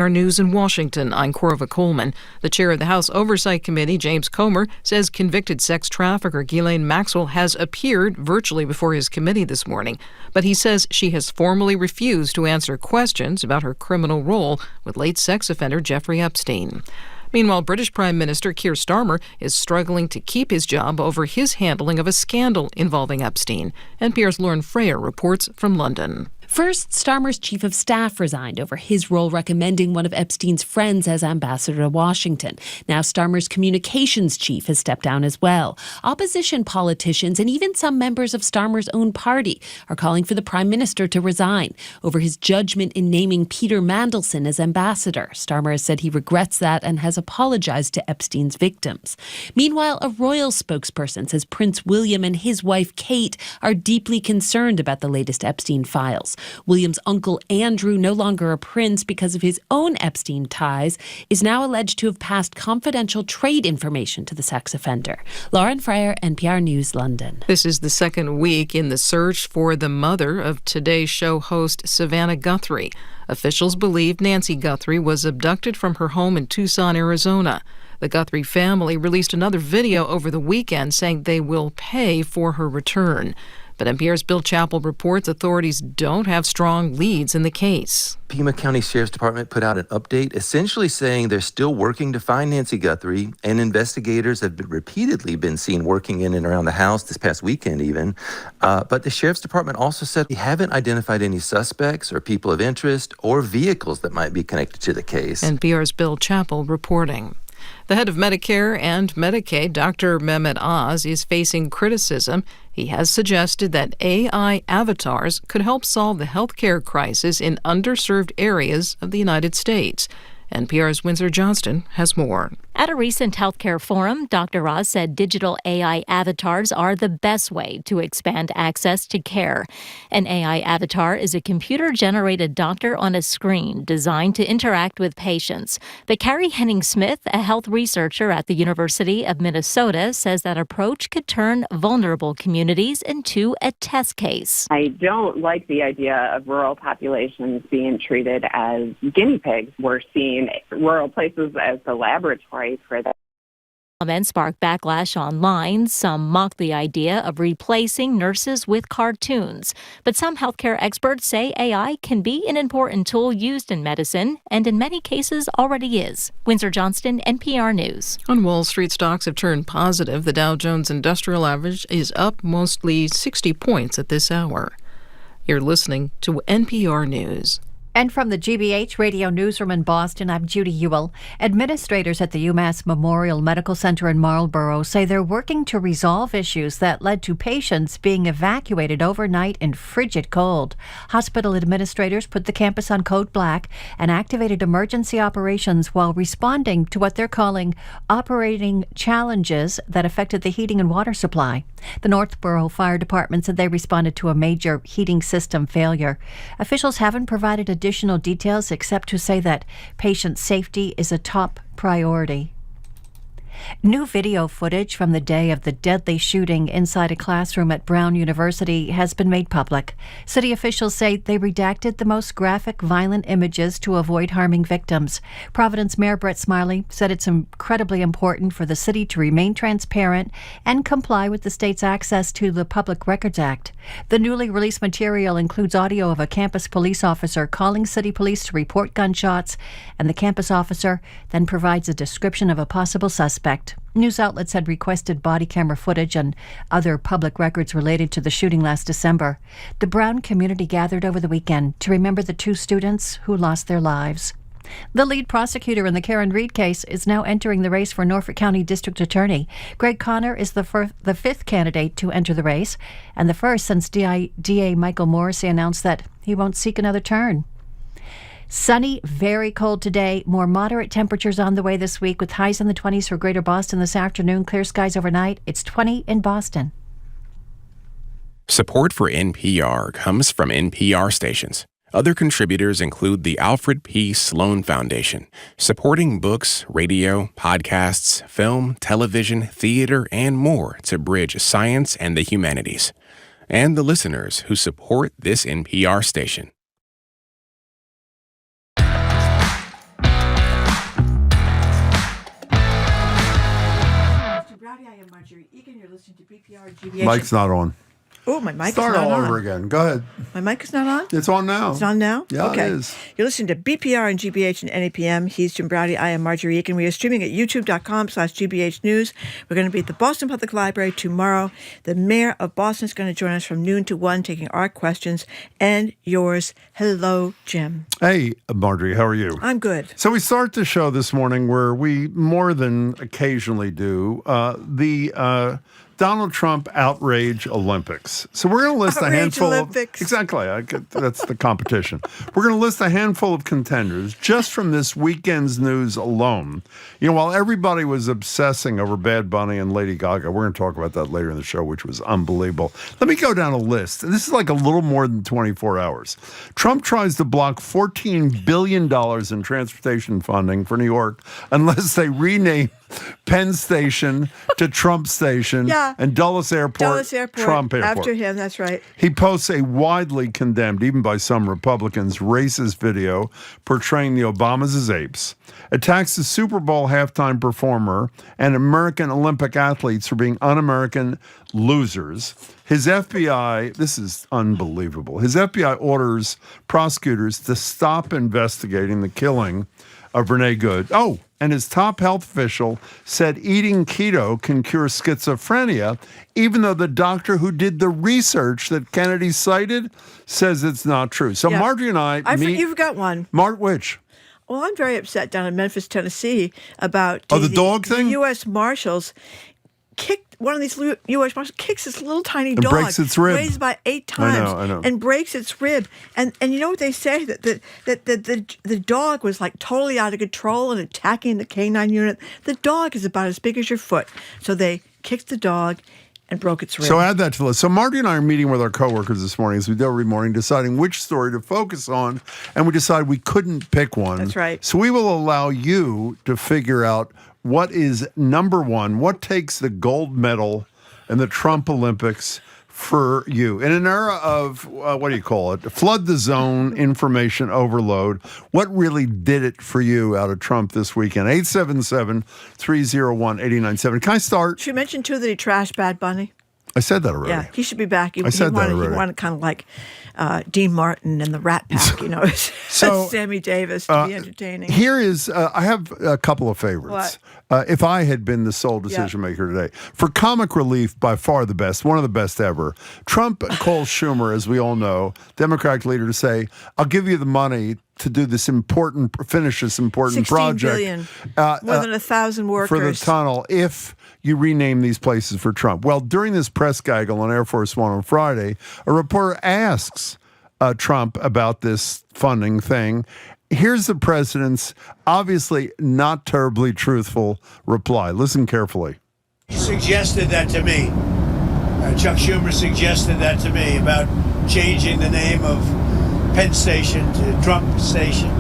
Our news in Washington, I'm Corva Coleman. The chair of the House Oversight Committee, James Comer, says convicted sex trafficker Ghislaine Maxwell has appeared virtually before his committee this morning. But he says she has formally refused to answer questions about her criminal role with late sex offender Jeffrey Epstein. Meanwhile, British Prime Minister Keir Starmer is struggling to keep his job over his handling of a scandal involving Epstein. NPR's Lauren Freyer reports from London. First, Starmer's chief of staff resigned over his role recommending one of Epstein's friends as ambassador to Washington. Now Starmer's communications chief has stepped down as well. Opposition politicians and even some members of Starmer's own party are calling for the prime minister to resign over his judgment in naming Peter Mandelson as ambassador. Starmer has said he regrets that and has apologized to Epstein's victims. Meanwhile, a royal spokesperson says Prince William and his wife Kate are deeply concerned about the latest Epstein files. William's uncle Andrew, no longer a prince because of his own Epstein ties, is now alleged to have passed confidential trade information to the sex offender. Lauren Freyer, NPR News, London. This is the second week in the search for the mother of Today Show host Savannah Guthrie. Officials believe Nancy Guthrie was abducted from her home in Tucson, Arizona. The Guthrie family released another video over the weekend saying they will pay for her return. But NPR's Bill Chappell reports authorities don't have strong leads in the case. Pima County Sheriff's Department put out an update essentially saying they're still working to find Nancy Guthrie, and investigators have repeatedly been seen working in and around the house this past weekend even. But the Sheriff's Department also said they haven't identified any suspects or people of interest or vehicles that might be connected to the case. NPR's Bill Chappell reporting. The head of Medicare and Medicaid, Dr. Mehmet Oz, is facing criticism. He has suggested that AI avatars could help solve the healthcare crisis in underserved areas of the United States. NPR's Windsor Johnston has more. At a recent healthcare forum, Dr. Oz said digital AI avatars are the best way to expand access to care. An AI avatar is a computer-generated doctor on a screen designed to interact with patients. But Carrie Henning-Smith, a health researcher at the University of Minnesota, says that approach could turn vulnerable communities into a test case. I don't like the idea of rural populations being treated as guinea pigs. We're seeing rural places as the laboratory for that. Comments sparked backlash online. Some mocked the idea of replacing nurses with cartoons. But some healthcare experts say AI can be an important tool used in medicine, and in many cases already is. Windsor Johnston, NPR News. On Wall Street, stocks have turned positive. The Dow Jones Industrial Average is up mostly 60 points at this hour. You're listening to NPR News. And from the GBH Radio Newsroom in Boston, I'm Judy Ewell. Administrators at the UMass Memorial Medical Center in Marlborough say they're working to resolve issues that led to patients being evacuated overnight in frigid cold. Hospital administrators put the campus on code black and activated emergency operations while responding to what they're calling operating challenges that affected the heating and water supply. The Northborough Fire Department said they responded to a major heating system failure. Officials haven't provided additional details except to say that patient safety is a top priority. New video footage from the day of the deadly shooting inside a classroom at Brown University has been made public. City officials say they redacted the most graphic, violent images to avoid harming victims. Providence Mayor Brett Smiley said it's incredibly important for the city to remain transparent and comply with the state's access to the Public Records Act. The newly released material includes audio of a campus police officer calling city police to report gunshots, and the campus officer then provides a description of a possible suspect. News outlets had requested body camera footage and other public records related to the shooting last December. The Brown community gathered over the weekend to remember the two students who lost their lives. The lead prosecutor in the Karen Reed case is now entering the race for Norfolk County District Attorney. Greg Connor is the fifth candidate to enter the race, and the first since DA Michael Morrissey announced that he won't seek another turn. Sunny, very cold today. More moderate temperatures on the way this week with highs in the 20s for Greater Boston this afternoon. Clear skies overnight. It's 20 in Boston. Support for NPR comes from NPR stations. Other contributors include the Alfred P. Sloan Foundation, supporting books, radio, podcasts, film, television, theater, and more to bridge science and the humanities. And the listeners who support this NPR station. Marjorie Egan. You're listening to BPR GBH. Mic's not on. Oh, my mic Start is not all on. over again. Go ahead. My mic is not on? It's on now. It's on now? Yeah, okay. it is. You're listening to BPR and GBH and NAPM. He's Jim Browdy. I am Marjorie Egan. We are streaming at youtube.com/GBH News. We're going to be at the Boston Public Library tomorrow. The mayor of Boston is going to join us from noon to 1, taking our questions and yours. Hello, Jim. Hey, Marjorie, how are you? I'm good. So we start the show this morning where we more than occasionally do the Donald Trump outrage Olympics. So we're going to list a handful Olympics. of exactly. That's the competition. We're going to list a handful of contenders just from this weekend's news alone. You know, while everybody was obsessing over Bad Bunny and Lady Gaga, we're going to talk about that later in the show, which was unbelievable. Let me go down a list. This is like a little more than 24 hours. Trump tries to block $14 billion in transportation funding for New York unless they rename Penn Station to Trump Station and Dulles Airport, Trump Airport. After him, that's right. He posts a widely condemned, even by some Republicans, racist video portraying the Obamas as apes, attacks the Super Bowl halftime performer and American Olympic athletes for being un-American losers. His FBI, this is unbelievable, his FBI orders prosecutors to stop investigating the killing of Renee Good. Oh, and his top health official said eating keto can cure schizophrenia, even though the doctor who did the research that Kennedy cited says it's not true. So Marjorie and I meet... You've got one. Which? Well, I'm very upset down in Memphis, Tennessee about the dog thing? The U.S. Marshals one of these U.S. Marshals kicks this little tiny dog. Breaks its rib. Weighs about 8 times. I know. And breaks its rib. And you know what they say? That the dog was like totally out of control and attacking the canine unit. The dog is about as big as your foot. So they kicked the dog and broke its rib. So add that to the list. So Marty and I are meeting with our coworkers this morning, as we do every morning, deciding which story to focus on, and we decided we couldn't pick one. That's right. So we will allow you to figure out what is number one, what takes the gold medal in the Trump Olympics for you. In an era of, what do you call it, flood the zone, information overload, what really did it for you out of Trump this weekend? 877-301-8970. Can I start? Should we mention, too, that he trashed Bad Bunny? I said that already. Yeah, he should be back. I said that already. He wanted kind of like Dean Martin and the Rat Pack, so, Sammy Davis to be entertaining. Here is, I have a couple of favorites. If I had been the sole decision maker today. For comic relief, by far the best, one of the best ever, Trump calls Schumer, as we all know, Democratic leader, to say, I'll give you the money to do this finish this important project. $16 billion, more than 1,000 workers. For the tunnel, if you rename these places for Trump. Well, during this press gaggle on Air Force One on Friday, a reporter asks Trump about this funding thing. Here's the president's obviously not terribly truthful reply. Listen carefully. He suggested that to me. Chuck Schumer suggested that to me about changing the name of Penn Station to Trump Station.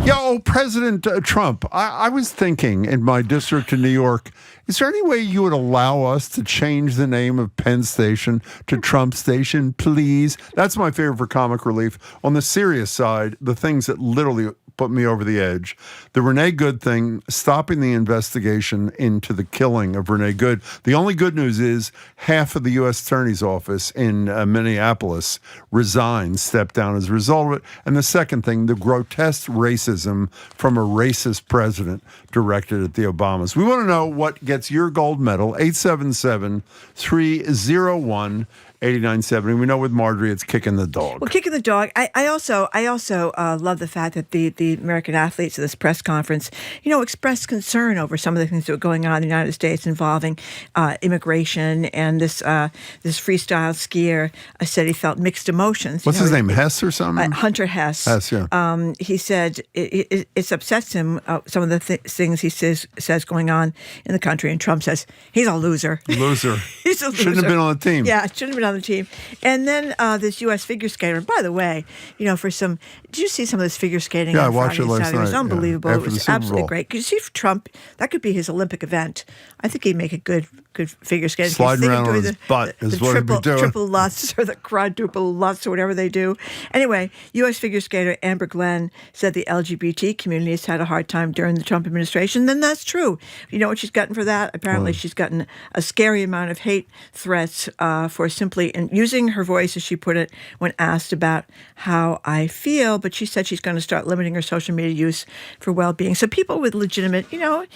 President Trump, I was thinking in my district in New York, is there any way you would allow us to change the name of Penn Station to Trump Station, please? That's my favorite for comic relief. On the serious side, the things that literally put me over the edge. The Renee Good thing, stopping the investigation into the killing of Renee Good. The only good news is half of the U.S. Attorney's Office in Minneapolis resigned, stepped down as a result of it. And the second thing, the grotesque racism from a racist president directed at the Obamas. We want to know what gets your gold medal. 877-301-8970. We know with Marjorie, it's kicking the dog. Well, kicking the dog. I also love the fact that the American athletes at this press conference, expressed concern over some of the things that were going on in the United States involving immigration, and this freestyle skier said he felt mixed emotions. What's his name? Hess or something? Hunter Hess. Hess, yeah. He said it upsets him, some of the things he says going on in the country, and Trump says he's a loser. Loser. He's a loser. Shouldn't have been on the team. Yeah, shouldn't have been on on the team. And then this U.S. figure skater. By the way, did you see some of this figure skating? Yeah, on I watched Friday it last Saturday? It was night, unbelievable. after It the was Super absolutely Bowl. great. Because you see Trump, that could be his Olympic event. I think he'd make a good figure skater. Sliding around on his butt is what he'd be doing. Triple Lutz or the quadruple Lutz or whatever they do. Anyway, U.S. figure skater Amber Glenn said the LGBT community has had a hard time during the Trump administration. Then that's true. You know what she's gotten for that? Apparently she's gotten a scary amount of hate threats for simply using her voice, as she put it, when asked about how I feel. But she said she's going to start limiting her social media use for well-being. So people with legitimate, a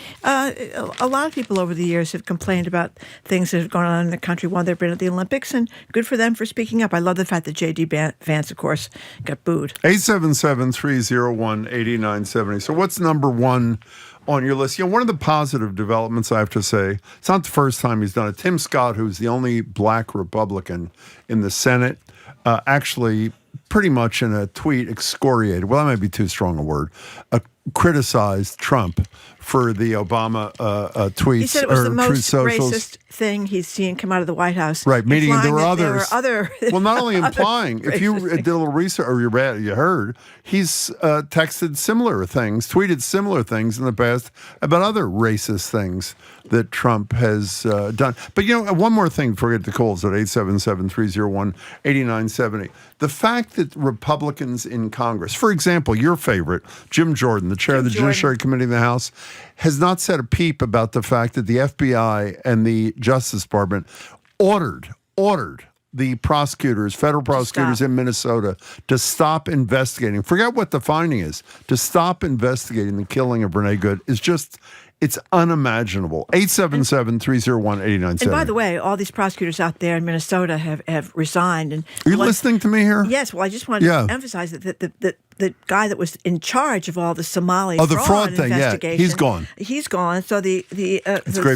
lot of people over the years have complained about things that have gone on in the country while they've been at the Olympics, and good for them for speaking up. I love the fact that J.D. Vance, of course, got booed. 877-301-8970. So what's number one on your list? One of the positive developments, I have to say, it's not the first time he's done it. Tim Scott, who's the only black Republican in the Senate, actually pretty much in a tweet excoriated, well, that might be too strong a word, criticized Trump for the Obama tweets. He said it was the most Socials. racist thing he's seen come out of the White House. Right, meaning there were others. Other well, not only implying, if you did a little research or you heard, he's texted similar things, tweeted similar things in the past about other racist things that Trump has done. But, one more thing before we get to calls at 877-301-8970. The fact that Republicans in Congress, for example, your favorite, Jim Jordan, the chair of the Judiciary Committee in the House, has not said a peep about the fact that the FBI and the Justice Department ordered the prosecutors, federal prosecutors in Minnesota, to stop investigating. Forget what the finding is. To stop investigating the killing of Renee Good is just... It's unimaginable. 877-301-8970. And by the way, all these prosecutors out there in Minnesota have resigned. And are you listening to me here? Yes. Well, I just wanted to emphasize that the guy that was in charge of all the Somali fraud thing, investigation, he's gone. He's gone. So the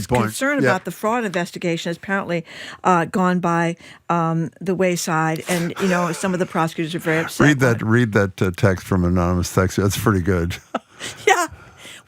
concern about the fraud investigation has apparently gone by the wayside. And some of the prosecutors are very upset. Read that text from anonymous text. That's pretty good. Yeah.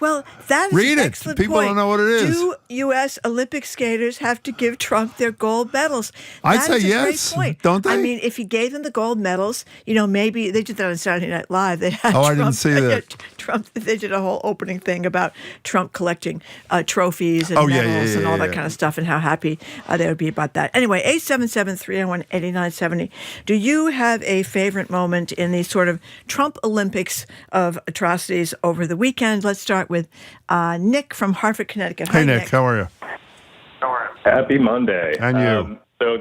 Well, that is Read an it. excellent People point. don't know what it is. Do U.S. Olympic skaters have to give Trump their gold medals? I'd say That is a yes. great point. Don't they? I mean, if he gave them the gold medals, maybe they did that on Saturday Night Live. They had I didn't see that. Trump. They did a whole opening thing about Trump collecting trophies and medals and all that kind of stuff, and how happy they would be about that. Anyway, 877-301-8970. Do you have a favorite moment in the sort of Trump Olympics of atrocities over the weekend? Let's start with Nick from Hartford, Connecticut. Hey, Nick, how are you? Happy Monday. And you. So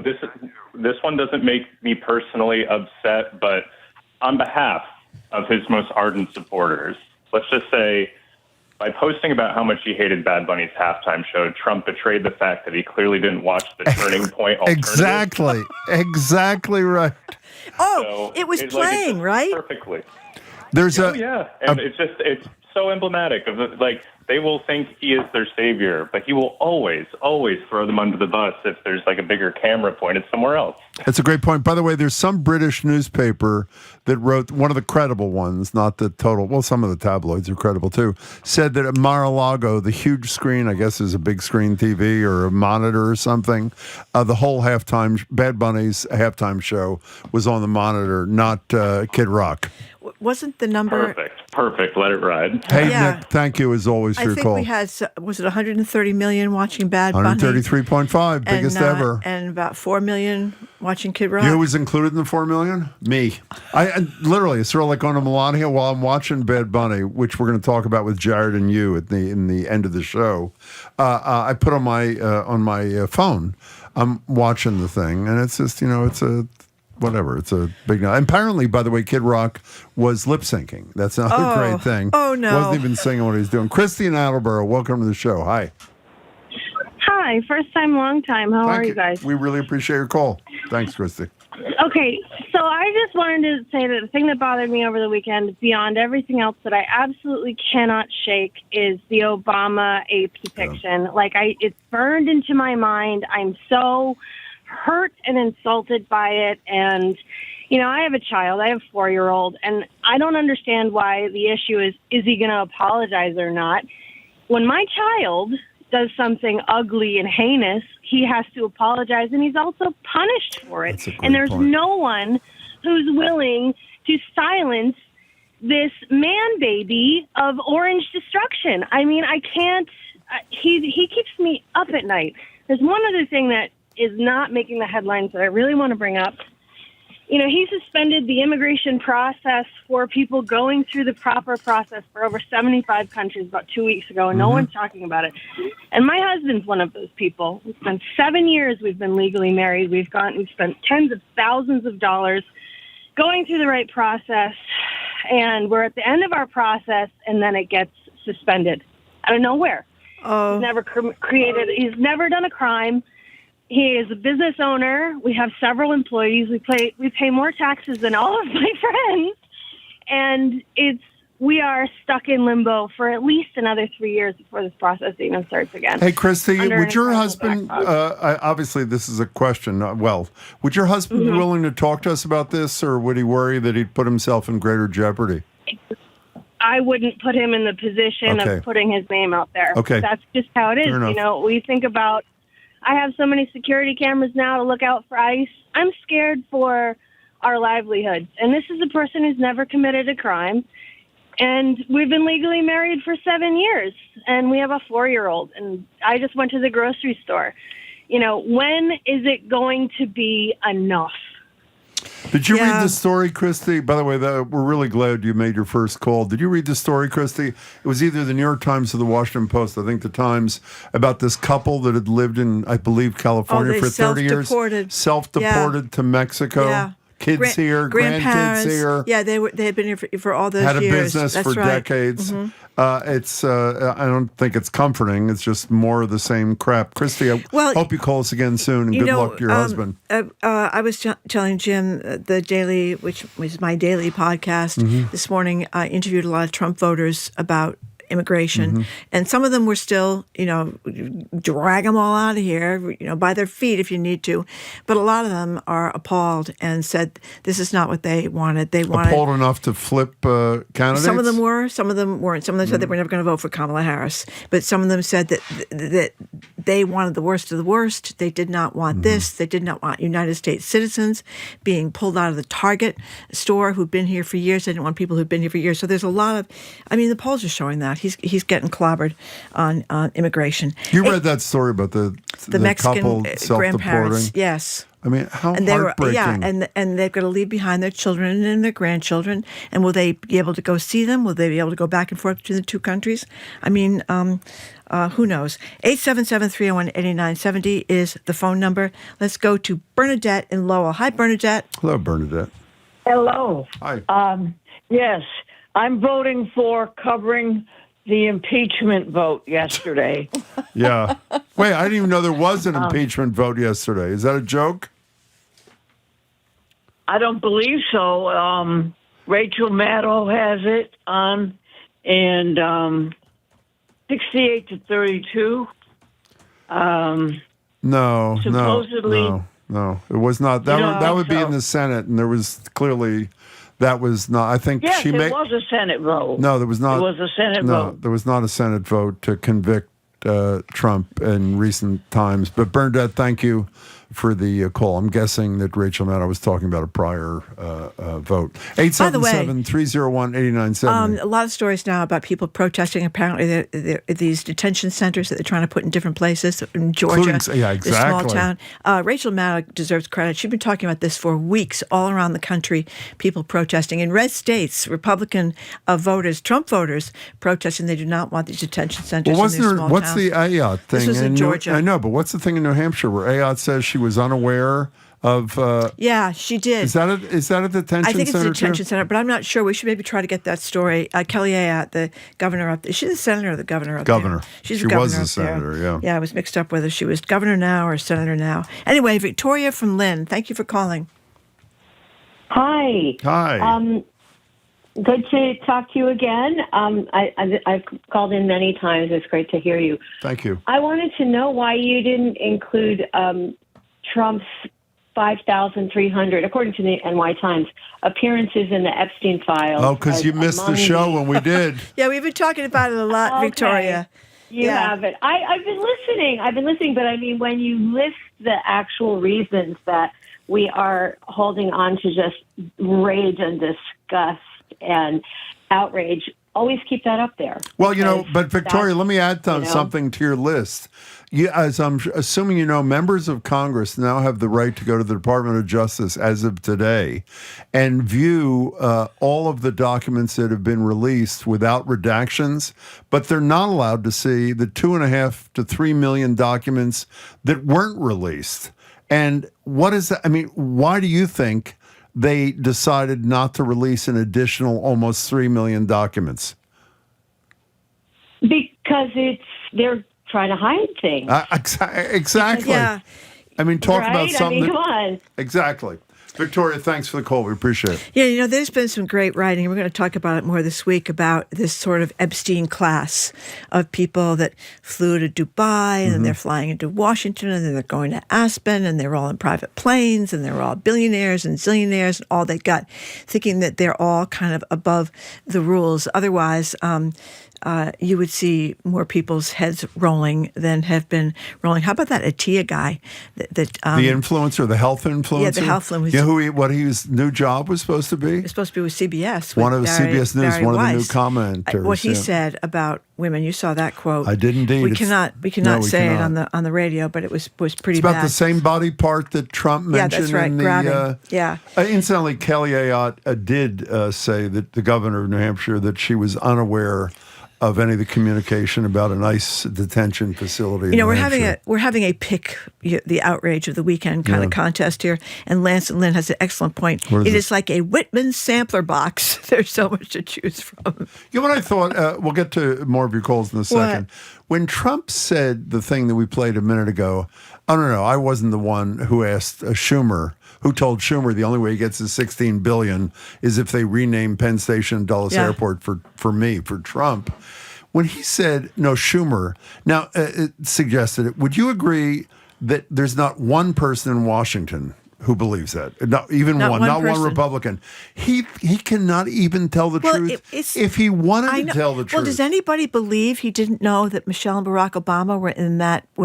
this one doesn't make me personally upset, but on behalf of his most ardent supporters, let's just say, by posting about how much he hated Bad Bunny's halftime show, Trump betrayed the fact that he clearly didn't watch the Turning Point alternative. Exactly right. Oh, so it was playing, right? Perfectly. There's and it's so emblematic of they will think he is their savior, but he will always throw them under the bus if there's a bigger camera pointed somewhere else. That's a great point. By the way, there's some British newspaper that wrote, one of the credible ones, not the total, well, some of the tabloids are credible too, said that at Mar-a-Lago, the huge screen, I guess is a big screen TV or a monitor or something, the whole Bad Bunny's halftime show was on the monitor, not Kid Rock. Wasn't the number... Perfect. Let it ride. Hey, Nick, thank you as always for your call. I think we had, was it 130 million watching Bad Bunny? 133.5, biggest ever. And about 4 million watching Kid Rock. You know who was included in the 4 million? Me. I literally, it's sort of like on a Melania while I'm watching Bad Bunny, which we're going to talk about with Jared and you in the end of the show. I put on my phone. I'm watching the thing, and it's just, it's a... Whatever, it's a big night. Apparently, by the way, Kid Rock was lip syncing. That's another great thing. Oh, no. Wasn't even singing what he's doing. Christy in Attleboro, welcome to the show. Hi. Hi, first time, long time. How are you guys? We really appreciate your call. Thanks, Christy. Okay, so I just wanted to say that the thing that bothered me over the weekend, beyond everything else that I absolutely cannot shake, is the Obama ape depiction. Yeah. It's burned into my mind. I'm so hurt and insulted by it. And, I have a child. I have a 4-year-old. And I don't understand why the issue is he going to apologize or not? When my child does something ugly and heinous, he has to apologize, and he's also punished for it. And there's no one who's willing to silence this man baby of orange destruction. I mean, I can't. He keeps me up at night. There's one other thing that is not making the headlines that I really want to bring up. He suspended the immigration process for people going through the proper process for over 75 countries about 2 weeks ago, and no one's talking about it. And my husband's one of those people. It's been 7 years we've been legally married. We've spent tens of thousands of dollars going through the right process, and we're at the end of our process, and then it gets suspended out of nowhere. Oh. He's never he's never done a crime. He is a business owner. We have several employees. We pay more taxes than all of my friends, and we are stuck in limbo for at least another 3 years before this process even starts again. Hey, Christy, would your husband, obviously this is a question, would your husband be willing to talk to us about this, or would he worry that he'd put himself in greater jeopardy? I wouldn't put him in the position of putting his name out there. Okay. That's just how it is. We think about, I have so many security cameras now to look out for ICE. I'm scared for our livelihoods. And this is a person who's never committed a crime. And we've been legally married for 7 years. And we have a 4-year-old. And I just went to the grocery store. When is it going to be enough? Did you read the story, Christy? By the way, we're really glad you made your first call. Did you read the story, Christy? It was either the New York Times or the Washington Post, I think the Times, about this couple that had lived in, I believe, California for 30 years. Self-deported to Mexico. Yeah. Kids here, grandkids here. Yeah, they had been here for all those years. Had a business for decades. I don't think it's comforting. It's just more of the same crap. Christy, I hope you call us again soon, and good luck to your husband. I was telling Jim, the Daily, which was my daily podcast, this morning, I interviewed a lot of Trump voters about immigration, and some of them were still, drag them all out of here, by their feet if you need to, but a lot of them are appalled and said this is not what they wanted. They wanted appalled enough to flip candidates. Some of them were, some of them weren't. Some of them said they were never going to vote for Kamala Harris, but some of them said that they wanted the worst of the worst. They did not want this. They did not want United States citizens being pulled out of the Target store who'd been here for years. They didn't want people who'd been here for years. So there's a lot of, the polls are showing that. He's getting clobbered on immigration. You read that story about the Mexican couple grandparents. self-deporting? Yes. How heartbreaking. And they're going to leave behind their children and their grandchildren. And will they be able to go see them? Will they be able to go back and forth between the two countries? Who knows? 877-301-8970 is the phone number. Let's go to Bernadette in Lowell. Hi, Bernadette. Hello, Bernadette. Hello. Hi. Yes, I'm voting for covering the impeachment vote yesterday. Yeah. Wait, I didn't even know there was an impeachment vote yesterday. Is that a joke? I don't believe so. Rachel Maddow has it on, and 68 to 32. No, supposedly, no, it was not. That would be in the Senate, and there was clearly. That was not. I think yes, it was a Senate vote. No, there was not. It was a Senate vote. No, there was not a Senate vote to convict Trump in recent times. But Bernadette, thank you for the call. I'm guessing that Rachel Maddow was talking about a prior vote. 877-301-8970. A lot of stories now about people protesting. Apparently, these detention centers that they're trying to put in different places in Georgia, this small town. Rachel Maddow deserves credit. She's been talking about this for weeks all around the country, people protesting. In red states, Republican voters, Trump voters, protesting. They do not want these detention centers in these small towns. What's the Ayotte thing? This was in Georgia. I know, but what's the thing in New Hampshire where Ayotte says she was unaware of... yeah, she did. Is that a detention center? I think it's a detention center, but I'm not sure. We should maybe try to get that story. Kelly Ayotte, the governor up there. She's the senator or the governor up there? Governor. She was a senator, yeah. Yeah, I was mixed up whether she was governor now or senator now. Anyway, Victoria from Lynn, thank you for calling. Hi. Hi. Good to talk to you again. I've called in many times. It's great to hear you. Thank you. I wanted to know why you didn't include Trump's 5,300, according to the NY Times, appearances in the Epstein files. Oh, because you missed the show when we did. Yeah, we've been talking about it a lot, Okay. Victoria. You haven't. I've been listening. But I mean, when you list the actual reasons that we are holding on to just rage and disgust and outrage, always keep that up there. Well, but Victoria, let me add something to your list. As I'm assuming you know, members of Congress now have the right to go to the Department of Justice as of today and view all of the documents that have been released without redactions, but they're not allowed to see the 2.5 to 3 million documents that weren't released. And what is that? I mean, why do you think they decided not to release an additional almost 3 million documents? Because they're trying to hide things. Exactly. Yeah. I mean, talk Right? about something. Come on. Exactly. Victoria, thanks for the call. We appreciate it. Yeah, there's been some great writing. We're going to talk about it more this week about this sort of Epstein class of people that flew to Dubai and then they're flying into Washington and then they're going to Aspen and they're all in private planes and they're all billionaires and zillionaires and all they got, thinking that they're all kind of above the rules. Otherwise, you would see more people's heads rolling than have been rolling. How about that Atia guy? The influencer, the health influencer? Yeah, the health influencer. You know what his new job was supposed to be? It was supposed to be with CBS. One of CBS News, Barry one of the new Weiss. commenters. What he said about women, you saw that quote. I did indeed. We cannot say it on the radio, but it was pretty it's about bad. the same body part that Trump mentioned. Yeah, that's right. In the, grabbing. Incidentally, Kelly Ayotte did say that the governor of New Hampshire that she was unaware of any of the communication about an ICE detention facility. We're having a pick the outrage of the weekend kind of contest here, and Lance and Lynn has an excellent point. It is like a Whitman sampler box. There's so much to choose from. You know what I thought? We'll get to more of your calls in a second. When Trump said the thing that we played a minute ago, I don't know. I wasn't the one who asked Schumer. Who told Schumer the only way he gets his $16 billion is if they rename Penn Station and Dulles Airport for Trump. When he said, no, Schumer, now it suggested it. Would you agree that there's not one person in Washington who believes that? Not one Republican. He cannot even tell the truth if he wanted to tell the truth. Well, does anybody believe he didn't know that Michelle and Barack Obama were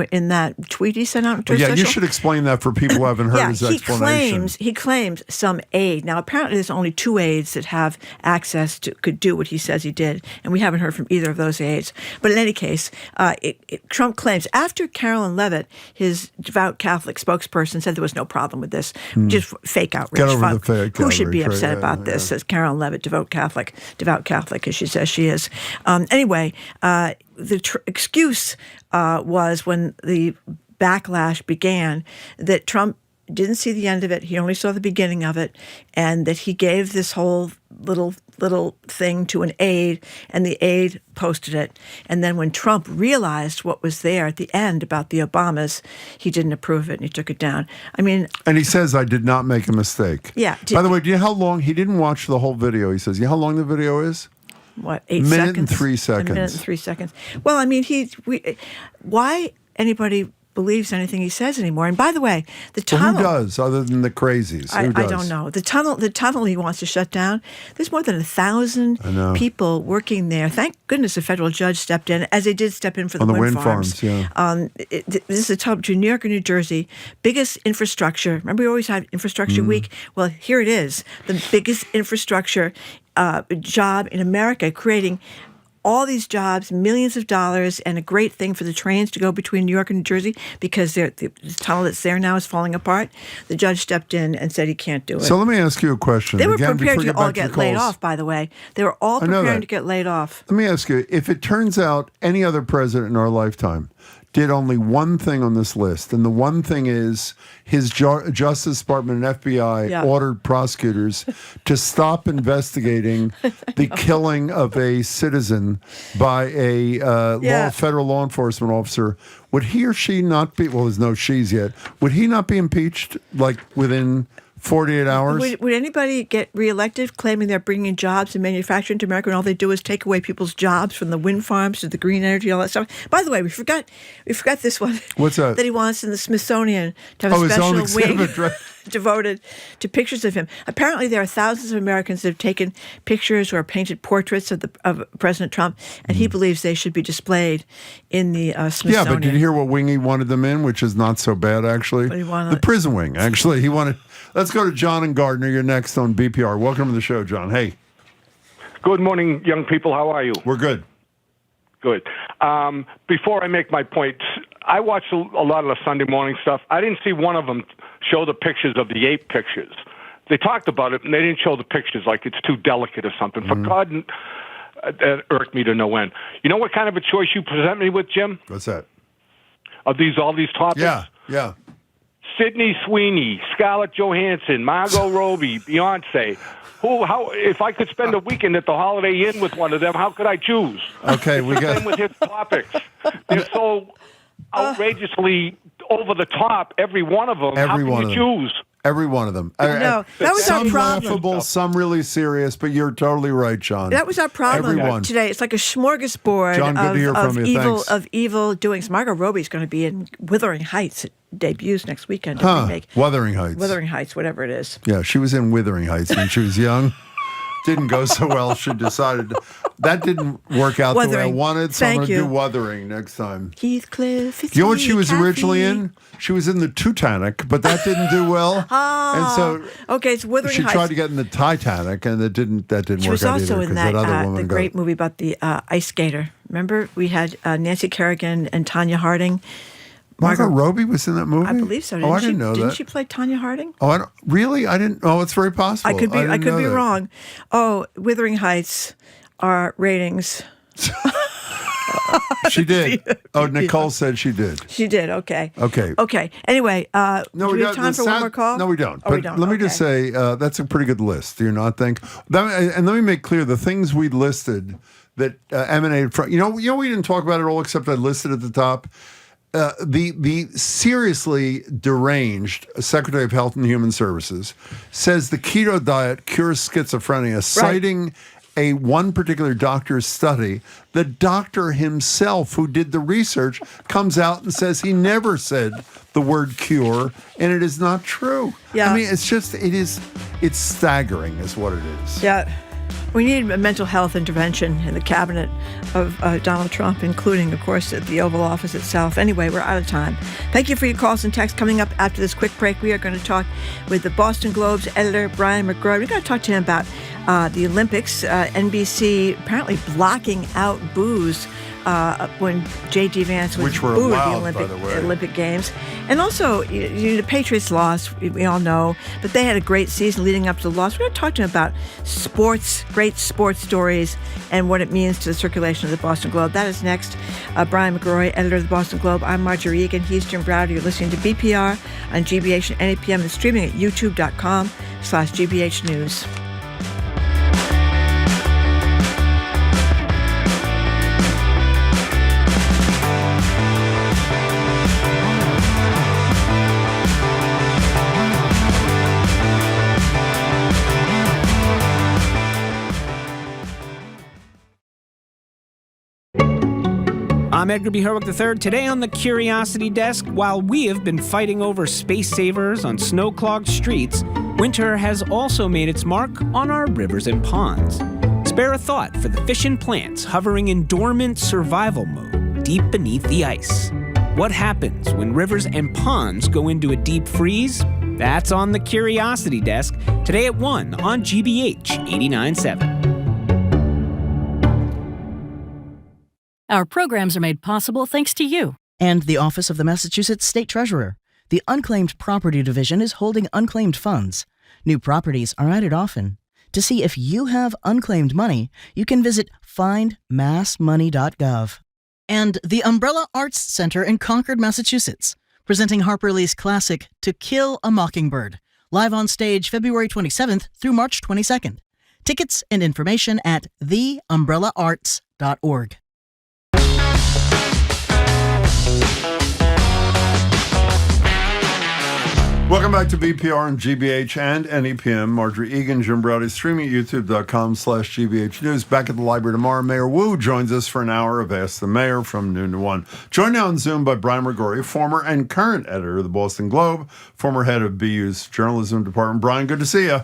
in that tweet he sent out? You should explain that for people who haven't heard his explanation. He claims some aide. Now, apparently, there's only 2 aides that have access to could do what he says he did, and we haven't heard from either of those aides. But in any case, Trump claims after Carolyn Leavitt, his devout Catholic spokesperson, said there was no problem with this. Just fake outrage. Get over the fake Who should be outrage, upset about this? Says Carolyn Leavitt, devout Catholic, as she says she is. Anyway, the excuse was when the backlash began that Trump didn't see the end of it. He only saw the beginning of it, and that he gave this whole little thing to an aide, and the aide posted it. And then when Trump realized what was there at the end about the Obamas, he didn't approve it and he took it down. I mean, and he says, I did not make a mistake. Yeah. By the way, do you know how long? He didn't watch the whole video. He says, you know how long the video is? What, 8 seconds? seconds? And 3 seconds. A minute and 3 seconds. Well, I mean, why anybody believes anything he says anymore? And by the way, the tunnel. Who does, other than the crazies? I don't know. The tunnel he wants to shut down. There's more than 1,000 people working there. Thank goodness a federal judge stepped in, as they did step in for the wind farms. This is a tunnel between New York and New Jersey. Biggest infrastructure. Remember, we always had Infrastructure Week. Well, here it is. The biggest infrastructure job in America, creating all these jobs, millions of dollars, and a great thing for the trains to go between New York and New Jersey because the tunnel that's there now is falling apart. The judge stepped in and said he can't do it. So let me ask you a question. They were prepared to all get laid off, by the way. They were all preparing to get laid off. Let me ask you, if it turns out any other president in our lifetime did only one thing on this list, and the one thing is his Justice Department and FBI ordered prosecutors to stop investigating the killing of a citizen by a federal law enforcement officer, would he or she not be, well, there's no she's yet, would he not be impeached like within 48 hours? Would anybody get reelected claiming they're bringing jobs and manufacturing to America, and all they do is take away people's jobs from the wind farms to the green energy, all that stuff? By the way, we forgot this one. What's that? That he wants in the Smithsonian to have a special wing. devoted to pictures of him. Apparently, there are thousands of Americans that have taken pictures or painted portraits of President Trump, and he believes they should be displayed in the Smithsonian. Yeah, but did you hear what wing he wanted them in, which is not so bad, actually? What he wanted? The prison wing, actually. He wanted... Let's go to John and Gardner. You're next on BPR. Welcome to the show, John. Hey. Good morning, young people. How are you? We're good. Good. Before I make my point, I watched a lot of the Sunday morning stuff. I didn't see one of them show the pictures of the ape pictures. They talked about it, and they didn't show the pictures like it's too delicate or something. For God, that irked me to no end. You know what kind of a choice you present me with, Jim? What's that? Of all these topics? Yeah. Sydney Sweeney, Scarlett Johansson, Margot Robbie, Beyonce. How? If I could spend a weekend at the Holiday Inn with one of them, how could I choose? Okay, we got. Same with his topics. They're so outrageously over the top. Every one of them. How can you choose? Every one of them. No, that was our problem. Some laughable, some really serious, but you're totally right, John. That was our problem today. It's like a smorgasbord John, good to hear from you. of evil doings. Margot Robbie's going to be in Wuthering Heights. It debuts next weekend. Wuthering Heights. Wuthering Heights, whatever it is. Yeah, she was in Wuthering Heights when she was young. Didn't go so well. She decided that didn't work out the way I wanted, so I'm going to do Wuthering next time. Heathcliff, you know what she was originally in? She was in the Titanic, but that didn't do well. And so it's Wuthering Heights. She tried to get in the Titanic, and that didn't work out either. She was also in the great movie about the ice skater. Remember, we had Nancy Kerrigan and Tanya Harding. Margot Robbie was in that movie? I believe so. I didn't know that. Didn't she play Tanya Harding? Oh, really? I didn't. Oh, it's very possible. I could be wrong. Oh, Wuthering Heights, our ratings. She did. Oh, Nicole said she did. She did. Okay. Okay. Anyway, no, do we have time for one more call? No, we don't. Oh, but we don't. Let me just say that's a pretty good list. Do you not think? And let me make clear the things we listed that emanated from. You know, we didn't talk about it all except I listed at the top. The seriously deranged Secretary of Health and Human Services says the keto diet cures schizophrenia, citing one particular doctor's study. The doctor himself who did the research comes out and says he never said the word cure, and it is not true. Yeah. I mean, it's staggering is what it is. Yeah. We need a mental health intervention in the cabinet of Donald Trump, including, of course, at the Oval Office itself. Anyway, we're out of time. Thank you for your calls and texts. Coming up after this quick break, we are going to talk with the Boston Globe's editor, Brian McGrory. We're going to talk to him about the Olympics, NBC apparently blocking out booze when J.D. Vance was booed at the Olympic Games. And also, the Patriots lost, we all know, but they had a great season leading up to the loss. We're going to talk to him about sports, great sports stories, and what it means to the circulation of the Boston Globe. That is next. Brian McGrory, editor of the Boston Globe. I'm Marjorie Egan. He's Jim Browder. You're listening to BPR on GBH at 8 p.m. and streaming at youtube.com/GBH News. I'm Edgar B. Herwick III. Today on the Curiosity Desk, while we have been fighting over space savers on snow-clogged streets, winter has also made its mark on our rivers and ponds. Spare a thought for the fish and plants hovering in dormant survival mode deep beneath the ice. What happens when rivers and ponds go into a deep freeze? That's on the Curiosity Desk, today at 1 on GBH 89.7. Our programs are made possible thanks to you. And the Office of the Massachusetts State Treasurer. The Unclaimed Property Division is holding unclaimed funds. New properties are added often. To see if you have unclaimed money, you can visit findmassmoney.gov. And the Umbrella Arts Center in Concord, Massachusetts, presenting Harper Lee's classic To Kill a Mockingbird, live on stage February 27th through March 22nd. Tickets and information at theumbrellaarts.org. Welcome back to BPR and GBH and NEPM. Marjorie Egan, Jim Browdy, streaming at youtube.com/GBH News. Back at the library tomorrow. Mayor Wu joins us for an hour of Ask the Mayor from noon to 1. Joined now on Zoom by Brian McGrory, former and current editor of the Boston Globe, former head of BU's journalism department. Brian, good to see you.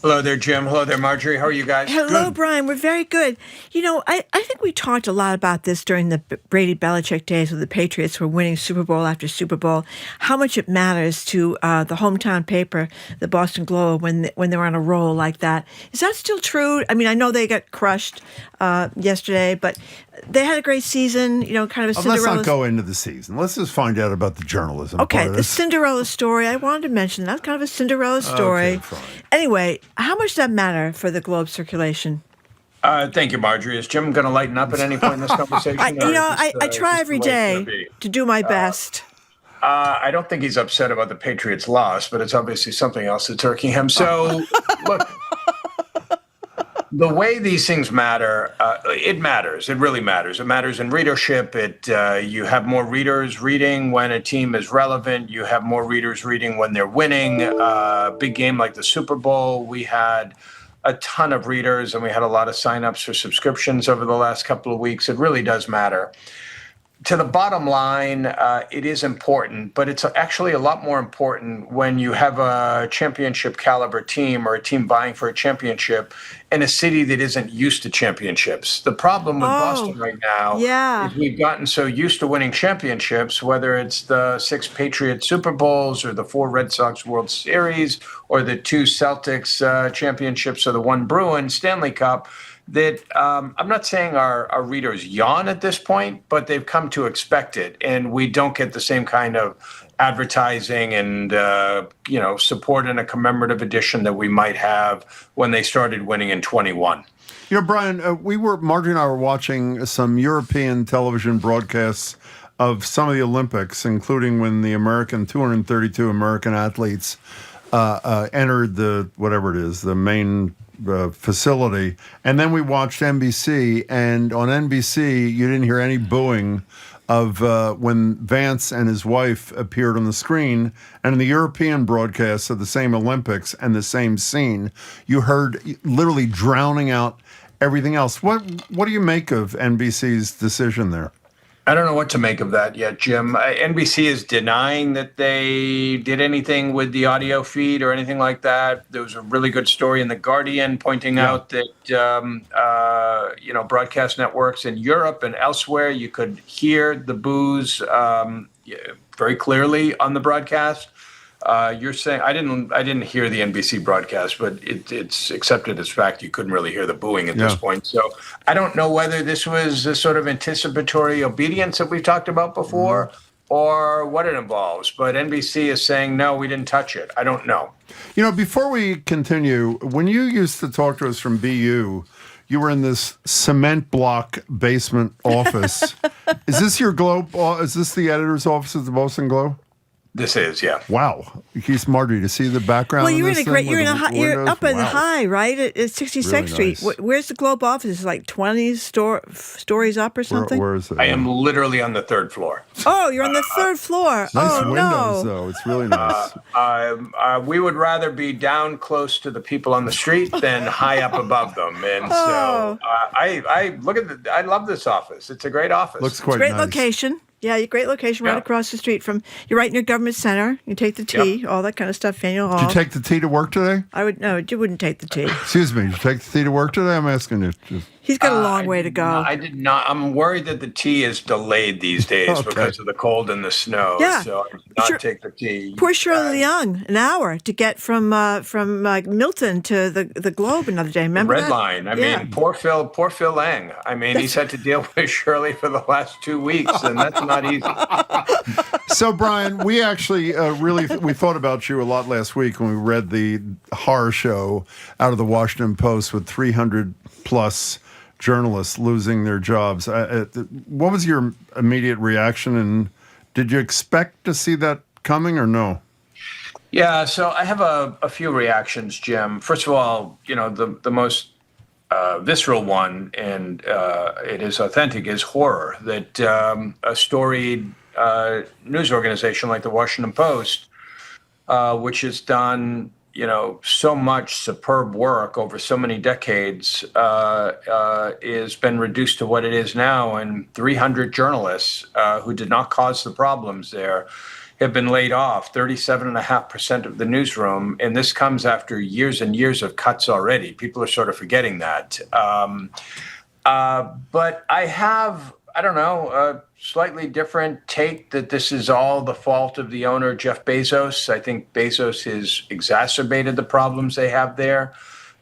Hello there, Jim. Hello there, Marjorie. How are you guys? Hello, Brian. We're very good. You know, I think we talked a lot about this during the Brady-Belichick days when the Patriots were winning Super Bowl after Super Bowl, how much it matters to the hometown paper, the Boston Globe, when they're on a roll like that. Is that still true? I mean, I know they got crushed yesterday, but they had a great season, you know, kind of a Cinderella. Let's not go into the season. Let's just find out about the journalism. Okay, the Cinderella story. I wanted to mention that. Kind of a Cinderella story. Okay, fine. Anyway, how much does that matter for the Globe circulation? Thank you, Marjorie. Is Jim going to lighten up at any point in this conversation? I try every day to do my best. I don't think he's upset about the Patriots' loss, but it's obviously something else that's irking him. So, look, the way these things matter, it matters. It really matters. It matters in readership. You have more readers reading when a team is relevant. You have more readers reading when they're winning. Big game like the Super Bowl, we had a ton of readers, and we had a lot of signups for subscriptions over the last couple of weeks. It really does matter. To the bottom line, it is important, but it's actually a lot more important when you have a championship caliber team or a team vying for a championship in a city that isn't used to championships. The problem with Boston right now is we've gotten so used to winning championships, whether it's the 6 Patriots Super Bowls or the 4 Red Sox World Series or the 2 Celtics championships or the 1 Bruins Stanley Cup, that I'm not saying our readers yawn at this point, but they've come to expect it. And we don't get the same kind of advertising and, support in a commemorative edition that we might have when they started winning in 21. You know, Brian, Marjorie and I were watching some European television broadcasts of some of the Olympics, including when the 232 American athletes entered the main facility, and then we watched NBC, and on NBC you didn't hear any booing of when Vance and his wife appeared on the screen, and in the European broadcasts of the same Olympics and the same scene, you heard literally drowning out everything else. What do you make of NBC's decision there? I don't know what to make of that yet, Jim. NBC is denying that they did anything with the audio feed or anything like that. There was a really good story in The Guardian pointing out that, broadcast networks in Europe and elsewhere, you could hear the boos very clearly on the broadcast. You're saying I didn't hear the NBC broadcast, but it's accepted as fact you couldn't really hear the booing at this point. So I don't know whether this was a sort of anticipatory obedience that we've talked about before or what it involves. But NBC is saying, no, we didn't touch it. I don't know. You know, before we continue, when you used to talk to us from BU, you were in this cement block basement office. Is this your Globe? Is this the editor's office of the Boston Globe? This is, yeah. Wow. He's Marjorie to see the background. Well, you're you're up in the high, right? At 66th really Street. Nice. Where's the Globe office? Is it like 20 stories up or something? Where is it? I am literally on the 3rd floor. Oh, you're on the 3rd floor. Nice windows, though. It's really nice. We would rather be down close to the people on the street than high up above them. And so I look at I love this office. It's a great office. Looks quite great nice. Location. Yeah, great location right across the street from. You're right near Government Center. You take the T, all that kind of stuff. Faneuil Hall. Did you take the T to work today? You wouldn't take the T. Excuse me. Did you take the T to work today? I'm asking you. He's got a long way to go. I did not. I'm worried that the T is delayed these days because of the cold and the snow. Yeah. So I did not take the T. Poor Shirley Leung, an hour to get from Milton to the Globe another day. Remember Red that? Line. I mean, poor Phil Leung. I mean, he's had to deal with Shirley for the last 2 weeks, and that's not easy. So, Brian, we actually we thought about you a lot last week when we read the horror show out of the Washington Post with 300 plus journalists losing their jobs. What was your immediate reaction, and did you expect to see that coming or no? Yeah, so I have a few reactions, Jim. First of all, the most visceral one, and it is authentic, is horror that a storied news organization like the Washington Post which has done so much superb work over so many decades, has been reduced to what it is now. And 300 journalists who did not cause the problems there have been laid off, 37.5% of the newsroom. And this comes after years and years of cuts already. People are sort of forgetting that. But I have, a slightly different take that this is all the fault of the owner, Jeff Bezos. I think Bezos has exacerbated the problems they have there.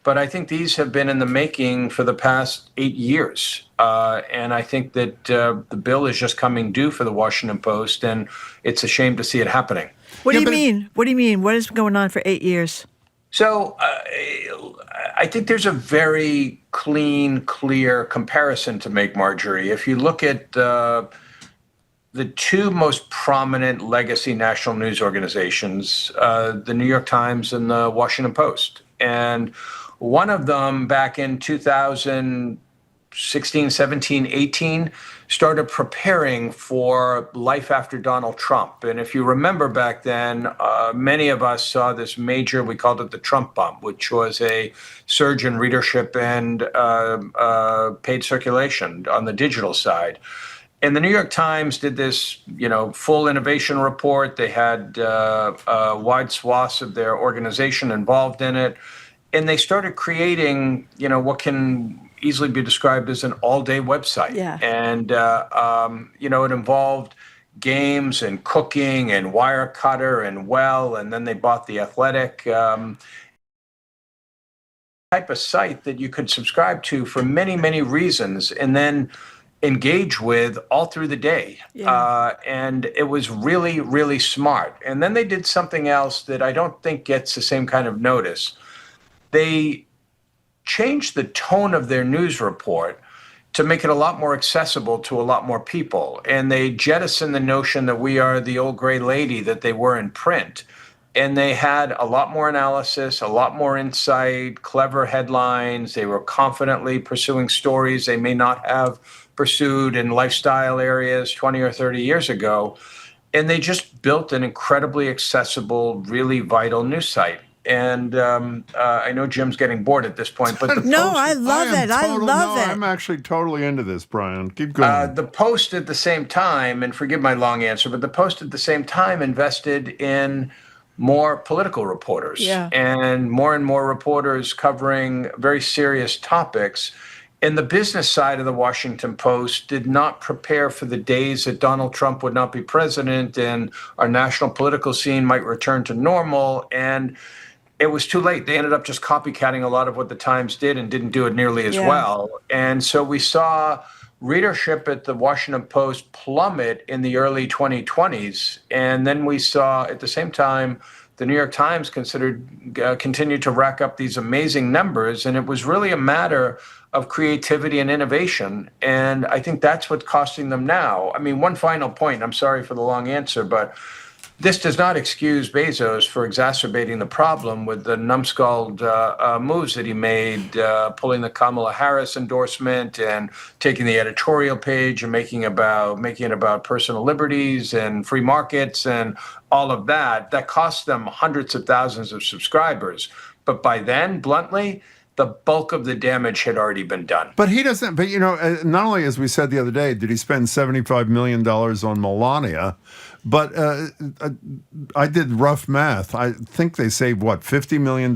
But I think these have been in the making for the past 8 years. And I think that the bill is just coming due for the Washington Post, and it's a shame to see it happening. What do you mean? What do you mean? What has been going on for 8 years? So I think there's a very clean, clear comparison to make, Marjorie. If you look at the two most prominent legacy national news organizations, the New York Times and the Washington Post. And one of them back in 2016, 17, 18, started preparing for life after Donald Trump. And if you remember back then, many of us saw this major, we called it the Trump bump, which was a surge in readership and paid circulation on the digital side. And the New York Times did this, full innovation report. They had wide swaths of their organization involved in it. And they started creating, what can easily be described as an all-day website. Yeah. And, it involved games and cooking and Wirecutter and and then they bought The Athletic. Type of site that you could subscribe to for many, many reasons and then engage with all through the day. Yeah. And it was really, really smart. And then they did something else that I don't think gets the same kind of notice. They changed the tone of their news report to make it a lot more accessible to a lot more people. And they jettisoned the notion that we are the old gray lady that they were in print. And they had a lot more analysis, a lot more insight, clever headlines. They were confidently pursuing stories they may not have pursued in lifestyle areas 20 or 30 years ago. And they just built an incredibly accessible, really vital news site. And I know Jim's getting bored at this point, but I love it. I'm actually totally into this, Brian. Keep going. The Post at the same time, and forgive my long answer, but the Post at the same time invested in more political reporters and more reporters covering very serious topics. And the business side of the Washington Post did not prepare for the days that Donald Trump would not be president and our national political scene might return to normal. And it was too late. They ended up just copycatting a lot of what the Times did and didn't do it nearly as well. And so we saw readership at the Washington Post plummet in the early 2020s. And then we saw at the same time, the New York Times continued to rack up these amazing numbers. And it was really a matter of creativity and innovation. And I think that's what's costing them now. I mean, one final point, I'm sorry for the long answer, but this does not excuse Bezos for exacerbating the problem with the numbskulled moves that he made, pulling the Kamala Harris endorsement and taking the editorial page and making it about personal liberties and free markets and all of that. That cost them hundreds of thousands of subscribers. But by then, bluntly, the bulk of the damage had already been done. But he doesn't, not only, as we said the other day, did he spend $75 million on Melania, but I did rough math. I think they saved, $50 million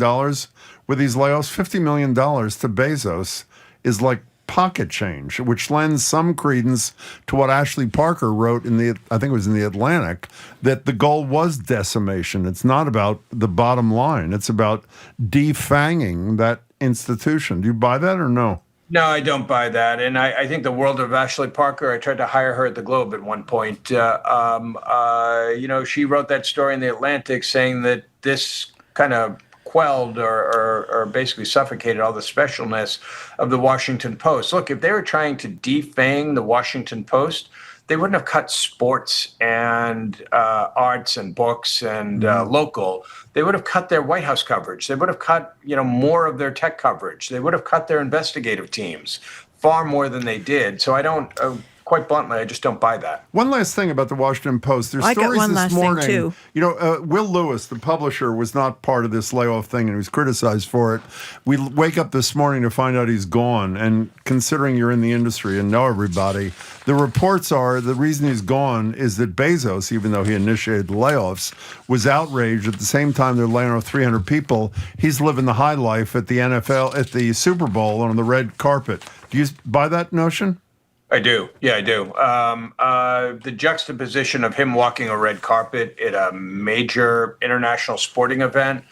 with these layoffs? $50 million to Bezos is like pocket change, which lends some credence to what Ashley Parker wrote I think it was in The Atlantic, that the goal was decimation. It's not about the bottom line. It's about defanging that institution. Do you buy that or no? No, I don't buy that. And I think the world of Ashley Parker, I tried to hire her at the Globe at one point. She wrote that story in The Atlantic saying that this kind of quelled or basically suffocated all the specialness of the Washington Post. Look, if they were trying to defang the Washington Post, they wouldn't have cut sports and arts and books and local. They would have cut their White House coverage. They would have cut, more of their tech coverage. They would have cut their investigative teams far more than they did. So I don't quite bluntly, I just don't buy that. One last thing about the Washington Post. There's I got stories one this last thing, morning. too. You know, Will Lewis, the publisher, was not part of this layoff thing, and he was criticized for it. We wake up this morning to find out he's gone. And considering you're in the industry and know everybody, the reports are the reason he's gone is that Bezos, even though he initiated the layoffs, was outraged. At the same time they're laying off 300 people, he's living the high life at the NFL, at the Super Bowl on the red carpet. Do you buy that notion? I do. Yeah, I do. The juxtaposition of him walking a red carpet at a major international sporting event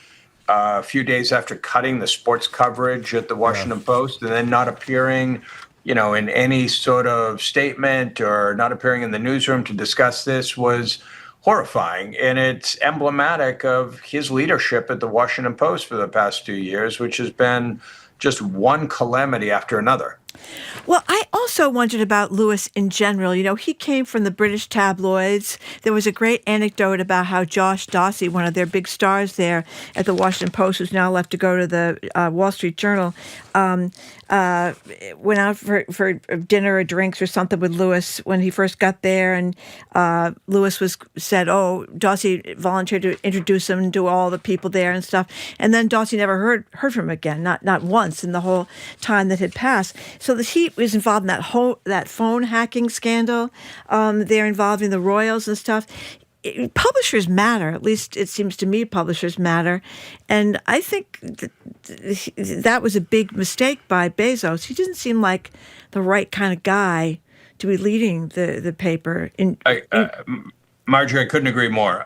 a few days after cutting the sports coverage at the Washington Post and then not appearing, in any sort of statement or not appearing in the newsroom to discuss this was horrifying. And it's emblematic of his leadership at the Washington Post for the past 2 years, which has been just one calamity after another. Well, I also wondered about Lewis in general. He came from the British tabloids. There was a great anecdote about how Josh Dawsey, one of their big stars there at the Washington Post, who's now left to go to the Wall Street Journal, went out for dinner or drinks or something with Lewis when he first got there. And Lewis said, Dawsey volunteered to introduce him to all the people there and stuff. And then Dawsey never heard from him again, not once in the whole time that had passed. So he was involved in that phone hacking scandal. They're involving the Royals and stuff. Publishers matter. At least it seems to me publishers matter. And I think that was a big mistake by Bezos. He didn't seem like the right kind of guy to be leading the paper. Marjorie, I couldn't agree more.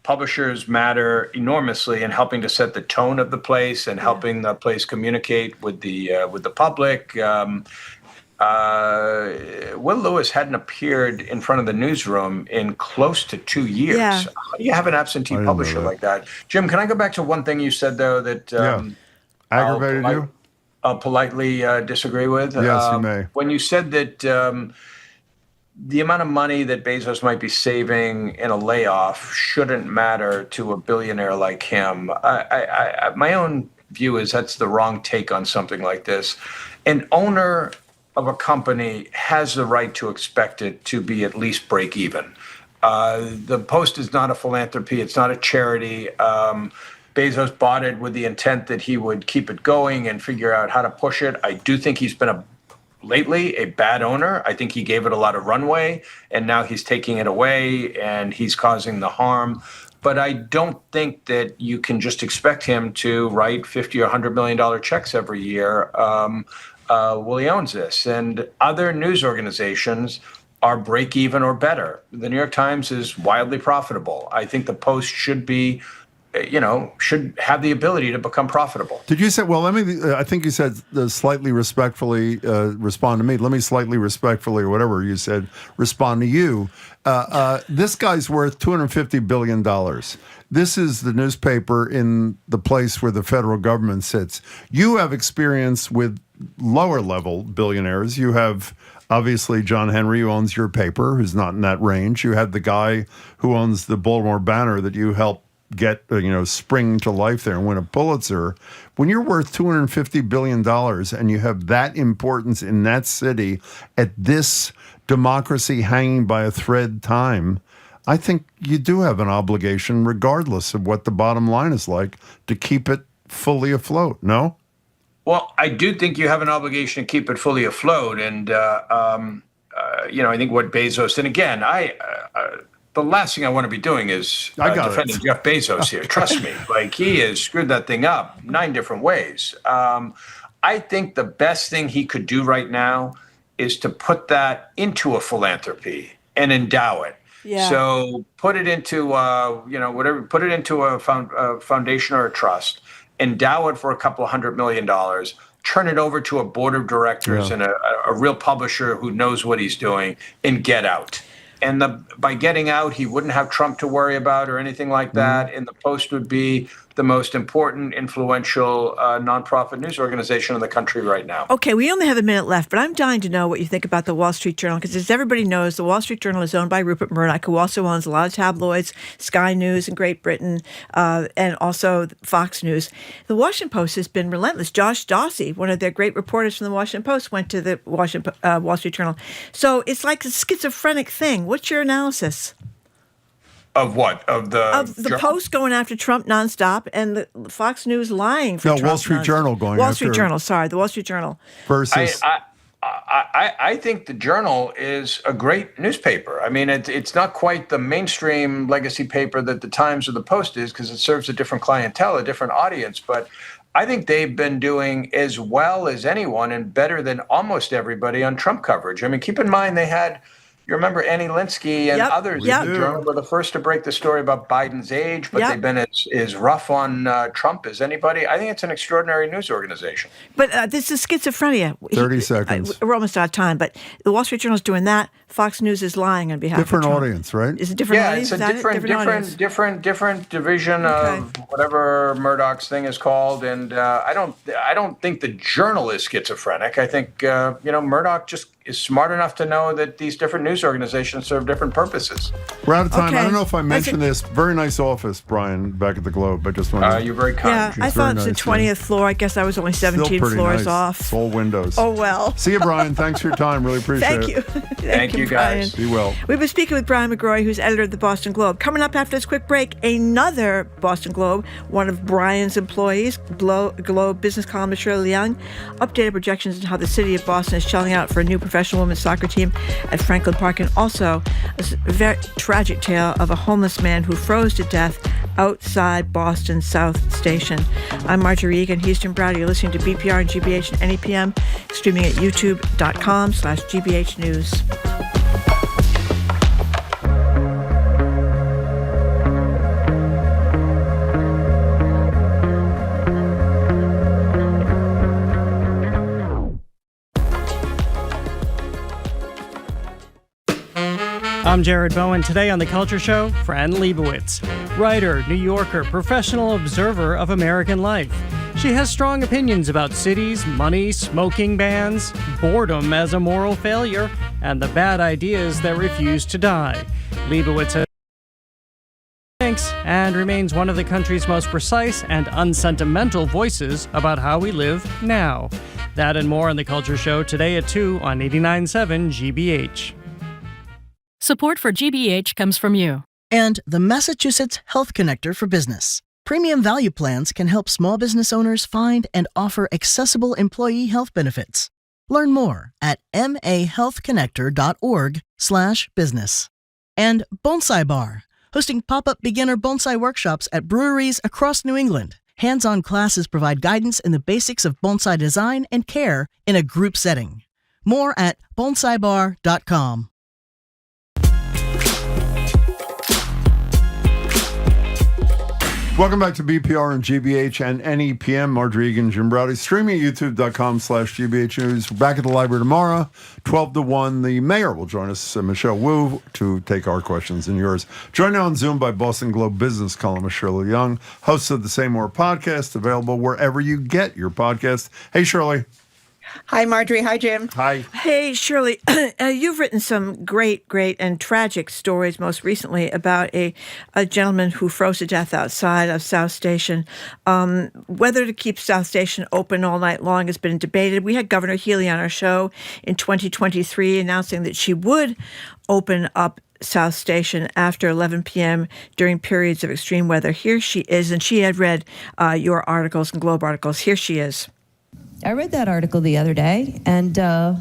Publishers matter enormously in helping to set the tone of the place and helping the place communicate with the public. Will Lewis hadn't appeared in front of the newsroom in close to 2 years. Yeah. How do you have an absentee publisher like that? Jim, can I go back to one thing you said, though, that aggravated you? I'll politely disagree with? Yes, you may. When you said that the amount of money that Bezos might be saving in a layoff shouldn't matter to a billionaire like him, my own view is that's the wrong take on something like this. An owner of a company has the right to expect it to be at least break even. The Post is not a philanthropy. It's not a charity. Bezos bought it with the intent that he would keep it going and figure out how to push it. I do think he's been lately a bad owner. I think he gave it a lot of runway, and now he's taking it away and he's causing the harm. But I don't think that you can just expect him to write $50 or $100 million checks every year while he owns this. And other news organizations are break even or better. The New York Times is wildly profitable. I think the Post should be, should have the ability to become profitable. Did you say, I think you said slightly respectfully respond to me. Let me slightly respectfully, or whatever you said, respond to you. This guy's worth $250 billion. This is the newspaper in the place where the federal government sits. You have experience with lower level billionaires. You have obviously John Henry, who owns your paper, who's not in that range. You have the guy who owns the Baltimore Banner that you helped get, spring to life there and win a Pulitzer. When you're worth $250 billion and you have that importance in that city at this democracy hanging by a thread time, I think you do have an obligation, regardless of what the bottom line is like, to keep it fully afloat, no? Well, I do think you have an obligation to keep it fully afloat. And, I think what Bezos, and again, the last thing I want to be doing is defending Jeff Bezos here. Trust me, he has screwed that thing up 9 different ways. I think the best thing he could do right now is to put that into a philanthropy and endow it. Yeah. So put it into, put it into a foundation or a trust, endow it for a couple of $100 million, turn it over to a board of directors and a real publisher who knows what he's doing, and get out. And by getting out, he wouldn't have Trump to worry about or anything like that. And the Post would be the most important, influential nonprofit news organization in the country right now. Okay, we only have a minute left, but I'm dying to know what you think about the Wall Street Journal, because as everybody knows, the Wall Street Journal is owned by Rupert Murdoch, who also owns a lot of tabloids, Sky News in Great Britain, and also Fox News. The Washington Post has been relentless. Josh Dawsey, one of their great reporters from the Washington Post, went to the Wall Street Journal. So it's like a schizophrenic thing. What's your analysis? Of what? Of the Post going after Trump nonstop and the Fox News lying for Trump. Wall Street Journal going after... Wall Street Journal, sorry, the Wall Street Journal. Versus... I think the Journal is a great newspaper. I mean, it's not quite the mainstream legacy paper that the Times or the Post is, because it serves a different clientele, a different audience, but I think they've been doing as well as anyone and better than almost everybody on Trump coverage. I mean, keep in mind they had... You remember Annie Linsky and others in the Journal were the first to break the story about Biden's age, but they've been as rough on Trump as anybody. I think it's an extraordinary news organization. But this is schizophrenia. 30 seconds. We're almost out of time, but the Wall Street Journal is doing that. Fox News is lying on behalf different of Trump. audience, right? Is it different audience? Yeah, it's a different division of whatever Murdoch's thing is called. And I don't think the Journal is schizophrenic. I think Murdoch just is smart enough to know that these different news organizations serve different purposes. We're out of time. I don't know if I mentioned this. Very nice office, Brian, back at the Globe. I just want to... You're very kind. Yeah, I thought it was the 20th floor. I guess I was only 17 floors off. It's all windows. Oh, well. See you, Brian. Thanks for your time. Really appreciate it. Thank you, guys. Be well. We've been speaking with Brian McGrory, who's editor of the Boston Globe. Coming up after this quick break, another Boston Globe, one of Brian's employees, Globe business columnist Shirley Leung, updated projections on how the city of Boston is shelling out for a new professional women's soccer team at Franklin Park, and also a very tragic tale of a homeless man who froze to death outside Boston South Station. I'm Marjorie Egan. He's Jim Browder. You're listening to BPR and GBH and NEPM, streaming at youtube.com/GBH News. I'm Jared Bowen. Today on The Culture Show, Fran Lebowitz, writer, New Yorker, professional observer of American life. She has strong opinions about cities, money, smoking bans, boredom as a moral failure, and the bad ideas that refuse to die. Lebowitz has thinks and remains one of the country's most precise and unsentimental voices about how we live now. That and more on The Culture Show today at 2 on 89.7 GBH. Support for GBH comes from you. And the Massachusetts Health Connector for Business. Premium value plans can help small business owners find and offer accessible employee health benefits. Learn more at mahealthconnector.org/business. And Bonsai Bar, hosting pop-up beginner bonsai workshops at breweries across New England. Hands-on classes provide guidance in the basics of bonsai design and care in a group setting. More at bonsaibar.com. Welcome back to BPR and GBH and NEPM. Marjorie Egan, Jim Browder, streaming at youtube.com/GBH News. We're back at the library tomorrow, 12 to 1. The mayor will join us, Michelle Wu, to take our questions and yours. Joined now on Zoom by Boston Globe business columnist Shirley Leung, host of the Say More podcast, available wherever you get your podcast. Hey, Shirley. Hi, Marjorie. Hi, Jim. Hi. Hey, Shirley. You've written some great and tragic stories, most recently about a gentleman who froze to death outside of South Station. Whether to keep South Station open all night long has been debated. We had Governor Healy on our show in 2023 announcing that she would open up South Station after 11 p.m. during periods of extreme weather. Here she is, and she had read your articles and Globe articles. Here she is. I read that article the other day, and I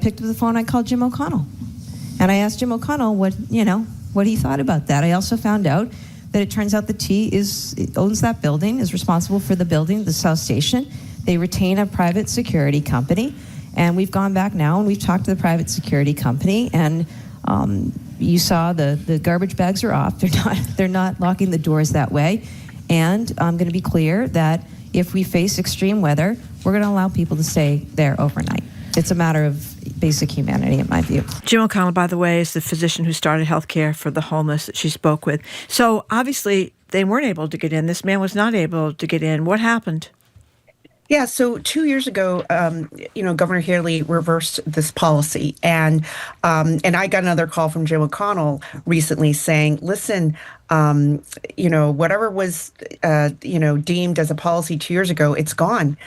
picked up the phone. I called Jim O'Connell, and I asked Jim O'Connell what he thought about that. I also found out that it turns out the T owns that building, is responsible for the building, the South Station. They retain a private security company, and we've gone back now and we've talked to the private security company, and you saw the garbage bags are off. They're not locking the doors that way, and I'm going to be clear that if we face extreme weather, we're going to allow people to stay there overnight. It's a matter of basic humanity, in my view. Jim O'Connell, by the way, is the physician who started healthcare for the homeless that she spoke with. So obviously, they weren't able to get in. This man was not able to get in. What happened? Yeah, so 2 years ago, Governor Shirley reversed this policy, and I got another call from Jim McConnell recently saying, "Listen, whatever was deemed as a policy 2 years ago, it's gone.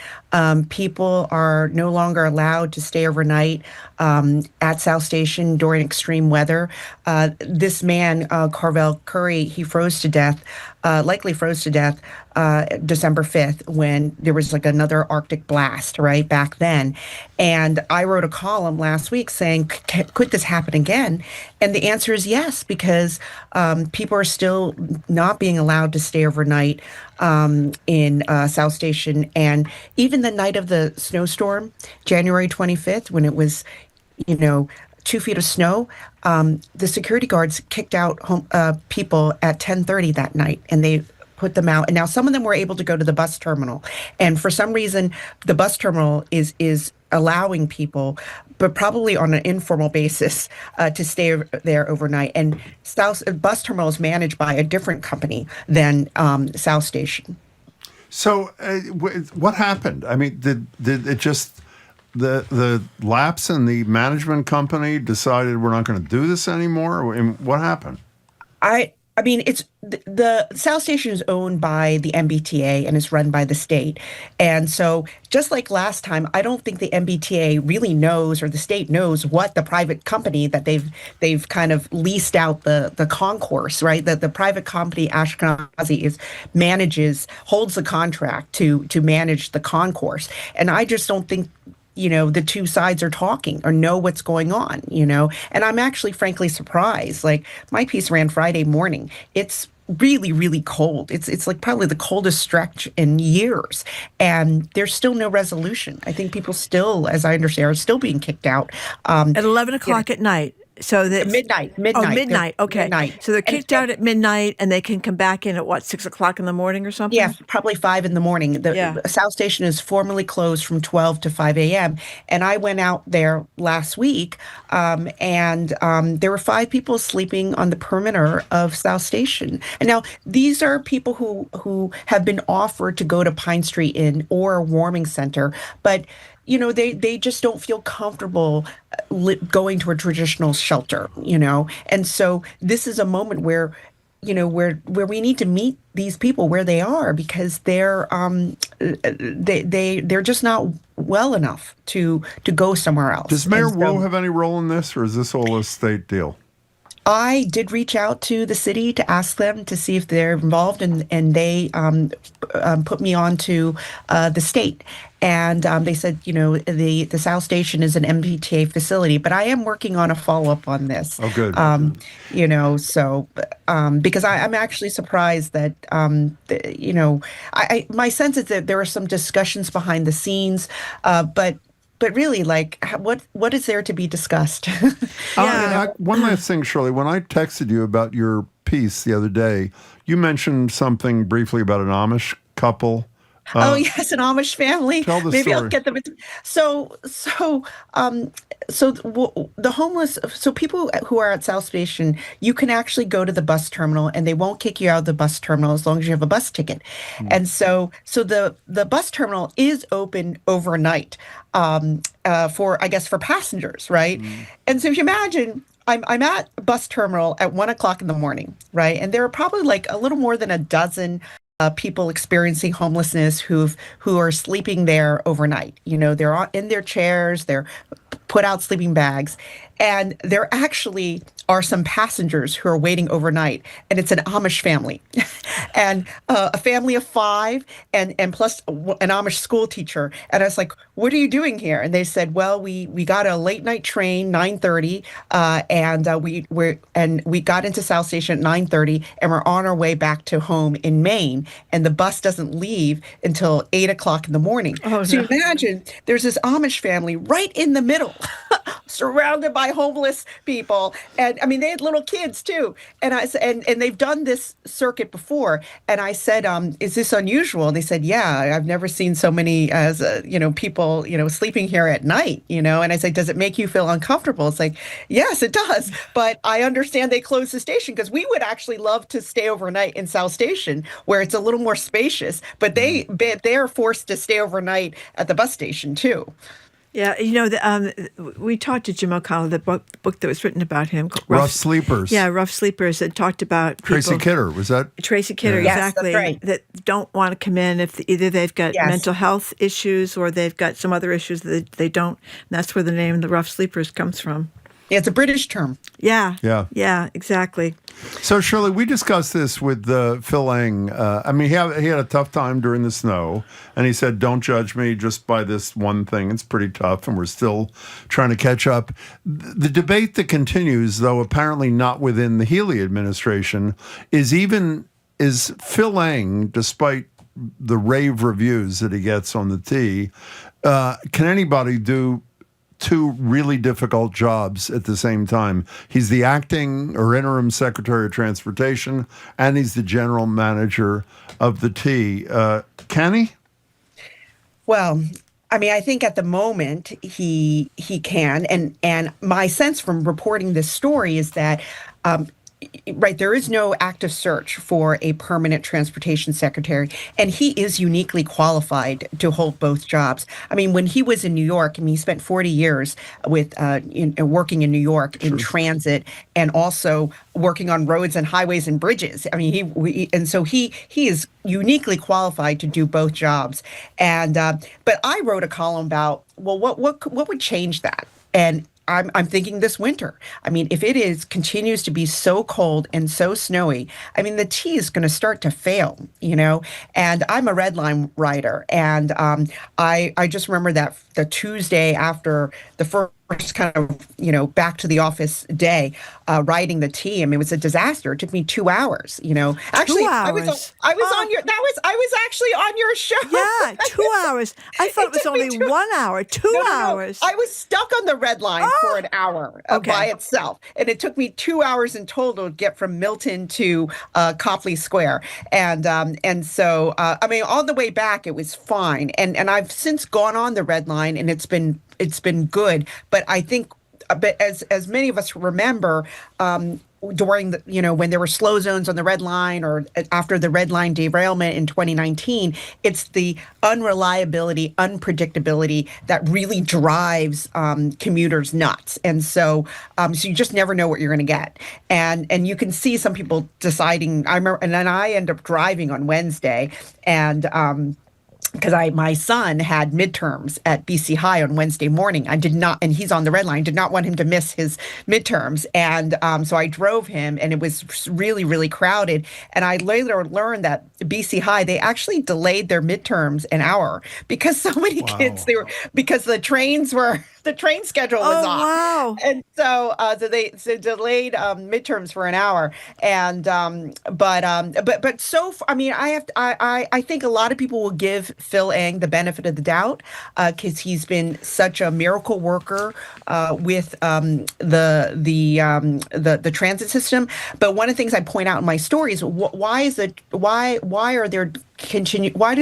People are no longer allowed to stay overnight at South Station during extreme weather." This man, Carvel Curry, he likely froze to death December 5th when there was like another Arctic blast, right, back then. And I wrote a column last week saying, could this happen again? And the answer is yes, because people are still not being allowed to stay overnight in South Station. And even the night of the snowstorm, January 25th, when it was, 2 feet of snow, the security guards kicked out people at 10:30 that night, and they put them out. And now some of them were able to go to the bus terminal. And for some reason, the bus terminal is allowing people, but probably on an informal basis, to stay there overnight. And bus terminal is managed by a different company than South Station. So what happened? I mean, did it just... The lapse in the management company decided we're not going to do this anymore? And what happened? I mean, it's the South Station is owned by the MBTA and is run by the state. And so just like last time, I don't think the MBTA really knows, or the state knows, what the private company that they've kind of leased out the concourse, right? That the private company Ashkenazi holds the contract to manage the concourse. And I just don't think the two sides are talking or know what's going on, and I'm actually frankly surprised. Like, my piece ran Friday morning. It's really, really cold. It's like probably the coldest stretch in years, and there's still no resolution. I think people still, as I understand, are still being kicked out. At 11 o'clock at night. So that midnight. Oh, midnight. Okay. Midnight. So they're kicked out at midnight, and they can come back in at 6 o'clock in the morning or something? Yeah, probably 5 in the morning. The South Station is formally closed from 12 to 5 a.m. And I went out there last week, and there were 5 people sleeping on the perimeter of South Station. And now these are people who have been offered to go to Pine Street Inn or a warming center, but they just don't feel comfortable going to a traditional shelter, And so this is a moment where we need to meet these people where they are, because they're just not well enough to go somewhere else. Does Mayor Wu have any role in this, or is this all a state deal? I did reach out to the city to ask them to see if they're involved, and they put me on to the state. And they said, the South Station is an MBTA facility, but I am working on a follow-up on this. Oh, good. Because I'm actually surprised that, my sense is that there are some discussions behind the scenes, but really, like, what is there to be discussed? One last thing, Shirley. When I texted you about your piece the other day, you mentioned something briefly about an Amish couple. Yes, an Amish family. Tell the Maybe story. I'll get them. The homeless. So people who are at South Station, you can actually go to the bus terminal, and they won't kick you out of the bus terminal as long as you have a bus ticket. And so the bus terminal is open overnight for passengers, right? And so if you imagine, I'm at a bus terminal at 1 o'clock in the morning, right? And there are probably like a little more than a dozen people experiencing homelessness who are sleeping there overnight. They're in their chairs, they're put out sleeping bags, and there actually are some passengers who are waiting overnight, and it's an Amish family, and a family of 5, and plus an Amish school teacher. And I was like, "What are you doing here?" And they said, "Well, we got a late night train, 9:30, and we got into South Station at 9:30, and we're on our way back to home in Maine, and the bus doesn't leave until 8 o'clock in the morning." So imagine there's this Amish family right in the middle, surrounded by homeless people, and they had little kids too. And I said, and they've done this circuit before. And I said, is this unusual? And they said, yeah, I've never seen so many people, sleeping here at night, And I said, does it make you feel uncomfortable? It's like, yes, it does. But I understand they closed the station because we would actually love to stay overnight in South Station where it's a little more spacious, but they're forced to stay overnight at the bus station too. Yeah, we talked to Jim O'Connell, the book that was written about him. Rough Sleepers. Yeah, Rough Sleepers, that talked about people, Tracy Kidder, was that? Tracy Kidder, exactly. Yes, that's right. That don't want to come in if either they've got mental health issues or they've got some other issues that they don't. And that's where the name The Rough Sleepers comes from. Yeah, it's a British term. Yeah, exactly. So, Shirley, we discussed this with Phil Leung. He had a tough time during the snow, and he said, don't judge me just by this one thing. It's pretty tough, and we're still trying to catch up. The debate that continues, though apparently not within the Healey administration, is Phil Leung, despite the rave reviews that he gets on the T, can anybody do two really difficult jobs at the same time? He's the acting or interim Secretary of Transportation, and he's the general manager of the T. Can he? Well, I think at the moment he can, and my sense from reporting this story is that there is no active search for a permanent transportation secretary, and he is uniquely qualified to hold both jobs. When he was in New York, he spent 40 years with working in New York in transit and also working on roads and highways and bridges. So he is uniquely qualified to do both jobs. And but I wrote a column about, well, what would change that? And I'm thinking this winter. If it continues to be so cold and so snowy, the T is going to start to fail, And I'm a red line rider, and I just remember that the Tuesday after the first kind of, back to the office day, riding the T. It was a disaster. It took me 2 hours, Actually, 2 hours. I was actually on your show. Yeah, 2 hours. I thought it was only 1 hour. 2 hours. I was stuck on the red line for an hour by itself. And it took me 2 hours in total to get from Milton to Copley Square. And so, on the way back, it was fine. And I've since gone on the red line, and it's been good. But I think, as many of us remember, during the, when there were slow zones on the red line or after the red line derailment in 2019, it's the unreliability, unpredictability that really drives commuters nuts. And so you just never know what you're going to get. And you can see some people deciding, I remember, and then I end up driving on Wednesday, and because my son had midterms at BC High on Wednesday morning. I did not, and he's on the red line, did not want him to miss his midterms. And so I drove him, and it was really, really crowded. And I later learned that BC High, they actually delayed their midterms an hour because so many kids, because the train schedule was off. Wow. And so they delayed midterms for an hour. And but so I think a lot of people will give Phil Leung the benefit of the doubt because he's been such a miracle worker with the transit system. But one of the things I point out in my story is why does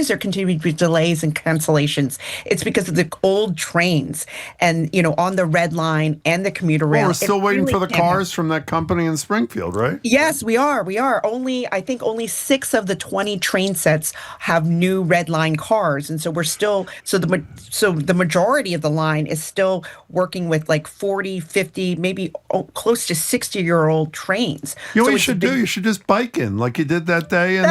there continue to be delays and cancellations? It's because of the old trains and on the red line and the commuter rail. We're still waiting for the cars from that company in Springfield, right? Yes, we are. I think only 6 of the 20 train sets have new red line cars, and so we're still the majority of the line is still working with like 40, 50, maybe close to 60-year-old trains. You should just bike in like you did that day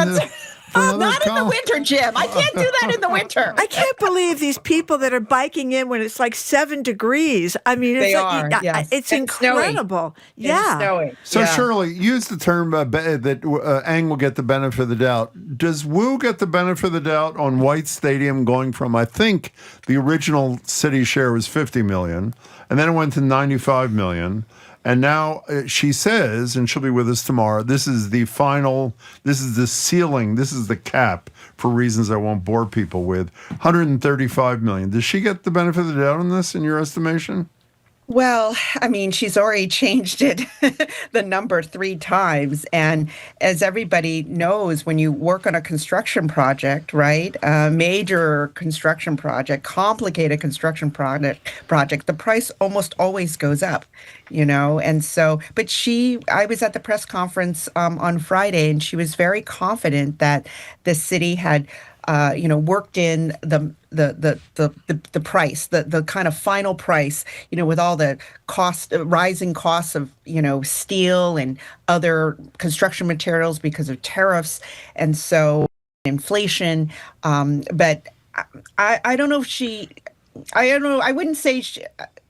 not in the winter, Jim. I can't do that in the winter. I can't believe these people that are biking in when it's like 7 degrees. It's incredible. Snowy. Yeah. Snowy. So, Shirley, use the term that Leung will get the benefit of the doubt. Does Wu get the benefit of the doubt on White Stadium going from, I think, the original city share was 50 million, and then it went to 95 million. And now she says, and she'll be with us tomorrow, this is the ceiling, this is the cap, for reasons I won't bore people with, 135 million. Does she get the benefit of the doubt on this, in your estimation? Well, I mean, she's already changed it, the number 3 times. And as everybody knows, when you work on a construction project, right, a major construction project, complicated construction project, the price almost always goes up, And so, but I was at the press conference on Friday, and she was very confident that the city had worked in the price, the kind of final price, with all the rising costs of, steel and other construction materials because of tariffs. And so inflation. But I don't know if I don't know. I wouldn't say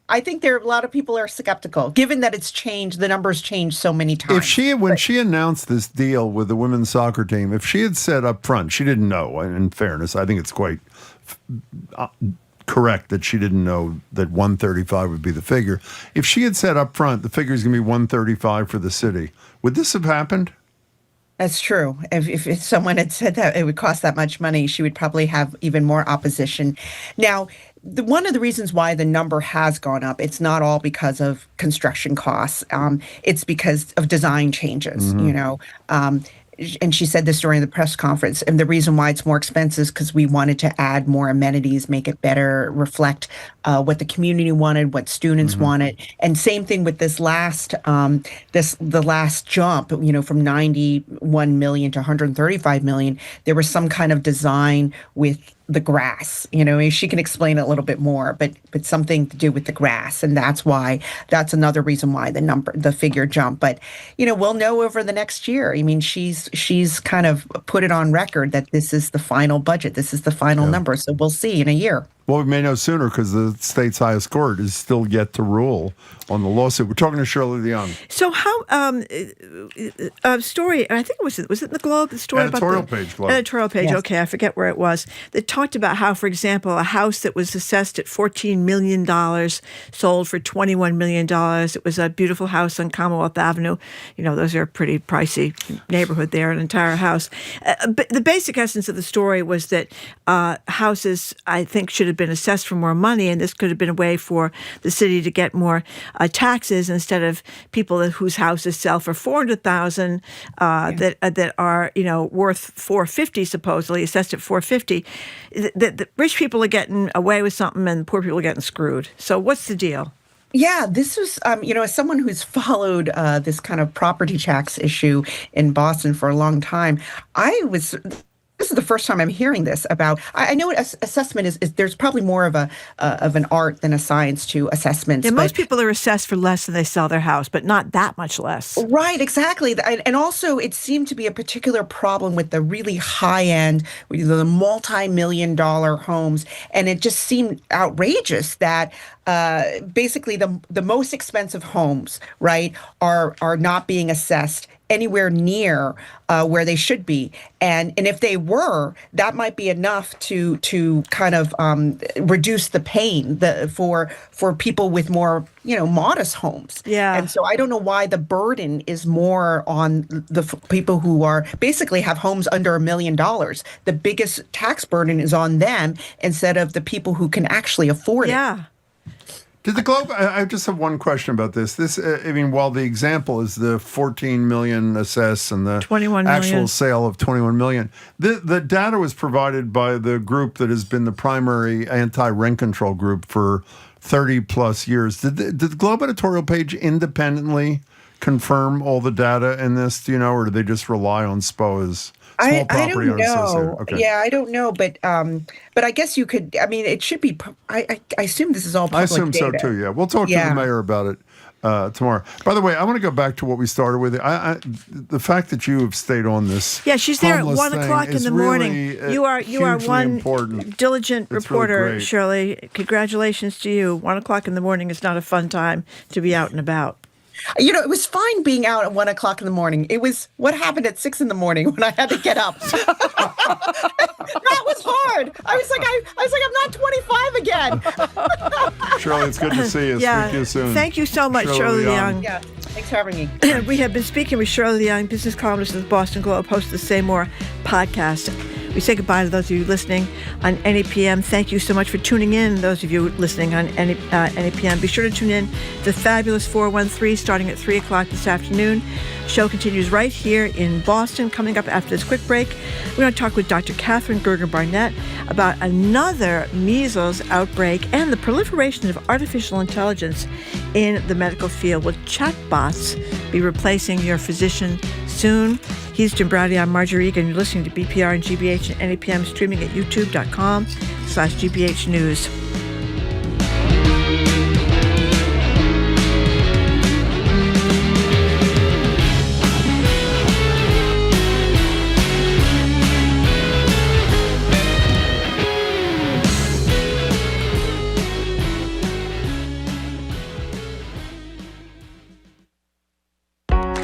I think a lot of people are skeptical, given that it's changed. The numbers changed so many times. When she announced this deal with the women's soccer team, if she had said up front, she didn't know. In fairness, I think it's quite correct that she didn't know that 135 would be the figure. If she had said up front, the figure is going to be 135 for the city, would this have happened? That's true. If someone had said that it would cost that much money, she would probably have even more opposition. Now, one of the reasons why the number has gone up, it's not all because of construction costs. It's because of design changes, and she said this during the press conference. And the reason why it's more expensive is because we wanted to add more amenities, make it better, reflect what the community wanted, what students wanted. And same thing with this last the last jump, from 91 million to 135 million. There was some kind of design with the grass. She can explain it a little bit more, but something to do with the grass, and that's another reason why the figure jumped. But we'll know over the next year. I mean, she's kind of put it on record that this is the final budget, this is the final number. So we'll see in a year. Well, we may know sooner because the state's highest court is still yet to rule on the lawsuit. We're talking to Shirley Leung. So how story? I think was it in the Globe? The story editorial about page. Globe. Editorial page. Yes. Okay, I forget where it was. That talked about how, for example, a house that was assessed at $14 million sold for $21 million. It was a beautiful house on Commonwealth Avenue. Those are a pretty pricey neighborhood there, an entire house. But the basic essence of the story was that houses, I think, should have been assessed for more money, and this could have been a way for the city to get more taxes instead of people whose houses sell for $400,000 that are worth $450, supposedly assessed at $450. The rich people are getting away with something, and poor people are getting screwed. So what's the deal? Yeah, this was, as someone who's followed this kind of property tax issue in Boston for a long time, this is the first time I'm hearing this about. I know what assessment is. There's probably more of an art than a science to assessments. Yeah, most people are assessed for less than they sell their house, but not that much less. Right, exactly. And also, it seemed to be a particular problem with the really high end, the multi-million-dollar homes, and it just seemed outrageous that basically the most expensive homes, right, are not being assessed anywhere near where they should be, and if they were, that might be enough to kind of reduce the pain for people with more modest homes. Yeah. And so I don't know why the burden is more on the people who are basically have homes under $1 million. The biggest tax burden is on them instead of the people who can actually afford it. Yeah. Did the Globe? I just have one question about this. While the example is the 14 million assess and the 21 actual million. sale of 21 million, the data was provided by the group that has been the primary anti-rent control group for 30 plus years. Did the Globe editorial page independently confirm all the data in this? Do you know, or do they just rely on SPOA's? I don't know. Okay. Yeah, I don't know, but I guess you could. I mean, it should be. I assume this is all public data. I assume so too. Yeah, we'll talk to the mayor about it tomorrow. By the way, I want to go back to what we started with. The fact that you have stayed on this. Yeah, she's there at 1 o'clock in the morning. Really, you are one important. diligent reporter, really Shirley. Congratulations to you. 1 o'clock in the morning is not a fun time to be out and about. It was fine being out at 1 o'clock in the morning. It was what happened at 6 in the morning when I had to get up. That was hard. I was like, I'm not 25 again. Shirley, it's good to see you. Yeah. Speak to you soon. Thank you so much, Shirley Leung. Yeah, thanks for having me. We have been speaking with Shirley Leung, business columnist of the Boston Globe, host of the Say More podcast. We say goodbye to those of you listening on NAPM. Thank you so much for tuning in, those of you listening on NAPM. Be sure to tune in to Fabulous 413 starting at 3 o'clock this afternoon. Show continues right here in Boston. Coming up after this quick break, we're going to talk with Dr. Katherine Barnett about another measles outbreak and the proliferation of artificial intelligence in the medical field. Will chatbots be replacing your physician soon? He's Jim Browdy. I'm Marjorie Egan. You're listening to BPR and GBH and NAPM, streaming at youtube.com/GBH News.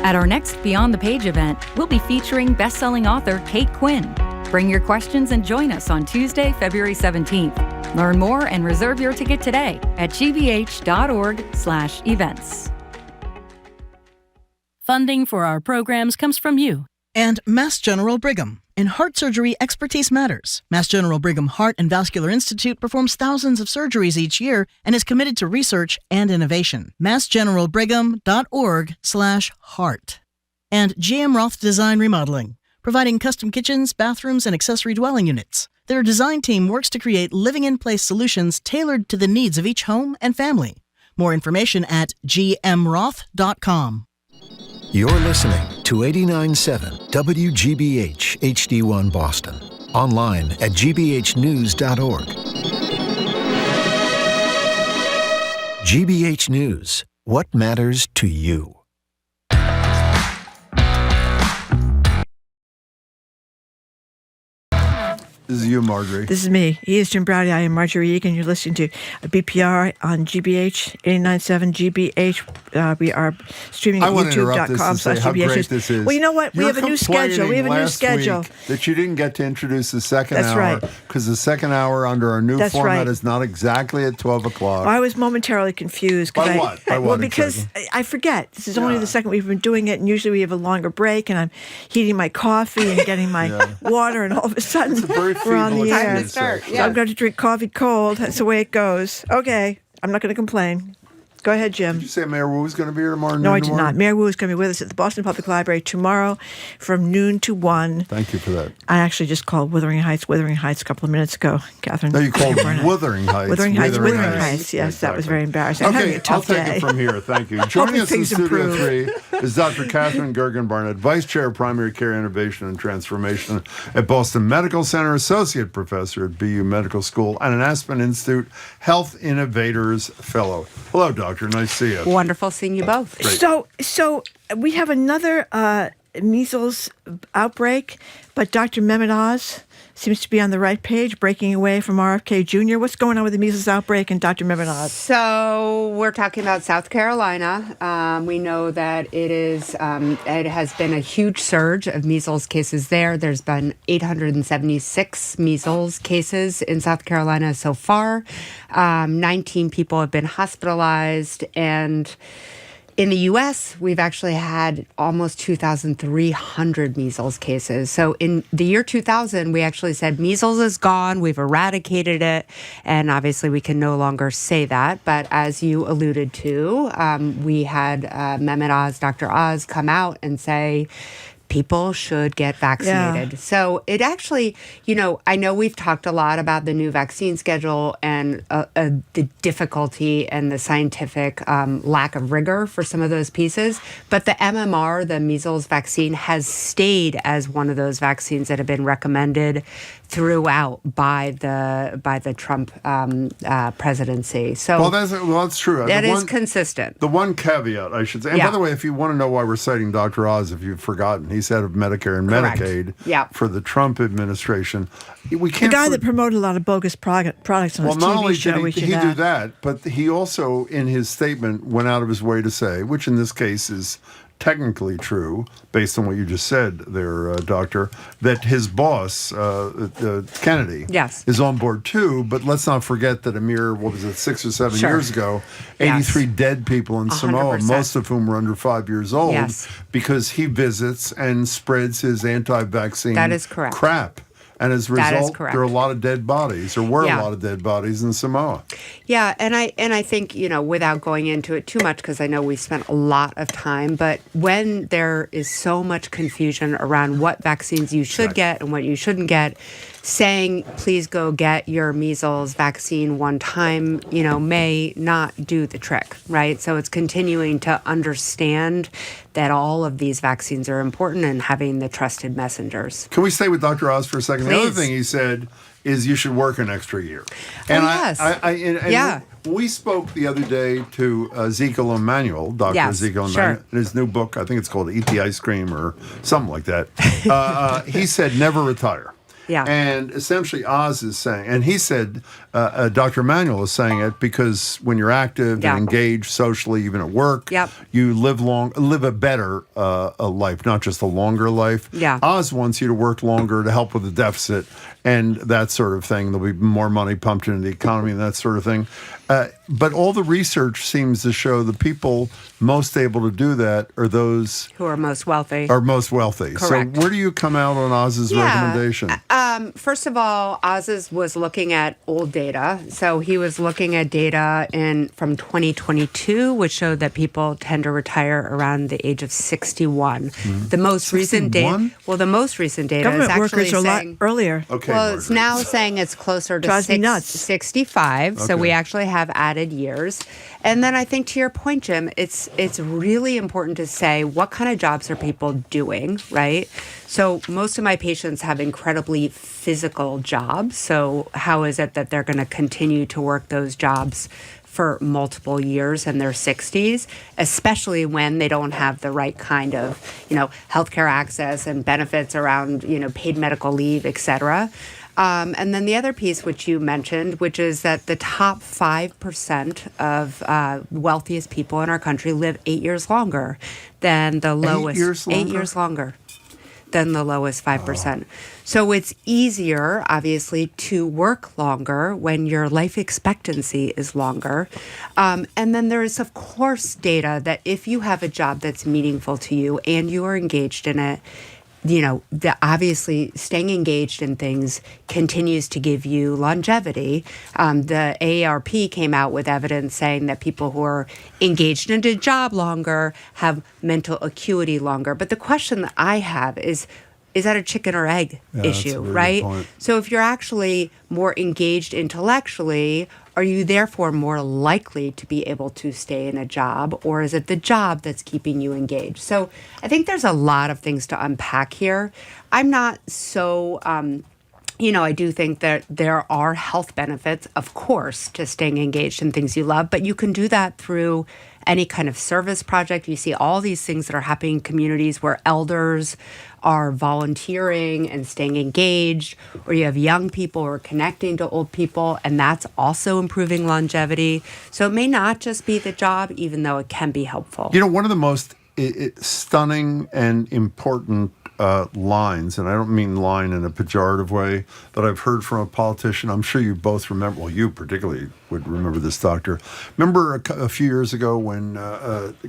At our next Beyond the Page event, we'll be featuring best-selling author Kate Quinn. Bring your questions and join us on Tuesday, February 17th. Learn more and reserve your ticket today at gbh.org/events. Funding for our programs comes from you. And Mass General Brigham. In heart surgery, expertise matters. Mass General Brigham Heart and Vascular Institute performs thousands of surgeries each year and is committed to research and innovation. massgeneralbrigham.org/heart. And GM Roth Design Remodeling, providing custom kitchens, bathrooms, and accessory dwelling units. Their design team works to create living-in-place solutions tailored to the needs of each home and family. More information at gmroth.com. You're listening to 89.7 WGBH HD1 Boston. Online at gbhnews.org. GBH News. What matters to you? This is you, Marjorie. This is me. He is Jim Browdy. I am Marjorie Egan. You're listening to BPR on GBH 89.7 GBH. We are streaming at youtube.com/GBH. This is. Well, you know what? We have a new schedule. That you didn't get to introduce the second That's hour. right. Because the second hour under our new That's format right. is not exactly at 12 o'clock. Well, I was momentarily confused. By what? By well, what because I forget. This is only the second we've been doing it, and usually we have a longer break, and I'm heating my coffee and getting my water, and all of a sudden we're on the air. Time to start. So I'm going to drink coffee cold. That's the way it goes. Okay. I'm not going to complain. Go ahead, Jim. Did you say Mayor Wu is going to be here tomorrow? No, I did not. Mayor Wu is going to be with us at the Boston Public Library tomorrow from noon to 1. Thank you for that. I actually just called Wuthering Heights a couple of minutes ago, Catherine. No, you called Wuthering Heights. Wuthering Heights. Yes, exactly. That was very embarrassing. Okay, I'll take it from here. Thank you. Joining us in Studio 3 is Dr. Katherine Barnett, Vice Chair of Primary Care Innovation and Transformation at Boston Medical Center, Associate Professor at BU Medical School, and an Aspen Institute Health Innovators Fellow. Hello, Doctor. Nice to see you. Wonderful seeing you both. Great. So we have another measles outbreak, but Dr. Mehmet Oz seems to be on the right page, breaking away from RFK Jr. What's going on with the measles outbreak and Dr. Mehmet Oz? So we're talking about South Carolina. We know that it has been a huge surge of measles cases there. There's been 876 measles cases in South Carolina so far. 19 people have been hospitalized, and in the U.S., we've actually had almost 2,300 measles cases. So in the year 2000, we actually said measles is gone, we've eradicated it, and obviously we can no longer say that. But as you alluded to, we had Mehmet Oz, Dr. Oz, come out and say people should get vaccinated. Yeah. So it actually, I know we've talked a lot about the new vaccine schedule and the difficulty and the scientific lack of rigor for some of those pieces. But the MMR, the measles vaccine, has stayed as one of those vaccines that have been recommended throughout by the Trump presidency. So that's true. That is consistent. The one caveat, I should say, and by the way, if you want to know why we're citing Dr. Oz, if you've forgotten, he's head of Medicare and Medicaid for the Trump administration. We can't. The guy that promoted a lot of bogus products on his TV show. Not only did he do that, but he also, in his statement, went out of his way to say, which in this case is technically true, based on what you just said there, Doctor, that his boss, Kennedy, is on board too. But let's not forget that a mere, 6 or 7 years ago, 83 dead people in Samoa, 100%. Most of whom were under 5 years old, because he visits and spreads his anti-vaccine that is correct. crap. And as a That is result, correct. there are a lot of dead bodies, or were Yeah. a lot of dead bodies in Samoa. Yeah, and I think, without going into it too much, because I know we spent a lot of time, but when there is so much confusion around what vaccines you should get and what you shouldn't get, saying please go get your measles vaccine one time, may not do the trick, right? So it's continuing to understand that all of these vaccines are important and having the trusted messengers. Can we stay with Dr. Oz for a second? The other Please. thing he said is you should work an extra year. And yes. Yeah. We spoke the other day to Ezekiel Emanuel, Dr. Yes, Ezekiel sure. Emanuel, in his new book. I think it's called Eat the Ice Cream or something like that. He said never retire. Yeah. And essentially Oz is saying, and he said, Dr. Emanuel is saying it because when you're active Yeah. and engaged socially, even at work, Yep. you live a better a life, not just a longer life. Yeah. Oz wants you to work longer to help with the deficit and that sort of thing. There'll be more money pumped into the economy and that sort of thing. But all the research seems to show the people most able to do that are those Who are most wealthy. So Correct. where do you come out on Oz's recommendation? First of all, Oz's was looking at old data. So he was looking at data from 2022, which showed that people tend to retire around the age of 61. The most recent data. 61? Well, the most recent data Government is actually workers are a lot saying. earlier. Okay, Well, it's now saying it's closer to Drives me nuts. 65. So Okay. we actually have added years. And then I think to your point, Jim, it's really important to say what kind of jobs are people doing, right? So most of my patients have incredibly physical jobs. So how is it that they're going to continue to work those jobs for multiple years in their 60s, especially when they don't have the right kind of, healthcare access and benefits around, paid medical leave, et cetera. And then the other piece, which you mentioned, which is that the top 5% of wealthiest people in our country live 8 years longer than the lowest. 8 years longer? 8 years longer than the lowest 5%. So it's easier, obviously, to work longer when your life expectancy is longer. And then there is, of course, data that if you have a job that's meaningful to you and you are engaged in it, obviously staying engaged in things continues to give you longevity. The AARP came out with evidence saying that people who are engaged in a job longer have mental acuity longer. But the question that I have is that a chicken or egg issue, that's a really right? good point. So if you're actually more engaged intellectually, are you therefore more likely to be able to stay in a job, or is it the job that's keeping you engaged? So I think there's a lot of things to unpack here. I'm not so, I do think that there are health benefits, of course, to staying engaged in things you love, but you can do that through any kind of service project. You see all these things that are happening in communities where elders are volunteering and staying engaged, or you have young people who are connecting to old people, and that's also improving longevity. So it may not just be the job, even though it can be helpful. One of the most stunning and important lines, and I don't mean line in a pejorative way, that I've heard from a politician. I'm sure you both remember, well, you particularly would remember this, Doctor. Remember a few years ago when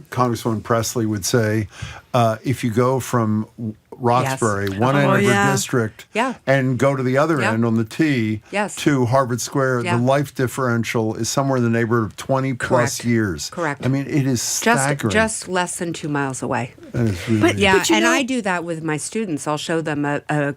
Congresswoman Presley would say, if you go from Roxbury, one end of her district, and go to the other end on the T to Harvard Square, the life differential is somewhere in the neighborhood of 20 plus years. Correct. I mean, it is staggering. Just less than 2 miles away. That is really And I do that with my students. I'll show them a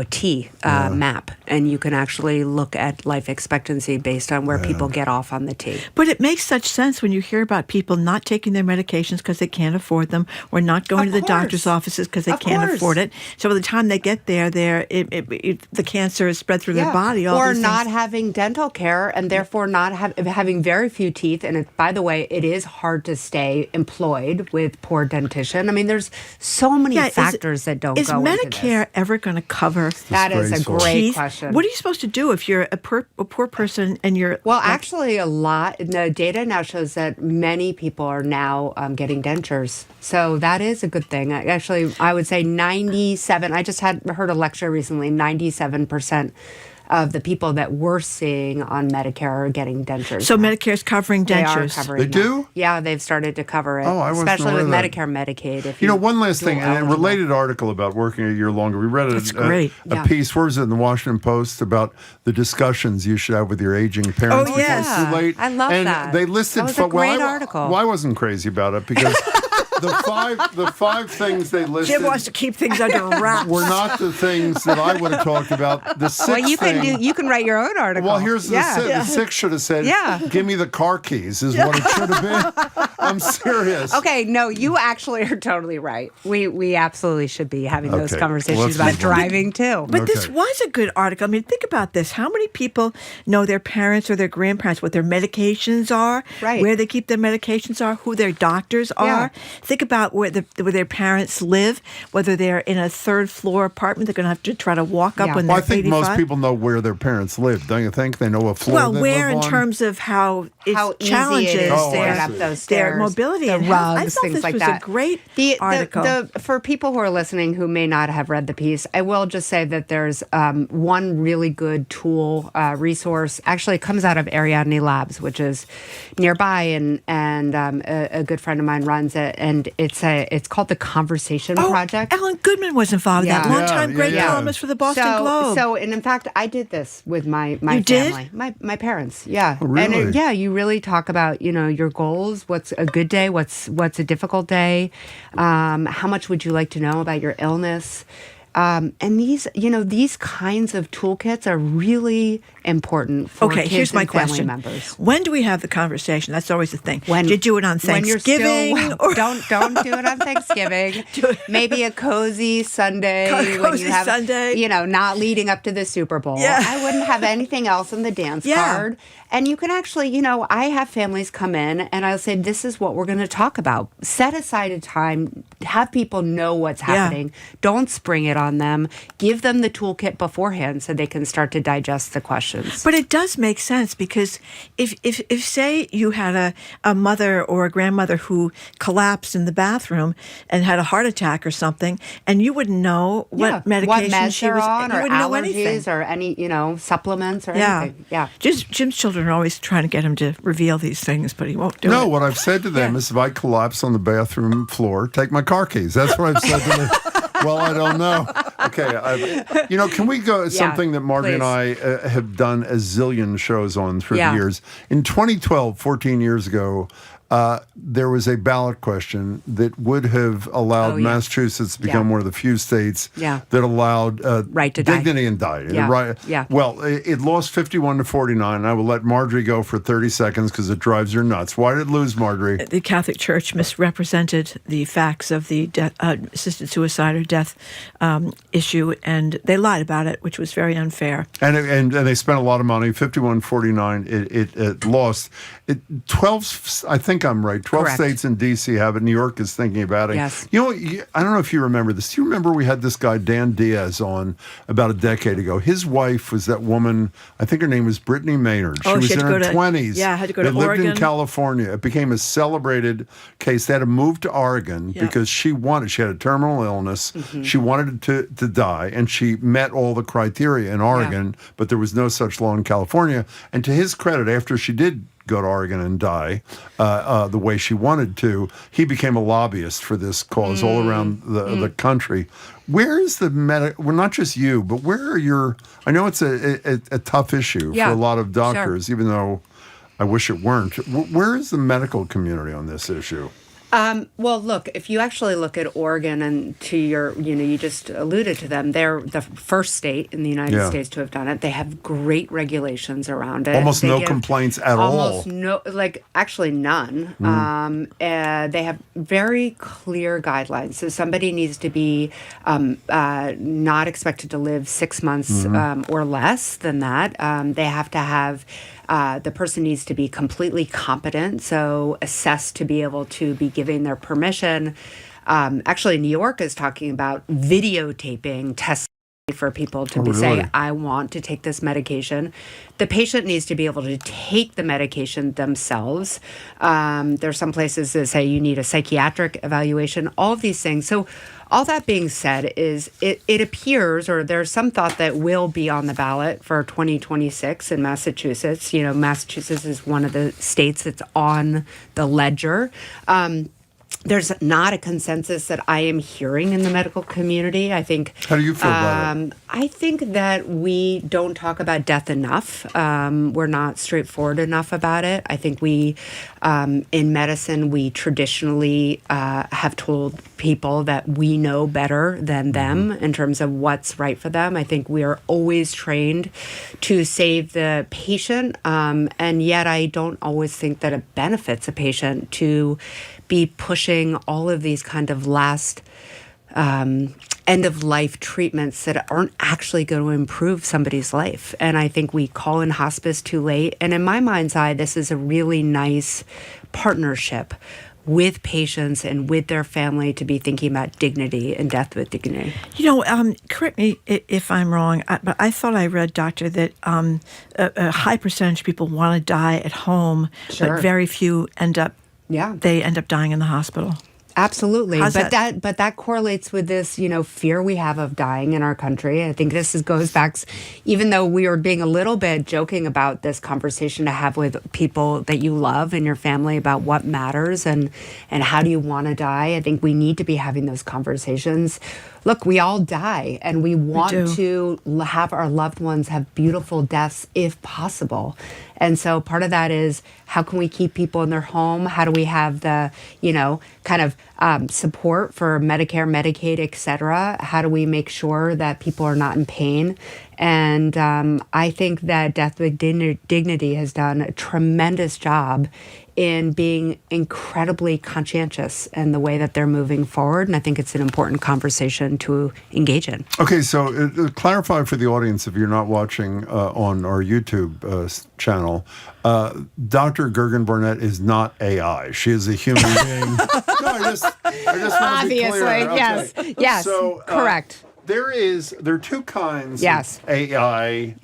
T map, and you can actually look at life expectancy based on where people get off on the T. But it makes such sense when you hear about people not taking their medications because they can't afford them, or not going to the doctor's offices because they can't afford it. So by the time they get there, the cancer is spread through their body. Or not having dental care, and therefore not having very few teeth. And by the way, it is hard to stay employed with poor dentition. I mean, there's so many factors that don't go into this. Is Medicare ever going to cover That is a great teeth? question. What are you supposed to do if you're a poor person and you're... Well, actually, a lot. The data now shows that many people are now getting dentures. So that is a good thing. Actually, I would say 97. I just heard a lecture recently, 97% of the people that we're seeing on Medicare are getting dentures. So Medicare's covering They are dentures. covering They that. do? Yeah, they've started to cover it, Oh, I wasn't especially aware with of that. Medicare, Medicaid. If You know, one last dual thing, and a eligible. related article about working a year longer. We read That's great. a Yeah. piece, where was it, in the Washington Post, about the discussions you should have with your aging parents. Oh, yes. before it's too late. I love and that. They listed That was a great well, article. Well, I wasn't crazy about it because the five things they listed Jim wants to keep things under wraps. were not the things that I would have talked about. The sixth Well, thing. you can write your own article. Well, here's the sixth should have said, give me the car keys, is what it should have been. I'm serious. Okay, no, you actually are totally right. We absolutely should be having those Okay, conversations let's about move on. driving too. But this was a good article. I mean, think about this. How many people know their parents or their grandparents, what their medications are, Right. where they keep their medications are, who their doctors are? Think about where their parents live, whether they're in a third floor apartment, they're going to have to try to walk up when Well, they're I think 85. most people know where their parents live, don't you think? They know what floor Well, they where live in on? terms of how it easy challenges it is to their, get up those their stairs, mobility the and health. I rugs, thought things this like was that. a great The article. for people who are listening who may not have read the piece, I will just say that there's one really good tool resource. Actually, it comes out of Ariadne Labs, which is nearby, and a good friend of mine runs it, and it's called the Conversation Project. Alan Goodman was involved in that. Longtime great yeah. columnist for the Boston Globe. So, and in fact, I did this with my You did? family, my parents. Yeah, Oh, really? And you really talk about your goals. What's a good day? What's a difficult day? How much would you like to know about your illness? And these kinds of toolkits are really important for Okay, kids here's my and family question. members. When do we have the conversation? That's always the thing. When do you do it on when you're Thanksgiving? still, don't do it on Thanksgiving. Maybe a cozy Sunday when Cozy you have Sunday. not leading up to the Super Bowl. Yeah. I wouldn't have anything else on the dance Yeah. card. And you can actually, I have families come in and I'll say, this is what we're going to talk about. Set aside a time, have people know what's happening. Don't spring it on them. Give them the toolkit beforehand so they can start to digest the questions. But it does make sense because if say you had a mother or a grandmother who collapsed in the bathroom and had a heart attack or something, and you wouldn't know what medication meds she they're was on, you or wouldn't know allergies, anything. or any supplements or Yeah. anything. Yeah. Jim's children are always trying to get him to reveal these things, but he won't do it. No, what I've said to them is if I collapse on the bathroom floor, take my car keys. That's what I've said to them. Well, I don't know. Okay. Can we go something that Marty and I have done a zillion shows on through the years. In 2012, 14 years ago, there was a ballot question that would have allowed Massachusetts to become one of the few states that allowed right to dignity die. and die. Yeah. Right. Yeah. Well, it lost 51 to 49. And I will let Marjorie go for 30 seconds because it drives her nuts. Why did it lose, Marjorie? The Catholic Church misrepresented the facts of the assisted suicide or death issue, and they lied about it, which was very unfair. And they spent a lot of money. 51-49. It lost. 12. I think I'm right. 12 Correct. states in D.C. have it. New York is thinking about it. Yes. I don't know if you remember this. Do you remember we had this guy Dan Diaz on about a decade ago? His wife was that woman. I think her name was Brittany Maynard. She was in her 20s. Yeah, had to go they to lived Oregon. in California. It became a celebrated case. They had to move to Oregon because she had a terminal illness. Mm-hmm. She wanted to die, and she met all the criteria in Oregon, but there was no such law in California. And to his credit, after she did go to Oregon and die the way she wanted to, he became a lobbyist for this cause all around the country. Where is the well, not just you, but where are your, I know it's a tough issue for a lot of doctors, even though I wish it weren't. Where is the medical community on this issue? Well, look, if you actually look at Oregon and to your, you just alluded to them, they're the first state in the United States to have done it. They have great regulations around it. Almost They no give complaints at all. Almost no, actually none. They have very clear guidelines. So somebody needs to be not expected to live 6 months or less than that. They have to have the person needs to be completely competent, so assessed to be able to be giving their permission. Actually, New York is talking about videotaping tests. for people to really? say, I want to take this medication. The patient needs to be able to take the medication themselves. There's some places that say you need a psychiatric evaluation, all of these things. So all that being said is it appears, or there's some thought that will be on the ballot for 2026 in Massachusetts. You know, Massachusetts is one of the states that's on the ledger. There's not a consensus that I am hearing in the medical community. I think. How do you feel about it? I think that we don't talk about death enough. We're not straightforward enough about it. I think we, in medicine, we traditionally have told people that we know better than them in terms of what's right for them. I think we are always trained to save the patient, and yet I don't always think that it benefits a patient to be pushing all of these kind of last end-of-life treatments that aren't actually going to improve somebody's life. And I think we call in hospice too late. And in my mind's eye, this is a really nice partnership with patients and with their family to be thinking about dignity and death with dignity. You know, correct me if I'm wrong, but I thought I read, Doctor, that a high percentage of people want to die at home, but very few end up dying in the hospital. Absolutely. But that correlates with this, fear we have of dying in our country. I think this goes back, even though we were being a little bit joking about this conversation to have with people that you love in your family about what matters and how do you want to die. I think we need to be having those conversations. Look, we all die, and we want to have our loved ones have beautiful deaths if possible. And so part of that is, how can we keep people in their home? How do we have the, support for Medicare, Medicaid, et cetera? How do we make sure that people are not in pain? And I think that Death with Dignity has done a tremendous job in being incredibly conscientious in the way that they're moving forward. And I think it's an important conversation to engage in. Okay, so clarify for the audience, if you're not watching on our YouTube channel, Dr. Gergen Barnett is not AI. She is a human being. No, I just want to be clear. Obviously, yes, so, correct. There are two kinds of AI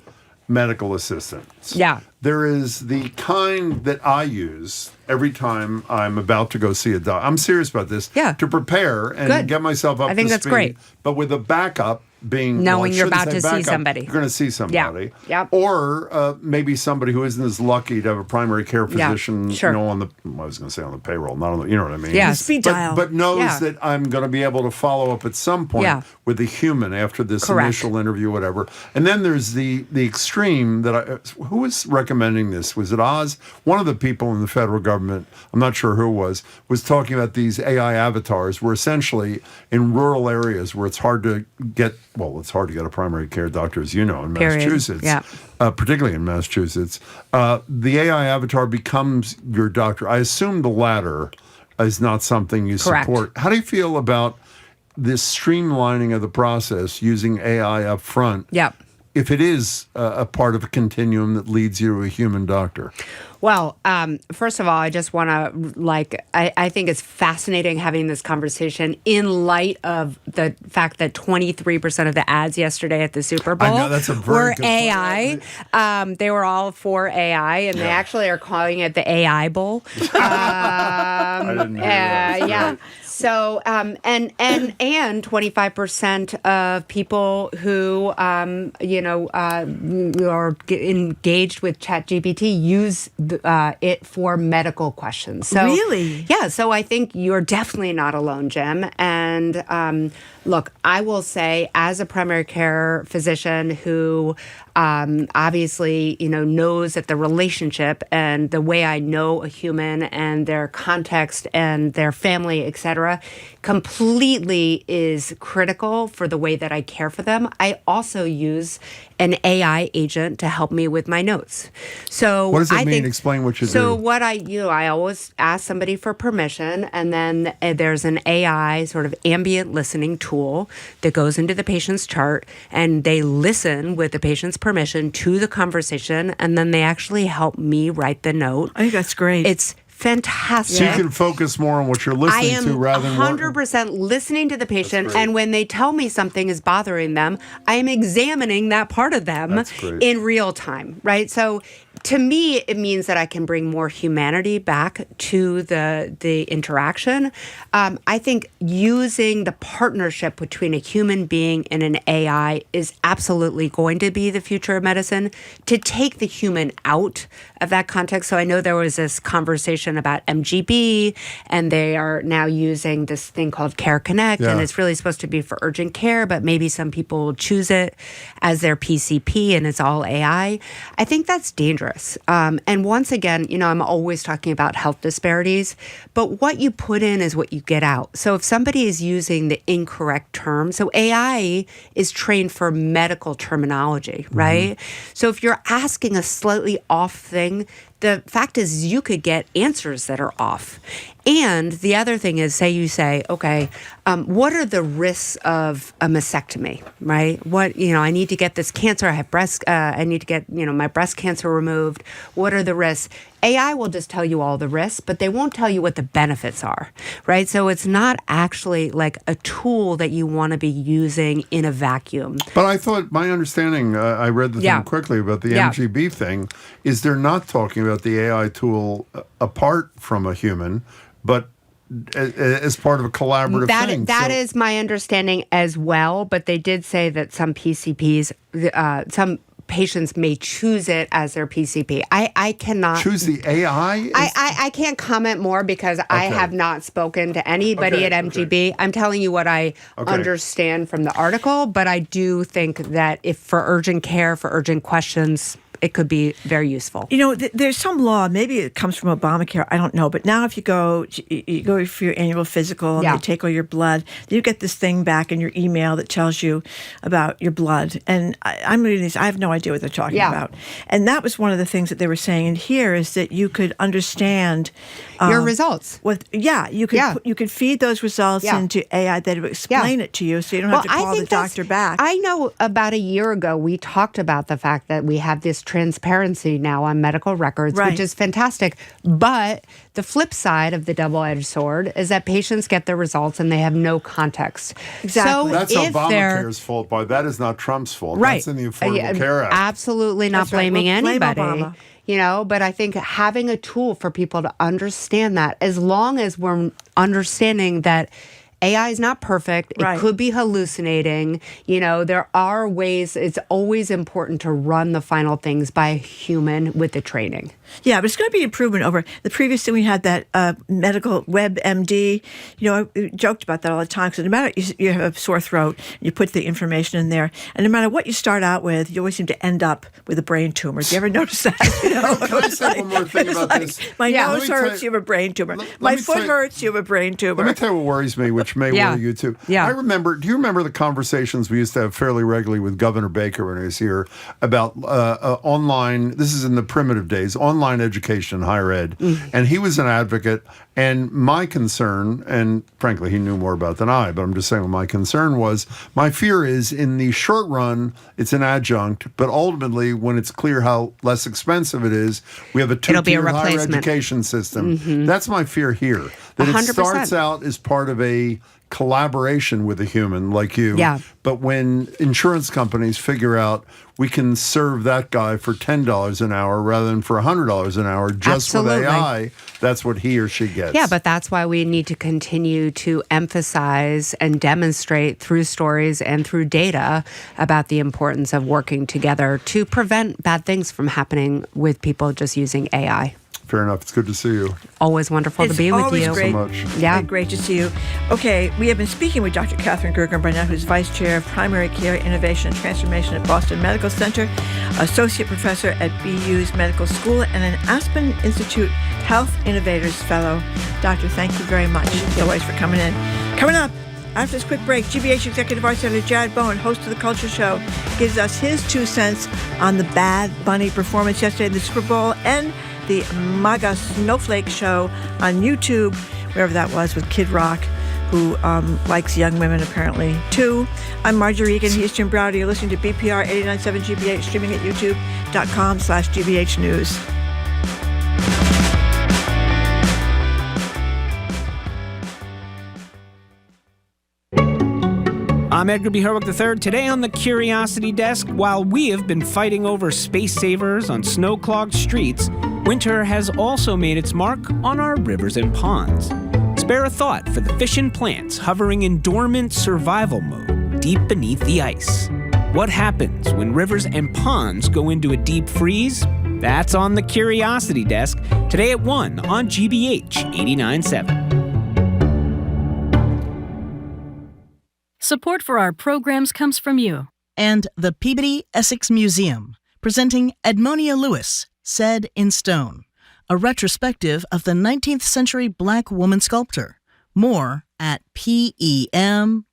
medical assistants. Yeah. There is the kind that I use every time I'm about to go see a doctor. I'm serious about this. Yeah. To prepare and get myself up to speed. I think that's great. But with a backup being knowing you're about to see somebody. You're going to see somebody. Yeah. Yep. Or maybe somebody who isn't as lucky to have a primary care physician, on the, I was going to say on the payroll, not on the, you know what I mean? Yeah, speed dial. But knows that I'm going to be able to follow up at some point with a human after this initial interview, whatever. And then there's the extreme that who was recommending this? Was it Oz? One of the people in the federal government, I'm not sure who it was talking about these AI avatars where essentially in rural areas where it's hard to get a primary care doctor, as you know, in Massachusetts, particularly in Massachusetts. The AI avatar becomes your doctor. I assume the latter is not something you support. How do you feel about this streamlining of the process using AI up front? Yeah. If it is a part of a continuum that leads you to a human doctor? Well, first of all, I just want to, I think it's fascinating having this conversation in light of the fact that 23% of the ads yesterday at the Super Bowl were AI. They were all for AI, and they actually are calling it the AI Bowl. I didn't hear that. Yeah. So, and 25% of people who, are engaged with ChatGPT use it for medical questions. So, really? Yeah. So I think you're definitely not alone, Jim. And look, I will say, as a primary care physician who obviously, knows that the relationship and the way I know a human and their context and their family, et cetera, completely is critical for the way that I care for them. I also use an AI agent to help me with my notes. So what does it mean? Explain what you do. So what I always ask somebody for permission, and then there's an AI sort of ambient listening tool that goes into the patient's chart, and they listen with the patient's permission to the conversation, and then they actually help me write the note. I think that's great. It's fantastic. So you can focus more on what you're listening to rather than 100% listening to the patient, and when they tell me something is bothering them, I am examining that part of them in real time, right? So to me, it means that I can bring more humanity back to the interaction. I think using the partnership between a human being and an AI is absolutely going to be the future of medicine, to take the human out of that context. So I know there was this conversation about MGB, and they are now using this thing called Care Connect, and it's really supposed to be for urgent care, but maybe some people will choose it as their PCP and it's all AI. I think that's dangerous. And once again, I'm always talking about health disparities, but what you put in is what you get out. So if somebody is using the incorrect term, so AI is trained for medical terminology, right? So if you're asking a slightly off thing, the fact is you could get answers that are off. And the other thing is, you say, okay, what are the risks of a mastectomy, right? I need to get this cancer. I have I need to get, my breast cancer removed. What are the risks? AI will just tell you all the risks, but they won't tell you what the benefits are, right? So it's not actually like a tool that you want to be using in a vacuum. But I thought, my understanding, I read the thing quickly about the MGB thing, is they're not talking about the AI tool apart from a human, but as part of a collaborative thing. That is my understanding as well, but they did say that some PCPs, some patients may choose it as their PCP. I cannot choose the AI. I can't comment more because I have not spoken to anybody at MGB. I'm telling you what I understand from the article, but I do think that if for urgent care, for urgent questions, it could be very useful. There's some law, maybe it comes from Obamacare, I don't know, but now if you go for your annual physical and they take all your blood, you get this thing back in your email that tells you about your blood. And I'm reading this, I have no idea what they're talking about. And that was one of the things that they were saying in here is that you could understand your results. You could feed those results into AI that would explain it to you so you don't have to call the doctor back. I know about a year ago we talked about the fact that we have this transparency now on medical records, which is fantastic. But the flip side of the double-edged sword is that patients get their results and they have no context. Exactly. So that's Obamacare's fault, but that is not Trump's fault. Right. That's in the Affordable Care Act. Absolutely not blaming anybody. Blame Obama. But I think having a tool for people to understand that, as long as we're understanding that AI is not perfect. It could be hallucinating. There are ways. It's always important to run the final things by a human with the training. Yeah, but it's going to be improvement over the previous thing we had, that medical WebMD. I joked about that all the time because no matter you have a sore throat, you put the information in there, and no matter what you start out with, you always seem to end up with a brain tumor. Do you ever notice that? Can I say one more thing about this? My nose hurts, you have a brain tumor. My foot hurts, you have a brain tumor. Let me tell you what worries me, which may worry you too. Yeah. Do you remember the conversations we used to have fairly regularly with Governor Baker when he was here about online, this is in the primitive days, online education in higher ed. And he was an advocate. And my concern, and frankly, he knew more about than I, but I'm just saying what my concern was, my fear is in the short run, it's an adjunct, but ultimately, when it's clear how less expensive it is, we have a two-tier higher education system. That's my fear here, that 100%. It starts out as part of a collaboration with a human like you. But when insurance companies figure out we can serve that guy for $10 an hour rather than for $100 an hour just with AI, that's what he or she gets. Yeah, but that's why we need to continue to emphasize and demonstrate through stories and through data about the importance of working together to prevent bad things from happening with people just using AI. Fair enough. It's good to see you. Always wonderful to be with you. Great. So much. Yeah. Great to see you. Okay, we have been speaking with Dr. Katherine Gergen Barnett, who's Vice Chair of Primary Care Innovation and Transformation at Boston Medical Center, Associate Professor at BU's Medical School, and an Aspen Institute Health Innovators Fellow. Doctor, thank you very much, as always, for coming in. Coming up, after this quick break, GBH Executive Arts Editor Jared Bowen, host of The Culture Show, gives us his 2 cents on the Bad Bunny performance yesterday in the Super Bowl and the MAGA Snowflake Show on YouTube, wherever that was, with Kid Rock, who likes young women apparently too. I'm Marjorie Egan. He's Jim Browder. You're listening to BPR 89.7 GBH, streaming at youtube.com/GBH News. I'm Edgar B. Herwick III. Today on the Curiosity Desk, while we have been fighting over space savers on snow-clogged streets, winter has also made its mark on our rivers and ponds. Spare a thought for the fish and plants hovering in dormant survival mode deep beneath the ice. What happens when rivers and ponds go into a deep freeze? That's on the Curiosity Desk, today at 1 on GBH 89.7. Support for our programs comes from you. And the Peabody Essex Museum, presenting Edmonia Lewis, Said in Stone, a retrospective of the 19th century Black woman sculptor. More at pem.org.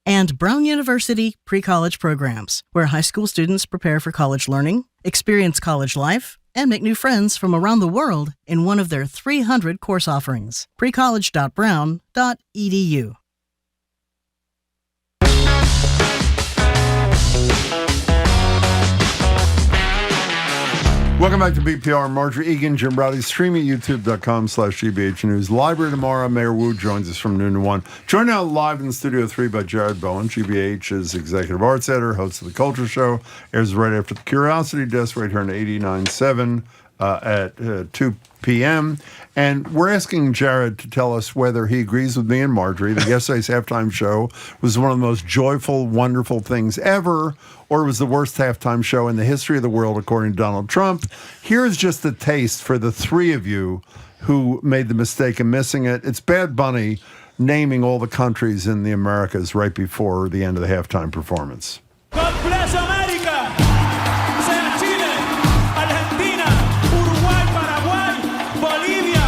And Brown University Pre-College Programs, where high school students prepare for college learning, experience college life, and make new friends from around the world in one of their 300 course offerings. precollege.brown.edu. Welcome back to BPR. Marjorie Egan, Jim Browdy, streaming at youtube.com/GBH News. Library tomorrow. Mayor Wu joins us from noon to 1. Joined now live in Studio 3 by Jared Bowen, GBH's Executive Arts Editor, host of The Culture Show. Airs right after the Curiosity Desk, right here on 89.7 at 2 p.m. And we're asking Jared to tell us whether he agrees with me and Marjorie that yesterday's halftime show was one of the most joyful, wonderful things ever, or it was the worst halftime show in the history of the world, according to Donald Trump. Here's just a taste for the three of you who made the mistake of missing it. It's Bad Bunny naming all the countries in the Americas right before the end of the halftime performance. God bless America. Sea Chile, Argentina, Uruguay, Paraguay, Bolivia,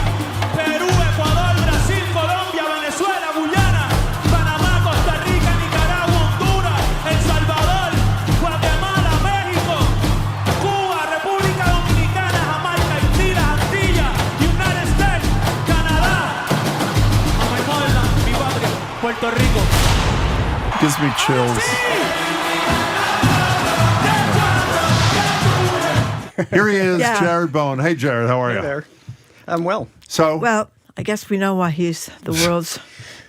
Perú, Ecuador, Brasil, Colombia, Venezuela, Guyana, Panamá, Costa Rica, Nicaragua, Honduras, El Salvador, Guatemala, México, Cuba, República Dominicana, Jamaica, Haití, las Antillas, United States, Canadá, mi patria, Puerto Rico. Gives me chills. Here he is, Yeah. Jared Bowen. Hey, Jared, how are you? Hey there. I'm well. So, Well, I guess we know why he's the world's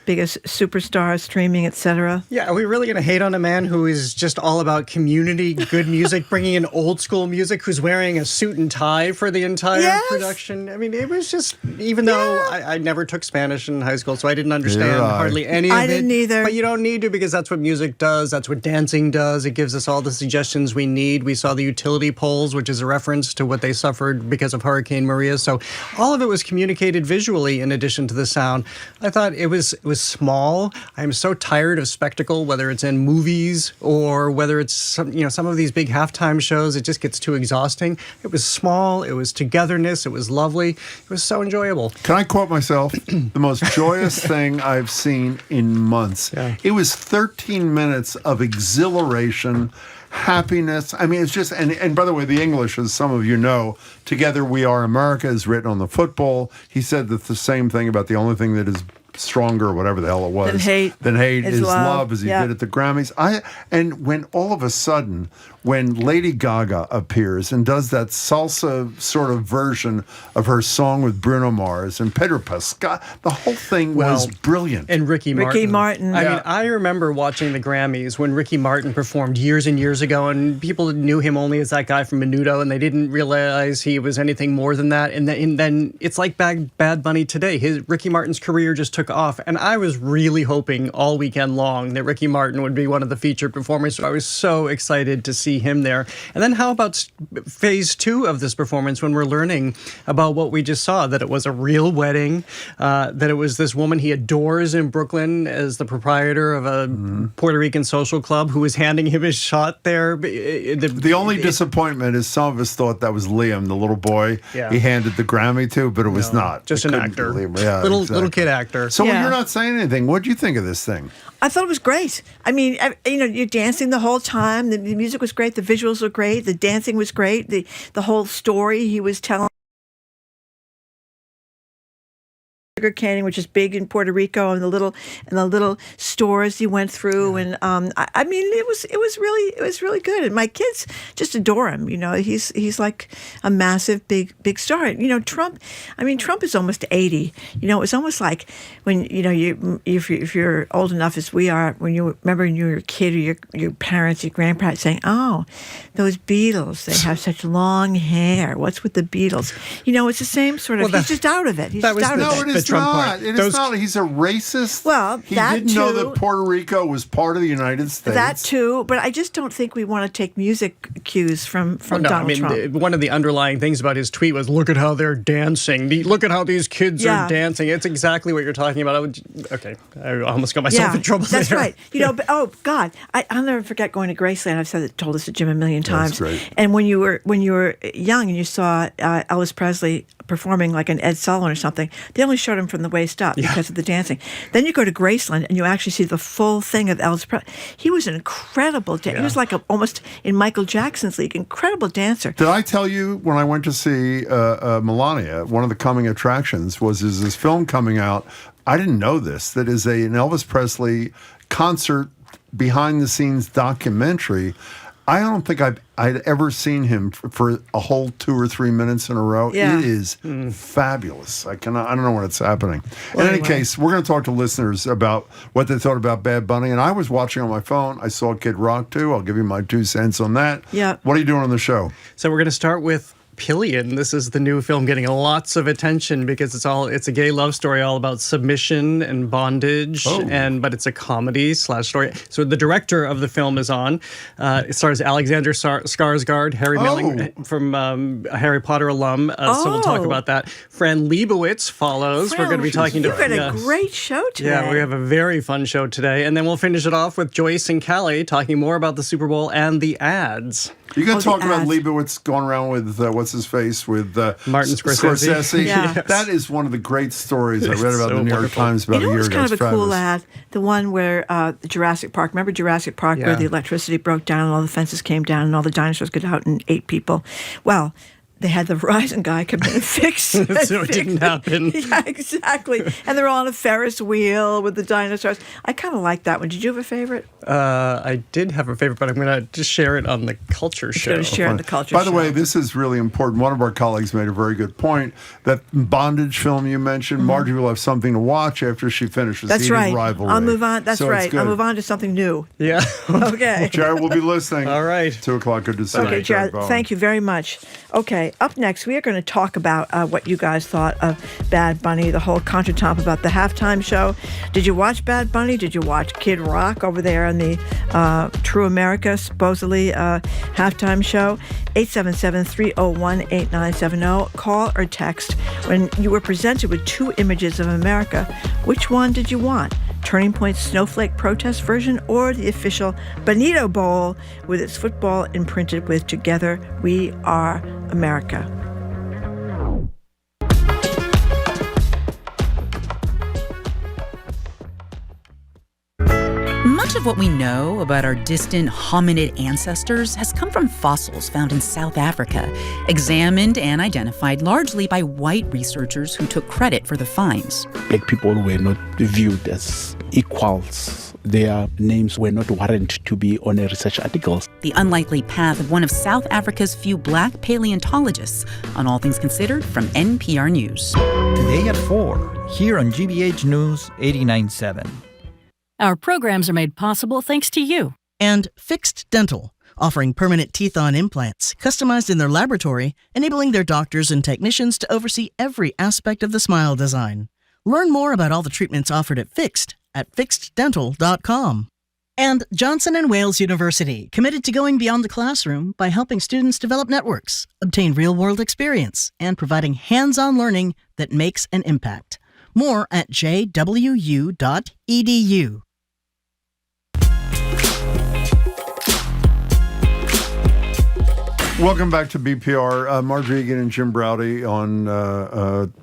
biggest superstar, streaming, etc. Yeah, are we really going to hate on a man who is just all about community, good music, bringing in old school music, who's wearing a suit and tie for the entire production? I mean, it was just, even though I never took Spanish in high school, so I didn't understand hardly any of it. I didn't either. But you don't need to, because that's what music does. That's what dancing does. It gives us all the suggestions we need. We saw the utility poles, which is a reference to what they suffered because of Hurricane Maria. So all of it was communicated visually in addition to the sound. I thought it was small. I'm so tired of spectacle, whether it's in movies or whether it's some of these big halftime shows. It just gets too exhausting. It was small. It was togetherness. It was lovely. It was so enjoyable. can I quote myself? The most joyous thing I've seen in months. Yeah. It was 13 minutes of exhilaration, happiness. I mean, it's just, and by the way, the English, as some of you know, Together We Are America is written on the football. He said that the same thing about the only thing that is stronger, whatever the hell it was, than hate is love, as he did at the Grammys. And when all of a sudden, when Lady Gaga appears and does that salsa sort of version of her song with Bruno Mars and Pedro Pascal, the whole thing was brilliant. And Ricky Martin. I Yeah. mean, I remember watching the Grammys when Ricky Martin performed years and years ago, and people knew him only as that guy from Menudo, and they didn't realize he was anything more than that. And then it's like Bad Bunny today. Ricky Martin's career just took off, and I was really hoping all weekend long that Ricky Martin would be one of the featured performers. So I was so excited to see him there. And then how about phase 2 of this performance, when we're learning about what we just saw, that it was a real wedding, that it was this woman he adores in Brooklyn as the proprietor of a Puerto Rican social club who was handing him his shot there. The only disappointment is some of us thought that was Liam, the little boy he handed the Grammy to, but it was not. Just I an couldn't actor. believe it. Yeah, Little kid actor. So you're not saying anything. What do you think of this thing? I thought it was great. I mean, you're dancing the whole time. The music was great. The visuals were great. The dancing was great. The whole story he was telling. sugar caning, which is big in Puerto Rico, and the little stores he went through, and I mean, it was really good, and my kids just adore him. You know, he's like a massive big star. You know, Trump is almost 80. You know, it's almost like when if you're old enough as we are, when you were a kid, or your parents, your grandparents saying, "Oh, those Beatles, they have such long hair. What's with the Beatles?" You know, it's the same sort of. He's just out of it. He's just out of it. It is not. It is not. He's a racist. Well, he didn't know that Puerto Rico was part of the United States. That too, but I just don't think we want to take music cues from Donald Trump. One of the underlying things about his tweet was, "Look at how they're dancing. Look at how these kids are dancing." It's exactly what you're talking about. I almost got myself in trouble That's there. right. You know, but, oh God, I'll never forget going to Graceland. I've told this to Jim a million times. That's great. And when you were young and you saw Elvis Presley performing like an Ed Sullivan or something, they only showed him from the waist up because of the dancing. Then you go to Graceland and you actually see the full thing of Elvis Presley. He was an incredible dancer. He was like almost in Michael Jackson's league. Incredible dancer. Did I tell you when I went to see Melania, one of the coming attractions was this film coming out? I didn't know this. That is an Elvis Presley concert behind-the-scenes documentary. I don't think I'd ever seen him for a whole 2 or 3 minutes in a row. Yeah. It is fabulous. I don't know when it's happening. In any case, we're going to talk to listeners about what they thought about Bad Bunny. And I was watching on my phone. I saw Kid Rock too. I'll give you my 2 cents on that. Yeah. What are you doing on the show? So we're going to start with Pillion. This is the new film getting lots of attention because it's a gay love story all about submission and bondage, but it's a comedy / story. So the director of the film is on. It stars Alexander Skarsgård, Harry Milling from Harry Potter alum. So we'll talk about that. Fran Lebowitz follows. We're going to be talking to. You've got a great show today. Yeah, we have a very fun show today, and then we'll finish it off with Joyce and Kelly talking more about the Super Bowl and the ads. You got to talk about Lebowitz going around with what's his face with Martin Scorsese. Yeah. Yes. That is one of the great stories I read about in the New York Times about a year ago. It was kind of a fabulous. cool ad. The one where Jurassic Park. Remember Jurassic Park, where the electricity broke down and all the fences came down and all the dinosaurs got out and ate people. Well, they had the Verizon guy come in and fix it. So it didn't happen. Yeah, exactly. And they're all on a Ferris wheel with the dinosaurs. I kind of like that one. Did you have a favorite? I did have a favorite, but I'm going to just share it on the Culture Show. Going to share it on the Culture Show. By the way, this is really important. One of our colleagues made a very good point. That bondage film you mentioned, Margie will have something to watch after she finishes That's Heated right. Rivalry. I'll move on. That's So it's right. good. I'll move on to something new. Yeah. Okay. Jared will be listening. All right. 2 o'clock. Good to see you. Okay, Jared, Bowen. thank you very much. Okay, up next, we are going to talk about what you guys thought of Bad Bunny, the whole contretemps about the halftime show. Did you watch Bad Bunny? Did you watch Kid Rock over there in the True America, supposedly, halftime show? 877-301-8970. Call or text. When you were presented with 2 images of America, which one did you want? Turning Point Snowflake protest version or the official Bonito Bowl with its football imprinted with "Together We Are America"? Much of what we know about our distant hominid ancestors has come from fossils found in South Africa, examined and identified largely by white researchers who took credit for the finds. Black people were not viewed as equals. Their names were not warranted to be on a research articles. The unlikely path of one of South Africa's few black paleontologists on All Things Considered from NPR News. Today at 4, here on GBH News 89.7. Our programs are made possible thanks to you. And Fixed Dental, offering permanent teeth-on implants, customized in their laboratory, enabling their doctors and technicians to oversee every aspect of the smile design. Learn more about all the treatments offered at Fixed at fixeddental.com. And Johnson & Wales University, committed to going beyond the classroom by helping students develop networks, obtain real-world experience, and providing hands-on learning that makes an impact. More at jwu.edu. Welcome back to BPR. Marjorie Egan and Jim Browdy on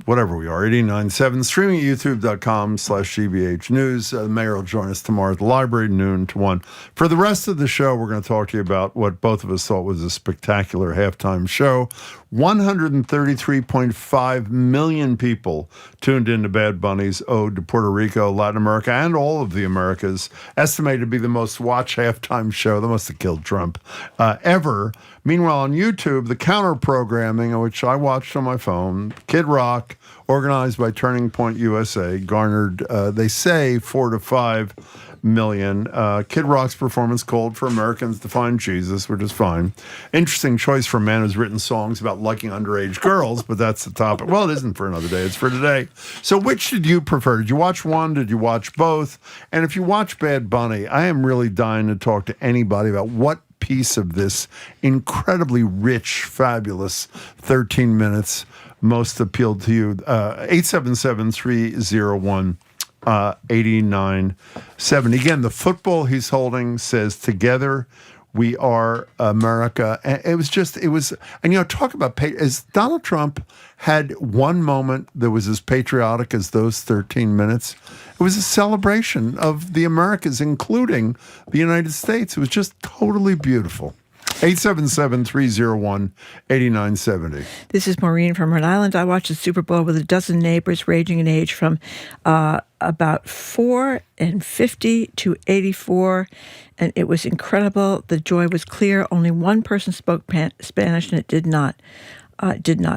whatever we are, 89.7, streaming at youtube.com/GBH News. The mayor will join us tomorrow at the library, noon to 1. For the rest of the show, we're going to talk to you about what both of us thought was a spectacular halftime show. 133.5 million people tuned into Bad Bunny's Ode to Puerto Rico, Latin America, and all of the Americas, estimated to be the most watched halftime show. That must have killed Trump ever. Meanwhile, on YouTube, the counter-programming, which I watched on my phone, Kid Rock, organized by Turning Point USA, garnered, they say, 4 to 5 million. Kid Rock's performance called for Americans to find Jesus, which is fine. Interesting choice for a man who's written songs about liking underage girls, but that's the topic. Well, it isn't for another day. It's for today. So which did you prefer? Did you watch one? Did you watch both? And if you watch Bad Bunny, I am really dying to talk to anybody about what piece of this incredibly rich, fabulous 13 minutes most appealed to you. 877-301 8970. Again, the football he's holding says, "Together we are America." And talk about, as Donald Trump had one moment that was as patriotic as those 13 minutes. It was a celebration of the Americas, including the United States. It was just totally beautiful. 877-301-8970. This is Maureen from Rhode Island. I watched the Super Bowl with a dozen neighbors ranging in age from about 4 and 50 to 84, and it was incredible. The joy was clear. Only one person spoke Spanish, and it did not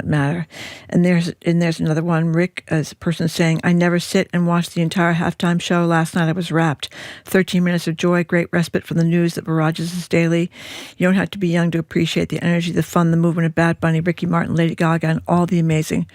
matter. And there's another one. Rick, as a person saying, "I never sit and watch the entire halftime show. Last night I was wrapped. 13 minutes of joy, great respite from the news that barrages us daily. You don't have to be young to appreciate the energy, the fun, the movement of Bad Bunny, Ricky Martin, Lady Gaga, and all the amazing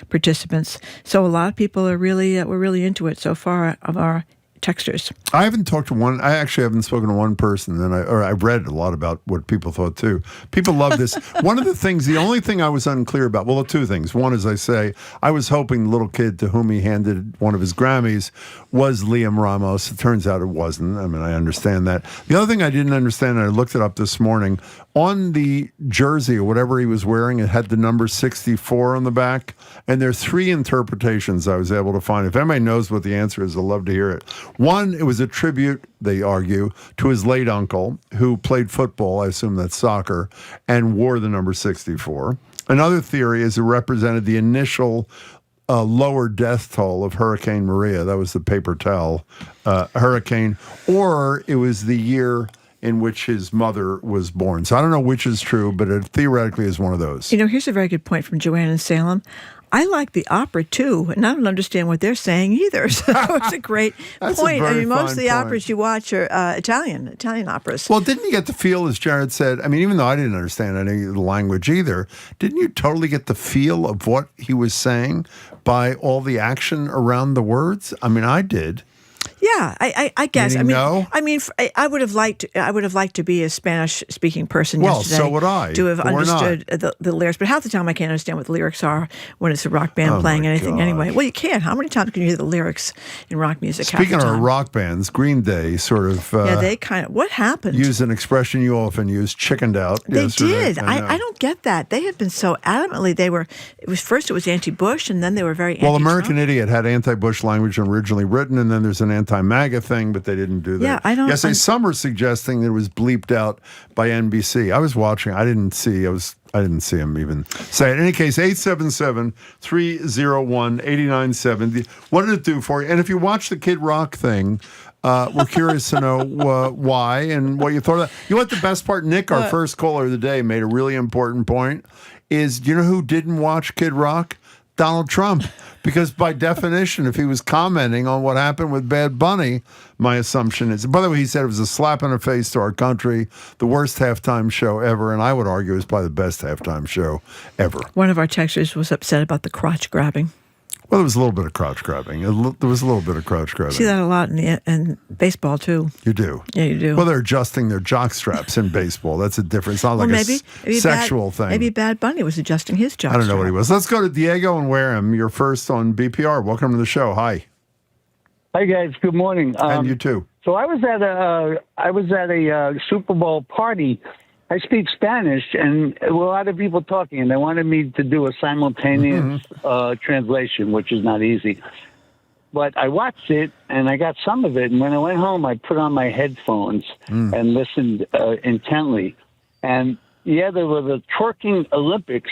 participants." So a lot of people are were really into it so far of our texters. I haven't talked to one. I actually haven't spoken to one person, and I've read a lot about what people thought too. People love this. The only thing I was unclear about, well, two things. One, as I say, I was hoping the little kid to whom he handed one of his Grammys was Liam Ramos. It turns out it wasn't. I mean, I understand that. The other thing I didn't understand, and I looked it up this morning, on the jersey or whatever he was wearing, it had the number 64 on the back, and there are three interpretations I was able to find. If anybody knows what the answer is, I'd love to hear it. One, it was a tribute, they argue, to his late uncle, who played football, I assume that's soccer, and wore the number 64. Another theory is it represented the initial lower death toll of Hurricane Maria. That was the paper towel hurricane. Or it was the year in which his mother was born. So I don't know which is true, but it theoretically is one of those. Here's a very good point from Joanne in Salem. I like the opera too, and I don't understand what they're saying either. So it's a great point. Most of the operas you watch are Italian operas. Well, didn't you get the feel, as Jared said? I mean, even though I didn't understand any of the language either, didn't you totally get the feel of what he was saying by all the action around the words? I mean, I did. Yeah, I guess. No? I would have liked to be a Spanish-speaking person yesterday. Well, so would I. To have understood the lyrics. But half the time I can't understand what the lyrics are when it's a rock band playing anything gosh. Anyway. Well, you can. How many times can you hear the lyrics in rock music? Speaking of rock bands, Green Day sort of... they kind of... What happened? Use an expression you often use, chickened out. They did. I don't get that. They had been so adamantly... It was anti-Bush, and then they were very anti-Trump. Well, American Idiot had anti-Bush language originally written, and then there's an anti-MAGA thing, but they didn't do that. Yeah, I don't... Yes, some are suggesting that it was bleeped out by NBC. I was watching. I didn't see him even say it. In any case, 877-301-8970. What did it do for you? And if you watch the Kid Rock thing, we're curious to know why and what you thought of that. You know what the best part? Nick, our first caller of the day, made a really important point. Do you know who didn't watch Kid Rock? Donald Trump. Because by definition, if he was commenting on what happened with Bad Bunny, my assumption is, by the way, he said it was a slap in the face to our country, the worst halftime show ever, and I would argue it's probably the best halftime show ever. One of our texters was upset about the crotch grabbing. Well, there was a little bit of crotch grabbing. There was a little bit of crotch grabbing. See that a lot in baseball, too. You do? Yeah, you do. Well, they're adjusting their jock straps in baseball. That's a difference. It's not like maybe sexual thing. Maybe Bad Bunny was adjusting his jock I don't know what he was. Let's go to Diego and Wareham. You're first on BPR. Welcome to the show. Hi. Hi, guys. Good morning. And you too. So I was at a Super Bowl party. I speak Spanish, and a lot of people talking, and they wanted me to do a simultaneous translation, which is not easy. But I watched it, and I got some of it, and when I went home, I put on my headphones and listened intently. And, yeah, there were the twerking Olympics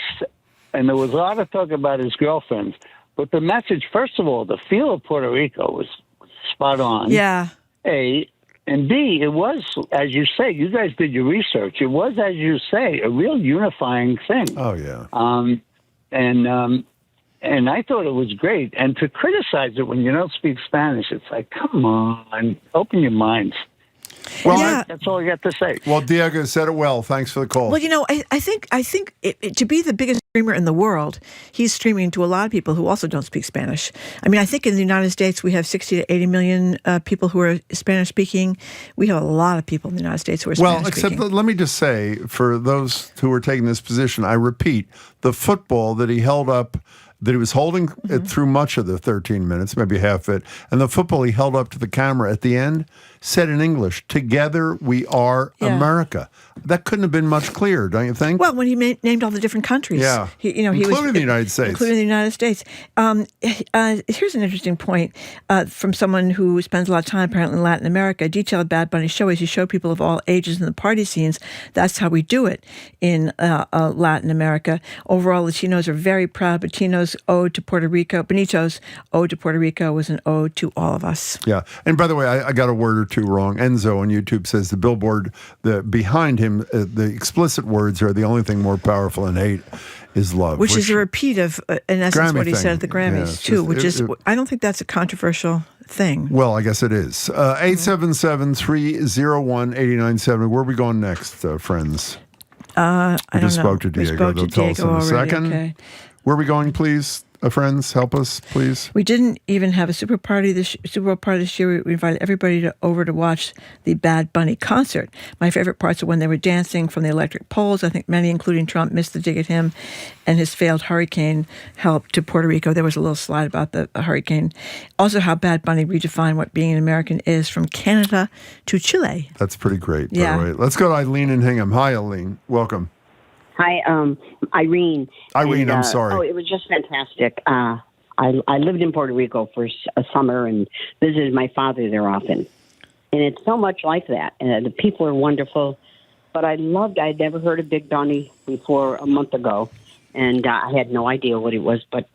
and there was a lot of talk about his girlfriends. But the message, first of all, the feel of Puerto Rico was spot on. Yeah. A. And B, it was, as you say, you guys did your research. It was, as you say, a real unifying thing. Oh, yeah. And I thought it was great. And to criticize it when you don't speak Spanish, it's like, come on, open your minds. Well, that's all I got to say. Well, Diego said it well. Thanks for the call. Well, I think to be the biggest streamer in the world, he's streaming to a lot of people who also don't speak Spanish. I mean, I think in the United States we have 60 to 80 million people who are Spanish speaking. We have a lot of people in the United States who are Spanish speaking. Let me just say, for those who are taking this position, I repeat, the football that he held up, that he was holding it through much of the 13 minutes, maybe half it, and the football he held up to the camera at the end said in English, "Together we are America." That couldn't have been much clearer, don't you think? Well, when he named all the different countries, including the United States. Including the United States. Here's an interesting point from someone who spends a lot of time apparently in Latin America. A detailed Bad Bunny show is you show people of all ages in the party scenes. That's how we do it in Latin America. Overall, Latinos are very proud. Benito's ode to Puerto Rico was an ode to all of us. Yeah. And by the way, I got a word or two wrong. Enzo on YouTube says the billboard behind him, the explicit words are the only thing more powerful than hate is love. Which is a repeat of, in essence, what he said at the Grammys, too, I don't think that's a controversial thing. Well, I guess it is. 877-301-8970. Where are we going next, friends? I don't know. Spoke to Diego. They'll tell us in a second. Okay. Where are we going, please? Friends, help us, please. We didn't even have a Super Bowl party this year. We invited everybody over to watch the Bad Bunny concert. My favorite parts are when they were dancing from the electric poles. I think many, including Trump, missed the dig at him and his failed hurricane help to Puerto Rico. There was a little slide about the hurricane. Also, how Bad Bunny redefined what being an American is from Canada to Chile. That's pretty great, by the way. Let's go to Eileen in Hingham. Hi, Eileen. Welcome. Hi, Irene. Irene, I'm sorry. Oh, it was just fantastic. I lived in Puerto Rico for a summer and visited my father there often. And it's so much like that. The people are wonderful. But I'd never heard of Big Bunny before a month ago. And I had no idea what he was. But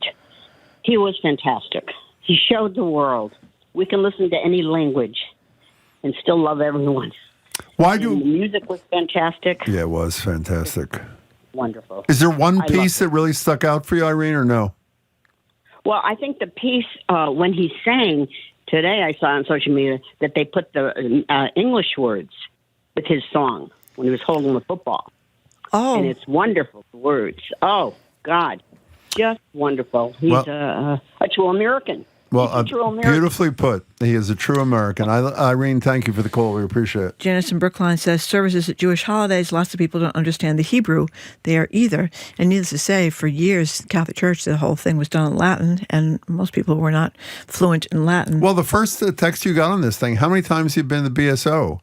he was fantastic. He showed the world we can listen to any language and still love everyone. The music was fantastic. Yeah, it was fantastic. Wonderful. Is there one piece that really stuck out for you, Irene, or no? Well, I think the piece when he sang today, I saw on social media that they put the English words with his song when he was holding the football. Oh. And it's wonderful, the words. Oh, God. Just wonderful. He's a true American. Well, beautifully put. He is a true American. Irene, thank you for the call. We appreciate it. Janice in Brookline says, services at Jewish holidays, lots of people don't understand the Hebrew there either. And needless to say, for years, the Catholic Church, the whole thing was done in Latin, and most people were not fluent in Latin. Well, the first text you got on this thing, how many times have you been to the BSO?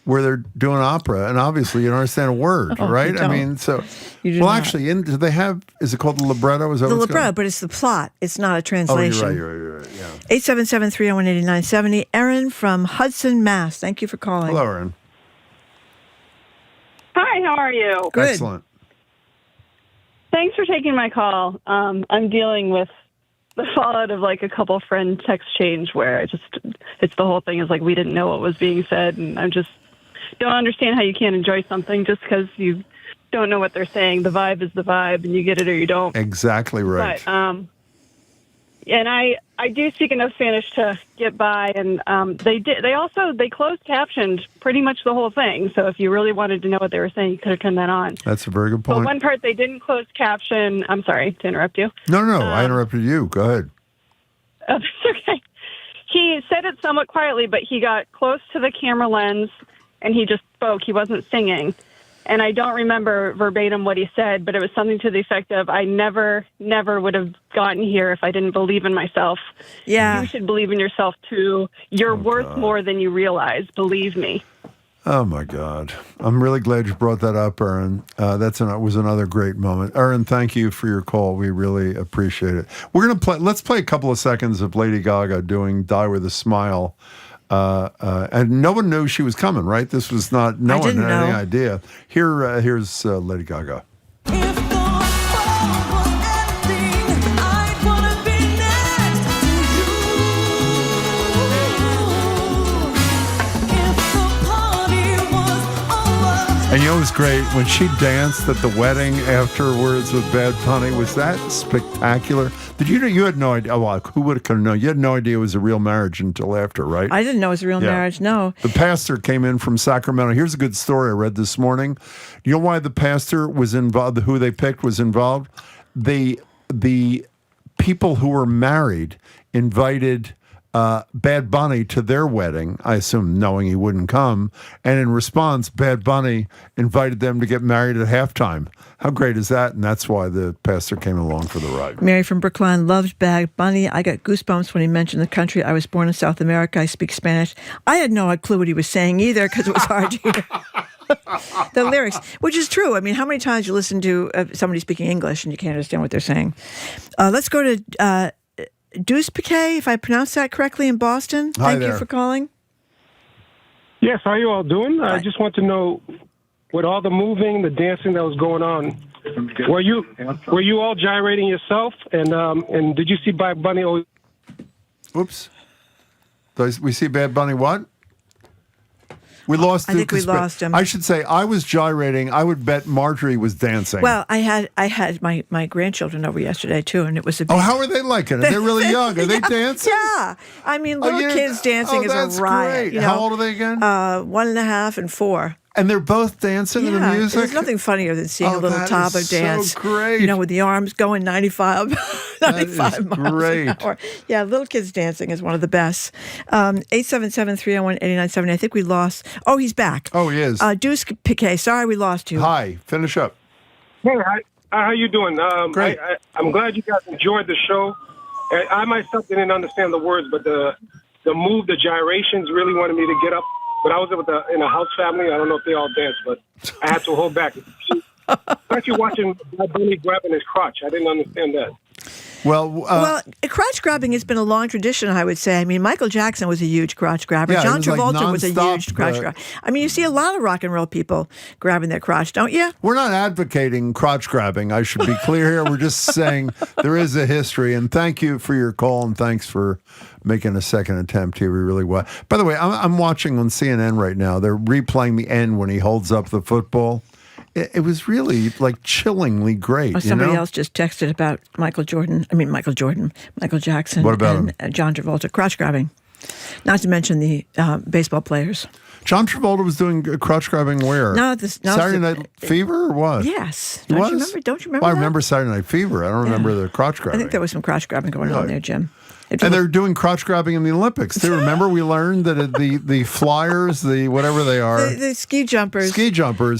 Where they're doing opera, and obviously you don't understand a word, right? I mean, so... Well, actually, do they have... Is it called the libretto? Is that the libretto, but it's the plot. It's not a translation. Oh, you're right, yeah. 877-301-8970. Erin from Hudson, Mass. Thank you for calling. Hello, Erin. Hi, how are you? Good. Excellent. Thanks for taking my call. I'm dealing with the fallout of like a couple friend text change where it's the whole thing is like we didn't know what was being said, and I just don't understand how you can't enjoy something just because you don't know what they're saying. The vibe is the vibe, and you get it or you don't. Exactly right. But and I do speak enough Spanish to get by, and they closed captioned pretty much the whole thing. So if you really wanted to know what they were saying, you could have turned that on. That's a very good point. But one part they didn't close caption. I'm sorry to interrupt you. No, I interrupted you. Go ahead. That's okay. He said it somewhat quietly, but he got close to the camera lens and he just spoke. He wasn't singing. And I don't remember verbatim what he said, but it was something to the effect of, I never would have gotten here if I didn't believe in myself. Yeah. You should believe in yourself, too. You're worth more than you realize. Believe me. Oh, my God. I'm really glad you brought that up, Erin. That was another great moment. Erin, thank you for your call. We really appreciate it. Let's play a couple of seconds of Lady Gaga doing Die With a Smile. And no one knew she was coming, right? This was not, no one had any idea. Here's Lady Gaga. If the world was And you know, it was great when she danced at the wedding afterwards with Bad Bunny. Was that spectacular? Did you had no idea? Well, who would have known? You had no idea it was a real marriage until after, right? I didn't know it was a real marriage, no. The pastor came in from Sacramento. Here's a good story I read this morning. You know why the pastor was involved, who they picked was involved? The people who were married invited Bad Bunny to their wedding, I assume knowing he wouldn't come. And in response, Bad Bunny invited them to get married at halftime. How great is that? And that's why the pastor came along for the ride. Mary from Brookline loves Bad Bunny. I got goosebumps when he mentioned the country. I was born in South America. I speak Spanish. I had no clue what he was saying either because it was hard to hear. The lyrics, which is true. I mean, how many times you listen to somebody speaking English and you can't understand what they're saying? Let's go to Deuce Piquet, if I pronounced that correctly, in Boston. Hi Thank there. you for calling. Yes, how are you all doing? I just want to know, with all the moving, the dancing that was going on, were you all gyrating yourself? And did you see Bad Bunny? Oops. We see Bad Bunny what? We lost. I think we lost him. I should say I was gyrating. I would bet Marjorie was dancing. Well, I had my grandchildren over yesterday too, and it was a big... Oh, how are they liking it? They're really young. Are they dancing? Yeah, I mean, little kids dancing is that's a riot. Great. You know? How old are they again? 1.5 and 4. And they're both dancing to the music? There's nothing funnier than seeing a little that toddler is dance. So great. You know, with the arms going 95 miles great. an hour. Yeah, little kids dancing is one of the best. 877-301-8970. I think we lost. Oh, he's back. Oh, he is. Deuce Piquet. Sorry we lost you. Hi. Finish up. Hey, how you doing? Great. I'm glad you guys enjoyed the show. I myself didn't understand the words, but the move, the gyrations really wanted me to get up. But I was in a house family. I don't know if they all danced, but I had to hold back. Especially watching Bad Bunny grabbing his crotch. I didn't understand that. Well, crotch grabbing has been a long tradition, I would say. I mean, Michael Jackson was a huge crotch grabber. Yeah, John it was Travolta was a nonstop, huge crotch grabber. I mean, you see a lot of rock and roll people grabbing their crotch, don't you? we're not advocating crotch grabbing. I should be clear here. We're just saying there is a history. And thank you for your call, and thanks for making a second attempt here. We really was. By the way, I'm watching on CNN right now. They're replaying the end when he holds up the football. It was really like chillingly great. Somebody else just texted about Michael Jackson. What about him? John Travolta, crotch grabbing. Not to mention the baseball players. John Travolta was doing crotch grabbing where? Saturday Night Fever or what? Yes. He Don't was? you remember? Don't you remember? Well, I that? remember Saturday Night Fever. I don't remember the crotch grabbing. I think there was some crotch grabbing going on there, Jim. And they're doing crotch grabbing in the Olympics too. Remember, we learned that the flyers, the whatever they are, the ski jumpers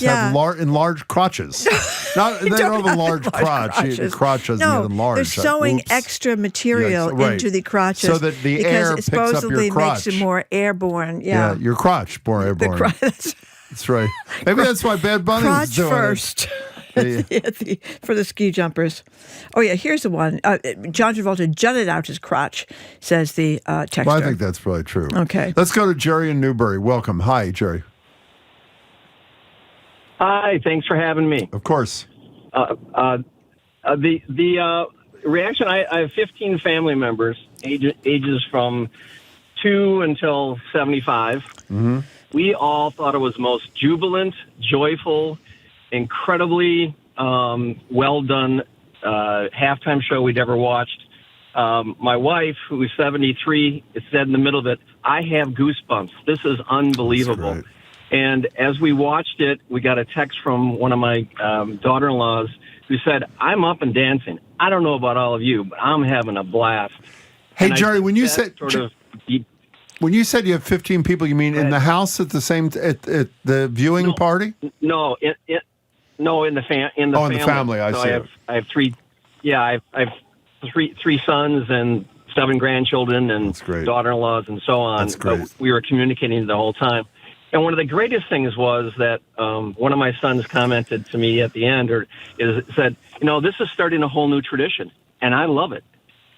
have enlarged crotches. They don't have a large crotch. Crotch doesn't get enlarged. They're sewing extra material into the crotches so that the air picks up your crotch. Because it supposedly makes it more airborne. Yeah, your crotch more airborne. That's right. Maybe that's why Bad Bunny was doing first. For the ski jumpers. Oh, yeah, here's the one. John Travolta jutted out his crotch, says the texter. Well, I think that's probably true. Okay. Let's go to Jerry in Newbury. Welcome. Hi, Jerry. Hi, thanks for having me. Of course. The reaction, I have 15 family members, ages from 2 until 75. Mm-hmm. We all thought it was the most jubilant, joyful, incredibly well done halftime show we'd ever watched. My wife, who is 73, said in the middle of it, "I have goosebumps. This is unbelievable." And as we watched it, we got a text from one of my daughter-in-laws who said, "I'm up and dancing. I don't know about all of you, but I'm having a blast." Hey, Jerry, when you said when you said you have 15 people, you mean in the house at the same at the viewing party? No, in the family. In the family. I see. I have three. Yeah, I have three sons and 7 grandchildren and daughter-in-laws and so on. That's great. We were communicating the whole time. And one of the greatest things was that one of my sons commented to me at the end, said, "This is starting a whole new tradition, and I love it."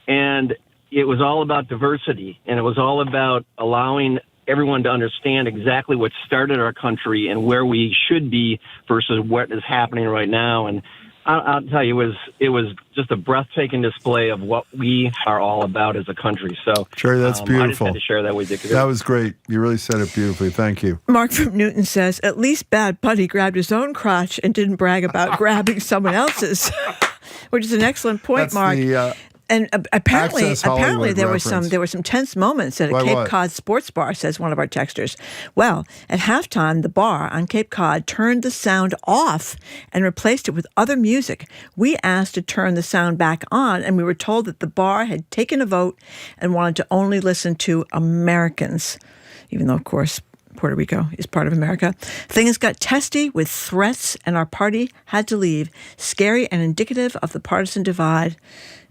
And it was all about diversity, and it was all about allowing everyone to understand exactly what started our country and where we should be versus what is happening right now. And I'll tell you, it was just a breathtaking display of what we are all about as a country. So, Sherry, that's I just beautiful. had to share that with you. That was great. You really said it beautifully. Thank you. Mark from Newton says, at least Bad Bunny grabbed his own crotch and didn't brag about grabbing someone else's, which is an excellent point, That's Mark. And apparently, Access Hollywood there reference. were some tense moments at a Why, Cape what? Cod sports bar, says one of our texters. Well, at halftime, the bar on Cape Cod turned the sound off and replaced it with other music. We asked to turn the sound back on, and we were told that the bar had taken a vote and wanted to only listen to Americans, even though, of course, Puerto Rico is part of America. Things got testy with threats, and our party had to leave. Scary and indicative of the partisan divide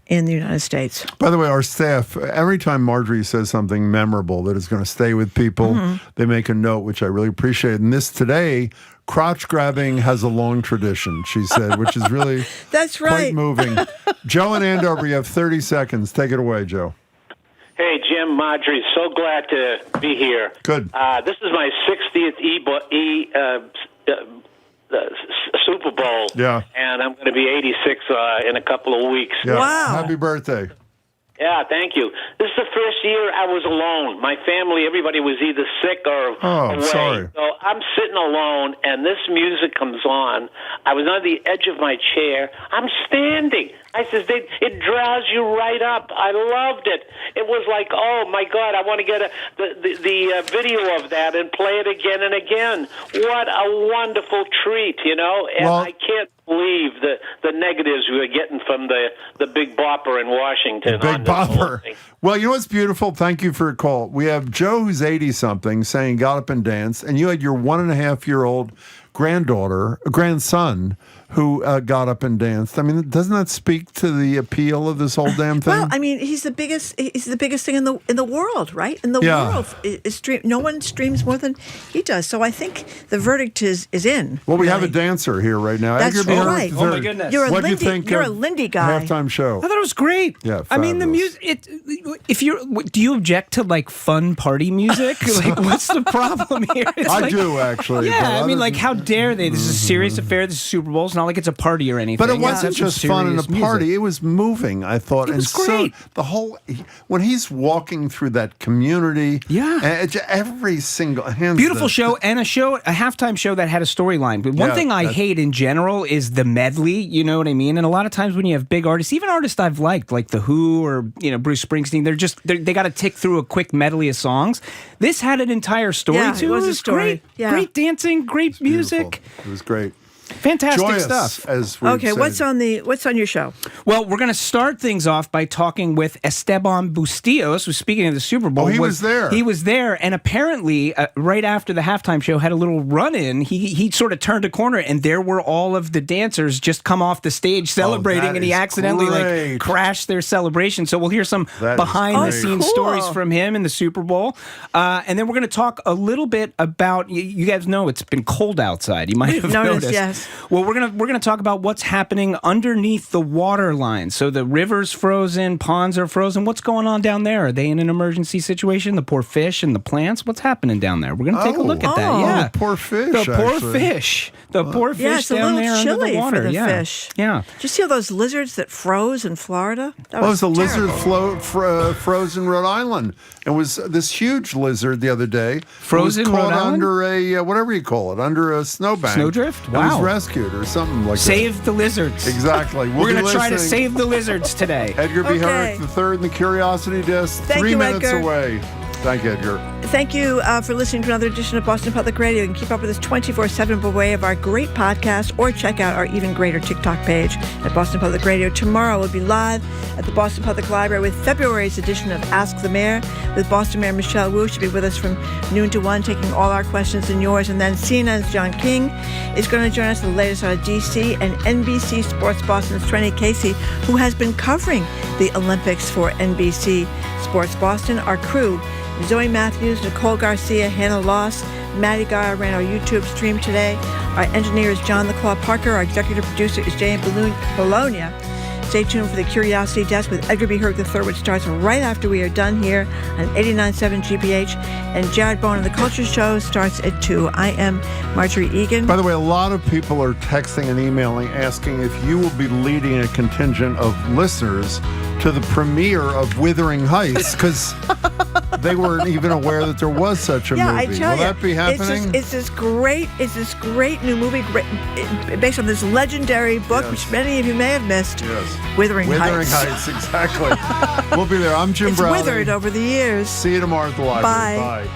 in the United States. By the way, our staff, every time Marjorie says something memorable that is going to stay with people, they make a note, which I really appreciate. And this today, crotch grabbing has a long tradition, she said, which is really That's quite right. moving. Joe in Andover, you have 30 seconds. Take it away, Joe. Hey, Jim, Marjorie, so glad to be here. Good. This is my 60th Super Bowl. Yeah. And I'm going to be 86 in a couple of weeks. Yeah. Wow. Happy birthday. Yeah, thank you. This is the first year I was alone. My family, everybody was either sick or away. Sorry. So I'm sitting alone, and this music comes on. I was on the edge of my chair. I'm standing. I says, it draws you right up. I loved it. It was like, oh, my God, I want to get the video of that and play it again and again. What a wonderful treat, you know? And I can't believe the negatives we were getting from the Big Bopper in Washington. Big Bopper. Well, you know what's beautiful? Thank you for your call. We have Joe, who's 80-something, saying got up and danced, and you had your 1.5-year-old grandson, who got up and danced. I mean, doesn't that speak to the appeal of this whole damn thing? Well, I mean, he's the biggest thing in the world, right? In the world, no one streams more than he does. So I think the verdict is in. Well, we have a dancer here right now. That's Edgar Beer right. III. Oh my goodness! You're a What'd you Lindy. think You're of a Lindy guy. Halftime show. I thought it was great. Yeah, I mean, the fabulous. music. Do you object to like fun party music? Like, what's the problem here? It's I like- do actually. but Yeah, I mean, other- like, how dare they? This is a serious affair. This is Super Bowl. It's not like it's a party or anything. But it It's wasn't some just fun in a serious party. music. It was moving, I thought. It was and great. So the whole, when he's walking through that community, every single Beautiful show and a halftime show that had a storyline. But one Yeah, thing I hate in general is the medley. You know what I mean? And a lot of times when you have big artists, even artists I've liked, like The Who or Bruce Springsteen, they got to tick through a quick medley of songs. This had an entire story Yeah, too. it was a was story. great. Yeah. Great dancing, great music. It was great. Fantastic Joyous, stuff. as we Okay, say. what's on your show? Well, we're going to start things off by talking with Esteban Bustillos, who's speaking of the Super Bowl. Oh, he was there. He was there, and apparently, right after the halftime show, had a little run-in. He sort of turned a corner, and there were all of the dancers just come off the stage celebrating, that and he is accidentally great. crashed their celebration. So we'll hear some That is behind-the-scenes great. stories from him in the Super Bowl, and then we're going to talk a little bit about. You guys know it's been cold outside. You might have noticed. Yes. Well, we're gonna talk about what's happening underneath the water line. So the river's frozen, ponds are frozen. What's going on down there? Are they in an emergency situation? The poor fish and the plants. What's happening down there? We're gonna take a look at that. Yeah, poor fish. the poor actually. fish. The poor Yeah, fish it's a down little there under chilly the water. for the yeah. fish. Yeah. Did you see all those lizards that froze in Florida? That Oh, it was a lizard terrible. froze in Rhode Island. It was this huge lizard the other day. Frozen it was caught Rhode Island? under a whatever you call it, under a snowbank. Snowdrift? It was Wow. rescued or something like that. Save the lizards. Exactly. We're be going to try to listening. save the lizards today. Edgar B. Okay. Herrick III in the Curiosity Desk. Thank 3 you, minutes Edgar. away. Thank you, Edgar. Thank you for listening to another edition of Boston Public Radio. You can keep up with us 24/7 by way of our great podcast or check out our even greater TikTok page at Boston Public Radio. Tomorrow we'll be live at the Boston Public Library with February's edition of Ask the Mayor with Boston Mayor Michelle Wu. She'll be with us from noon to 1, taking all our questions and yours. And then CNN's John King is going to join us with the latest out of D.C. and NBC Sports Boston's Trenny Casey, who has been covering the Olympics for NBC Sports Boston. Our crew: Zoe Matthews, Nicole Garcia, Hannah Loss, Maddie Garr ran our YouTube stream today. Our engineer is John the Claw Parker. Our executive producer is Jane Bologna. Stay tuned for the Curiosity Desk with Edgar B. Hurd III, which starts right after we are done here on 89.7 GBH. And Jared Bowen and the Culture Show starts at 2. I am Marjorie Egan. By the way, a lot of people are texting and emailing asking if you will be leading a contingent of listeners to the premiere of Wuthering Heights, because they weren't even aware that there was such a movie. I tell Will that be happening? It's this great new movie based on this legendary book, which many of you may have missed. Yes. Wuthering Heights. Heights, exactly. We'll be there. I'm Jim Browning. It's withered over the years. See you tomorrow at the library. Bye. Bye.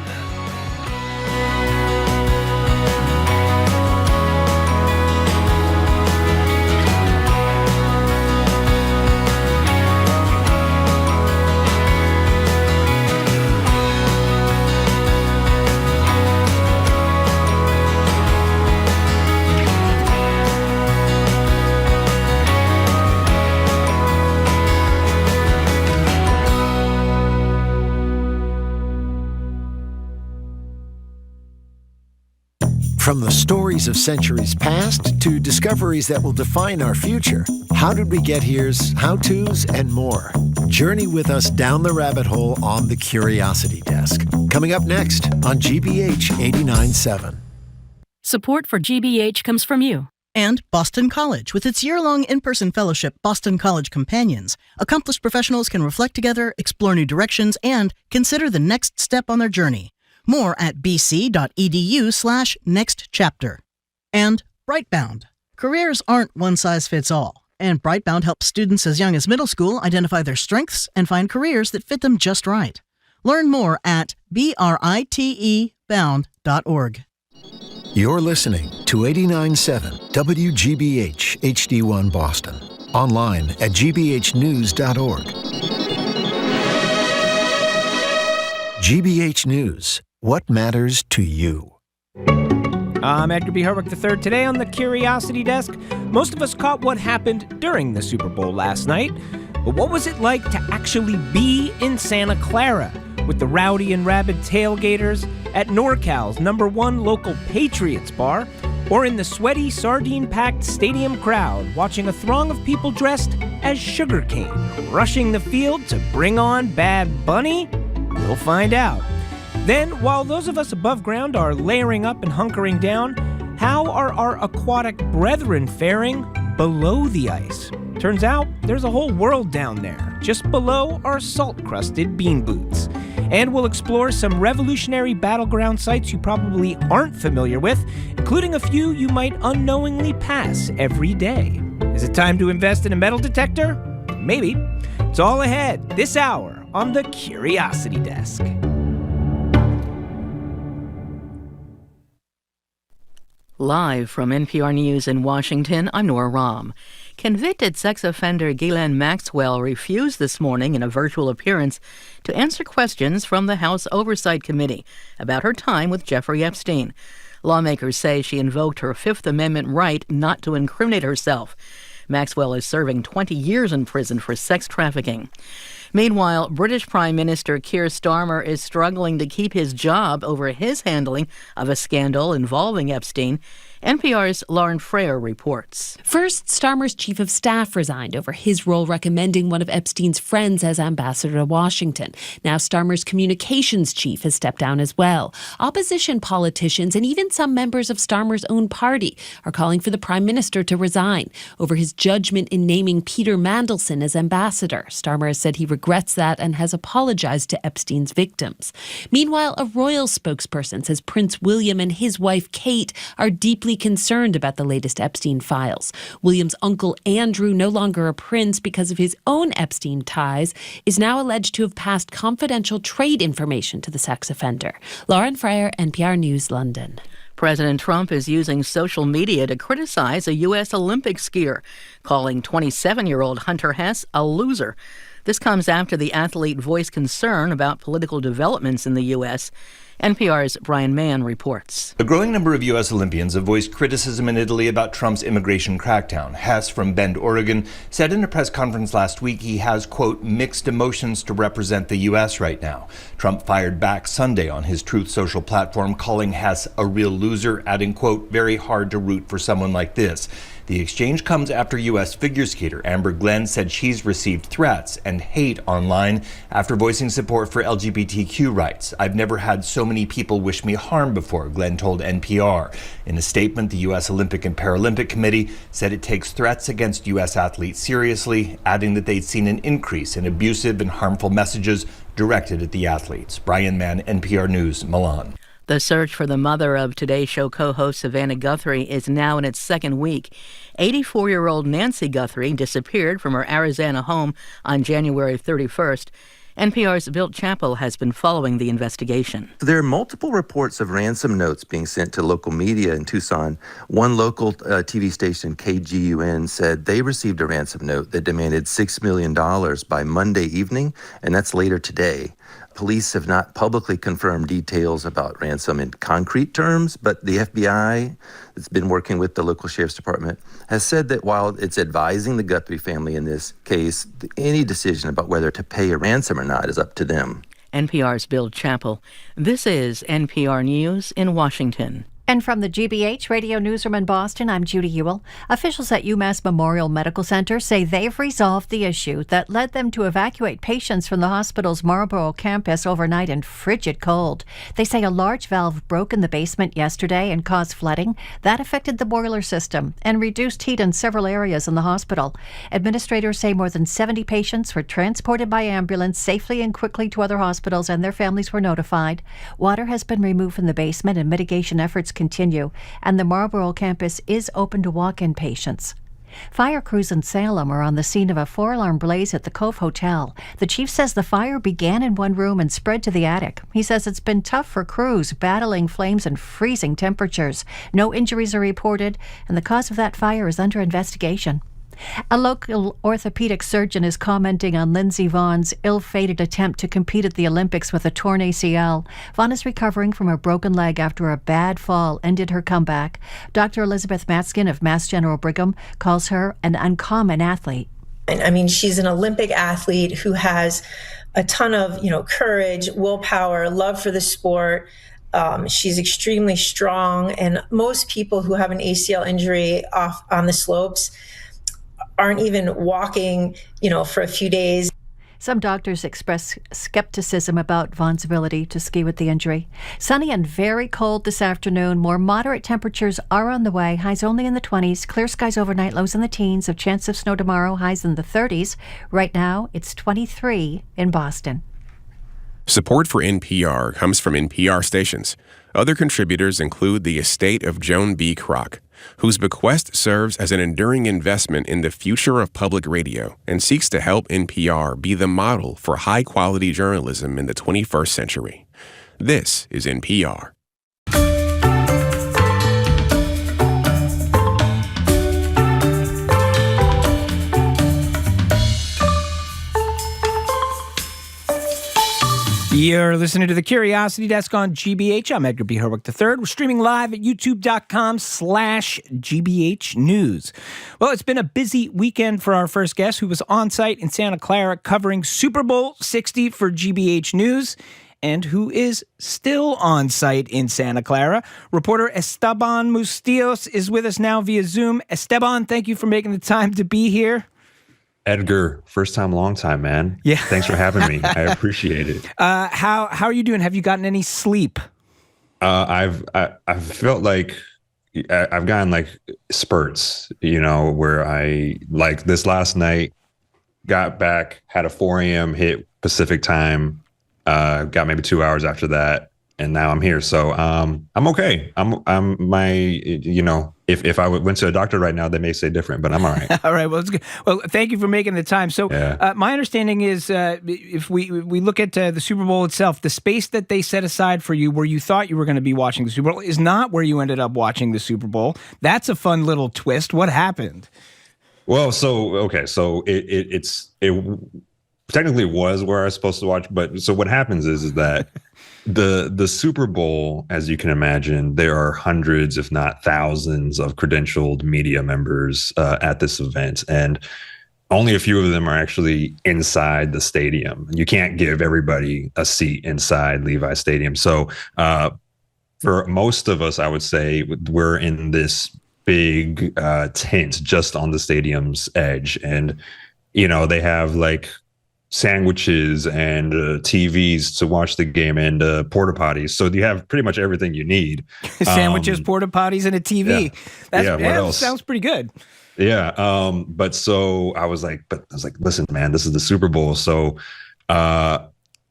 From the stories of centuries past to discoveries that will define our future, How Did We Get Here's, how-tos, and more. Journey with us down the rabbit hole on the Curiosity Desk. Coming up next on GBH 89.7. Support for GBH comes from you. And Boston College, with its year-long in-person fellowship, Boston College Companions. Accomplished professionals can reflect together, explore new directions, and consider the next step on their journey. More at bc.edu/nextchapter. And Brightbound. Careers aren't one size fits all, and Brightbound helps students as young as middle school identify their strengths and find careers that fit them just right. Learn more at britebound.org. You're listening to 89.7 WGBH HD1 Boston. Online at gbhnews.org. GBH News. What matters to you? I'm Edgar B. Hurd III. Today on the Curiosity Desk, most of us caught what happened during the Super Bowl last night. But what was it like to actually be in Santa Clara with the rowdy and rabid tailgaters, at NorCal's #1 local Patriots bar, or in the sweaty, sardine-packed stadium crowd watching a throng of people dressed as sugarcane rushing the field to bring on Bad Bunny? We'll find out. Then, while those of us above ground are layering up and hunkering down, how are our aquatic brethren faring below the ice? Turns out there's a whole world down there, just below our salt-crusted bean boots. And we'll explore some revolutionary battleground sites you probably aren't familiar with, including a few you might unknowingly pass every day. Is it time to invest in a metal detector? Maybe. It's all ahead this hour on the Curiosity Desk. Live from NPR News in Washington, I'm Nora Rahm. Convicted sex offender Ghislaine Maxwell refused this morning in a virtual appearance to answer questions from the House Oversight Committee about her time with Jeffrey Epstein. Lawmakers say she invoked her Fifth Amendment right not to incriminate herself. Maxwell is serving 20 years in prison for sex trafficking. Meanwhile, British Prime Minister Keir Starmer is struggling to keep his job over his handling of a scandal involving Epstein. NPR's Lauren Frayer reports. First, Starmer's chief of staff resigned over his role recommending one of Epstein's friends as ambassador to Washington. Now Starmer's communications chief has stepped down as well. Opposition politicians and even some members of Starmer's own party are calling for the prime minister to resign over his judgment in naming Peter Mandelson as ambassador. Starmer has said he regrets that and has apologized to Epstein's victims. Meanwhile, a royal spokesperson says Prince William and his wife Kate are deeply concerned about the latest Epstein files. William's uncle Andrew, no longer a prince because of his own Epstein ties, is now alleged to have passed confidential trade information to the sex offender. Lauren Frayer, NPR News, London. President Trump is using social media to criticize a U.S. Olympic skier, calling 27-year-old Hunter Hess a loser. This comes after the athlete voiced concern about political developments in the U.S. NPR's Brian Mann reports. A growing number of U.S. Olympians have voiced criticism in Italy about Trump's immigration crackdown. Hess from Bend, Oregon, said in a press conference last week he has, quote, mixed emotions to represent the U.S. right now. Trump fired back Sunday on his Truth Social platform, calling Hess a real loser, adding, quote, very hard to root for someone like this. The exchange comes after U.S. figure skater Amber Glenn said she's received threats and hate online after voicing support for LGBTQ rights. I've never had so many people wish me harm before, Glenn told NPR. In a statement, the U.S. Olympic and Paralympic Committee said it takes threats against U.S. athletes seriously, adding that they'd seen an increase in abusive and harmful messages directed at the athletes. Brian Mann, NPR News, Milan. The search for the mother of Today Show co-host Savannah Guthrie is now in its second week. 84-year-old Nancy Guthrie disappeared from her Arizona home on January 31st. NPR's Bill Chappell has been following the investigation. There are multiple reports of ransom notes being sent to local media in Tucson. One local TV station, KGUN, said they received a ransom note that demanded $6 million by Monday evening, and that's later today. Police have not publicly confirmed details about ransom in concrete terms, but the FBI, that's been working with the local sheriff's department, has said that while it's advising the Guthrie family in this case, any decision about whether to pay a ransom or not is up to them. NPR's Bill Chappell. This is NPR News in Washington. And from the GBH Radio Newsroom in Boston, I'm Judy Ewell. Officials at UMass Memorial Medical Center say they've resolved the issue that led them to evacuate patients from the hospital's Marlborough campus overnight in frigid cold. They say a large valve broke in the basement yesterday and caused flooding. That affected the boiler system and reduced heat in several areas in the hospital. Administrators say more than 70 patients were transported by ambulance safely and quickly to other hospitals, and their families were notified. Water has been removed from the basement and mitigation efforts continue, and the Marlborough campus is open to walk-in patients. Fire crews in Salem are on the scene of a 4-alarm blaze at the Cove Hotel. The chief says the fire began in one room and spread to the attic. He says it's been tough for crews battling flames and freezing temperatures. No injuries are reported, and the cause of that fire is under investigation. A local orthopedic surgeon is commenting on Lindsey Vohn's ill-fated attempt to compete at the Olympics with a torn ACL. Vaughn is recovering from a broken leg after a bad fall ended her comeback. Dr. Elizabeth Matskin of Mass General Brigham calls her an uncommon athlete. I mean, she's an Olympic athlete who has a ton of, courage, willpower, love for the sport. She's extremely strong, and most people who have an ACL injury off on the slopes aren't even walking, for a few days. Some doctors express skepticism about Vaughn's ability to ski with the injury. Sunny and very cold this afternoon. More moderate temperatures are on the way. Highs only in the 20s. Clear skies overnight, lows in the teens. A chance of snow tomorrow, highs in the 30s. Right now, it's 23 in Boston. Support for NPR comes from NPR stations. Other contributors include the estate of Joan B. Kroc, whose bequest serves as an enduring investment in the future of public radio and seeks to help NPR be the model for high-quality journalism in the 21st century. This is NPR. You're listening to the Curiosity Desk on GBH. I'm Edgar B. Herwick III. We're streaming live at youtube.com/GBH News. Well, it's been a busy weekend for our first guest, who was on site in Santa Clara covering Super Bowl 60 for GBH News, and who is still on site in Santa Clara. Reporter Esteban Mustillos is with us now via Zoom. Esteban, thank you for making the time to be here. Edgar, first time, long time, man. Yeah. Thanks for having me. I appreciate it. How are you doing? Have you gotten any sleep? I've felt like I've gotten like spurts, where I, like this last night, got back, had a 4 a.m. hit Pacific time, got maybe 2 hours after that, and now I'm here. So I'm okay. If I went to a doctor right now, they may say different, but I'm all right. All right. Well, it's good. Well, thank you for making the time. So my understanding is if we look at the Super Bowl itself, the space that they set aside for you where you thought you were going to be watching the Super Bowl is not where you ended up watching the Super Bowl. That's a fun little twist. What happened? Well, so it technically was where I was supposed to watch, but so what happens is that The Super Bowl, as you can imagine, there are hundreds, if not thousands, of credentialed media members at this event, and only a few of them are actually inside the stadium. You can't give everybody a seat inside Levi Stadium. So for most of us, I would say we're in this big tent just on the stadium's edge. And, they have like sandwiches and TVs to watch the game and porta potties. So you have pretty much everything you need. Sandwiches, porta potties, and a TV. Yeah. What else? Sounds pretty good. Yeah. But so I was like, listen, man, this is the Super Bowl. So, I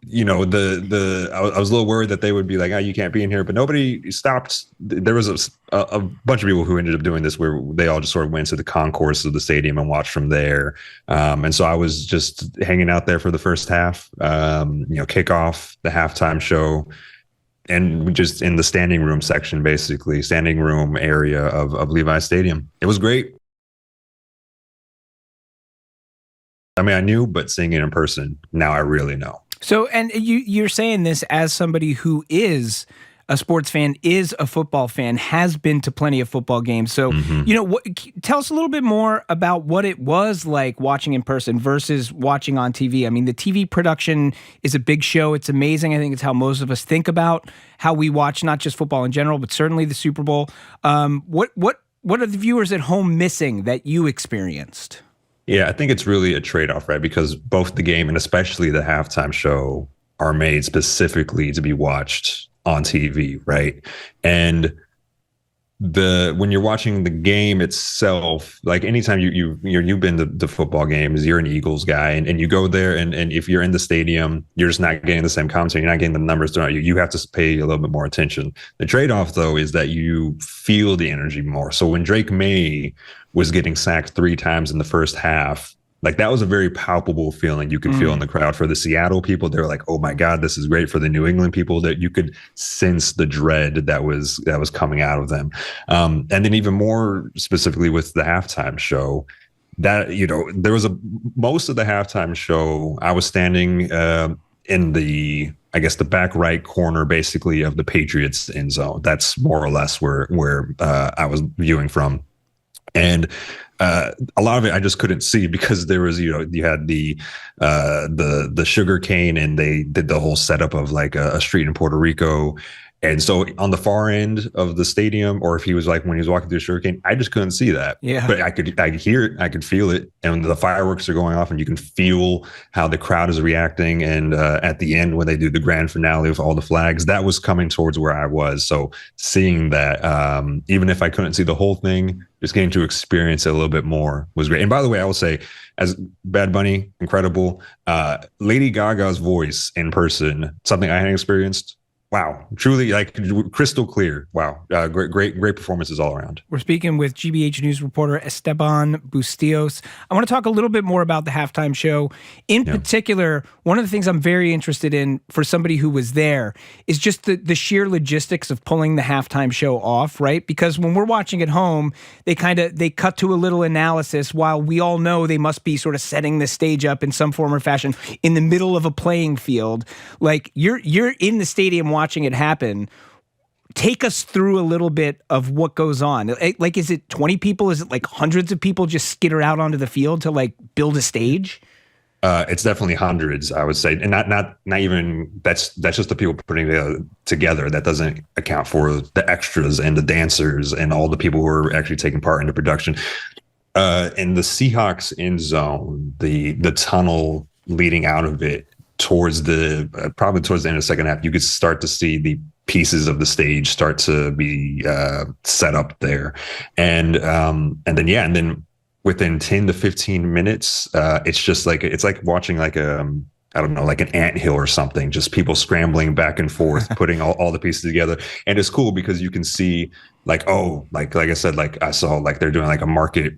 was a little worried that they would be like, oh, you can't be in here, but nobody stopped. There was a bunch of people who ended up doing this where they all just sort of went to the concourse of the stadium and watched from there. And so I was just hanging out there for the first half, kickoff, the halftime show, and we just in the standing room section, basically standing room area of Levi Stadium. It was great. I mean, I knew, but seeing it in person, now I really know. So, and you're saying this as somebody who is a sports fan, is a football fan, has been to plenty of football games. So, tell us a little bit more about what it was like watching in person versus watching on TV. I mean, the TV production is a big show. It's amazing. I think it's how most of us think about how we watch not just football in general, but certainly the Super Bowl. What are the viewers at home missing that you experienced? Yeah, I think it's really a trade-off, right? Because both the game and especially the halftime show are made specifically to be watched on TV, right? And when you're watching the game itself, like anytime you've been to football games, you're an Eagles guy, and you go there, and if you're in the stadium, you're just not getting the same commentary, you're not getting the numbers thrown at you. You have to pay a little bit more attention. The trade-off, though, is that you feel the energy more. So when Drake May was getting sacked 3 times in the first half, like that was a very palpable feeling you could feel in the crowd. For the Seattle people, they were like, oh my God, this is great. For the New England people, that you could sense the dread that was coming out of them. And then even more specifically with the halftime show, that, there was most of the halftime show, I was standing in the back right corner, basically, of the Patriots end zone. That's more or less where I was viewing from. And a lot of it I just couldn't see because there was, you had the sugar cane, and they did the whole setup of like a street in Puerto Rico. And so on the far end of the stadium, or if he was like when he was walking through the sugarcane, I just couldn't see that. Yeah. But I could hear it, I could feel it, and the fireworks are going off, and you can feel how the crowd is reacting. And at the end, when they do the grand finale with all the flags, that was coming towards where I was. So seeing that, even if I couldn't see the whole thing, just getting to experience it a little bit more was great. And by the way, I will say, as Bad Bunny, incredible. Lady Gaga's voice in person, something I hadn't experienced. Wow, truly like crystal clear. Wow, great performances all around. We're speaking with GBH News reporter Esteban Bustillos. I want to talk a little bit more about the halftime show. In particular, one of the things I'm very interested in for somebody who was there is just the sheer logistics of pulling the halftime show off, right? Because when we're watching at home, they cut to a little analysis while we all know they must be sort of setting the stage up in some form or fashion in the middle of a playing field. Like you're in the stadium watching it happen. Take us through a little bit of what goes on. Like, is it 20 people? Is it like hundreds of people just skitter out onto the field to like build a stage? It's definitely hundreds, I would say, and not even that's just the people putting it together. That doesn't account for the extras and the dancers and all the people who are actually taking part in the production. In the Seahawks end zone, the tunnel leading out of it, towards probably towards the end of the second half, you could start to see the pieces of the stage start to be set up there, and then within 10 to 15 minutes, it's like watching like like an anthill or something, just people scrambling back and forth, putting all the pieces together. And it's cool because you can see like I said, like I saw like they're doing like a market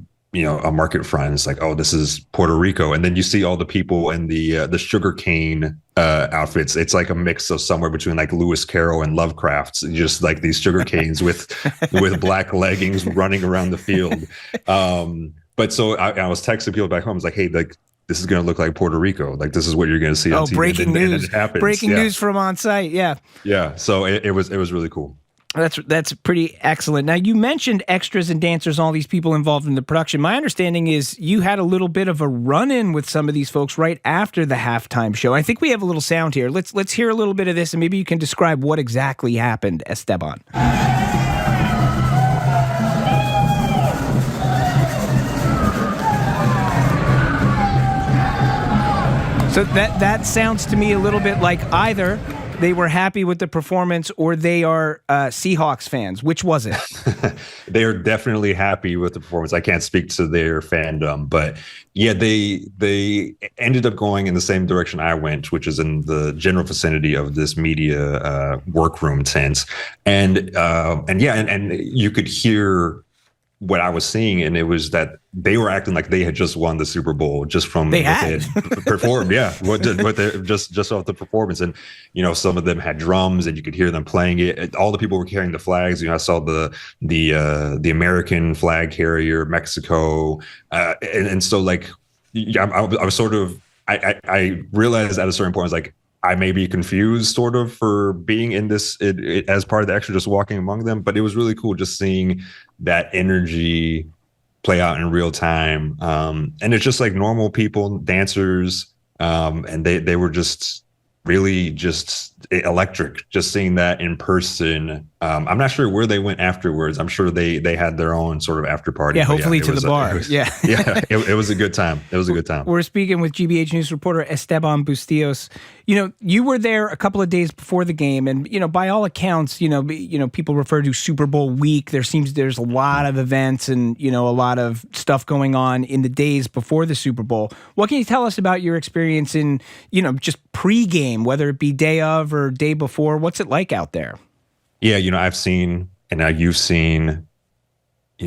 front. It's like, oh, this is Puerto Rico. And then you see all the people in the sugarcane outfits. It's like a mix of somewhere between like Lewis Carroll and Lovecraft's, just like these sugar canes with black leggings running around the field. But so I was texting people back home. I was like, hey, like this is going to look like Puerto Rico. Like, this is what you're going to see on TV. Breaking news. And it happens. Breaking news from on site. Yeah. Yeah. So it was really cool. That's pretty excellent. Now, you mentioned extras and dancers, all these people involved in the production. My understanding is you had a little bit of a run-in with some of these folks right after the halftime show. I think we have a little sound here. Let's hear a little bit of this, and maybe you can describe what exactly happened, Esteban. So that sounds to me a little bit like either they were happy with the performance or they are Seahawks fans. Which was it? They are definitely happy with the performance. I can't speak to their fandom, but yeah, they ended up going in the same direction I went, which is in the general vicinity of this media workroom tent. And you could hear what I was seeing, and it was that they were acting like they had just won the Super Bowl just from they what they had performed. Yeah, what they just off the performance, and some of them had drums, and you could hear them playing it. All the people were carrying the flags. I saw the American flag carrier, Mexico, and so like I was sort of I realized at a certain point I was like, I may be confused sort of for being in this as part of the extra, just walking among them. But it was really cool just seeing that energy play out in real time. And it's just like normal people, dancers, and they were just really just electric, just seeing that in person. I'm not sure where they went afterwards. I'm sure they had their own sort of after party. Yeah, hopefully to the bar. It was a good time. It was a good time. We're speaking with GBH News reporter Esteban Bustillos. You were there a couple of days before the game, and by all accounts, people refer to Super Bowl week. There's a lot of events and a lot of stuff going on in the days before the Super Bowl. What can you tell us about your experience in just pregame, whether it be day of or day before? What's it like out there? Yeah, I've seen, and now you've seen,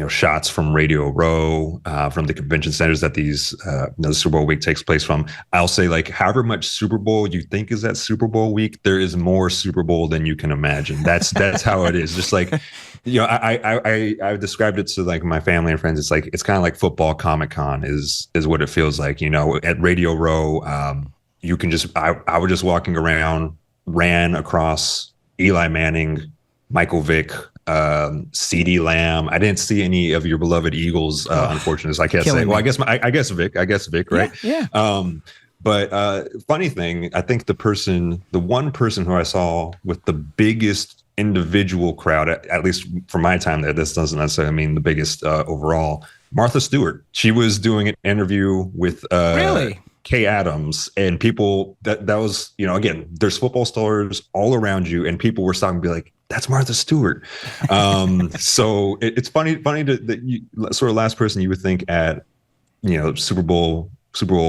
shots from Radio Row, from the convention centers that these the Super Bowl week takes place from. I'll say, like, however much Super Bowl you think is that Super Bowl week, there is more Super Bowl than you can imagine. That's how it is. Just like, I described it to like my family and friends. It's like, it's kind of like football Comic-Con is what it feels like. At Radio Row, you can just, I was just walking around, ran across Eli Manning, Michael Vick, CeeDee Lamb. I didn't see any of your beloved Eagles, unfortunately. So I can't say. Well, I guess Vic, right? Yeah. But funny thing, I think the one person who I saw with the biggest individual crowd, at least for my time there, this doesn't necessarily mean the biggest overall, Martha Stewart. She was doing an interview with really? Kay Adams, and people that was, again, there's football stars all around you, and people were stopping and be like, that's Martha Stewart. So it's funny that you sort of last person you would think at, Super Bowl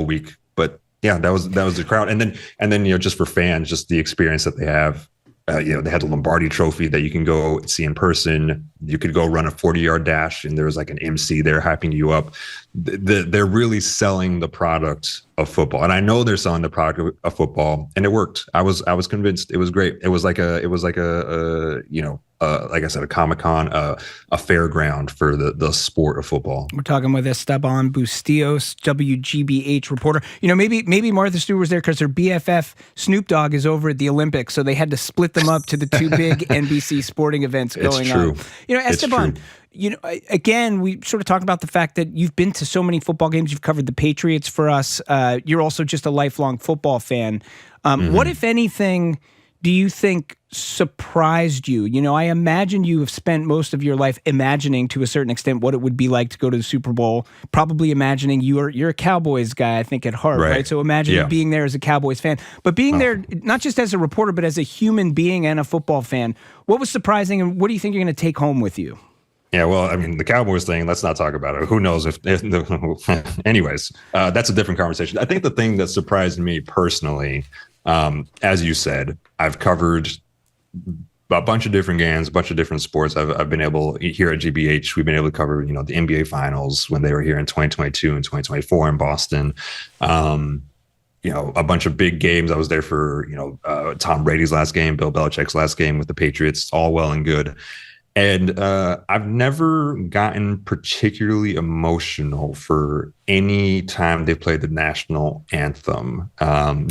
week, but yeah, that was the crowd. And then, just for fans, just the experience that they have, they had the Lombardi Trophy that you can go see in person. You could go run a 40-yard dash, and there was like an MC there hyping you up. They're really selling the product of football, and I know they're selling the product of football, and it worked. I was convinced. It was great. It was like a like I said, a Comic-Con, a fairground for the sport of football. We're talking with Esteban Bustillos, WGBH reporter. Maybe Martha Stewart was there because her BFF Snoop Dogg is over at the Olympics, so they had to split them up to the two big NBC sporting events going on. Esteban, again, we sort of talked about the fact that you've been to so many football games. You've covered the Patriots for us. You're also just a lifelong football fan. What, if anything, do you think surprised you? I imagine you have spent most of your life imagining to a certain extent what it would be like to go to the Super Bowl, probably imagining you're a Cowboys guy, I think, at heart, right? So imagine being there as a Cowboys fan, but being there not just as a reporter, but as a human being and a football fan. What was surprising, and what do you think you're going to take home with you? Yeah, well, I mean, the Cowboys thing, let's not talk about it. Who knows anyways, that's a different conversation. I think the thing that surprised me personally, as you said, I've covered a bunch of different games, a bunch of different sports. I've been able, here at GBH, we've been able to cover, the NBA finals when they were here in 2022 and 2024 in Boston. A bunch of big games. I was there for, Tom Brady's last game, Bill Belichick's last game with the Patriots, all well and good. And I've never gotten particularly emotional for any time they played the national anthem,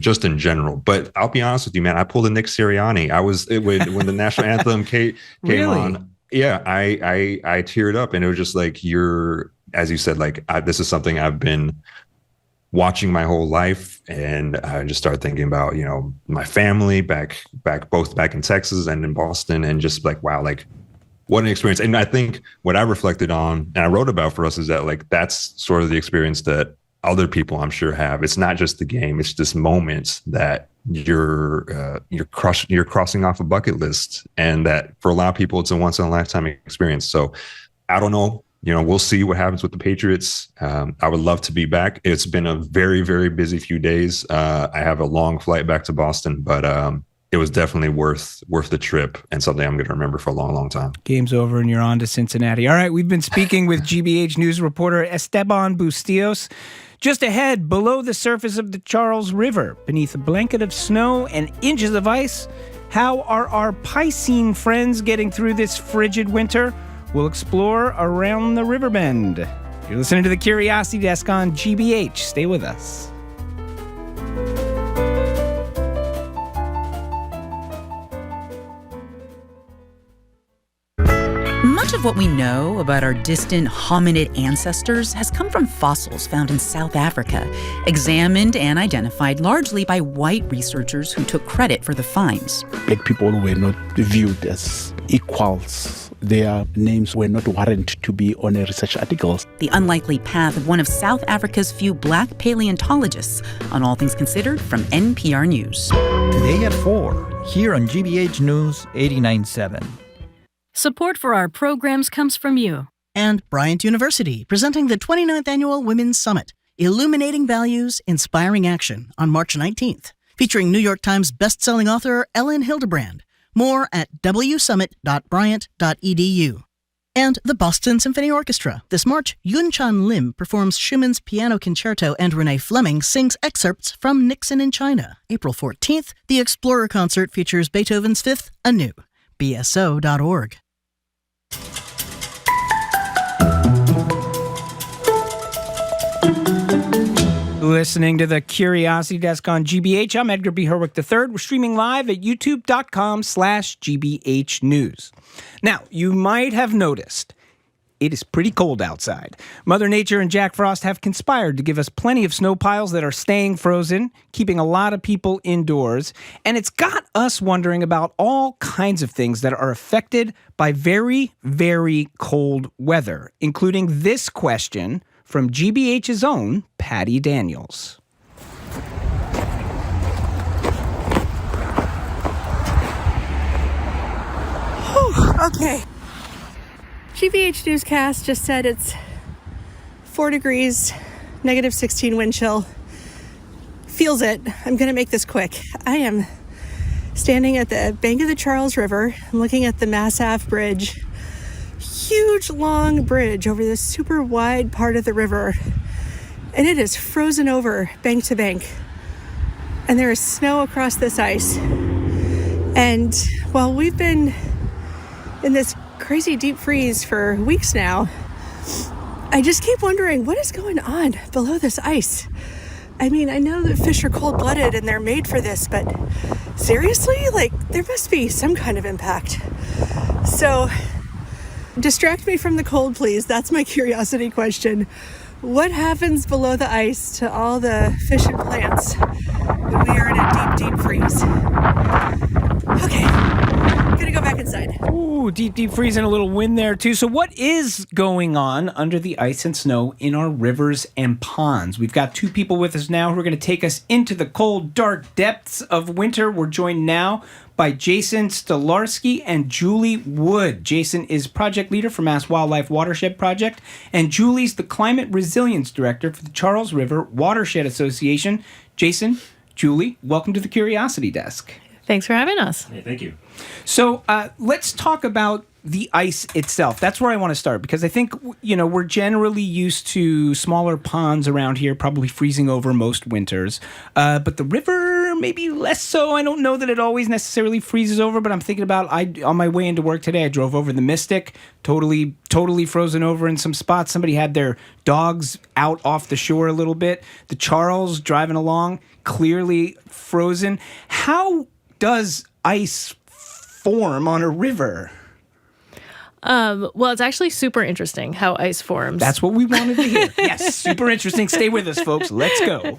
just in general. But I'll be honest with you, man, I pulled a Nick Sirianni. When the national anthem came Really? on. Yeah, I teared up, and it was just like, as you said, like this is something I've been watching my whole life, and I just started thinking about, my family both back in Texas and in Boston, and just like, wow, like what an experience. And I think what I reflected on and I wrote about for us is that like that's sort of the experience that other people I'm sure have. It's not just the game; it's just moments that you're crossing off a bucket list, and that for a lot of people it's a once in a lifetime experience. So I don't know. We'll see what happens with the Patriots. I would love to be back. It's been a very, very busy few days. I have a long flight back to Boston, but it was definitely worth the trip and something I'm going to remember for a long, long time. Game's over and you're on to Cincinnati. All right, we've been speaking with GBH News reporter Esteban Bustillos. Just ahead, below the surface of the Charles River, beneath a blanket of snow and inches of ice, how are our Piscine friends getting through this frigid winter? We'll explore around the river bend. You're listening to the Curiosity Desk on GBH. Stay with us. Much of what we know about our distant hominid ancestors has come from fossils found in South Africa, examined and identified largely by white researchers who took credit for the finds. Black people were not viewed as equals. Their names were not warranted to be on a research articles. The unlikely path of one of South Africa's few black paleontologists on All Things Considered from NPR News. Today at 4, here on GBH News 89.7. Support for our programs comes from you. And Bryant University, presenting the 29th Annual Women's Summit, Illuminating Values, Inspiring Action, on March 19th, featuring New York Times bestselling author Ellen Hildebrand. More at wsummit.bryant.edu. And the Boston Symphony Orchestra. This March, Yunchan Lim performs Schumann's Piano Concerto and Renee Fleming sings excerpts from Nixon in China. April 14th, the Explorer Concert features Beethoven's Fifth anew. bso.org. Listening to the Curiosity Desk on GBH. I'm Edgar B. Herwick III. We're streaming live at youtube.com/GBH News. Now, you might have noticed it is pretty cold outside. Mother Nature and Jack Frost have conspired to give us plenty of snow piles that are staying frozen, keeping a lot of people indoors. And it's got us wondering about all kinds of things that are affected by very, very cold weather, including this question from GBH's own Patty Daniels. Okay. GBH Newscast just said it's 4 degrees, negative 16 wind chill. Feels it. I'm going to make this quick. I am standing at the bank of the Charles River. I'm looking at the Mass Ave Bridge. Huge, long bridge over this super wide part of the river. And it is frozen over bank to bank. And there is snow across this ice. And while we've been in this crazy deep freeze for weeks now, I just keep wondering what is going on below this ice. I mean, I know that fish are cold-blooded and they're made for this, but seriously? Like, there must be some kind of impact. So, distract me from the cold, please. That's my curiosity question. What happens below the ice to all the fish and plants when we are in a deep, deep freeze? Okay, I'm gonna go back inside. Ooh, deep freeze and a little wind there too. So what is going on under the ice and snow in our rivers and ponds? We've got two people with us now who are going to take us into the cold, dark depths of winter. We're joined now by Jason Stolarski and Julie Wood. Jason is project leader for Mass Wildlife Watershed Project, and Julie's the climate resilience director for the Charles River Watershed Association. Jason, Julie, welcome to the Curiosity Desk. Thanks for having us. Hey, thank you. So let's talk about the ice itself. That's where I want to start, because I think, we're generally used to smaller ponds around here, probably freezing over most winters. But the river maybe less so. I don't know that it always necessarily freezes over, but I'm thinking about on my way into work today, I drove over the Mystic, totally frozen over in some spots. Somebody had their dogs out off the shore a little bit. The Charles driving along, clearly frozen. How does ice form on a river? Well, it's actually super interesting how ice forms. That's what we wanted to hear. Yes, super interesting. Stay with us, folks. Let's go.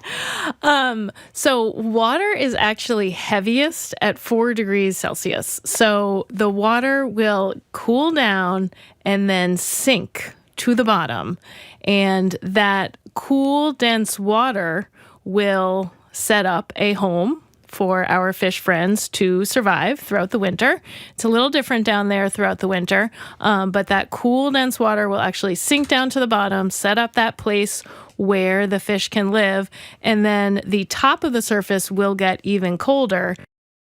So water is actually heaviest at 4 degrees Celsius. So the water will cool down and then sink to the bottom. And that cool, dense water will set up a home for our fish friends to survive throughout the winter. It's a little different down there throughout the winter, but that cool, dense water will actually sink down to the bottom, set up that place where the fish can live, and then the top of the surface will get even colder.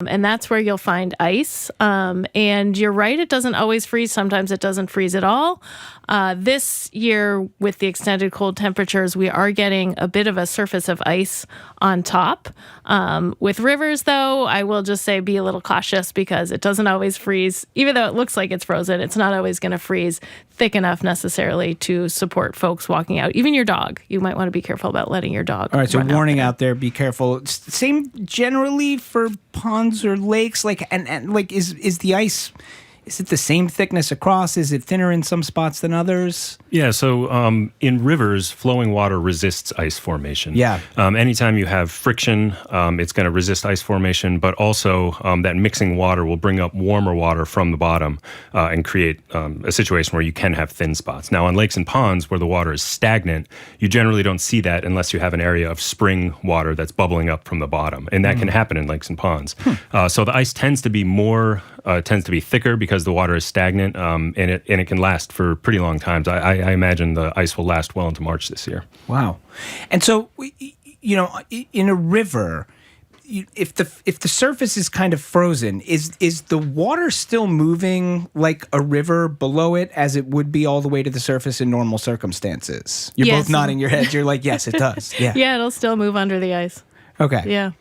And that's where you'll find ice. And you're right, it doesn't always freeze. Sometimes it doesn't freeze at all. This year, with the extended cold temperatures, we are getting a bit of a surface of ice on top. With rivers, though, I will just say be a little cautious because it doesn't always freeze. Even though it looks like it's frozen, it's not always going to freeze thick enough necessarily to support folks walking out. Even your dog. You might want to be careful about letting your dog All right, so warning out out there, be careful. Same generally for ponds or lakes, and is the ice, is it the same thickness across? Is it thinner in some spots than others? Yeah, so in rivers, flowing water resists ice formation. Yeah. Anytime you have friction, it's going to resist ice formation, but also that mixing water will bring up warmer water from the bottom and create a situation where you can have thin spots. Now, on lakes and ponds where the water is stagnant, you generally don't see that unless you have an area of spring water that's bubbling up from the bottom, and that can happen in lakes and ponds. So the ice tends to be thicker because the water is stagnant, and it can last for pretty long times. I imagine the ice will last well into March this year. Wow. And so, in a river, if the surface is kind of frozen, is the water still moving like a river below it as it would be all the way to the surface in normal circumstances? You're both nodding your heads. You're like, yes, it does. Yeah. Yeah, it'll still move under the ice. Okay. Yeah.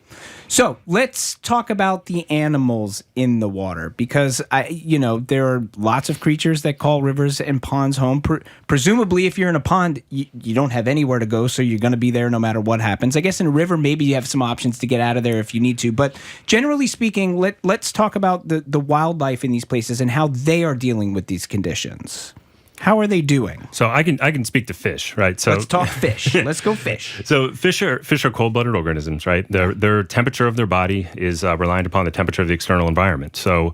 So let's talk about the animals in the water, because there are lots of creatures that call rivers and ponds home. Presumably, if you're in a pond, you don't have anywhere to go, so you're going to be there no matter what happens. I guess in a river, maybe you have some options to get out of there if you need to. But generally speaking, let's talk about the wildlife in these places and how they are dealing with these conditions. How are they doing? So I can speak to fish, right? So let's talk fish. Let's go fish. So fish are cold-blooded organisms, right? Their temperature of their body is reliant upon the temperature of the external environment. So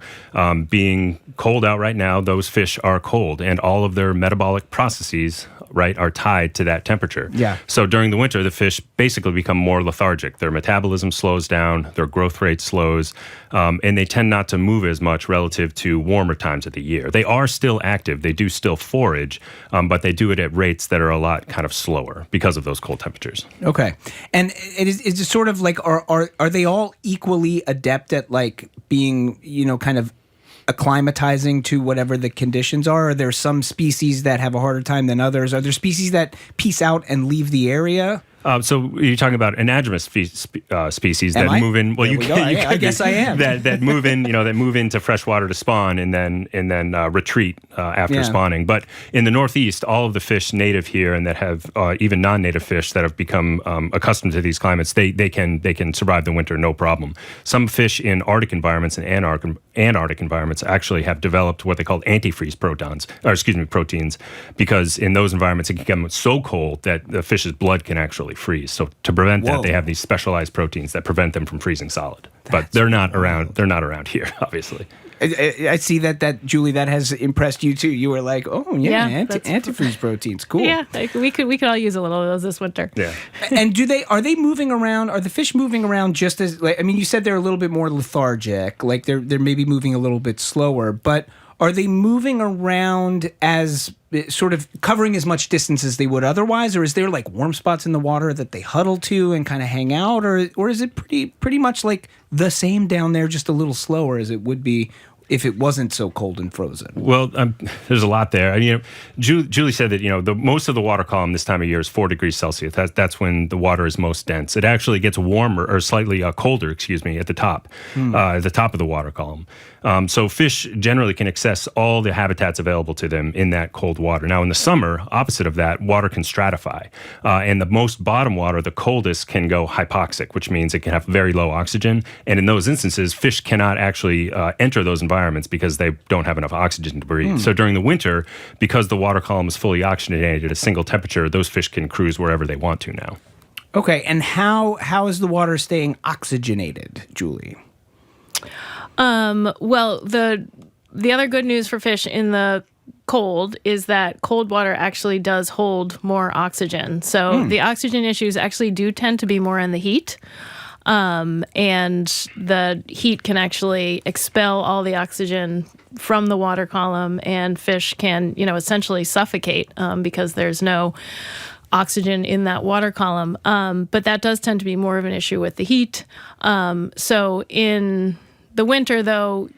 being cold out right now, those fish are cold, and all of their metabolic processes, right, are tied to that temperature. Yeah. So during the winter, the fish basically become more lethargic. Their metabolism slows down, their growth rate slows, and they tend not to move as much relative to warmer times of the year. They are still active. They do still forage, but they do it at rates that are a lot kind of slower because of those cold temperatures. Okay. And is it sort of like, are they all equally adept at like being, kind of acclimatizing to whatever the conditions are? Are there some species that have a harder time than others? Are there species that peace out and leave the area? So you're talking about anadromous species that move in. Well, I guess I am. that move in. That move into fresh water to spawn and then retreat after spawning. But in the Northeast, all of the fish native here and that have even non-native fish that have become accustomed to these climates, they can survive the winter no problem. Some fish in Arctic environments and Antarctic environments actually have developed what they call antifreeze proteins, because in those environments it can become so cold that the fish's blood can actually freeze. So to prevent that, they have these specialized proteins that prevent them from freezing solid. But they're not around. They're not around here, obviously. I see that Julie, that has impressed you too. You were like, oh yeah, antifreeze proteins, cool. Yeah, we could all use a little of those this winter. Yeah. And are they moving around? Are the fish moving around just as? You said they're a little bit more lethargic, like they're maybe moving a little bit slower, but are they moving around as sort of covering as much distance as they would otherwise, or is there like warm spots in the water that they huddle to and kind of hang out, or is it pretty much like the same down there, just a little slower as it would be if it wasn't so cold and frozen? Well, there's a lot there. Julie said that the most of the water column this time of year is 4 degrees Celsius. That's when the water is most dense. It actually gets warmer or slightly colder, at the top, at the top of the water column. So fish generally can access all the habitats available to them in that cold water. Now, in the summer, opposite of that, water can stratify. And the most bottom water, the coldest, can go hypoxic, which means it can have very low oxygen. And in those instances, fish cannot actually enter those environments because they don't have enough oxygen to breathe. So during the winter, because the water column is fully oxygenated at a single temperature, those fish can cruise wherever they want to now. Okay, and how is the water staying oxygenated, Julie? Well, the other good news for fish in the cold is that cold water actually does hold more oxygen. So the oxygen issues actually do tend to be more in the heat. And the heat can actually expel all the oxygen from the water column, and fish can, essentially suffocate because there's no oxygen in that water column. But that does tend to be more of an issue with the heat. So in the winter, though,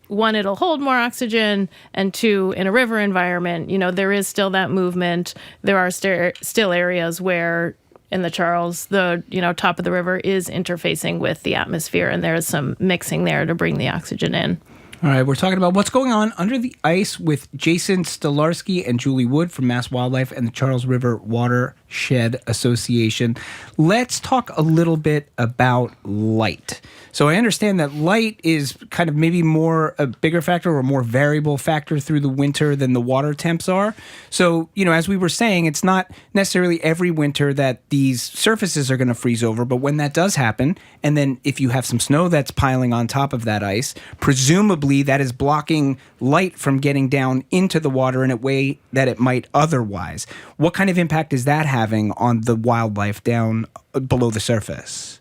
one, it'll hold more oxygen, and two, in a river environment, there is still that movement. There are still areas where in the Charles, the top of the river is interfacing with the atmosphere, and there is some mixing there to bring the oxygen in. All right, we're talking about what's going on under the ice with Jason Stolarski and Julie Wood from Mass Wildlife and the Charles River Watershed Association. Let's talk a little bit about light. So I understand that light is kind of maybe more a bigger factor or a more variable factor through the winter than the water temps are. So, as we were saying, it's not necessarily every winter that these surfaces are going to freeze over, but when that does happen, and then if you have some snow that's piling on top of that ice, presumably that is blocking light from getting down into the water in a way that it might otherwise. What kind of impact is that having on the wildlife down below the surface?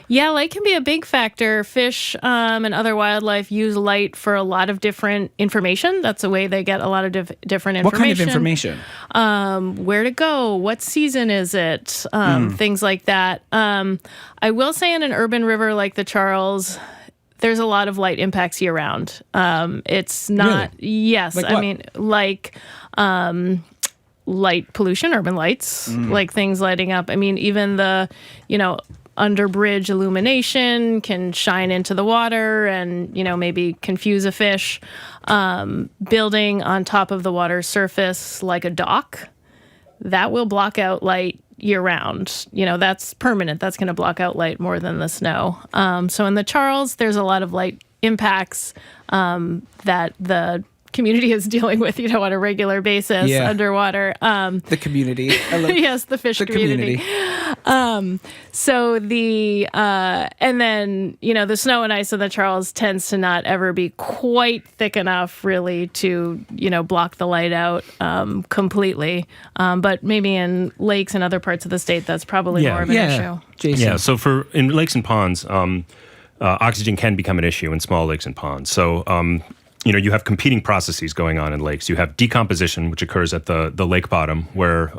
Yeah, light can be a big factor. Fish and other wildlife use light for a lot of different information. That's the way they get a lot of different information. What kind of information? Where to go? What season is it? Things like that. I will say in an urban river like the Charles, there's a lot of light impacts year round. It's not, really? Yes, Like what? I mean, light pollution, urban lights, like things lighting up. I mean, even the, underbridge illumination can shine into the water and, maybe confuse a fish. Building on top of the water surface like a dock, that will block out light year round. That's permanent. That's going to block out light more than the snow. So in the Charles, there's a lot of light impacts that the community is dealing with, on a regular basis underwater. The community. Yes, the fish community. So and then, the snow and ice in the Charles tends to not ever be quite thick enough really to, block the light out completely. But maybe in lakes and other parts of the state, that's probably more of an issue. Jason. Yeah, so in lakes and ponds, oxygen can become an issue in small lakes and ponds. So, you have competing processes going on in lakes. You have decomposition, which occurs at the lake bottom, where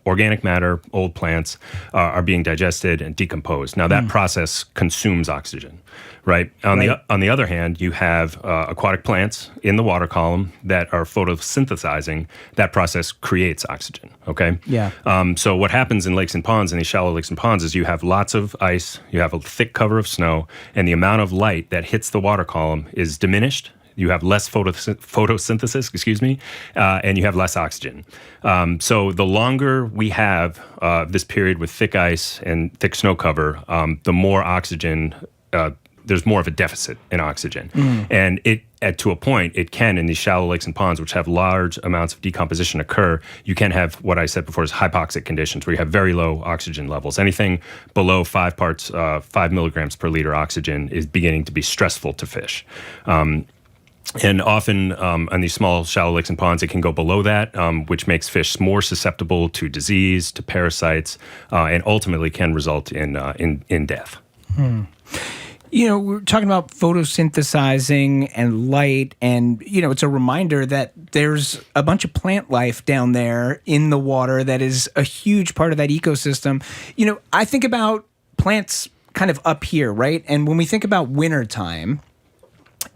organic matter, old plants, are being digested and decomposed. Now, that process consumes oxygen, right? On the other hand, you have aquatic plants in the water column that are photosynthesizing. That process creates oxygen, okay? Yeah. So what happens in lakes and ponds, in these shallow lakes and ponds, is you have lots of ice, you have a thick cover of snow, and the amount of light that hits the water column is diminished. You have less photosynthesis, and you have less oxygen. So the longer we have this period with thick ice and thick snow cover, the more oxygen, there's more of a deficit in oxygen. And to a point, it can, in these shallow lakes and ponds, which have large amounts of decomposition occur, you can have what I said before is hypoxic conditions, where you have very low oxygen levels. Anything below 5 milligrams per liter oxygen is beginning to be stressful to fish. And often on these small, shallow lakes and ponds, it can go below that, which makes fish more susceptible to disease, to parasites, and ultimately can result in death. We're talking about photosynthesizing and light, and, it's a reminder that there's a bunch of plant life down there in the water that is a huge part of that ecosystem. I think about plants kind of up here, right? And when we think about wintertime,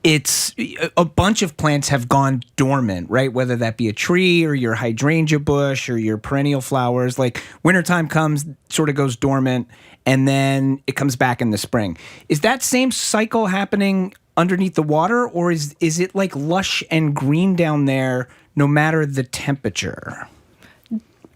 it's a bunch of plants have gone dormant, right? Whether that be a tree or your hydrangea bush or your perennial flowers. Like wintertime comes, sort of goes dormant, and then it comes back in the spring. Is that same cycle happening underneath the water, or is it like lush and green down there no matter the temperature?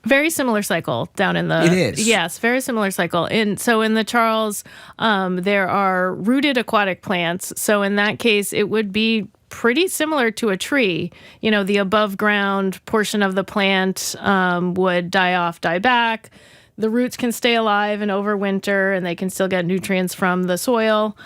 Very similar cycle down in the... It is? Yes, very similar cycle. So in the Charles, there are rooted aquatic plants. So in that case, it would be pretty similar to a tree. You know, the above ground portion of the plant would die off, die back. The roots can stay alive and overwinter, and they can still get nutrients from the soil.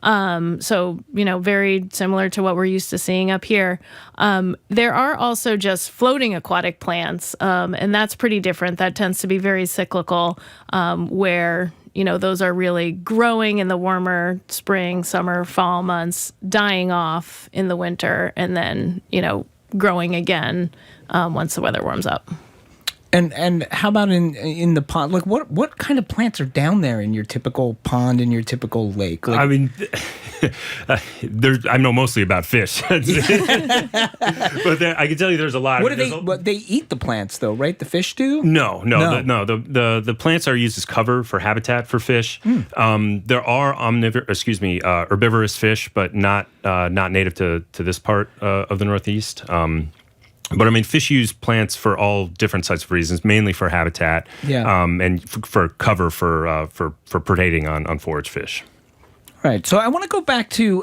So, very similar to what we're used to seeing up here. There are also just floating aquatic plants, and that's pretty different. That tends to be very cyclical, where, those are really growing in the warmer spring, summer, fall months, dying off in the winter, and then, growing again once the weather warms up. And how about in the pond? Like what kind of plants are down there in your typical pond, in your typical lake? Like, I mean, I know mostly about fish, but I can tell you there's a lot. What do they eat the plants though, right? The fish do? No. The plants are used as cover for habitat for fish. There are herbivorous fish, but not native to this part of the Northeast. But I mean, fish use plants for all different types of reasons, mainly for habitat, and for cover for predating on forage fish. Right. So I want to go back to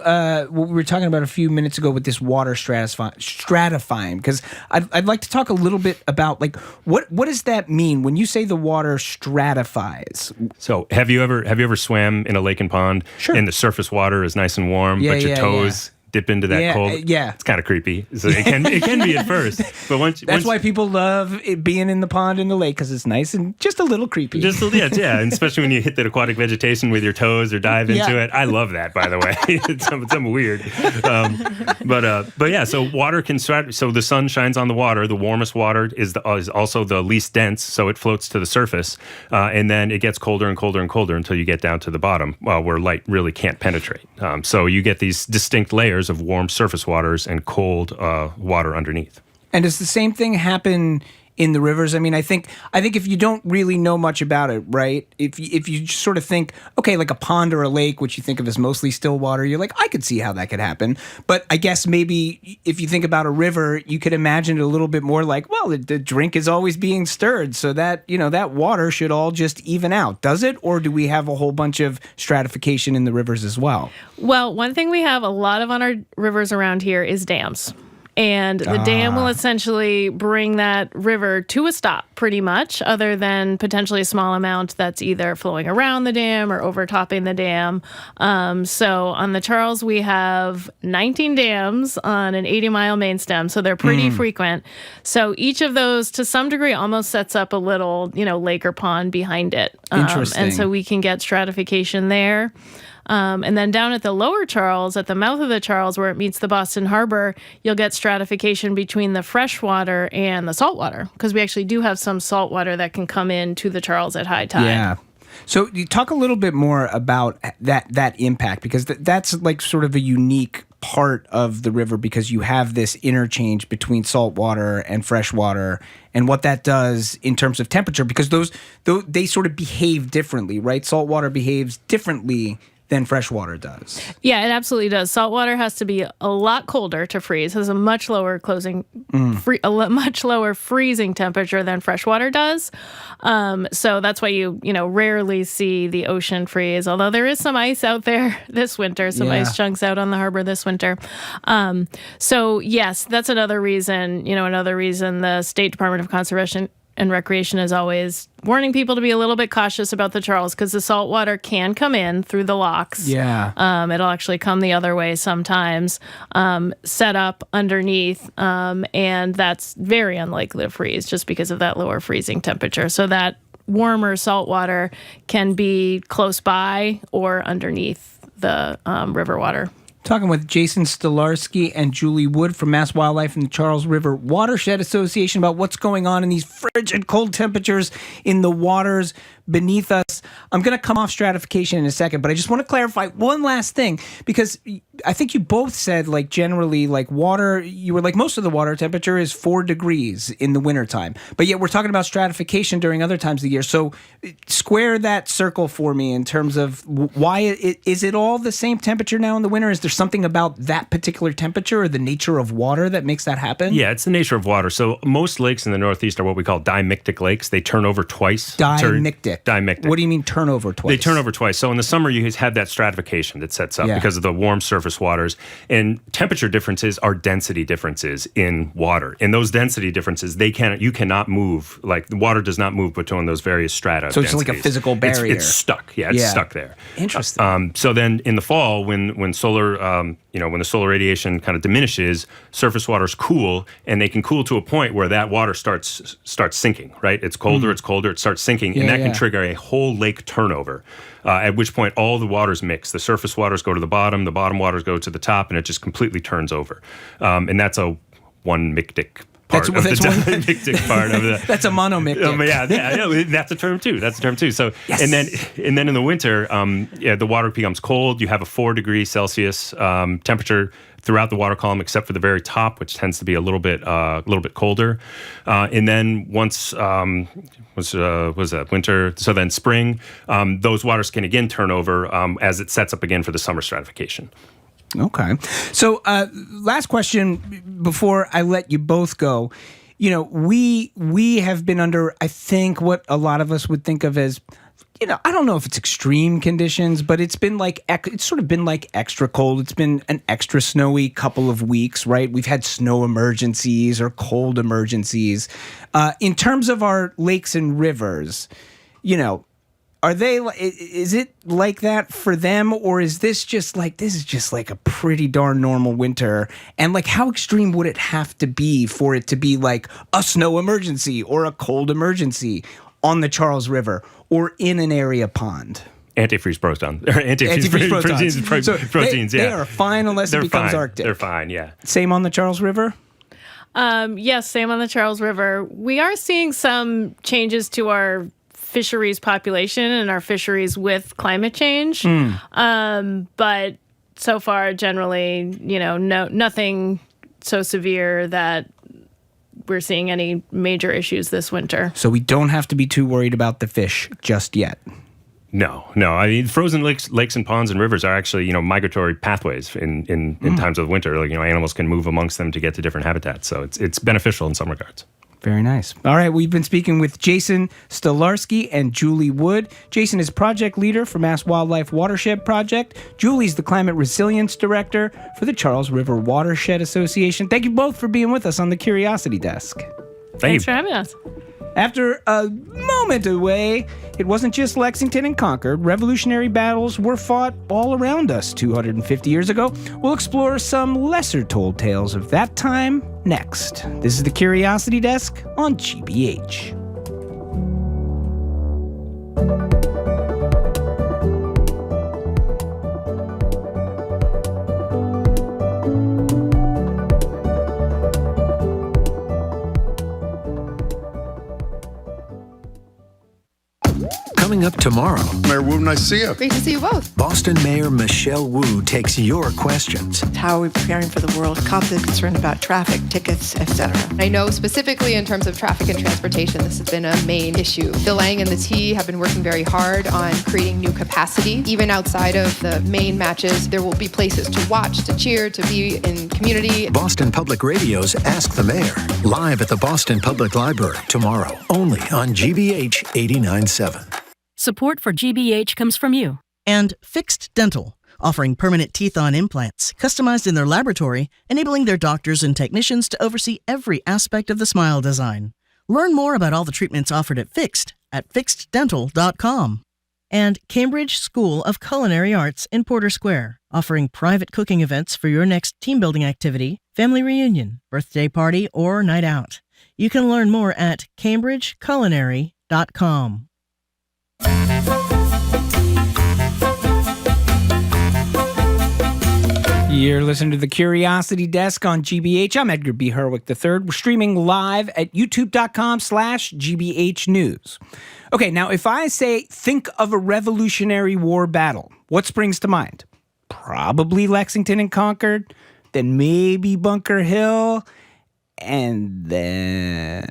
what we were talking about a few minutes ago with this water stratifying, because I'd like to talk a little bit about like what does that mean when you say the water stratifies? So have you ever swam in a lake and pond? Sure. And the surface water is nice and warm, but your toes dip into that cold. It's kind of creepy. So it can be at first, but once why people love being in the pond in the lake, because it's nice and just a little creepy. And especially when you hit the aquatic vegetation with your toes or dive into it. I love that, by the way. It's something weird. But yeah. So water can stratify. So the sun shines on the water. The warmest water is also the least dense, so it floats to the surface, and then it gets colder and colder and colder until you get down to the bottom, where light really can't penetrate. So you get these distinct layers of warm surface waters and cold water underneath. And does the same thing happen in the rivers? I mean, I think if you don't really know much about it, right? If you just sort of think, okay, like a pond or a lake, which you think of as mostly still water, you're like, I could see how that could happen. But I guess maybe if you think about a river, you could imagine it a little bit more like, well, the drink is always being stirred, so that, that water should all just even out. Does it? Or do we have a whole bunch of stratification in the rivers as well? Well, one thing we have a lot of on our rivers around here is dams. And the dam will essentially bring that river to a stop pretty much, other than potentially a small amount that's either flowing around the dam or overtopping the dam. So on the Charles, we have 19 dams on an 80-mile main stem, so they're pretty frequent. So each of those, to some degree, almost sets up a little, lake or pond behind it. Interesting. And so we can get stratification there. And then down at the lower Charles, at the mouth of the Charles, where it meets the Boston Harbor, you'll get stratification between the freshwater and the saltwater, because we actually do have some saltwater that can come in to the Charles at high tide. Yeah. So you talk a little bit more about that impact, because that's like sort of a unique part of the river, because you have this interchange between saltwater and freshwater, and what that does in terms of temperature, because they sort of behave differently, right? Saltwater behaves differently than freshwater does. Yeah, it absolutely does. Saltwater has to be a lot colder to freeze. It has a much lower much lower freezing temperature than freshwater does. So that's why you rarely see the ocean freeze. Although there is some ice out there this winter, some ice chunks out on the harbor this winter. So yes, that's another reason. Another reason the State Department of Conservation and Recreation is always warning people to be a little bit cautious about the Charles, because the salt water can come in through the locks. Yeah. It'll actually come the other way sometimes, set up underneath, and that's very unlikely to freeze just because of that lower freezing temperature. So that warmer salt water can be close by or underneath the river water. Talking with Jason Stolarski and Julie Wood from Mass Wildlife and the Charles River Watershed Association about what's going on in these frigid cold temperatures in the waters beneath us. I'm going to come off stratification in a second, but I just want to clarify one last thing, because I think you both said, like, generally, like, water, you were like, most of the water temperature is 4 degrees in the wintertime, but yet we're talking about stratification during other times of the year. So square that circle for me in terms of why is it all the same temperature now in the winter? Is there something about that particular temperature or the nature of water that makes that happen? Yeah, it's the nature of water. So most lakes in the Northeast are what we call dimictic lakes. They turn over twice. Dimictic. Dimictic. What do you mean turn over twice? They turn over twice. So in the summer, you have that stratification that sets up because of the warm surface waters. And temperature differences are density differences in water. And those density differences, you cannot move. Like, the water does not move between those various strata. So it's like a physical barrier. It's stuck. Yeah, it's stuck there. Interesting. So then in the fall, when solar, when the solar radiation kind of diminishes, surface waters cool, and they can cool to a point where that water starts sinking. Right? It's colder. It's colder. It starts sinking, and that can trigger a whole lake turnover. At which point all the waters mix. The surface waters go to the bottom waters go to the top, and it just completely turns over. And that's a one-mictic part of the dimictic part of the. That's a monomictic. Yeah, that's a term too. So and then in the winter, the water becomes cold. You have a 4 degrees Celsius temperature throughout the water column, except for the very top, which tends to be a little bit colder. And then once was that winter? So then spring, those waters can again turn over as it sets up again for the summer stratification. Okay. So last question before I let you both go. You know, we have been under, I think, what a lot of us would think of as, I don't know if it's extreme conditions, but it's sort of been like extra cold. It's been an extra snowy couple of weeks, right? We've had snow emergencies or cold emergencies. In terms of our lakes and rivers, is it like that for them, or is this just like a pretty darn normal winter? And like, how extreme would it have to be for it to be like a snow emergency or a cold emergency on the Charles River or in an area pond? Antifreeze protons. Proteins. They are fine unless it becomes Arctic. They're fine, yeah. Same on the Charles River? Yes, same on the Charles River. We are seeing some changes to our fisheries population and our fisheries with climate change. But so far, generally, nothing so severe that we're seeing any major issues this winter. So we don't have to be too worried about the fish just yet. No. I mean, frozen lakes and ponds and rivers are actually, migratory pathways in times of winter. Like, animals can move amongst them to get to different habitats. So it's beneficial in some regards. Very nice. All right, we've been speaking with Jason Stolarski and Julie Wood. Jason is project leader for Mass Wildlife Watershed Project. Julie's the climate resilience director for the Charles River Watershed Association. Thank you both for being with us on the Curiosity Desk. Thanks for having us. After a moment away, it wasn't just Lexington and Concord. Revolutionary battles were fought all around us 250 years ago. We'll explore some lesser-told tales of that time next. This is the Curiosity Desk on GBH. Coming up tomorrow. Mayor Wu, nice to see you. Great to see you both. Boston Mayor Michelle Wu takes your questions. How are we preparing for the World Cup? They're concerned about traffic, tickets, etc. I know specifically in terms of traffic and transportation, this has been a main issue. The Leung and the T have been working very hard on creating new capacity. Even outside of the main matches, there will be places to watch, to cheer, to be in community. Boston Public Radio's Ask the Mayor, live at the Boston Public Library tomorrow, only on GBH 89.7. Support for GBH comes from you. And Fixed Dental, offering permanent teeth-on implants, customized in their laboratory, enabling their doctors and technicians to oversee every aspect of the smile design. Learn more about all the treatments offered at Fixed at fixeddental.com. And Cambridge School of Culinary Arts in Porter Square, offering private cooking events for your next team-building activity, family reunion, birthday party, or night out. You can learn more at cambridgeculinary.com. You're listening to the Curiosity Desk on GBH. I'm Edgar B. Herwick III. We're streaming live at youtube.com/GBH News. Okay, now if I say think of a Revolutionary War battle, what springs to mind? Probably Lexington and Concord, then maybe Bunker Hill, and then...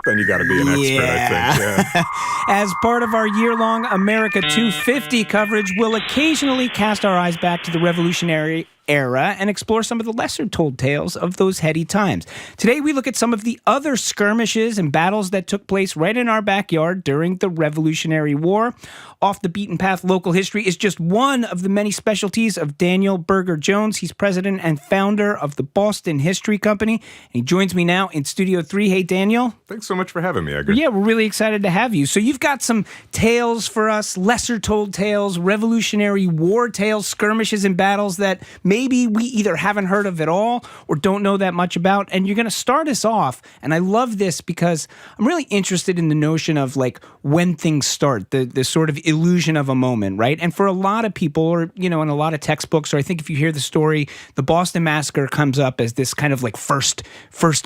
Then you got to be an expert, I think. Yeah. As part of our year-long America 250 coverage, we'll occasionally cast our eyes back to the Revolutionary era and explore some of the lesser-told tales of those heady times. Today, we look at some of the other skirmishes and battles that took place right in our backyard during the Revolutionary War. Off the Beaten Path Local History is just one of the many specialties of Daniel Berger Jones. He's president and founder of the Boston History Company. And he joins me now in Studio 3. Hey, Daniel. Thanks so much for having me, Edgar. Yeah, we're really excited to have you. So you've got some tales for us, lesser-told tales, Revolutionary War tales, skirmishes and battles that maybe we either haven't heard of at all or don't know that much about. And you're going to start us off. And I love this because I'm really interested in the notion of like when things start, the sort of illusion of a moment, right? And for a lot of people, or, you know, in a lot of textbooks, or I think if you hear the story, the Boston Massacre comes up as this kind of like first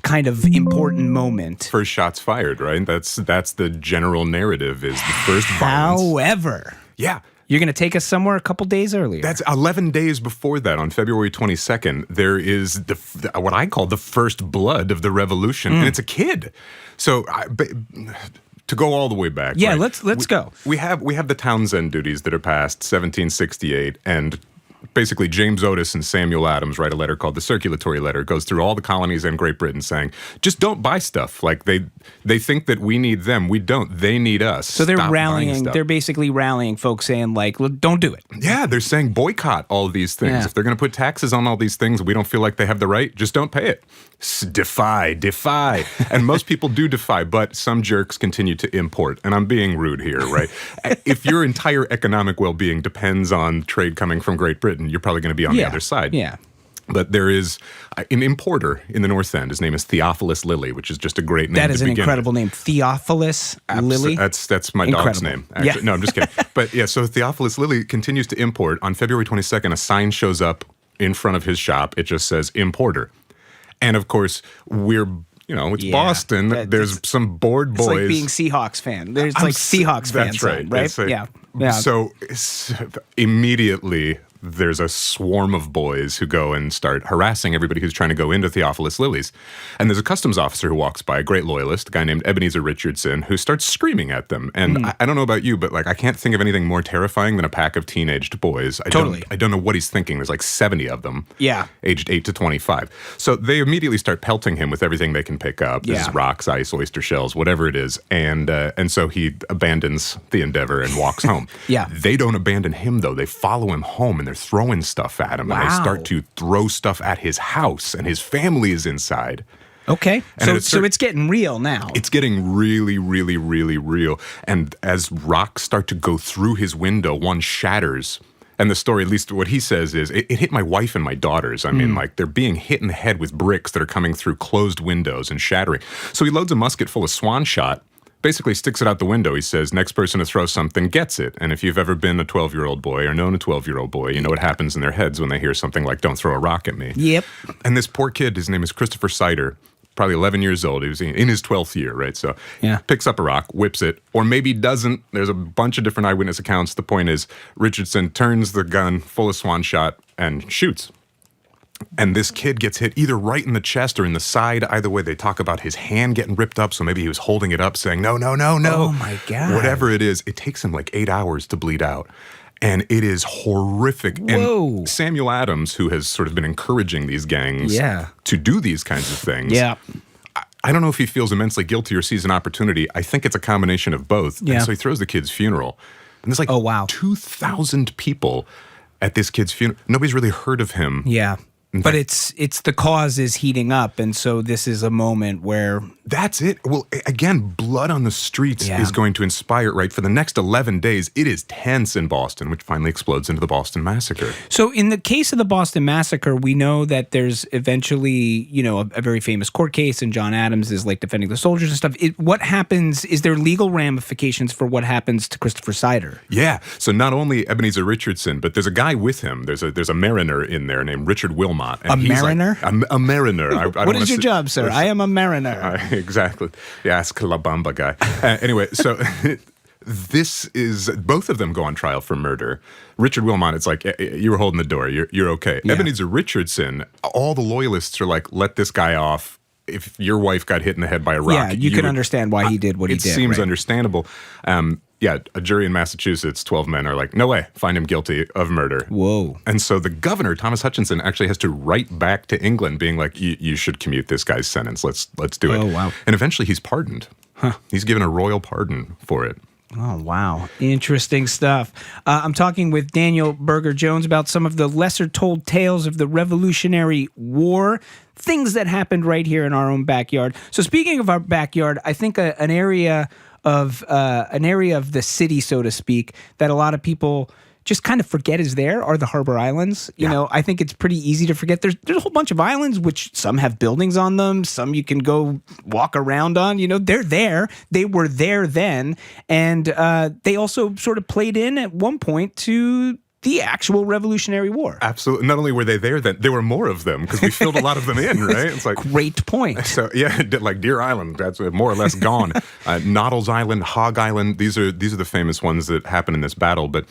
kind of important moment. First shots fired, right? That's the general narrative, is the first violence. However, yeah. You're going to take us somewhere a couple days earlier. That's 11 days before that, on February 22nd, there is what I call the first blood of the revolution, and it's a kid. So, to go all the way back. Yeah, right? let's go. We have the Townsend duties that are passed 1768, and basically James Otis and Samuel Adams write a letter called the Circulatory Letter. It goes through all the colonies and Great Britain saying, just don't buy stuff. Like they think that we need them. We don't. They need us. So they're Stop rallying. They're basically rallying folks saying like, look, don't do it. Yeah, they're saying boycott all of these things. Yeah. If they're going to put taxes on all these things, we don't feel like they have the right. Just don't pay it. Defy. And most people do defy, but some jerks continue to import. And I'm being rude here, right? If your entire economic well-being depends on trade coming from Great Britain, you're probably going to be on the other side. Yeah. But there is an importer in the North End. His name is Theophilus Lilly, which is just a great name. That is to an begin incredible with. name. Theophilus Lilly? That's my dog's name. Actually. Yeah. No, I'm just kidding. But yeah, so Theophilus Lilly continues to import. On February 22nd, a sign shows up in front of his shop. It just says importer. And of course, it's Boston. There's some bored boys. It's like being Seahawks fan. There's like Seahawks fans. That's right? Yeah. So immediately there's a swarm of boys who go and start harassing everybody who's trying to go into Theophilus Lilly's. And there's a customs officer who walks by, a great loyalist, a guy named Ebenezer Richardson, who starts screaming at them. And I don't know about you, but like I can't think of anything more terrifying than a pack of teenaged boys. I don't know what he's thinking. There's like 70 of them. Yeah. Aged 8 to 25. So they immediately start pelting him with everything they can pick up. This is rocks, ice, oyster shells, whatever it is. And so he abandons the endeavor and walks home. Yeah. They don't abandon him, though. They follow him home, and they're throwing stuff at him. Wow. And they start to throw stuff at his house, and his family is inside. Okay. So it's getting real now. It's getting really, really, really real. And as rocks start to go through his window, one shatters. And the story, at least what he says, is it hit my wife and my daughters. I mean, like, they're being hit in the head with bricks that are coming through closed windows and shattering. So he loads a musket full of swan shot, basically sticks it out the window. He says, next person to throw something gets it. And if you've ever been a 12-year-old boy or known a 12-year-old boy, you know what happens in their heads when they hear something like, don't throw a rock at me. Yep. And this poor kid, his name is Christopher Sider, probably 11 years old. He was in his 12th year, right? So picks up a rock, whips it, or maybe doesn't. There's a bunch of different eyewitness accounts. The point is, Richardson turns the gun full of swan shot and shoots. And this kid gets hit either right in the chest or in the side. Either way, they talk about his hand getting ripped up, so maybe he was holding it up saying, no. Oh, my God. Whatever it is, it takes him like 8 hours to bleed out. And it is horrific. Whoa. And Samuel Adams, who has sort of been encouraging these gangs to do these kinds of things, I don't know if he feels immensely guilty or sees an opportunity. I think it's a combination of both. Yeah. And so he throws the kid's funeral. And there's like 2,000 people at this kid's funeral. Nobody's really heard of him. Yeah. But it's the cause is heating up, and so this is a moment where That's it. Well, again, blood on the streets is going to inspire, right? For the next 11 days, it is tense in Boston, which finally explodes into the Boston Massacre. So in the case of the Boston Massacre, we know that there's eventually, a very famous court case, and John Adams is like defending the soldiers and stuff. What happens, is there legal ramifications for what happens to Christopher Sider? Yeah. So not only Ebenezer Richardson, but there's a guy with him. There's a mariner in there named Richard Wilmot. And a mariner? A mariner. What is your job, sir? I am a mariner. Exactly. Yeah, ask La Bamba guy. Anyway, so this is, both of them go on trial for murder. Richard Wilmot, it's like, you were holding the door. You're okay. Yeah. Ebenezer Richardson, all the loyalists are like, let this guy off. If your wife got hit in the head by a rock. Yeah, you can understand why he did what he did. It seems understandable. A jury in Massachusetts, 12 men are like, no way, find him guilty of murder. Whoa. And so the governor, Thomas Hutchinson, actually has to write back to England being like, you should commute this guy's sentence. Let's do it. Oh, wow. And eventually he's pardoned. He's given a royal pardon for it. Oh, wow. Interesting stuff. I'm talking with Daniel Berger-Jones about some of the lesser-told tales of the Revolutionary War, things that happened right here in our own backyard. So speaking of our backyard, I think an area of the city, so to speak, that a lot of people just kind of forget is there are the Harbor Islands. You know, I think it's pretty easy to forget. There's a whole bunch of islands, which some have buildings on them, some you can go walk around on. They're there. They were there then. And they also sort of played in at one point to the actual Revolutionary War. Absolutely. Not only were they there then, there were more of them because we filled a lot of them in, right? It's like great point. So yeah, like Deer Island, that's more or less gone. Noddle's Island, Hog Island, these are the famous ones that happen in this battle. But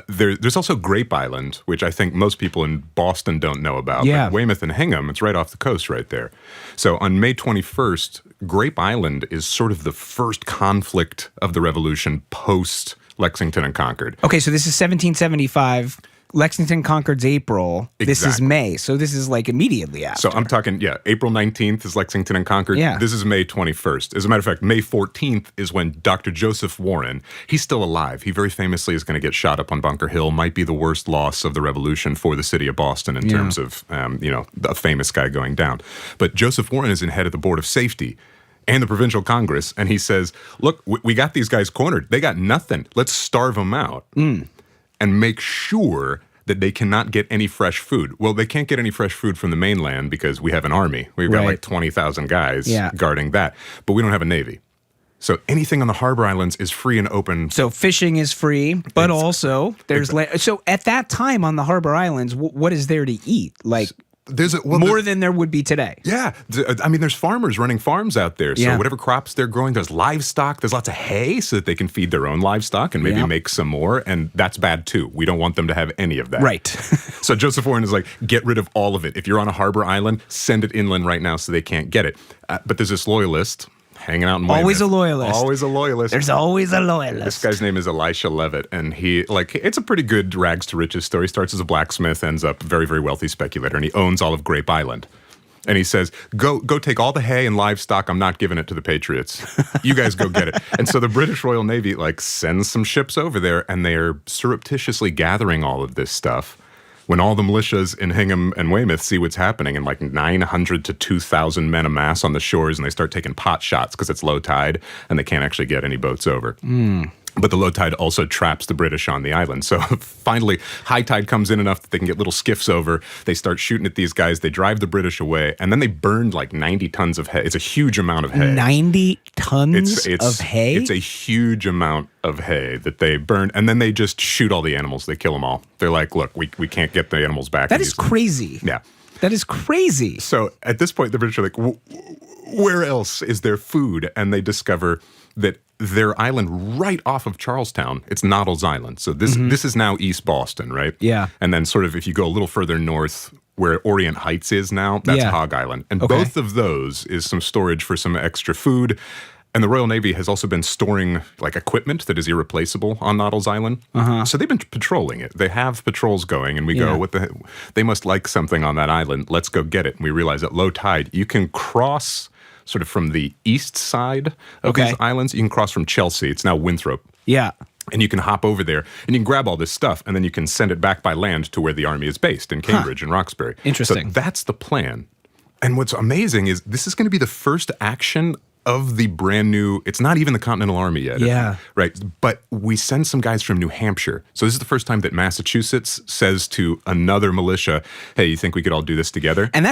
there's also Grape Island, which I think most people in Boston don't know about. Yeah. But Weymouth and Hingham, it's right off the coast right there. So on May 21st, Grape Island is sort of the first conflict of the Revolution post Lexington and Concord. Okay, so this is 1775. Lexington Concord's April. Exactly. This is May. So this is like immediately after. So I'm talking, April 19th is Lexington and Concord. Yeah. This is May 21st. As a matter of fact, May 14th is when Dr. Joseph Warren, he's still alive. He very famously is going to get shot up on Bunker Hill, might be the worst loss of the Revolution for the city of Boston in terms of, a famous guy going down. But Joseph Warren is in head of the Board of Safety and the Provincial Congress, and he says, look, we got these guys cornered. They got nothing. Let's starve them out and make sure that they cannot get any fresh food. Well, they can't get any fresh food from the mainland because we have an army. We've got like 20,000 guys guarding that, but we don't have a navy. So anything on the Harbor Islands is free and open. So fishing is free, but also there's so at that time on the Harbor Islands, what is there to eat? Like more than there would be today. Yeah. I mean, there's farmers running farms out there. So whatever crops they're growing, there's livestock. There's lots of hay so that they can feed their own livestock and maybe make some more. And that's bad too. We don't want them to have any of that. Right. So Joseph Warren is like, get rid of all of it. If you're on a harbor island, send it inland right now so they can't get it. But there's this loyalist hanging out in Weymouth. Always a loyalist. Always a loyalist. There's always a loyalist. This guy's name is Elisha Levitt, and it's a pretty good rags to riches story. Starts as a blacksmith, ends up a very, very wealthy speculator, and he owns all of Grape Island. And he says, go take all the hay and livestock. I'm not giving it to the Patriots. You guys go get it. And so the British Royal Navy sends some ships over there, and they are surreptitiously gathering all of this stuff. When all the militias in Hingham and Weymouth see what's happening, and 900 to 2,000 men amass on the shores, and they start taking pot shots because it's low tide and they can't actually get any boats over. But the low tide also traps the British on the island. So finally, high tide comes in enough that they can get little skiffs over. They start shooting at these guys. They drive the British away. And then they burned 90 tons of hay. It's a huge amount of hay. 90 tons of hay? It's a huge amount of hay that they burn. And then they just shoot all the animals. They kill them all. They're like, look, we can't get the animals back. That is crazy. Yeah. That is crazy. So at this point, the British are like, where else is there food? And they discover that their island right off of Charlestown, it's Noddle's Island. So this is now East Boston, right? Yeah. And then sort of if you go a little further north, where Orient Heights is now, that's Hog Island. And both of those is some storage for some extra food. And the Royal Navy has also been storing equipment that is irreplaceable on Noddle's Island. So they've been patrolling it. They have patrols going, and we go, they must like something on that island. Let's go get it. And we realize at low tide, you can cross sort of from the east side of these islands. You can cross from Chelsea. It's now Winthrop. Yeah. And you can hop over there, and you can grab all this stuff, and then you can send it back by land to where the army is based, in Cambridge and Roxbury. Interesting. So that's the plan. And what's amazing is this is going to be the first action of the brand new, it's not even the Continental Army yet. Yeah. Right. But we send some guys from New Hampshire. So this is the first time that Massachusetts says to another militia, hey, you think we could all do this together? And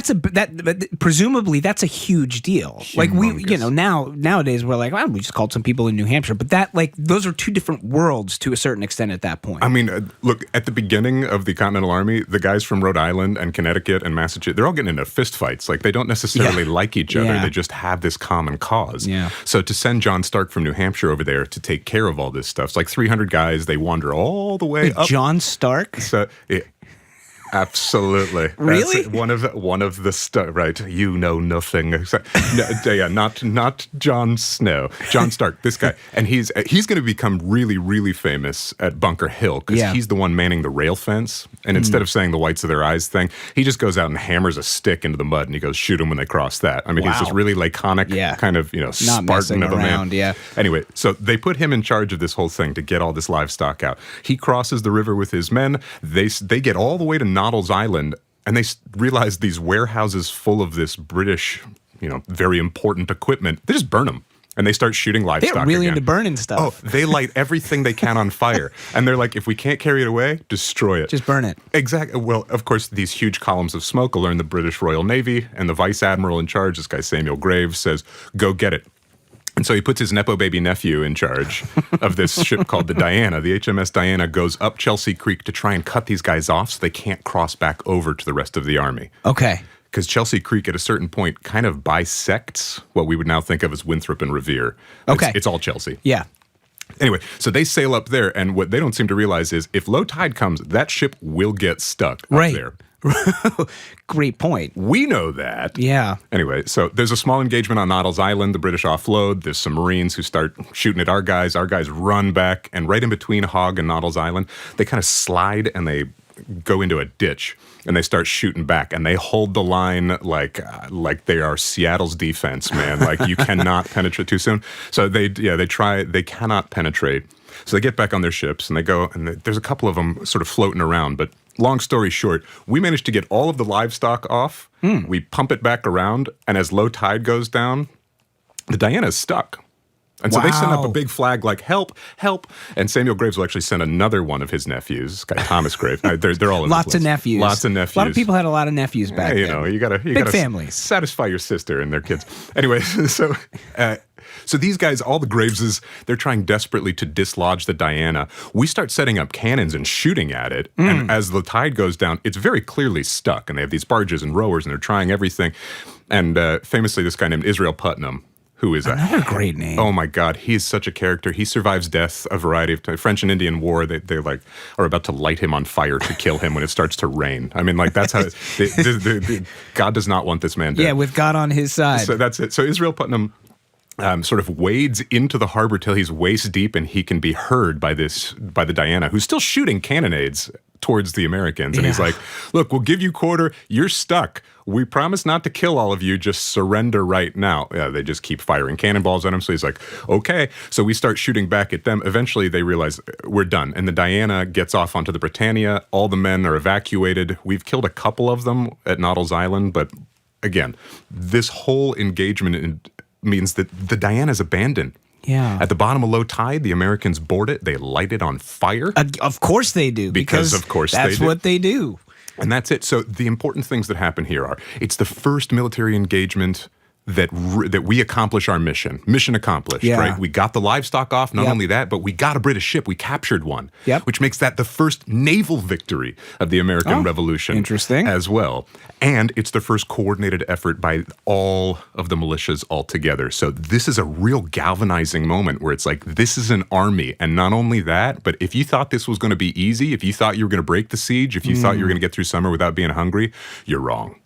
presumably that's a huge deal. Humongous. Like nowadays we're like, well, we just called some people in New Hampshire, but those are two different worlds to a certain extent at that point. I mean, look, at the beginning of the Continental Army, the guys from Rhode Island and Connecticut and Massachusetts, they're all getting into fist fights. Like they don't necessarily like each other. Yeah. They just have this common cause. Yeah. So to send John Stark from New Hampshire over there to take care of all this stuff, it's like 300 guys. They wander all the way up. John Stark? So, absolutely. Really? That's one of the stuff, right? You know nothing. Not Jon Snow. John Stark, this guy. And he's going to become really, really famous at Bunker Hill because he's the one manning the rail fence. And instead of saying the whites of their eyes thing, he just goes out and hammers a stick into the mud and he goes, shoot them when they cross that. I mean, he's this really laconic kind of, Not Spartan of a man. Yeah. Anyway, so they put him in charge of this whole thing to get all this livestock out. He crosses the river with his men. They get all the way to Noddle's Island, and they realize these warehouses full of this British, very important equipment. They just burn them. And they start shooting livestock. They're really again. into burning stuff. Oh, they light everything they can on fire. And they're like, if we can't carry it away, destroy it. Just burn it. Exactly. Well, of course, these huge columns of smoke alert the British Royal Navy, and the Vice Admiral in charge, this guy Samuel Graves, says, go get it. And so he puts his Nepo baby nephew in charge of this ship called the Diana. The HMS Diana goes up Chelsea Creek to try and cut these guys off so they can't cross back over to the rest of the army. Okay. Because Chelsea Creek at a certain point kind of bisects what we would now think of as Winthrop and Revere. Okay. It's all Chelsea. Yeah. Anyway, so they sail up there, and what they don't seem to realize is if low tide comes, that ship will get stuck up there. Great point. We know that. Yeah. Anyway, so there's a small engagement on Noddle's Island. The British offload. There's some Marines who start shooting at our guys. Our guys run back, and right in between Hogg and Noddle's Island, they kind of slide and they go into a ditch, and they start shooting back, and they hold the line like they are Seattle's defense, man. Like you cannot penetrate too soon. So they try. They cannot penetrate. So they get back on their ships, and they go, and there's a couple of them sort of floating around, but long story short, we managed to get all of the livestock off. We pump it back around, and as low tide goes down, the Diana's stuck. And so they send up a big flag like, help, help. And Samuel Graves will actually send another one of his nephews, this guy Thomas Graves. They're all in Lots of nephews. Lots of nephews. A lot of people had a lot of nephews back then. You gotta Big families. Satisfy your sister and their kids. Anyway, so these guys, all the Graveses, they're trying desperately to dislodge the Diana. We start setting up cannons and shooting at it. And as the tide goes down, it's very clearly stuck. And they have these barges and rowers, and they're trying everything. And famously, this guy named Israel Putnam, who is another great name. Oh my God, he's such a character. He survives death a variety of times. French and Indian War, they like are about to light him on fire to kill him when it starts to rain. I mean, like that's how God does not want this man dead. Yeah, with God on his side. So that's it. So Israel Putnam sort of wades into the harbor till he's waist deep, and he can be heard by the Diana, who's still shooting cannonades towards the Americans. And he's like, look, we'll give you quarter. You're stuck. We promise not to kill all of you. Just surrender right now. Yeah, they just keep firing cannonballs at him. So he's like, okay. So we start shooting back at them. Eventually they realize we're done. And the Diana gets off onto the Britannia. All the men are evacuated. We've killed a couple of them at Noddle's Island. But again, this whole engagement means that the Diana's abandoned. Yeah. At the bottom of low tide, the Americans board it. They light it on fire. Of course they do. Because of course that's they do. what they do. And that's it. So the important things that happen here are, it's the first military engagement that we accomplish our mission. Mission accomplished, right? We got the livestock off. Not only that, but we got a British ship. We captured one, which makes that the first naval victory of the American Revolution. Interesting. As well. And it's the first coordinated effort by all of the militias all together. So this is a real galvanizing moment where it's like, this is an army. And not only that, but if you thought this was going to be easy, if you thought you were going to break the siege, if you thought you were going to get through summer without being hungry, you're wrong.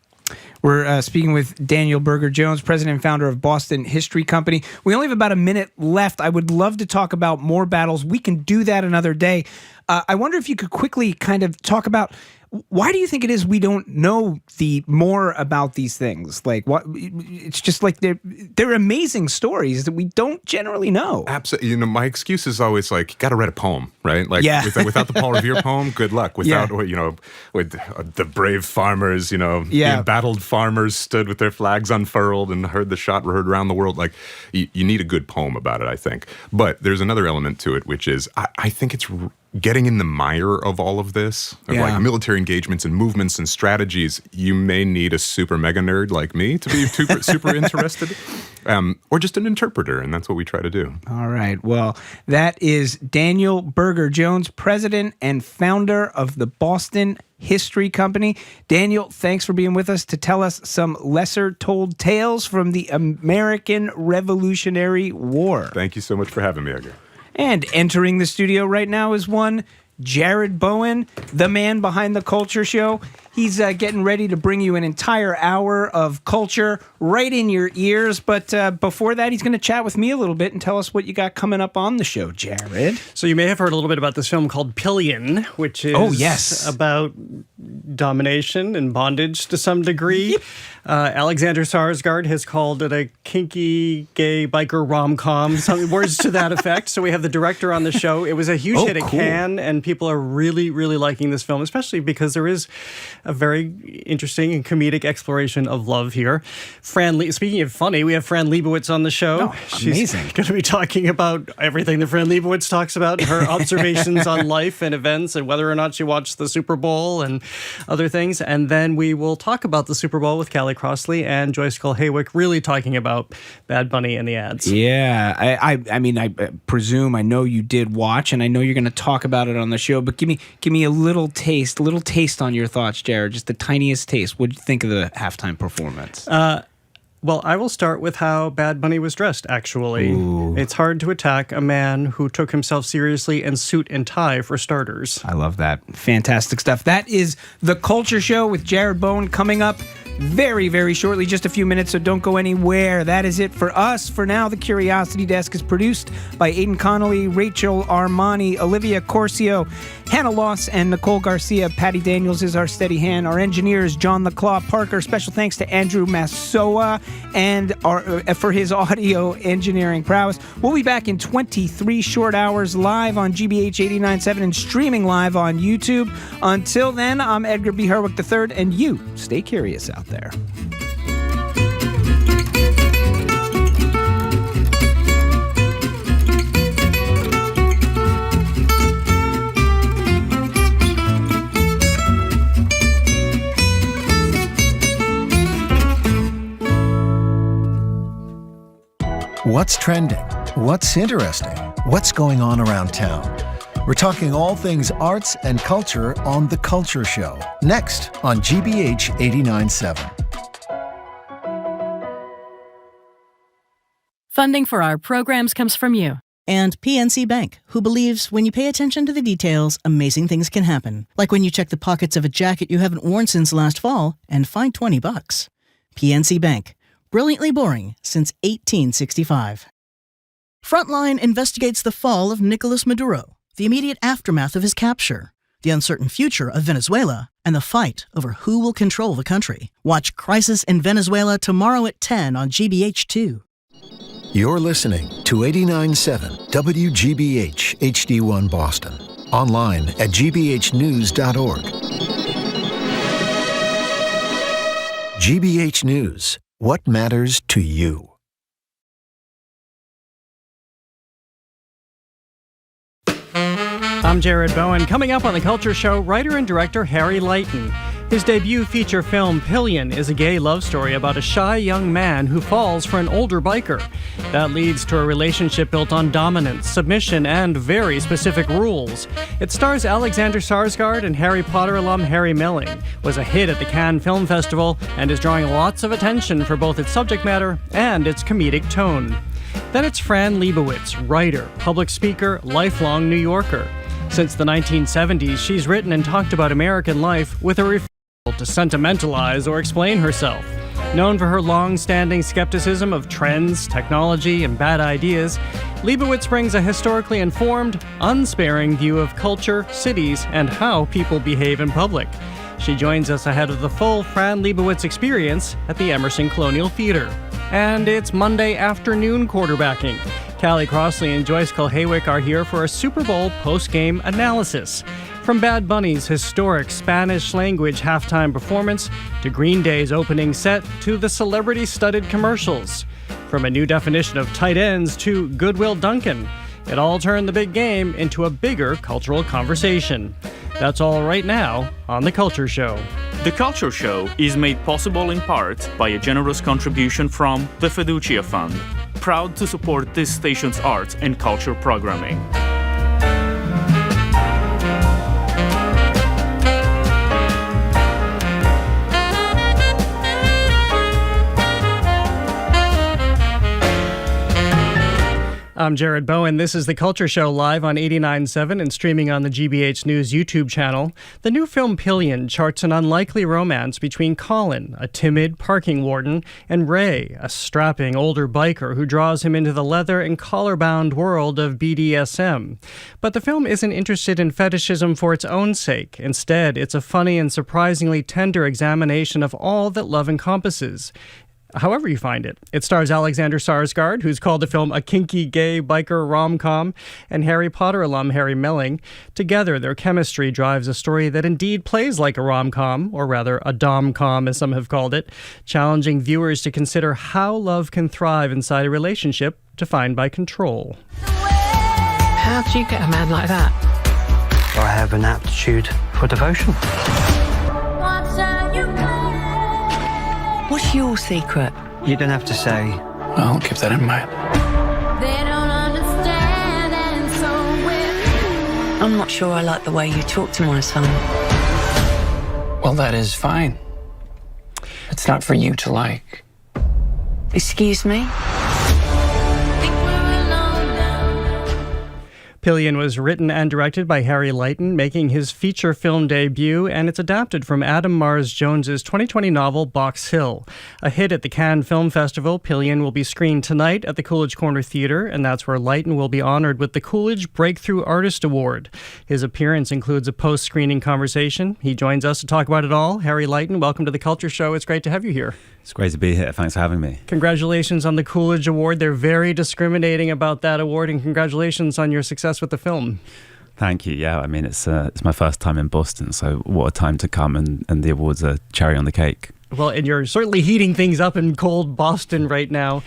We're speaking with Daniel Berger-Jones, president and founder of Boston History Company. We only have about a minute left. I would love to talk about more battles. We can do that another day. I wonder if you could quickly kind of talk about why do you think it is we don't know more about these things? Like, what? It's just like they're amazing stories that we don't generally know. Absolutely. My excuse is always like, you got to read a poem, right? Like, yeah. without the Paul Revere poem, good luck. Without, with the brave farmers, the embattled farmers stood with their flags unfurled and heard the shot heard around the world. Like, you need a good poem about it, I think. But there's another element to it, which is I think it's getting in the mire of all of this, of like military engagements and movements and strategies. You may need a super mega nerd like me to be super interested, or just an interpreter, and that's what we try to do. All right. Well, that is Daniel Berger Jones, president and founder of the Boston History Company. Daniel, thanks for being with us to tell us some lesser-told tales from the American Revolutionary War. Thank you so much for having me, Edgar. And entering the studio right now is one Jared Bowen, the man behind the Culture Show. He's getting ready to bring you an entire hour of culture right in your ears. But before that, he's going to chat with me a little bit and tell us what you got coming up on the show, Jared. So you may have heard a little bit about this film called Pillion, which is about domination and bondage to some degree. Yep. Alexander Skarsgård has called it a kinky gay biker rom-com, some words to that effect. So we have the director on the show. It was a huge hit at Cannes, and people are really, really liking this film, especially because there is a very interesting and comedic exploration of love here. Speaking of funny, we have Fran Lebowitz on the show. Oh, amazing. She's going to be talking about everything that Fran Lebowitz talks about, her observations on life and events and whether or not she watched the Super Bowl and other things. And then we will talk about the Super Bowl with Callie Crossley and Joyce Cole-Haywick, really talking about Bad Bunny and the ads. Yeah, I mean, I presume, I know you did watch, and I know you're going to talk about it on the show, but give me a little taste on your thoughts, Jared, just the tiniest taste. What did you think of the halftime performance? Well, I will start with how Bad Bunny was dressed, actually. Ooh. It's hard to attack a man who took himself seriously in suit and tie, for starters. I love that. Fantastic stuff. That is The Culture Show with Jared Bowen coming up very, very shortly, just a few minutes, so don't go anywhere. That is it for us. For now, the Curiosity Desk is produced by Aidan Connolly, Rachel Armani, Olivia Corcio, Hannah Loss, and Nicole Garcia. Patty Daniels is our steady hand. Our engineer is John LaClaw Parker. Special thanks to Andrew Massoa and for his audio engineering prowess. We'll be back in 23 short hours live on GBH 89.7 and streaming live on YouTube. Until then, I'm Edgar B. Herwick III, and you stay curious out there. What's trending? What's interesting? What's going on around town? We're talking all things arts and culture on The Culture Show, next on GBH 89.7. Funding for our programs comes from you. And PNC Bank, who believes when you pay attention to the details, amazing things can happen. Like when you check the pockets of a jacket you haven't worn since last fall and find $20. PNC Bank, brilliantly boring since 1865. Frontline investigates the fall of Nicolas Maduro, the immediate aftermath of his capture, the uncertain future of Venezuela, and the fight over who will control the country. Watch Crisis in Venezuela tomorrow at 10 on GBH2. You're listening to 89.7 WGBH HD1 Boston. Online at gbhnews.org. GBH News. What matters to you? I'm Jared Bowen. Coming up on The Culture Show, writer and director Harry Leighton. His debut feature film, Pillion, is a gay love story about a shy young man who falls for an older biker. That leads to a relationship built on dominance, submission, and very specific rules. It stars Alexander Skarsgård and Harry Potter alum Harry Melling, was a hit at the Cannes Film Festival, and is drawing lots of attention for both its subject matter and its comedic tone. Then it's Fran Lebowitz, writer, public speaker, lifelong New Yorker. Since the 1970s, she's written and talked about American life with a refusal to sentimentalize or explain herself. Known for her long-standing skepticism of trends, technology, and bad ideas, Leibowitz brings a historically informed, unsparing view of culture, cities, and how people behave in public. She joins us ahead of the full Fran Leibowitz experience at the Emerson Colonial Theater. And it's Monday afternoon quarterbacking. Callie Crossley and Joyce Kulhawick are here for a Super Bowl post-game analysis. From Bad Bunny's historic Spanish-language halftime performance to Green Day's opening set to the celebrity-studded commercials. From a new definition of tight ends to Goodwill Duncan, it all turned the big game into a bigger cultural conversation. That's all right now on The Culture Show. The Culture Show is made possible in part by a generous contribution from the Fiducia Fund, proud to support this station's arts and culture programming. I'm Jared Bowen. This is The Culture Show live on 89.7 and streaming on the GBH News YouTube channel. The new film Pillion charts an unlikely romance between Colin, a timid parking warden, and Ray, a strapping older biker who draws him into the leather and collar-bound world of BDSM. But the film isn't interested in fetishism for its own sake. Instead, it's a funny and surprisingly tender examination of all that love encompasses. However you find it. It stars Alexander Skarsgård, who's called the film a kinky gay biker rom-com, and Harry Potter alum Harry Melling. Together, their chemistry drives a story that indeed plays like a rom-com, or rather a dom-com as some have called it, challenging viewers to consider how love can thrive inside a relationship defined by control. How do you get a man like that? I have an aptitude for devotion. What's your secret? You don't have to say. I'll keep that in mind. I'm not sure I like the way you talk to my son. Well, that is fine. It's not for you to like. Excuse me? Pillion was written and directed by Harry Leighton, making his feature film debut, and it's adapted from Adam Mars Jones's 2020 novel Box Hill. A hit at the Cannes Film Festival, Pillion will be screened tonight at the Coolidge Corner Theatre, and that's where Leighton will be honored with the Coolidge Breakthrough Artist Award. His appearance includes a post-screening conversation. He joins us to talk about it all. Harry Leighton, welcome to The Culture Show. It's great to have you here. It's great to be here. Thanks for having me. Congratulations on the Coolidge Award. They're very discriminating about that award, and congratulations on your success with the film. Thank you. Yeah, I mean, it's my first time in Boston, so what a time to come, and the awards are cherry on the cake. Well, and you're certainly heating things up in cold Boston right now.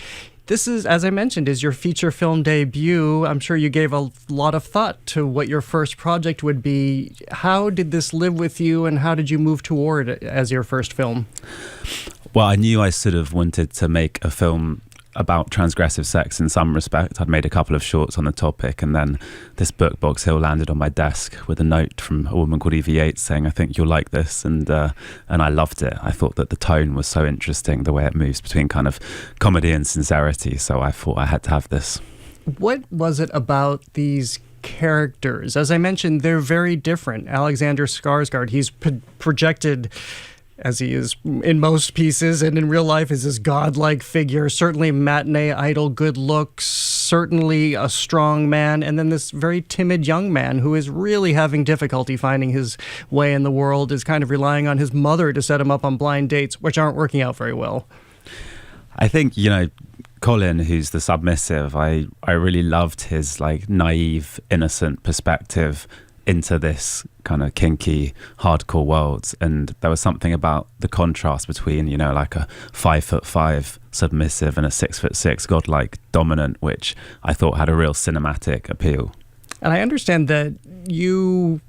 This is, as I mentioned, is your feature film debut. I'm sure you gave a lot of thought to what your first project would be. How did this live with you, and how did you move toward it as your first film? Well, I knew I sort of wanted to make a film about transgressive sex in some respect. I'd made a couple of shorts on the topic, and then this book, Box Hill, landed on my desk with a note from a woman called Evie Yates saying, I think you'll like this, and I loved it. I thought that the tone was so interesting, the way it moves between kind of comedy and sincerity, so I thought I had to have this. What was it about these characters? As I mentioned, they're very different. Alexander Skarsgård, he's projected, as he is in most pieces and in real life, is this godlike figure, certainly matinee idol, good looks, certainly a strong man, and then this very timid young man who is really having difficulty finding his way in the world, is kind of relying on his mother to set him up on blind dates, which aren't working out very well. I think, Colin, who's the submissive, I really loved his naive, innocent perspective into this kind of kinky, hardcore world. And there was something about the contrast between, like a 5'5" submissive and a 6'6" godlike dominant, which I thought had a real cinematic appeal. And I understand that you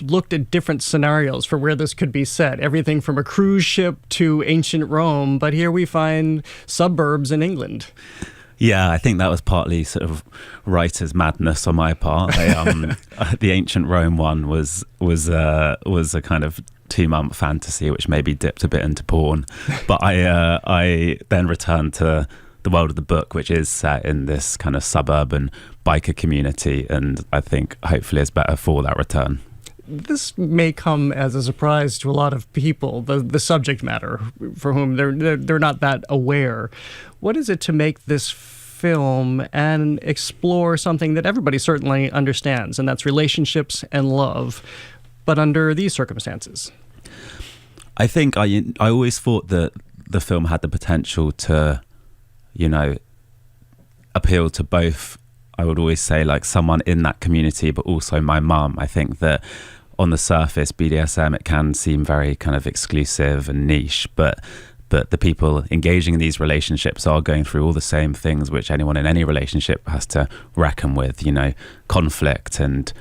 looked at different scenarios for where this could be set, everything from a cruise ship to ancient Rome, but here we find suburbs in England. Yeah, I think that was partly sort of writer's madness on my part. The ancient Rome one was a kind of 2-month fantasy, which maybe dipped a bit into porn. But I then returned to the world of the book, which is set in this kind of suburban biker community, and I think hopefully it's better for that return. this may come as a surprise to a lot of people, the subject matter, for whom they're not that aware. What is it to make this film and explore something that everybody certainly understands, and that's relationships and love, but under these circumstances? I think I always thought that the film had the potential to, appeal to both. I would always say like someone in that community, but also my mum. I think that on the surface, BDSM, it can seem very kind of exclusive and niche, but the people engaging in these relationships are going through all the same things which anyone in any relationship has to reckon with, conflict and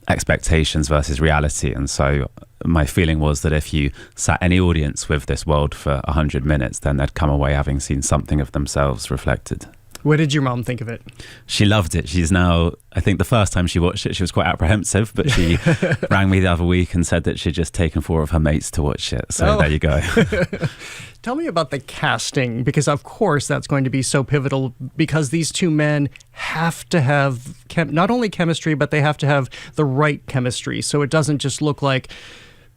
expectations versus reality. And so my feeling was that if you sat any audience with this world for 100 minutes, then they'd come away having seen something of themselves reflected. What did your mom think of it? She loved it. She's now, I think the first time she watched it, she was quite apprehensive, but she rang me the other week and said that she'd just taken 4 of her mates to watch it. So there you go. Tell me about the casting, because of course that's going to be so pivotal, because these two men have to have not only chemistry, but they have to have the right chemistry. So it doesn't just look like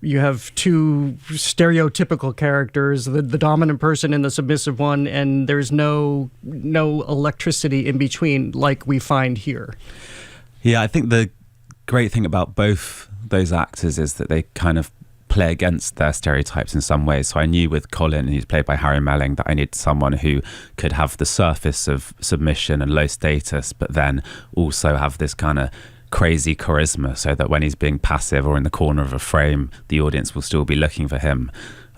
you have two stereotypical characters, the dominant person and the submissive one, and there's no electricity in between like we find here. Yeah, I think the great thing about both those actors is that they kind of play against their stereotypes in some ways. So I knew with Colin, who's played by Harry Melling, that I needed someone who could have the surface of submission and low status, but then also have this kind of crazy charisma, so that when he's being passive or in the corner of a frame, the audience will still be looking for him.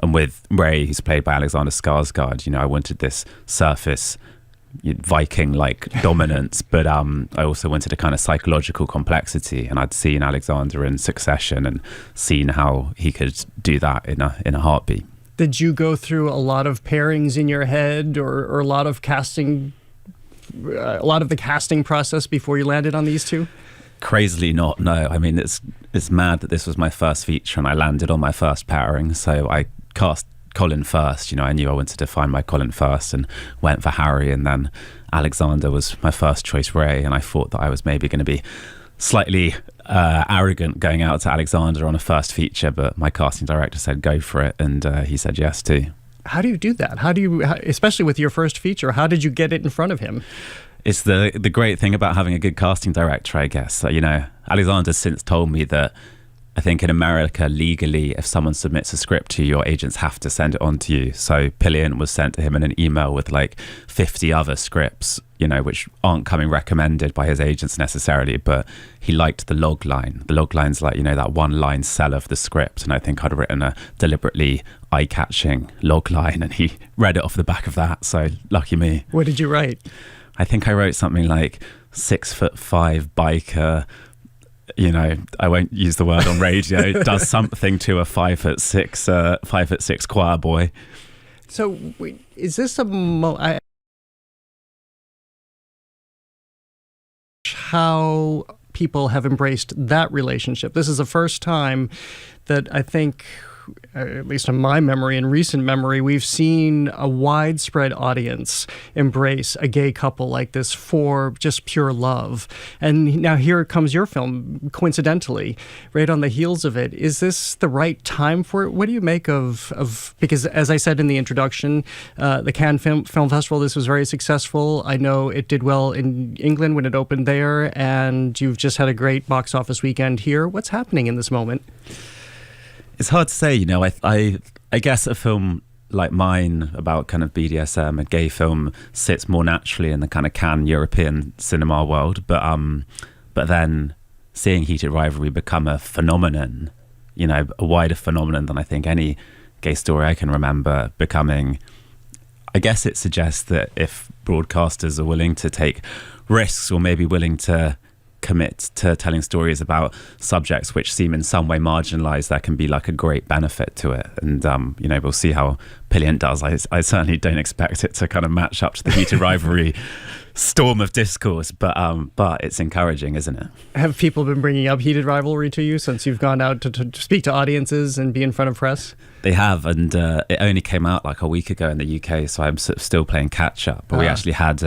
And with Ray, who's played by Alexander Skarsgård, I wanted this surface Viking-like dominance, but I also wanted a kind of psychological complexity. And I'd seen Alexander in Succession and seen how he could do that in a heartbeat. Did you go through a lot of pairings in your head, or a lot of casting, a lot of the casting process before you landed on these two? Crazily not, no. I mean, it's mad that this was my first feature and I landed on my first pairing. So I cast Colin first. I knew I wanted to find my Colin first and went for Harry, and then Alexander was my first choice Ray, and I thought that I was maybe going to be slightly arrogant going out to Alexander on a first feature, but my casting director said go for it, and he said yes too. How do you do that? Especially with your first feature, how did you get it in front of him? It's the great thing about having a good casting director, I guess. Alexander's since told me that I think in America, legally, if someone submits a script to you, your agents have to send it on to you. So Pillion was sent to him in an email with like 50 other scripts, which aren't coming recommended by his agents necessarily, but he liked the log line. The log line's like, that one line cell of the script. And I think I'd written a deliberately eye-catching log line, and he read it off the back of that. So lucky me. What did you write? I think I wrote something like 6'5" biker, I won't use the word on radio, does something to a 5'6" choir boy. So is this how people have embraced that relationship? This is the first time that I think, at least in my memory and recent memory, we've seen a widespread audience embrace a gay couple like this for just pure love. And now here comes your film, coincidentally, right on the heels of it. Is this the right time for it? What do you make of because as I said in the introduction, the Cannes Film Festival, this was very successful. I know it did well in England when it opened there, and you've just had a great box office weekend here. What's happening in this moment? It's hard to say, I guess a film like mine about kind of BDSM, a gay film, sits more naturally in the kind of Cannes European cinema world. But then seeing Heated Rivalry become a phenomenon, a wider phenomenon than I think any gay story I can remember becoming, I guess it suggests that if broadcasters are willing to take risks, or maybe willing to commit to telling stories about subjects which seem in some way marginalized, there can be like a great benefit to it. And we'll see how Pillion does. I certainly don't expect it to kind of match up to the Heated Rivalry storm of discourse, but it's encouraging, isn't it? Have people been bringing up Heated Rivalry to you since you've gone out to speak to audiences and be in front of press? They have, and it only came out like a week ago in the UK, so I'm sort of still playing catch up. But we actually had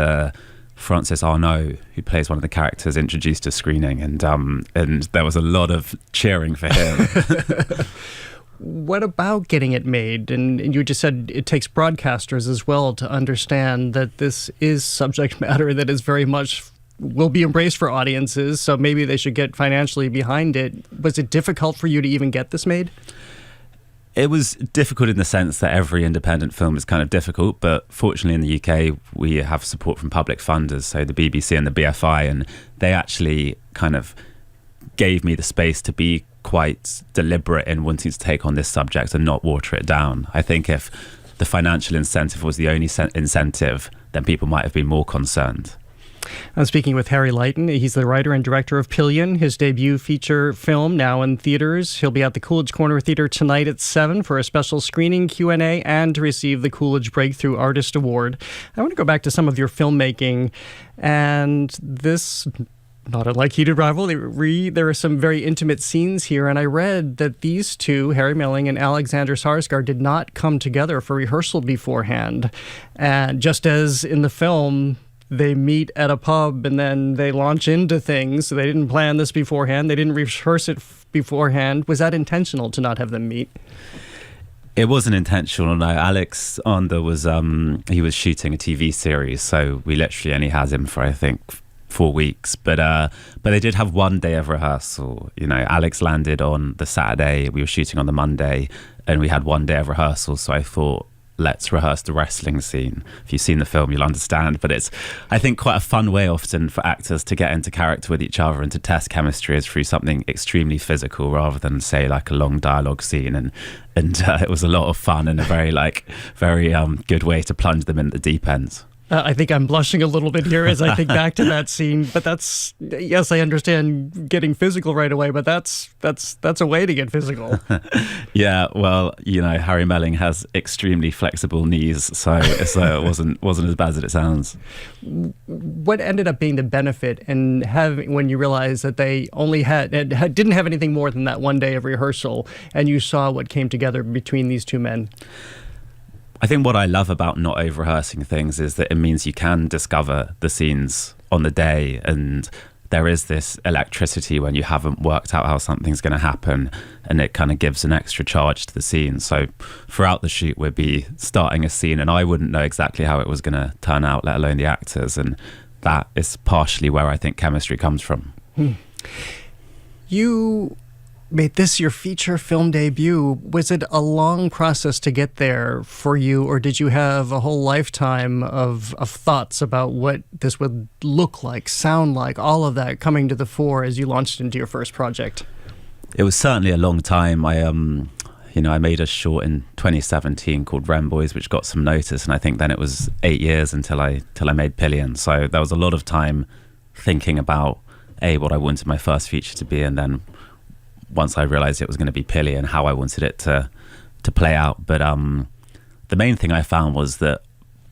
Francis Arnaud, who plays one of the characters, introduced to screening, and there was a lot of cheering for him. What about getting it made? And you just said it takes broadcasters as well to understand that this is subject matter that is very much will be embraced for audiences, so maybe they should get financially behind it. Was it difficult for you to even get this made? It was difficult in the sense that every independent film is kind of difficult, but fortunately in the UK we have support from public funders, so the BBC and the BFI, and they actually kind of gave me the space to be quite deliberate in wanting to take on this subject and not water it down. I think if the financial incentive was the only incentive, then people might have been more concerned. I'm speaking with Harry Leighton. He's the writer and director of Pillion, his debut feature film, now in theaters. He'll be at the Coolidge Corner Theater tonight at 7 for a special screening, Q&A, and to receive the Coolidge Breakthrough Artist Award. I want to go back to some of your filmmaking, and this, not unlike Heated Rivalry, there are some very intimate scenes here, and I read that these two, Harry Melling and Alexander Skarsgård, did not come together for rehearsal beforehand. And just as in the film, they meet at a pub and then they launch into things. So they didn't plan this beforehand. They didn't rehearse it beforehand. Was that intentional to not have them meet? It wasn't intentional, no. Alex Ander was, he was shooting a TV series, so we literally only had him for, I think, 4 weeks. But they did have one day of rehearsal. You know, Alex landed on the Saturday, we were shooting on the Monday, and we had 1 day of rehearsal, so I thought, let's rehearse the wrestling scene. If you've seen the film, you'll understand. But it's, I think, quite a fun way often for actors to get into character with each other and to test chemistry is through something extremely physical rather than, say, like a long dialogue scene. And it was a lot of fun and a very good way to plunge them in the deep end. I think I'm blushing a little bit here as I think back to that scene. But that's, yes, I understand getting physical right away, but that's a way to get physical. Yeah, well, you know, Harry Melling has extremely flexible knees, so it wasn't as bad as it sounds. What ended up being the benefit in having, when you realized that they only didn't have anything more than that 1 day of rehearsal, and you saw what came together between these two men? I think what I love about not over-rehearsing things is that it means you can discover the scenes on the day, and there is this electricity when you haven't worked out how something's going to happen, and it kind of gives an extra charge to the scene. So throughout the shoot, we'd be starting a scene, and I wouldn't know exactly how it was going to turn out, let alone the actors, and that is partially where I think chemistry comes from. You made this your feature film debut. Was it a long process to get there for you, or did you have a whole lifetime of thoughts about what this would look like, sound like, all of that coming to the fore as you launched into your first project? It was certainly a long time. I made a short in 2017 called Wren Boys, which got some notice, and I think then it was 8 years until I made Pillion. So there was a lot of time thinking about what I wanted my first feature to be, and then once I realized it was going to be Pillion, how I wanted it to play out. But the main thing I found was that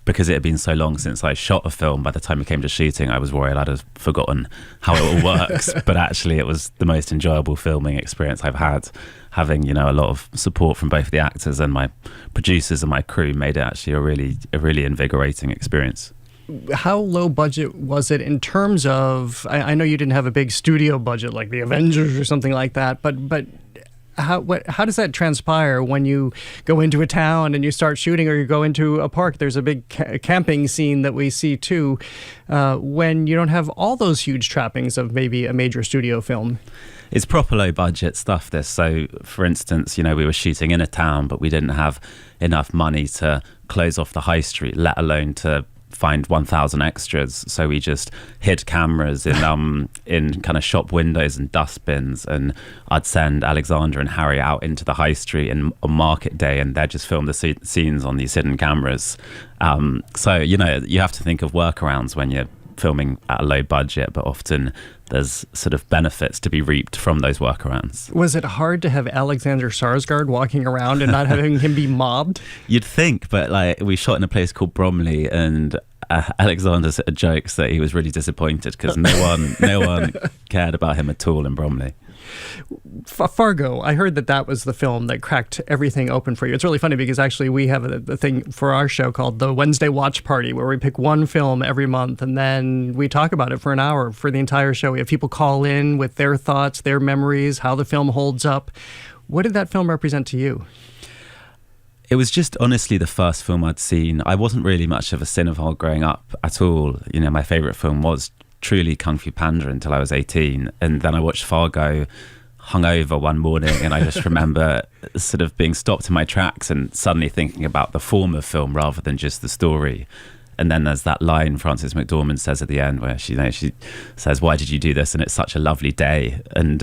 because it had been so long since I shot a film, by the time it came to shooting, I was worried I'd have forgotten how it all works. But actually, it was the most enjoyable filming experience I've had. Having, you know, a lot of support from both the actors and my producers and my crew made it actually a really invigorating experience. How low budget was it in terms of, I know you didn't have a big studio budget like the Avengers or something like that, but how does that transpire when you go into a town and you start shooting, or you go into a park? There's a big camping scene that we see too, when you don't have all those huge trappings of maybe a major studio film. It's proper low budget stuff, this. So for instance, you know, we were shooting in a town, but we didn't have enough money to close off the high street, let alone to find 1,000 extras. So we just hid cameras in kind of shop windows and dustbins, and I'd send Alexander and Harry out into the high street on market day, and they'd just film the scenes on these hidden cameras. So, you know, you have to think of workarounds when you're filming at a low budget, but often there's sort of benefits to be reaped from those workarounds. Was it hard to have Alexander Skarsgård walking around and not having him be mobbed? You'd think, but like, we shot in a place called Bromley, and Alexander jokes that he was really disappointed because no one cared about him at all in Bromley. Fargo, I heard that was the film that cracked everything open for you. It's really funny because actually we have a thing for our show called the Wednesday Watch Party where we pick one film every month and then we talk about it for an hour for the entire show. We have people call in with their thoughts, their memories, how the film holds up. What did that film represent to you? It was just honestly the first film I'd seen. I wasn't really much of a cinephile growing up at all. You know, my favourite film was truly Kung Fu Panda until I was 18. And then I watched Fargo hungover one morning and I just remember sort of being stopped in my tracks and suddenly thinking about the form of film rather than just the story. And then there's that line Frances McDormand says at the end where she says, "Why did you do this? And it's such a lovely day." And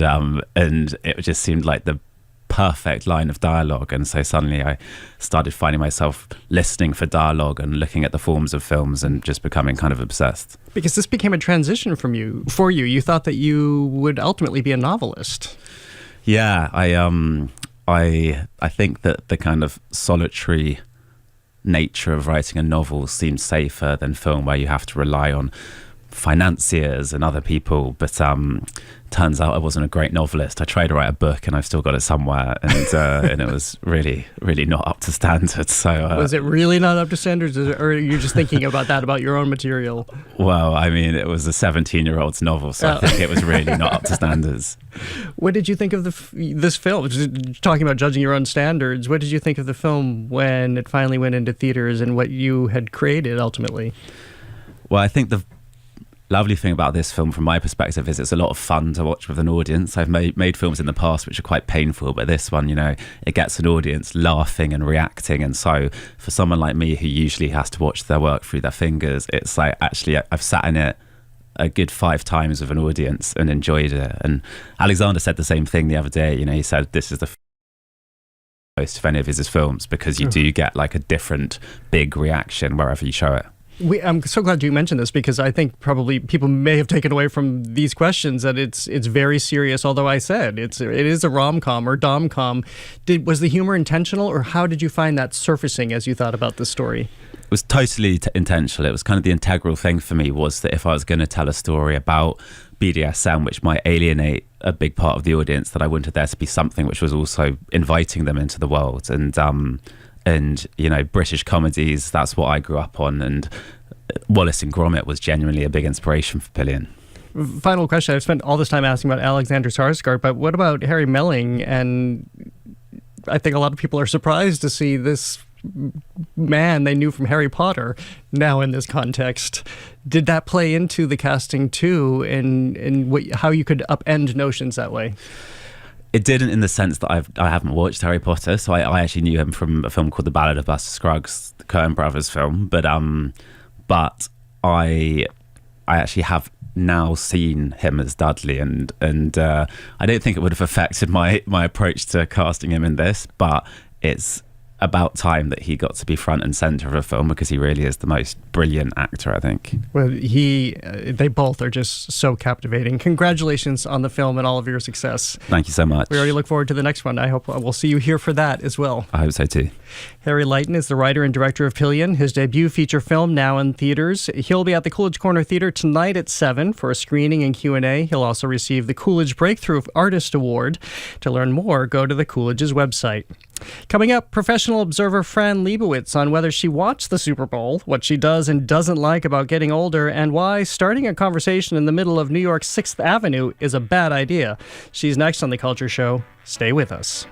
it just seemed like the perfect line of dialogue, and so suddenly I started finding myself listening for dialogue and looking at the forms of films and just becoming kind of obsessed. Because this became a transition for you. You thought that you would ultimately be a novelist. Yeah, I think that the kind of solitary nature of writing a novel seems safer than film, where you have to rely on financiers and other people, but turns out I wasn't a great novelist. I tried to write a book and I've still got it somewhere, and it was really, really not up to standards. So was it really not up to standards, or are you just thinking about that about your own material? Well, I mean, it was a 17-year-old's novel, so I think it was really not up to standards. What did you think of this film? Just talking about judging your own standards, what did you think of the film when it finally went into theaters and what you had created ultimately? Well, I think the lovely thing about this film from my perspective is it's a lot of fun to watch with an audience. I've made films in the past which are quite painful, but this one, it gets an audience laughing and reacting. And so for someone like me who usually has to watch their work through their fingers, it's like actually I've sat in it a good 5 times with an audience and enjoyed it. And Alexander said the same thing the other day. He said this is the most of any of his films because you do get like a different big reaction wherever you show it. I'm so glad you mentioned this because I think probably people may have taken away from these questions that it's very serious. Although I said it is a rom-com or dom-com. Was the humor intentional, or how did you find that surfacing as you thought about the story? It was totally intentional. It was kind of the integral thing for me was that if I was going to tell a story about BDSM, which might alienate a big part of the audience, that I wanted there to be something which was also inviting them into the world. And British comedies, that's what I grew up on, and Wallace and Gromit was genuinely a big inspiration for Pillion. Final question. I've spent all this time asking about Alexander Skarsgård, but what about Harry Melling? And I think a lot of people are surprised to see this man they knew from Harry Potter now in this context. Did that play into the casting too, and how you could upend notions that way? It didn't, in the sense that I haven't watched Harry Potter, so I actually knew him from a film called The Ballad of Buster Scruggs, the Coen Brothers film. But I actually have now seen him as Dudley, and I don't think it would have affected my approach to casting him in this. But it's about time that he got to be front and center of a film because he really is the most brilliant actor, I think. Well, they both are just so captivating. Congratulations on the film and all of your success. Thank you so much. We already look forward to the next one. I hope we'll see you here for that as well. I hope so too. Harry Leighton is the writer and director of Pillion, his debut feature film now in theaters. He'll be at the Coolidge Corner Theater tonight at 7 for a screening and Q&A. He'll also receive the Coolidge Breakthrough Artist Award. To learn more, go to the Coolidge's website. Coming up, professional observer Fran Lebowitz on whether she watched the Super Bowl, what she does and doesn't like about getting older, and why starting a conversation in the middle of New York's 6th Avenue is a bad idea. She's next on The Culture Show. Stay with us.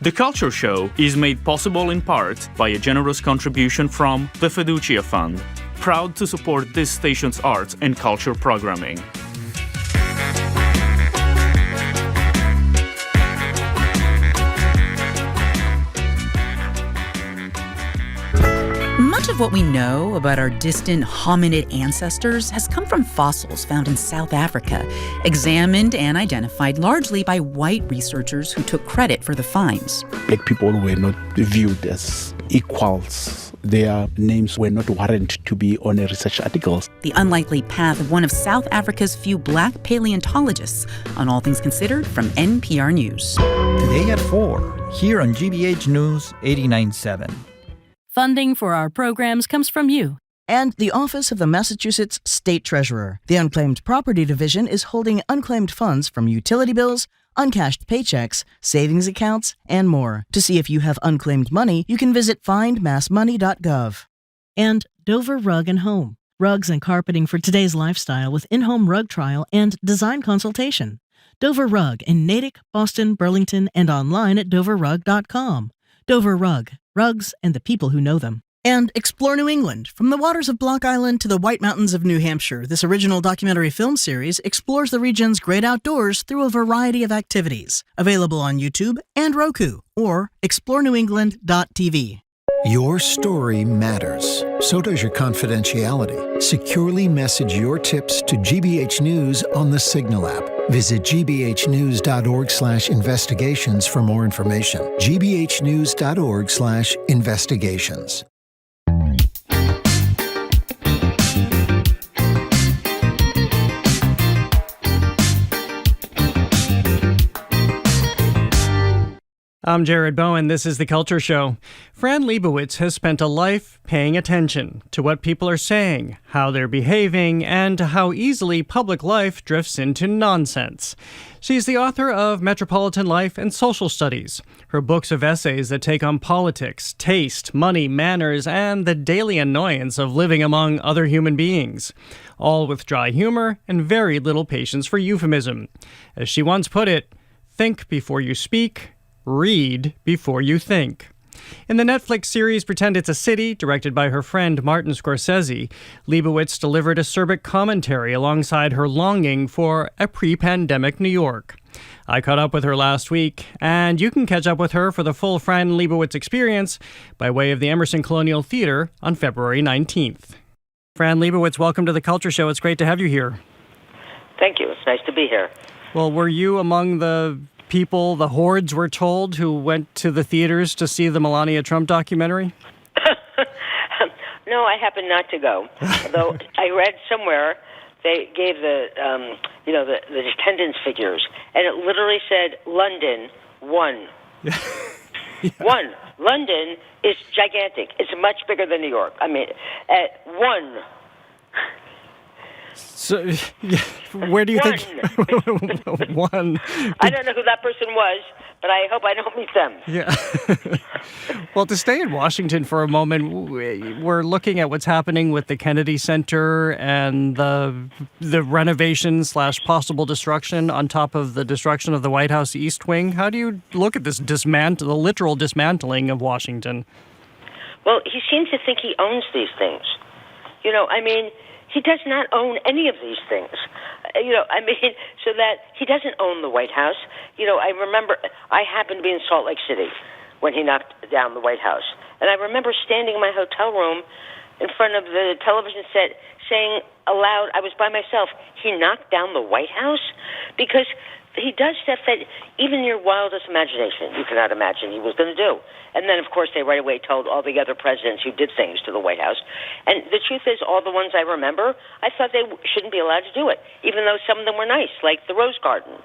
The Culture Show is made possible in part by a generous contribution from the Fiducia Fund, proud to support this station's arts and culture programming. Much of what we know about our distant hominid ancestors has come from fossils found in South Africa, examined and identified largely by white researchers who took credit for the finds. Black people were not viewed as equals. Their names were not warranted to be on a research article. The unlikely path of one of South Africa's few black paleontologists on All Things Considered from NPR News. Today at 4, here on GBH News 89.7. Funding for our programs comes from you and the Office of the Massachusetts State Treasurer. The Unclaimed Property Division is holding unclaimed funds from utility bills, uncashed paychecks, savings accounts, and more. To see if you have unclaimed money, you can visit findmassmoney.gov. And Dover Rug and Home. Rugs and carpeting for today's lifestyle with in-home rug trial and design consultation. Dover Rug in Natick, Boston, Burlington, and online at doverrug.com. Dover Rug. Rugs and the people who know them. And Explore New England. From the waters of Block Island to the White Mountains of New Hampshire, this original documentary film series explores the region's great outdoors through a variety of activities. Available on YouTube and Roku or explorenewengland.tv. Your story matters. So does your confidentiality. Securely message your tips to GBH News on the Signal app. Visit gbhnews.org/investigations for more information. gbhnews.org/investigations. I'm Jared Bowen. This is The Culture Show. Fran Lebowitz has spent a life paying attention to what people are saying, how they're behaving, and how easily public life drifts into nonsense. She's the author of Metropolitan Life and Social Studies, her books of essays that take on politics, taste, money, manners, and the daily annoyance of living among other human beings, all with dry humor and very little patience for euphemism. As she once put it, think before you speak, read before you think. In the Netflix series Pretend It's a City, directed by her friend Martin Scorsese, Lebowitz delivered acerbic commentary alongside her longing for a pre-pandemic New York. I caught up with her last week, and you can catch up with her for the full Fran Lebowitz experience by way of the Emerson Colonial Theater on February 19th. Fran Lebowitz, welcome to The Culture Show. It's great to have you here. Thank you. It's nice to be here. Well, were you among the people, the hordes we're told, who went to the theaters to see the Melania Trump documentary? No, I happened not to go. Although I read somewhere they gave the attendance figures, and it literally said London 1. 1. London is gigantic. It's much bigger than New York. I mean, at 1. So, where do you think? One. I don't know who that person was, but I hope I don't meet them. Yeah. Well, to stay in Washington for a moment, we're looking at what's happening with the Kennedy Center and the renovation / possible destruction on top of the destruction of the White House East Wing. How do you look at this the literal dismantling of Washington? Well, he seems to think he owns these things. He does not own any of these things. So that he doesn't own the White House. I remember I happened to be in Salt Lake City when he knocked down the White House. And I remember standing in my hotel room in front of the television set saying aloud, I was by myself, he knocked down the White House? Because he does stuff that even your wildest imagination you cannot imagine he was going to do. And then, of course, they right away told all the other presidents who did things to the White House. And the truth is, all the ones I remember, I thought they shouldn't be allowed to do it, even though some of them were nice, like the Rose Garden.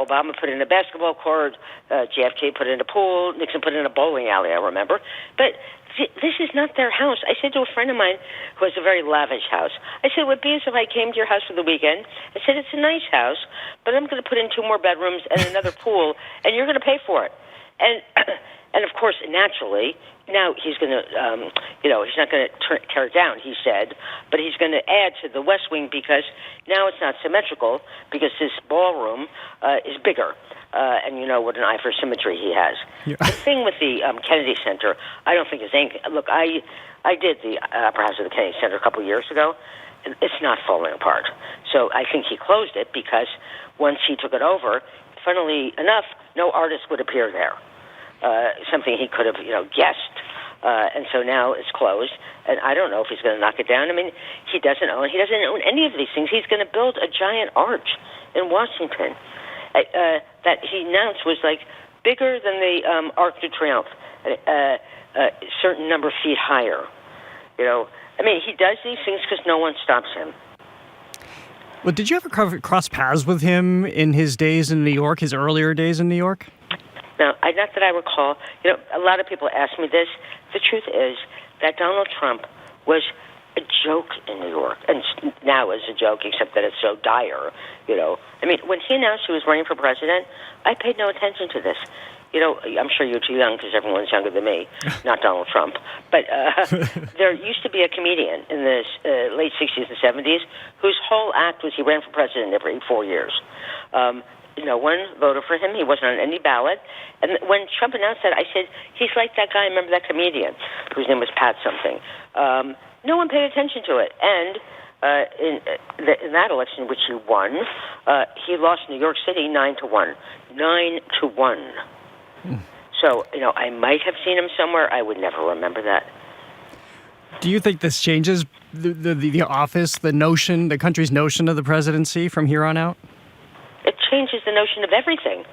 Obama put in a basketball court, JFK put in a pool, Nixon put in a bowling alley, I remember. But this is not their house. I said to a friend of mine who has a very lavish house, I said, it would be as if I came to your house for the weekend. I said, it's a nice house, but I'm going to put in 2 more bedrooms and another pool, and you're going to pay for it. And of course, naturally, now he's going to, he's not going to tear it down, he said, but he's going to add to the West Wing because now it's not symmetrical because this ballroom is bigger. And you know what an eye for symmetry he has. Yeah. The thing with the Kennedy Center, I don't think is anything. Look, I did the Opera House of the Kennedy Center a couple of years ago, and it's not falling apart. So I think he closed it because once he took it over, funnily enough, no artist would appear there. Something he could have, guessed. And so now it's closed, and I don't know if he's going to knock it down. I mean, he doesn't own any of these things. He's going to build a giant arch in Washington that he announced was like bigger than the Arc de Triomphe, a certain number of feet higher. He does these things because no one stops him. Well, did you ever cross paths with him in his days in New York, his earlier days in New York? Now, not that I recall. A lot of people ask me this. The truth is that Donald Trump was a joke in New York, and now is a joke, except that it's so dire, I mean, when he announced he was running for president, I paid no attention to this. I'm sure you're too young because everyone's younger than me, not Donald Trump. But there used to be a comedian in the late 60s and 70s whose whole act was he ran for president every 4 years. No one voted for him. He wasn't on any ballot. And when Trump announced that, I said, he's like that guy. Remember that comedian whose name was Pat something? No one paid attention to it. And in that election, which he won, he lost New York City 9-1. 9-1. So, I might have seen him somewhere. I would never remember that. Do you think this changes the office, the country's notion of the presidency from here on out? It changes the notion of everything.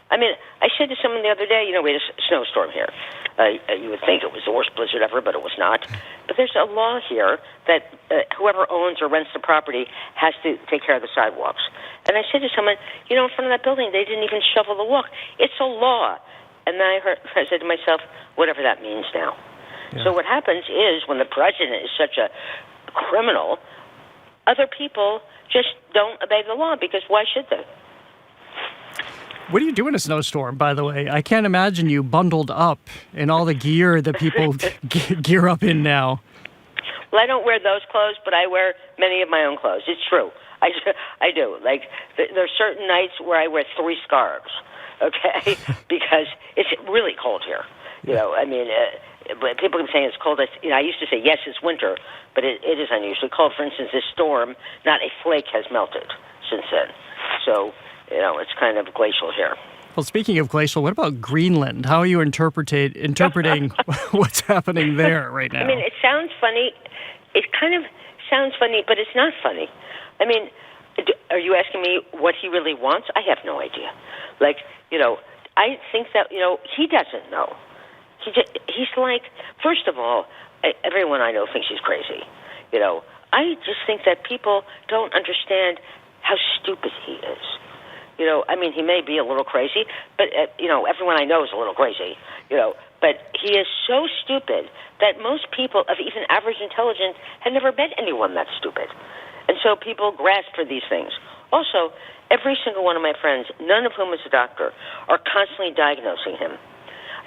I mean, I said to someone the other day, we had a snowstorm here. You would think it was the worst blizzard ever, but it was not. But there's a law here that whoever owns or rents the property has to take care of the sidewalks. And I said to someone, in front of that building, they didn't even shovel the walk. It's a law. And then I said to myself, whatever that means now. Yeah. So what happens is when the president is such a criminal, other people just don't obey the law because why should they? What do you do in a snowstorm, by the way? I can't imagine you bundled up in all the gear that people gear up in now. Well, I don't wear those clothes, but I wear many of my own clothes. It's true. I do. Like, there are certain nights where I wear 3 scarves, okay? Because it's really cold here. I mean, people are saying it's cold. I used to say, yes, it's winter, but it is unusually cold. For instance, this storm, not a flake has melted since then. So, it's kind of glacial here. Well, speaking of glacial, what about Greenland? How are you interpreting what's happening there right now? I mean, it sounds funny. It kind of sounds funny, but it's not funny. I mean, are you asking me what he really wants? I have no idea. Like, I think that, he doesn't know. He's like, first of all, everyone I know thinks he's crazy. I just think that people don't understand how stupid he is. I mean, he may be a little crazy, but, everyone I know is a little crazy, but he is so stupid that most people of even average intelligence have never met anyone that stupid. And so people grasp for these things. Also, every single one of my friends, none of whom is a doctor, are constantly diagnosing him.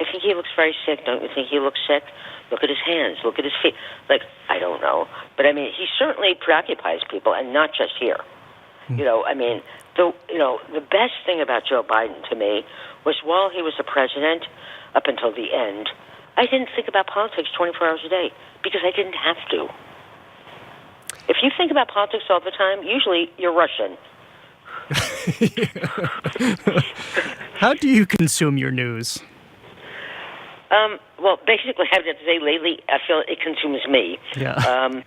I think he looks very sick. Don't you think he looks sick? Look at his hands. Look at his feet. Like, I don't know. But, I mean, he certainly preoccupies people, and not just here. I mean, the best thing about Joe Biden to me was while he was the president, up until the end, I didn't think about politics 24 hours a day because I didn't have to. If you think about politics all the time, usually you're Russian. How do you consume your news? Well, basically, I have to say lately, I feel it consumes me. Yeah.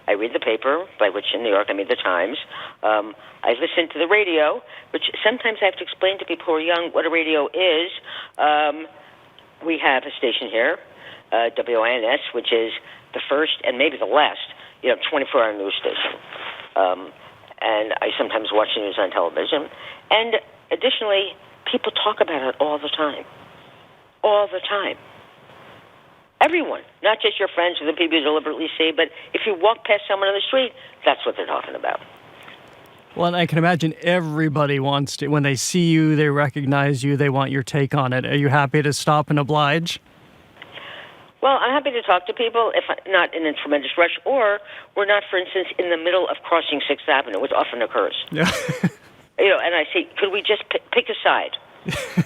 I read the paper, by which in New York I mean the Times. I listen to the radio, which sometimes I have to explain to people who are young what a radio is. We have a station here, WINS, which is the first and maybe the last, 24-hour news station. And I sometimes watch the news on television. And additionally, people talk about it all the time. All the time. Everyone, not just your friends or the people you deliberately see, but if you walk past someone on the street, that's what they're talking about. Well, and I can imagine everybody wants to, when they see you, they recognize you, they want your take on it. Are you happy to stop and oblige? Well, I'm happy to talk to people, if not in a tremendous rush, or we're not, for instance, in the middle of crossing 6th Avenue, which often occurs. Yeah. And I say, could we just pick a side?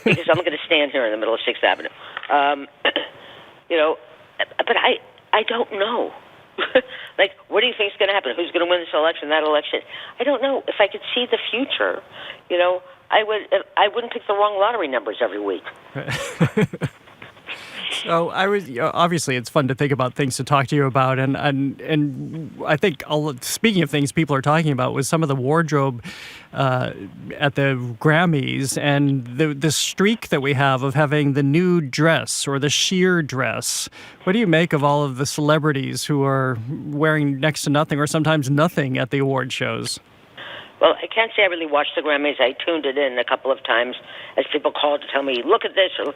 Because I'm going to stand here in the middle of 6th Avenue. But I don't know. Like, what do you think is going to happen? Who's going to win this election, that election? I don't know. If I could see the future, I wouldn't pick the wrong lottery numbers every week. So obviously it's fun to think about things to talk to you about, and I think speaking of things people are talking about was some of the wardrobe at the Grammys and the streak that we have of having the nude dress or the sheer dress. What do you make of all of the celebrities who are wearing next to nothing or sometimes nothing at the award shows? Well, I can't say I really watched the Grammys. I tuned it in a couple of times as people called to tell me, look at this. Or,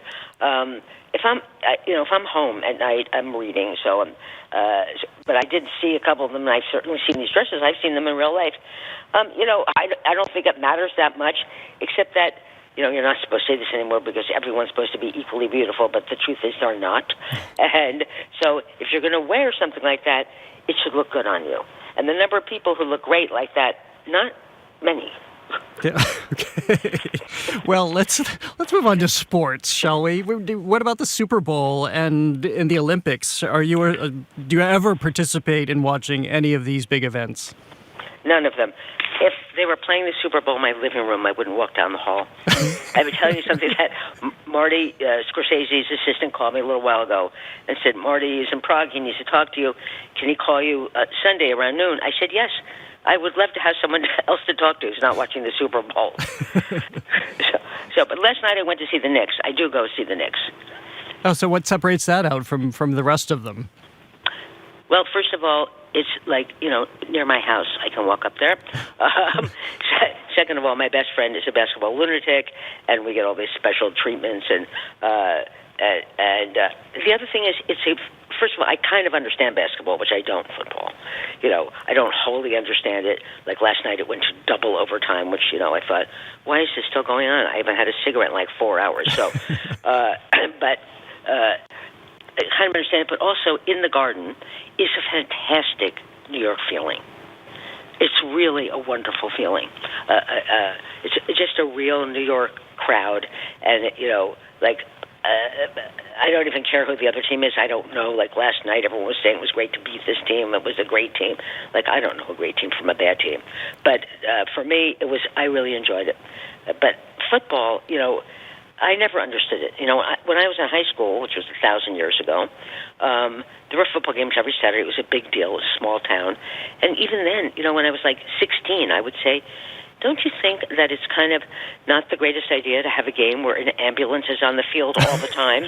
if I'm home at night, I'm reading. But I did see a couple of them, and I've certainly seen these dresses. I've seen them in real life. I don't think it matters that much, except that, you're not supposed to say this anymore because everyone's supposed to be equally beautiful, but the truth is they're not. And so if you're going to wear something like that, it should look good on you. And the number of people who look great like that, not many. Yeah, okay. Well, let's move on to sports, shall we? What about the Super Bowl and in the Olympics? Do you ever participate in watching any of these big events? None of them. If they were playing the Super Bowl in my living room, I wouldn't walk down the hall. I would tell you something that Marty Scorsese's assistant called me a little while ago and said, Marty is in Prague. He needs to talk to you. Can he call you Sunday around noon? I said, yes. I would love to have someone else to talk to who's not watching the Super Bowl. But last night I went to see the Knicks. I do go see the Knicks. Oh, so what separates that out from the rest of them? Well, first of all, it's like, near my house. I can walk up there. Second of all, my best friend is a basketball lunatic, and we get all these special treatments. And the other thing is, first of all, I kind of understand basketball, which I don't football. I don't wholly understand it. Like last night, it went to double overtime, which, I thought, why is this still going on? I haven't had a cigarette in like 4 hours. So, but I kind of understand it. But also, in the Garden is a fantastic New York feeling. It's really a wonderful feeling. It's just a real New York crowd, and I don't even care who the other team is. I don't know. Like last night, everyone was saying it was great to beat this team. It was a great team. Like I don't know a great team from a bad team. But for me, I really enjoyed it. But football, I never understood it. When I was in high school, which was 1,000 years ago, there were football games every Saturday. It was a big deal. It was a small town. And even then, when I was like 16, I would say, don't you think that it's kind of not the greatest idea to have a game where an ambulance is on the field all the time?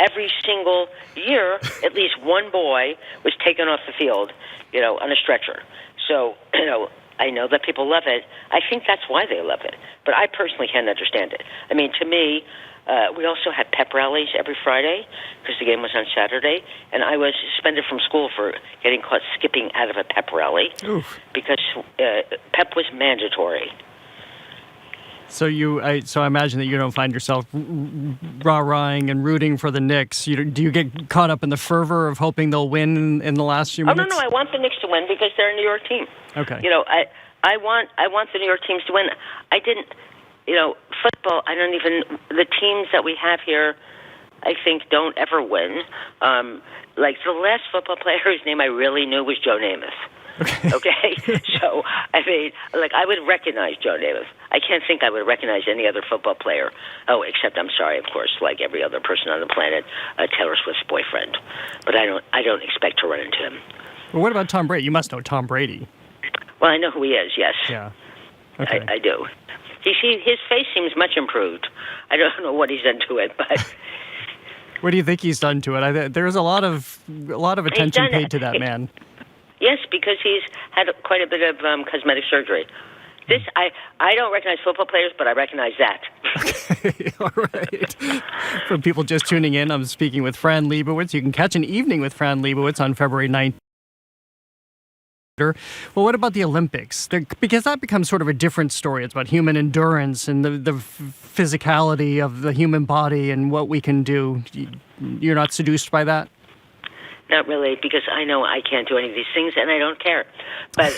Every single year, at least one boy was taken off the field, on a stretcher. So, I know that people love it. I think that's why they love it. But I personally can't understand it. To me, we also had pep rallies every Friday because the game was on Saturday, and I was suspended from school for getting caught skipping out of a pep rally. Oof. Because pep was mandatory. So I imagine that you don't find yourself rah-rahing and rooting for the Knicks. Do you get caught up in the fervor of hoping they'll win in the last few minutes? Oh, no, I want the Knicks to win because they're a New York team. Okay. I want the New York teams to win. I didn't, football, the teams that we have here, I think, don't ever win. Like the last football player whose name I really knew was Joe Namath. Okay? So, I would recognize Joe Namath. I can't think I would recognize any other football player. Oh, except, I'm sorry, of course, like every other person on the planet, Taylor Swift's boyfriend. But I don't expect to run into him. Well, what about Tom Brady? You must know Tom Brady. Well, I know who he is, yes. Yeah. Okay. I do. His face seems much improved. I don't know what he's done to it, but... What do you think he's done to it? There's a lot of attention paid to that man. Yes, because he's had quite a bit of cosmetic surgery. I don't recognize football players, but I recognize that. Okay, all right. For people just tuning in, I'm speaking with Fran Lebowitz. You can catch an evening with Fran Lebowitz on February 9th. Well, what about the Olympics? Because that becomes sort of a different story. It's about human endurance and the physicality of the human body and what we can do. You're not seduced by that? Not really, because I know I can't do any of these things, and I don't care. But,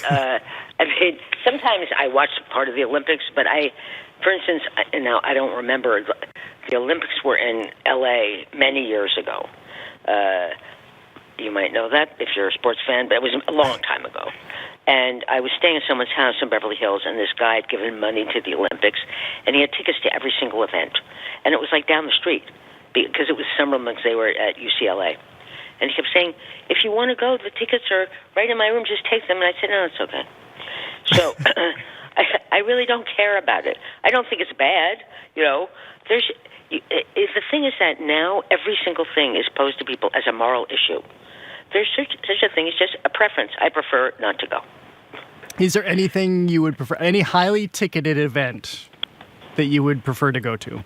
sometimes I watch part of the Olympics, but for instance, now I don't remember, the Olympics were in L.A. many years ago. You might know that if you're a sports fan, but it was a long time ago. And I was staying at someone's house in Beverly Hills, and this guy had given money to the Olympics, and he had tickets to every single event. And it was like down the street, because it was Summer Olympics. They were at UCLA. And he kept saying, if you want to go, the tickets are right in my room, just take them. And I said, no, it's okay. So I really don't care about it. I don't think it's bad. The thing is that now every single thing is posed to people as a moral issue. There's such a thing as just a preference. I prefer not to go. Is there anything you would prefer, any highly ticketed event that you would prefer to go to?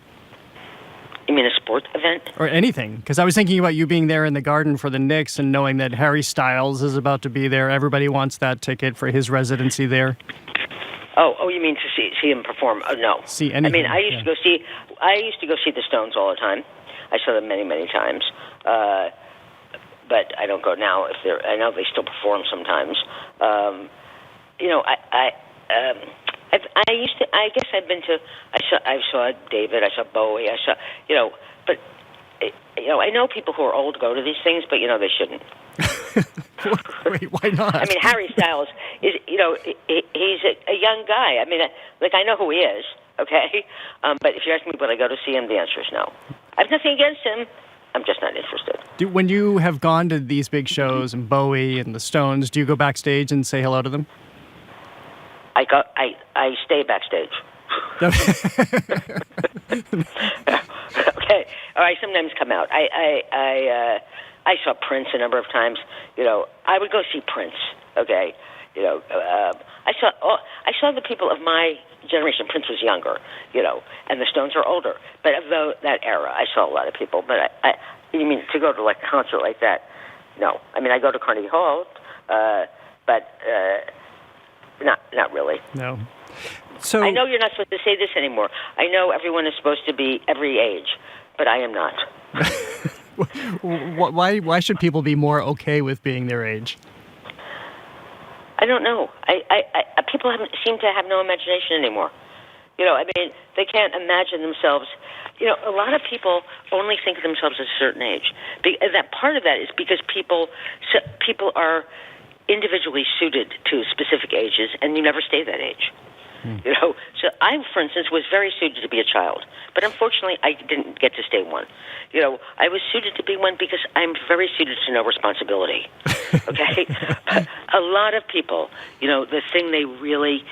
You mean a sport event? Or anything? Because I was thinking about you being there in the Garden for the Knicks and knowing that Harry Styles is about to be there. Everybody wants that ticket for his residency there. Oh, you mean to see him perform? Oh, no. See anything? I mean, I used to go see the Stones all the time. I saw them many, many times. But I don't go now. I know they still perform sometimes. I guess I've been to. I saw David. I saw Bowie. But I know people who are old go to these things, but they shouldn't. Wait, why not? I mean, Harry Styles is. He's a young guy. I mean, I know who he is. Okay, but if you ask me, would I go to see him? The answer is no. I have nothing against him. I'm just not interested. When you have gone to these big shows and Bowie and the Stones, do you go backstage and say hello to them? I stay backstage. Okay. Or I sometimes come out. I saw Prince a number of times. I would go see Prince. Okay. I saw the people of my generation. Prince was younger, and the Stones are older. But of that era, I saw a lot of people. But you mean to go to like a concert like that? No. I mean, I go to Carnegie Hall, but not really. No. So I know you're not supposed to say this anymore. I know everyone is supposed to be every age, but I am not. Why should people be more okay with being their age? I don't know. People seem to have no imagination anymore. I mean, they can't imagine themselves. A lot of people only think of themselves at a certain age. That part of that is because people are individually suited to specific ages, and you never stay that age. So I, for instance, was very suited to be a child, but unfortunately I didn't get to stay one. I was suited to be one because I'm very suited to no responsibility. Okay? A lot of people, the thing they really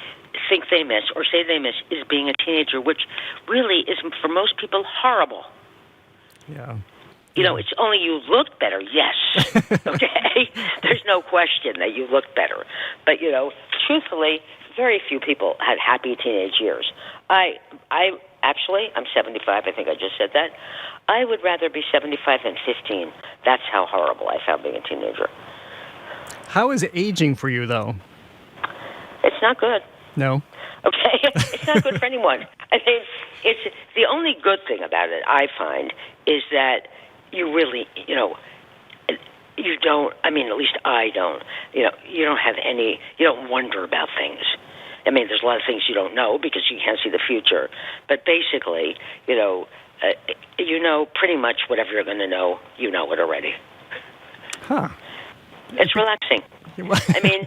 think they miss or say they miss is being a teenager, which really is, for most people, horrible. Yeah. It's only you looked better, yes. Okay? There's no question that you looked better. But, truthfully, very few people had happy teenage years. I'm 75. I think I just said that. I would rather be 75 than 15. That's how horrible I found being a teenager. How is aging for you, though? It's not good. No. Okay? It's not good for anyone. I mean, it's the only good thing about it, I find, is that you really, you don't, I mean, at least I don't, you don't have you don't wonder about things. I mean, there's a lot of things you don't know because you can't see the future. But basically, pretty much whatever you're going to know, you know it already. Huh. It's relaxing. I mean,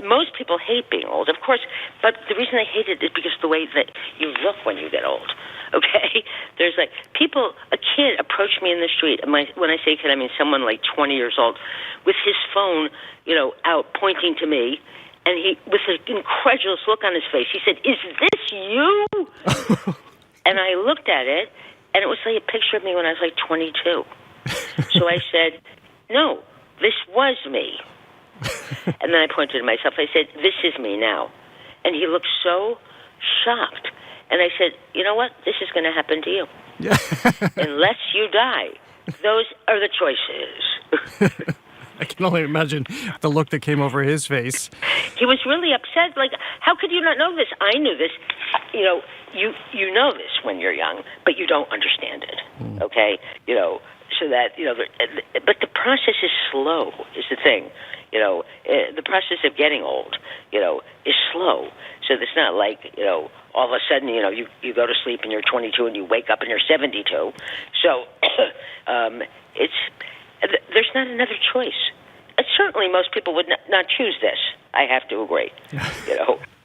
most people hate being old, of course, but the reason they hate it is because of the way that you look when you get old. Okay? There's a kid approached me in the street, and when I say kid, I mean someone like 20 years old, with his phone, out pointing to me, and he, with an incredulous look on his face, he said, "Is this you?" And I looked at it, and it was like a picture of me when I was like 22. So I said, "No, this was me." And then I pointed to myself. I said, "This is me now." And he looked so shocked. And I said, "You know what? This is going to happen to you. Unless you die. Those are the choices." I can only imagine the look that came over his face. He was really upset. Like, how could you not know this? I knew this. You know this when you're young, but you don't understand it. Okay? So that, but the process is slow, is the thing. The process of getting old, is slow. So it's not like, all of a sudden, you go to sleep and you're 22 and you wake up and you're 72. So there's not another choice. Certainly most people would not choose this. I have to agree.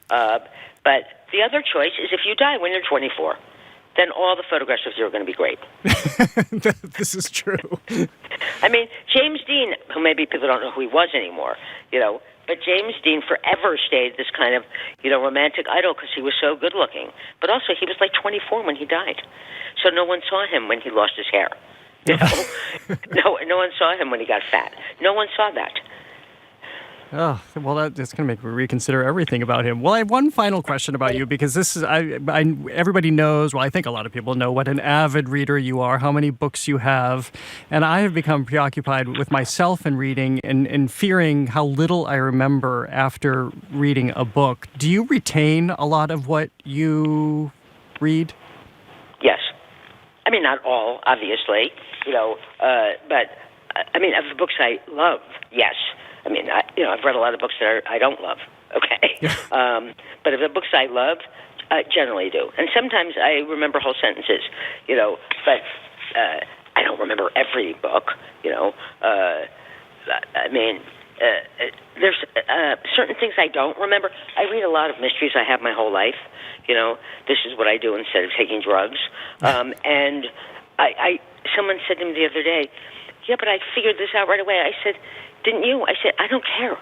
But the other choice is if you die when you're 24, then all the photographs of you are going to be great. This is true. I mean, James Dean, who maybe people don't know who he was anymore, but James Dean forever stayed this kind of, romantic idol because he was so good looking. But also he was like 24 when he died. So no one saw him when he lost his hair. No one saw him when he got fat. No one saw that. Oh, well, that's going to make me reconsider everything about him. Well, I have one final question about you, because this is, everybody knows, well, I think a lot of people know what an avid reader you are, how many books you have, and I have become preoccupied with myself in reading and fearing how little I remember after reading a book. Do you retain a lot of what you read? Yes. I mean, not all, obviously, but I mean, of the books I love, yes. I mean, I've read a lot of books that I don't love, okay? But of the books I love, I generally do. And sometimes I remember whole sentences, but I don't remember every book, I mean, there's certain things I don't remember. I read a lot of mysteries. I have my whole life. This is what I do instead of taking drugs. And someone said to me the other day, yeah, but I figured this out right away. I said, didn't you? I said, I don't care.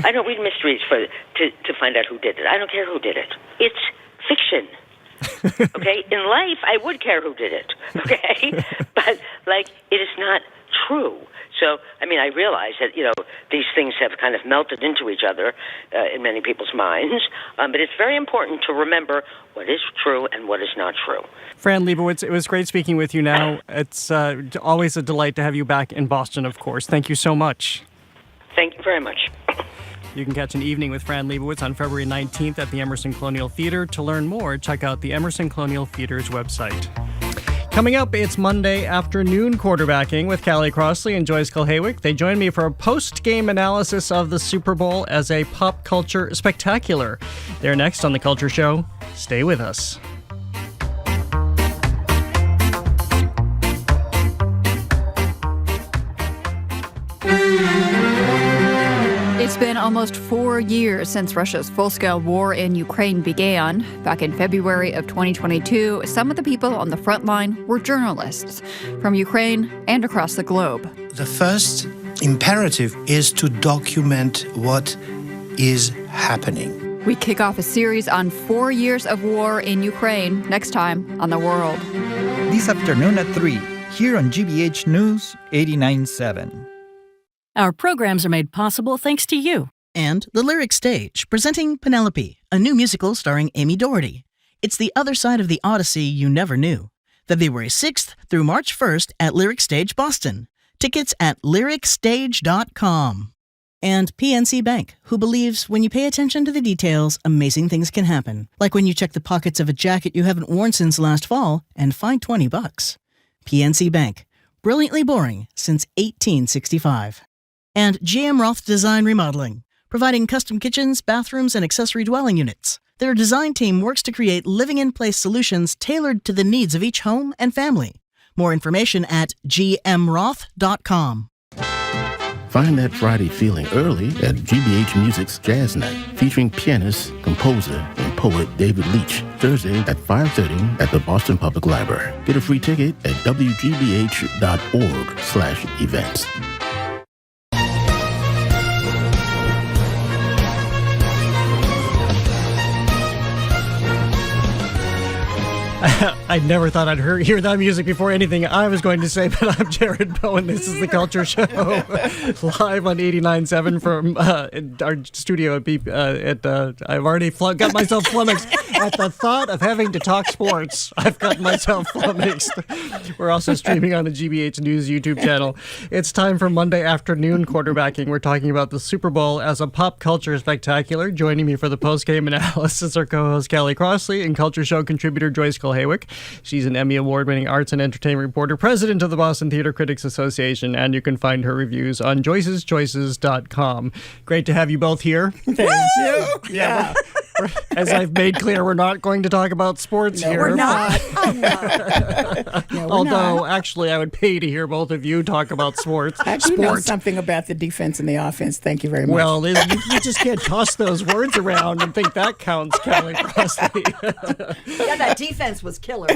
I don't read mysteries to find out who did it. I don't care who did it. It's fiction. Okay? In life, I would care who did it. Okay? But, it is not true. So, I mean, I realize that, these things have kind of melted into each other in many people's minds. But it's very important to remember what is true and what is not true. Fran Lebowitz, it was great speaking with you now. It's always a delight to have you back in Boston, of course. Thank you so much. Thank you very much. You can catch an evening with Fran Lebowitz on February 19th at the Emerson Colonial Theater. To learn more, check out the Emerson Colonial Theater's website. Coming up, it's Monday afternoon quarterbacking with Callie Crossley and Joyce Kulhawick. They join me for a post-game analysis of the Super Bowl as a pop culture spectacular. They're next on The Culture Show. Stay with us. It's been almost 4 years since Russia's full-scale war in Ukraine began. Back in February of 2022, some of the people on the front line were journalists from Ukraine and across the globe. The first imperative is to document what is happening. We kick off a series on 4 years of war in Ukraine next time on The World. This afternoon at 3, here on GBH News 89.7. Our programs are made possible thanks to you. And the Lyric Stage, presenting Penelope, a new musical starring Amy Doherty. It's the other side of the Odyssey you never knew. February 6th through March 1st at Lyric Stage Boston. Tickets at lyricstage.com. And PNC Bank, who believes when you pay attention to the details, amazing things can happen. Like when you check the pockets of a jacket you haven't worn since last fall and find $20. PNC Bank, brilliantly boring since 1865. And GM Roth Design Remodeling, providing custom kitchens, bathrooms, and accessory dwelling units. Their design team works to create living-in-place solutions tailored to the needs of each home and family. More information at gmroth.com. Find that Friday feeling early at GBH Music's Jazz Night, featuring pianist, composer, and poet David Leach, Thursday at 5:30 at the Boston Public Library. Get a free ticket at wgbh.org/events. I never thought I'd hear that music before anything I was going to say, but I'm Jared Bowen. This is The Culture Show, live on 89.7 from our studio I've already got myself flummoxed at the thought of having to talk sports. I've got myself flummoxed. We're also streaming on the GBH News YouTube channel. It's time for Monday afternoon quarterbacking. We're talking about the Super Bowl as a pop culture spectacular. Joining me for the post-game analysis are co-host Callie Crossley and Culture Show contributor Joyce Kulhawick. She's an Emmy Award-winning arts and entertainment reporter, president of the Boston Theater Critics Association, and you can find her reviews on joyceschoices.com. Great to have you both here. Thank you. Yeah. As I've made clear, we're not going to talk about sports here. We're not. Although, actually, I would pay to hear both of you talk about sports. I do know something about the defense and the offense. Thank you very much. Well, you just can't toss those words around and think that counts, Callie Crossley. Yeah, that defense was killer.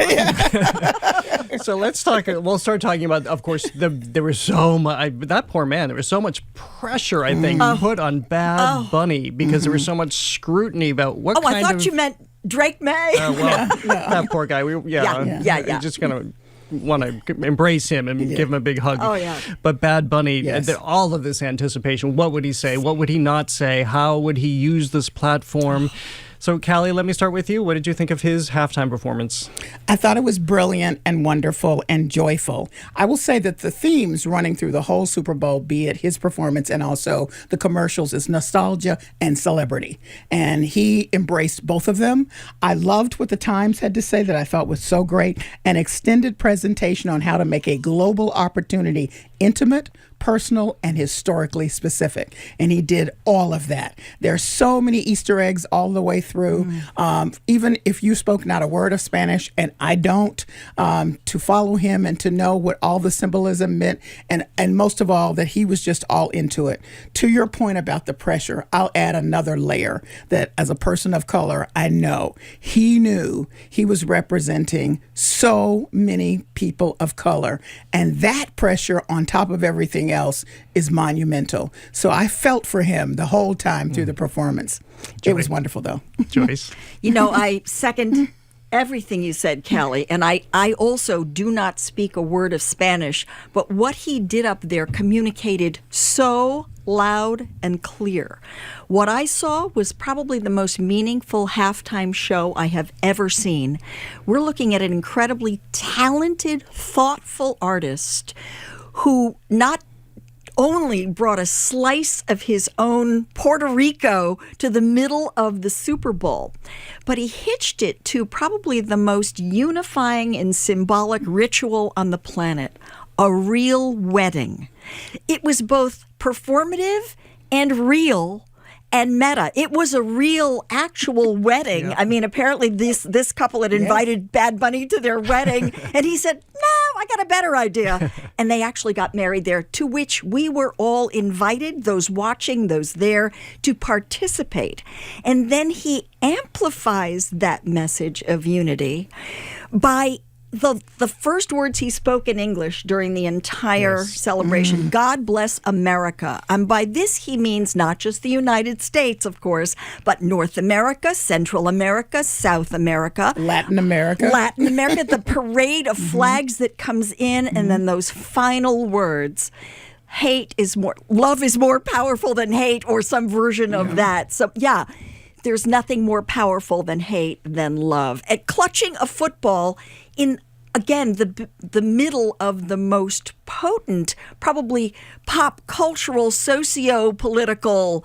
So let's talk. We'll start talking about, of course, there was so much. That poor man. There was so much pressure, I think, put on Bad Bunny because there was so much scrutiny about what kind of. I thought you meant Drake May. That poor guy. Yeah. Just kind of. want to embrace him and give him a big hug. Oh, yeah. But Bad Bunny, Yes. all of this anticipation, what would he say? What would he not say? How would he use this platform? So, Callie, let me start with you. What did you think of his halftime performance? I thought it was brilliant and wonderful and joyful. I will say that the themes running through the whole Super Bowl, be it his performance and also the commercials, is nostalgia and celebrity. And he embraced both of them. I loved what the Times had to say that I thought was so great. An extended presentation on how to make a global opportunity intimate, personal, and historically specific. And he did all of that. There's so many Easter eggs all the way through. Even if you spoke not a word of Spanish, and I don't, to follow him and to know what all the symbolism meant, and most of all, that he was just all into it. To your point about the pressure, I'll add another layer that as a person of color, I know he knew he was representing so many people of color. And that pressure on top of everything else is monumental. So I felt for him the whole time through the performance. It was wonderful, though. Joyce? I second everything you said, Callie, and I also do not speak a word of Spanish, but what he did up there communicated so loud and clear. What I saw was probably the most meaningful halftime show I have ever seen. We're looking at an incredibly talented, thoughtful artist who not only brought a slice of his own Puerto Rico to the middle of the Super Bowl, but he hitched it to probably the most unifying and symbolic ritual on the planet, a real wedding. It was both performative and real and meta. It was a real, actual wedding. Yeah. I mean, apparently this couple had invited Bad Bunny to their wedding, and he said, no, I got a better idea. And they actually got married there, to which we were all invited, those watching, those there, to participate. And then he amplifies that message of unity by the first words he spoke in English during the entire celebration, God bless America. And by this he means not just the United States, of course, but North America, Central America, South America. Latin America, the parade of flags that comes in, and then those final words. Love is more powerful than hate, or some version of that. So, there's nothing more powerful than hate than love. And clutching a football in, again, the middle of the most potent, probably pop cultural, socio-political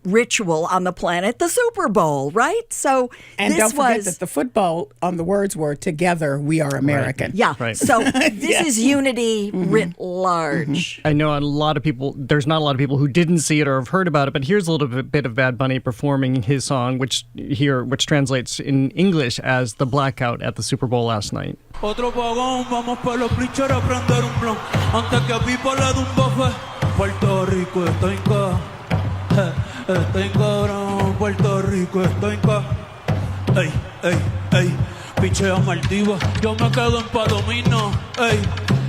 ritual on the planet, the Super Bowl, right? So and don't forget that the football on the words were "Together we are American." Right. Yeah. Right. So this is unity writ large. I know there's not a lot of people who didn't see it or have heard about it, but here's a little bit of Bad Bunny performing his song, which translates in English as "The Blackout" at the Super Bowl last night. Otro vagón, vamos pa' los bleachers a prender un blon. Antes que a Pipo le dé un bofe. Puerto Rico está en ca. Está en cabrón. Puerto Rico está en ca. Ey, ey, ey. Pichea Maldiva. Yo me quedo en Palomino. Ey.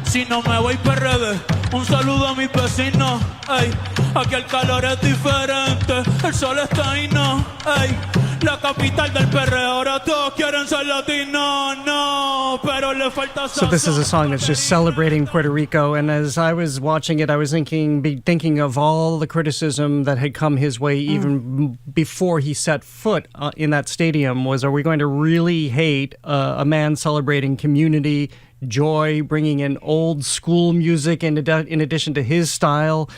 Si no me voy PRD, un saludo a mis vecinos. Ey. Aquí el calor es diferente. El sol está ahí, no. Ey. La capital del perreo, ahora todos quieren ser latinos, no, pero le falta. So this is a song that's just celebrating Puerto Rico, and as I was watching it, I was thinking of all the criticism that had come his way even before he set foot in that stadium. Are we going to really hate a man celebrating community, joy, bringing in old school music in addition to his style,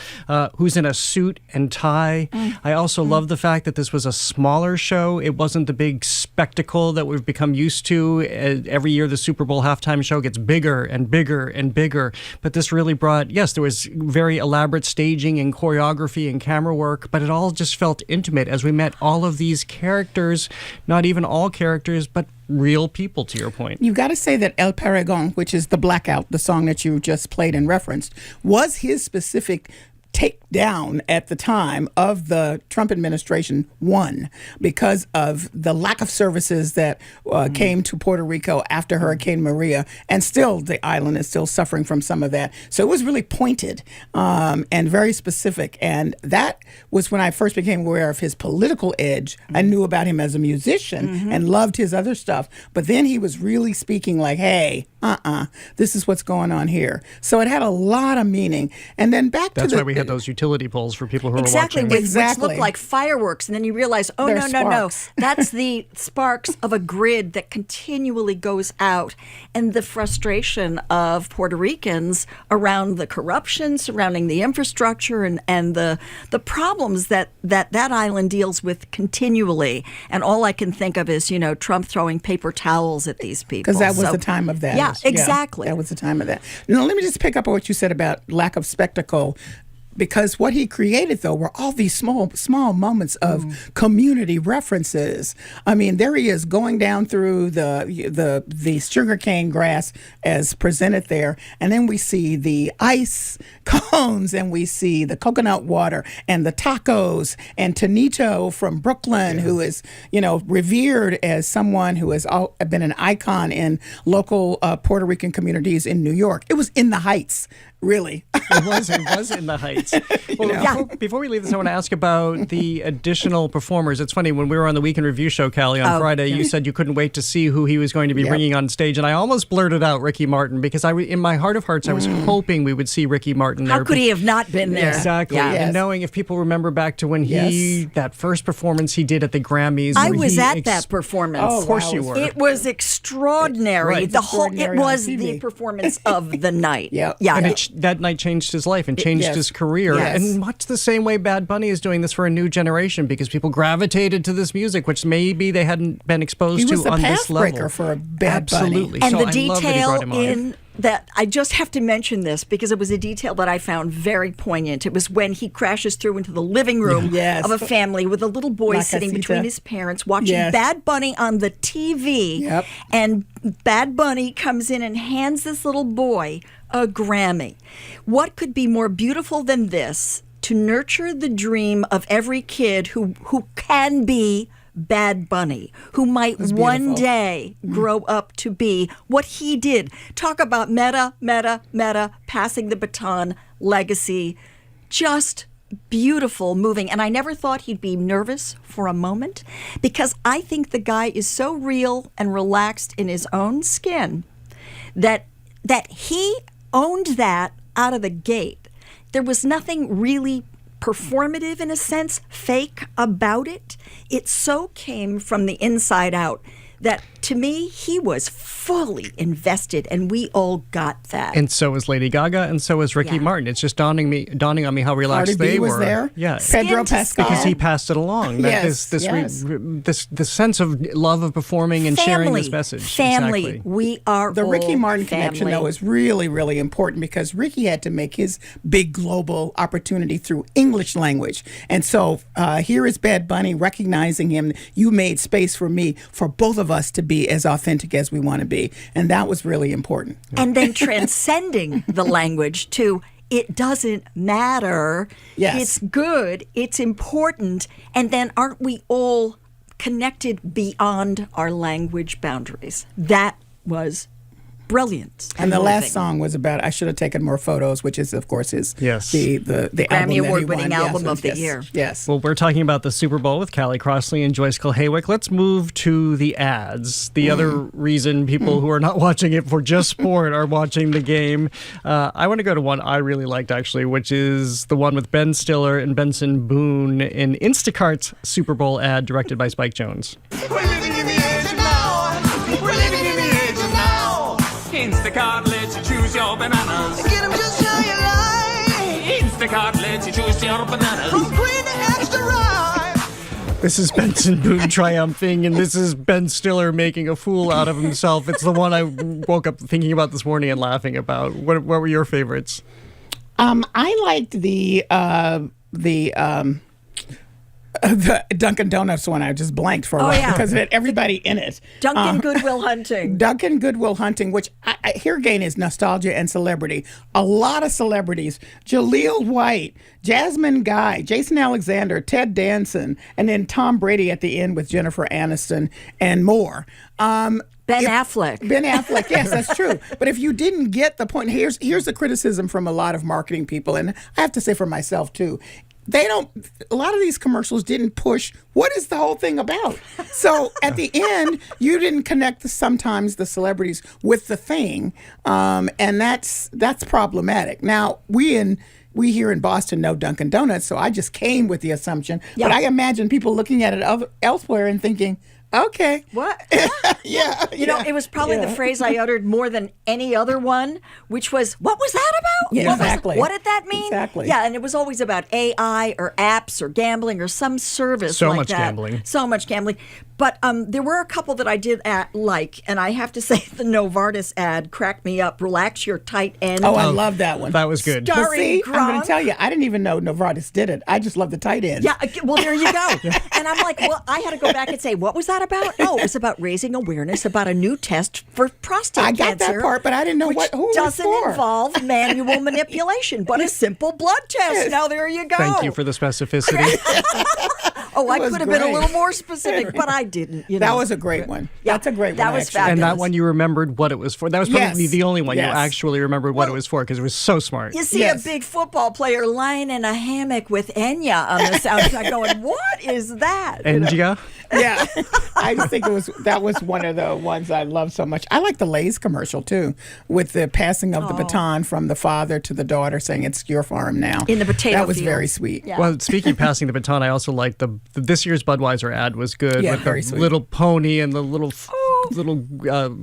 who's in a suit and tie? I also love the fact that this was a smaller show. It wasn't the big spectacle that we've become used to. Every year the Super Bowl halftime show gets bigger and bigger and bigger. But this really there was very elaborate staging and choreography and camera work, but it all just felt intimate as we met all of these characters, not even all characters, but real people, to your point. You've got to say that El Perregón, which is the Blackout, the song that you just played and referenced, was his specific takedown at the time of the Trump administration won because of the lack of services that came to Puerto Rico after Hurricane Maria, and still the island is still suffering from some of that. So it was really pointed and very specific, and that was when I first became aware of his political edge. I knew about him as a musician and loved his other stuff, but then he was really speaking like, hey, This is what's going on here. So it had a lot of meaning. And then That's why we had those utility poles for people who exactly, were watching. Which look like fireworks. And then you realize, oh, They're no. sparks. That's the sparks of a grid that continually goes out. And the frustration of Puerto Ricans around the corruption surrounding the infrastructure and the problems that island deals with continually. And all I can think of is, Trump throwing paper towels at these people. Because that was the time of that. Yeah, exactly. That was the time of that. Now, let me just pick up on what you said about lack of spectacle. Because what he created, though, were all these small moments of community references. I mean, there he is going down through the sugarcane grass as presented there, and then we see the ice cones, and we see the coconut water, and the tacos, and Tonito from Brooklyn, who is revered as someone who has been an icon in local Puerto Rican communities in New York. It was in the Heights. Really? It was in the Heights. Well, before we leave this, I want to ask about the additional performers. It's funny, when we were on the Weekend Review show, Callie, on Friday, you said you couldn't wait to see who he was going to be bringing on stage, and I almost blurted out Ricky Martin, because in my heart of hearts, I was hoping we would see Ricky Martin there. How could he have not been there? Exactly. Yeah. And knowing, if people remember back to when that first performance he did at the Grammys. I was at that performance. Of course you were. It was extraordinary. It was the performance of the night. Yeah. And that night changed his life and changed his career. And much the same way Bad Bunny is doing this for a new generation, because people gravitated to this music, which maybe they hadn't been exposed to on this level. He was the pathbreaker for Bad Bunny. Absolutely. And so the detail in that I just have to mention this because it was a detail that I found very poignant. It was when he crashes through into the living room of a family with a little boy sitting between his parents watching Bad Bunny on the TV. And Bad Bunny comes in and hands this little boy a Grammy. What could be more beautiful than this? To nurture the dream of every kid who can be Bad Bunny, who might one day grow up to be what he did. Talk about meta, passing the baton, legacy. Just beautiful, moving. And I never thought he'd be nervous for a moment, because I think the guy is so real and relaxed in his own skin that he owned that out of the gate. There was nothing really performative, in a sense, fake about it. It so came from the inside out that, to me, he was fully invested, and we all got that. And so was Lady Gaga, and so was Ricky Martin. It's just dawning on me how relaxed Cardi they B was were. there. Yeah, Pedro Pascal, because he passed it along. This sense of love of performing and sharing this message. Family. Exactly. We are the Ricky Martin family. connection, though, is really, really important, because Ricky had to make his big global opportunity through English language. And so here is Bad Bunny recognizing him. You made space for me, for both of us to be as authentic as we want to be. And that was really important. And then transcending the language to, it doesn't matter. Yes. It's good. It's important. And then aren't we all connected beyond our language boundaries? That was brilliant. And the last song was about I Should Have Taken More Photos, which is, of course, his the Grammy Award-winning album of the year. Yes. Well, we're talking about the Super Bowl with Callie Crossley and Joyce Kilhaywick. Let's move to the ads. The other reason people who are not watching it for just sport are watching the game. I want to go to one I really liked, actually, which is the one with Ben Stiller and Benson Boone in Instacart's Super Bowl ad directed by Spike Jonze. Instacart lets you choose your bananas. Get them just how you like. Instacart lets you choose your bananas. From green to extra ripe. This is Benson Boone triumphing, and this is Ben Stiller making a fool out of himself. It's the one I woke up thinking about this morning and laughing about. What were your favorites? I liked the Dunkin' Donuts one. I just blanked for a while because it had everybody in it. Dunkin' Good Will Hunting. Dunkin' Good Will Hunting, which here again is nostalgia and celebrity. A lot of celebrities. Jaleel White, Jasmine Guy, Jason Alexander, Ted Danson, and then Tom Brady at the end with Jennifer Aniston and more. Ben Affleck. Ben Affleck, yes, that's true. But if you didn't get the point, here's the criticism from a lot of marketing people, and I have to say for myself too. a lot of these commercials didn't push what is the whole thing about. So at the end, you didn't connect sometimes the celebrities with the thing, and that's problematic. Now we here in Boston know Dunkin' Donuts, so I just came with the assumption. Yeah. But I imagine people looking at it elsewhere and thinking, okay. What? Yeah. You know, it was probably the phrase I uttered more than any other one, which was, what was that about? Yeah, exactly. What did that mean? Exactly. Yeah, and it was always about AI or apps or gambling or some service so like much that. Gambling. So much gambling. But there were a couple that I did like, and I have to say the Novartis ad cracked me up. Relax your tight end. Oh, I love that one. That was good. Starring I'm going to tell you, I didn't even know Novartis did it. I just love the tight end. Yeah, well, there you go. And I'm like, well, I had to go back and say, what was that about? Oh, it was about raising awareness about a new test for prostate cancer. I got that part, but I didn't know who it was doesn't for. involve manual manipulation, but a simple blood test. Yes. Now there you go. Thank you for the specificity. I could have been a little more specific, but I didn't. That was a great one. Yeah, that's a great one. That was fabulous. And that one you remembered what it was for. That was probably the only one you Yes. actually remembered what it was for because it was so smart. You see a big football player lying in a hammock with Enya on the soundtrack going, what is that? Enya? Yeah. I just think that was one of the ones I love so much. I like the Lay's commercial, too, with the passing of the baton from the father to the daughter saying it's your farm now. In the potato That was field. very sweet. Yeah. Well, speaking of passing the baton, I also liked this year's Budweiser ad was good with very the sweet. little pony and the little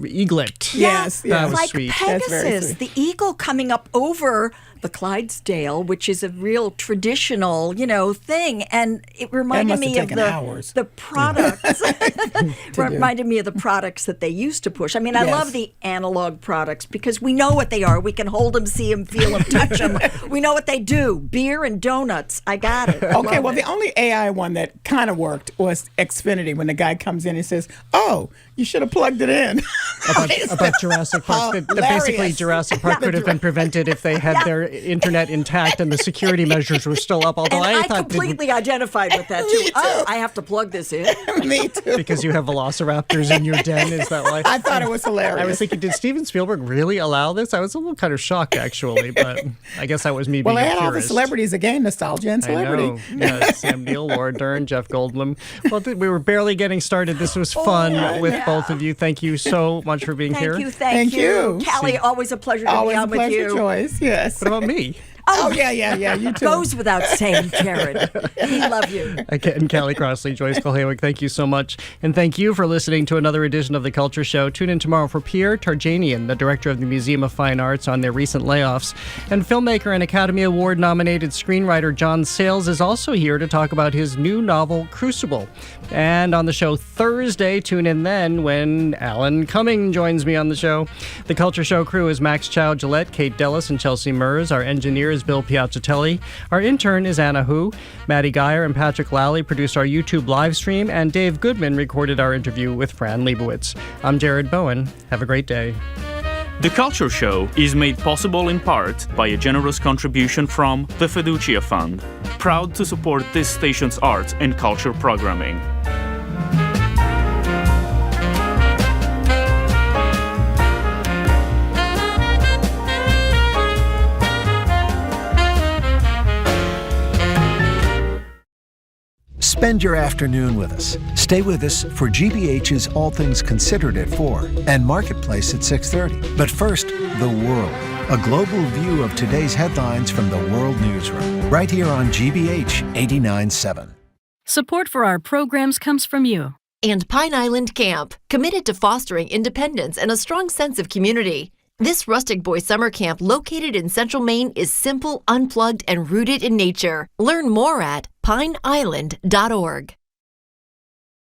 eaglet. Yes, that was like sweet. Pegasus, the eagle coming up over the Clydesdale, which is a real traditional, thing, and it reminded me of the products. Reminded me of the products that they used to push. I mean, I love the analog products because we know what they are. We can hold them, see them, feel them, touch them. We know what they do. Beer and donuts. I got it. Okay, well, the only AI one that kind of worked was Xfinity when the guy comes in and says, "Oh, you should have plugged it in." about Jurassic Park. That basically Jurassic Park could have been prevented if they had their internet intact and the security measures were still up. Although and I thought completely identified with that too. Oh, I have to plug this in. Me too. Because you have velociraptors in your den. Is that why? I thought it was hilarious. I was thinking, did Steven Spielberg really allow this? I was a little kind of shocked actually, but I guess that was me being they a had all the purist. celebrities again, nostalgia and celebrity. I know. Yeah, Sam Neill, Laura Dern, Jeff Goldblum. Well, we were barely getting started. This was fun with both of you. Thank you so much for being here. Thank you. Callie, always a pleasure to be on with you. Always a pleasure, Joyce. Yes. What about me? Oh, yeah, you too. Goes without saying, Karen. We love you. And Callie Crossley, Joyce Kulhawick, thank you so much. And thank you for listening to another edition of The Culture Show. Tune in tomorrow for Pierre Tarjanian, the director of the Museum of Fine Arts, on their recent layoffs. And filmmaker and Academy Award-nominated screenwriter John Sayles is also here to talk about his new novel, Crucible. And on the show Thursday, tune in then when Alan Cumming joins me on the show. The Culture Show crew is Max Chow Gillette, Kate Dellis, and Chelsea Mers. Our engineer is Bill Piazzatelli. Our intern is Anna Hu. Maddie Geyer and Patrick Lally produced our YouTube live stream, and Dave Goodman recorded our interview with Fran Lebowitz. I'm Jared Bowen. Have a great day. The Culture Show is made possible in part by a generous contribution from the Fiducia Fund, proud to support this station's arts and culture programming. Spend your afternoon with us. Stay with us for GBH's All Things Considered at 4 and Marketplace at 6:30. But first, the world. A global view of today's headlines from the World Newsroom. Right here on GBH 89.7. Support for our programs comes from you. And Pine Island Camp, committed to fostering independence and a strong sense of community. This Rustic Boy summer camp located in Central Maine is simple, unplugged, and rooted in nature. Learn more at pineisland.org.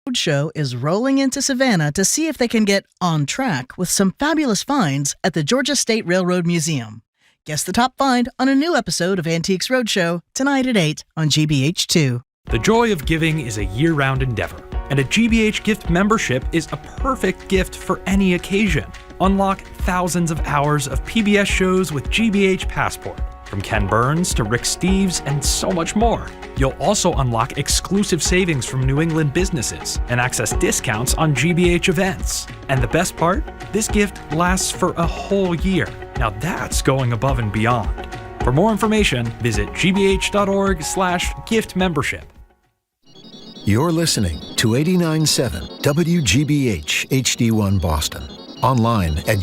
Roadshow is rolling into Savannah to see if they can get on track with some fabulous finds at the Georgia State Railroad Museum. Guess the top find on a new episode of Antiques Roadshow tonight at 8 on GBH2. The joy of giving is a year-round endeavor, and a GBH gift membership is a perfect gift for any occasion. Unlock thousands of hours of PBS shows with GBH Passport, from Ken Burns to Rick Steves and so much more. You'll also unlock exclusive savings from New England businesses and access discounts on GBH events. And the best part? This gift lasts for a whole year. Now that's going above and beyond. For more information, visit gbh.org/gift membership. You're listening to 89.7 WGBH HD1 Boston. Online at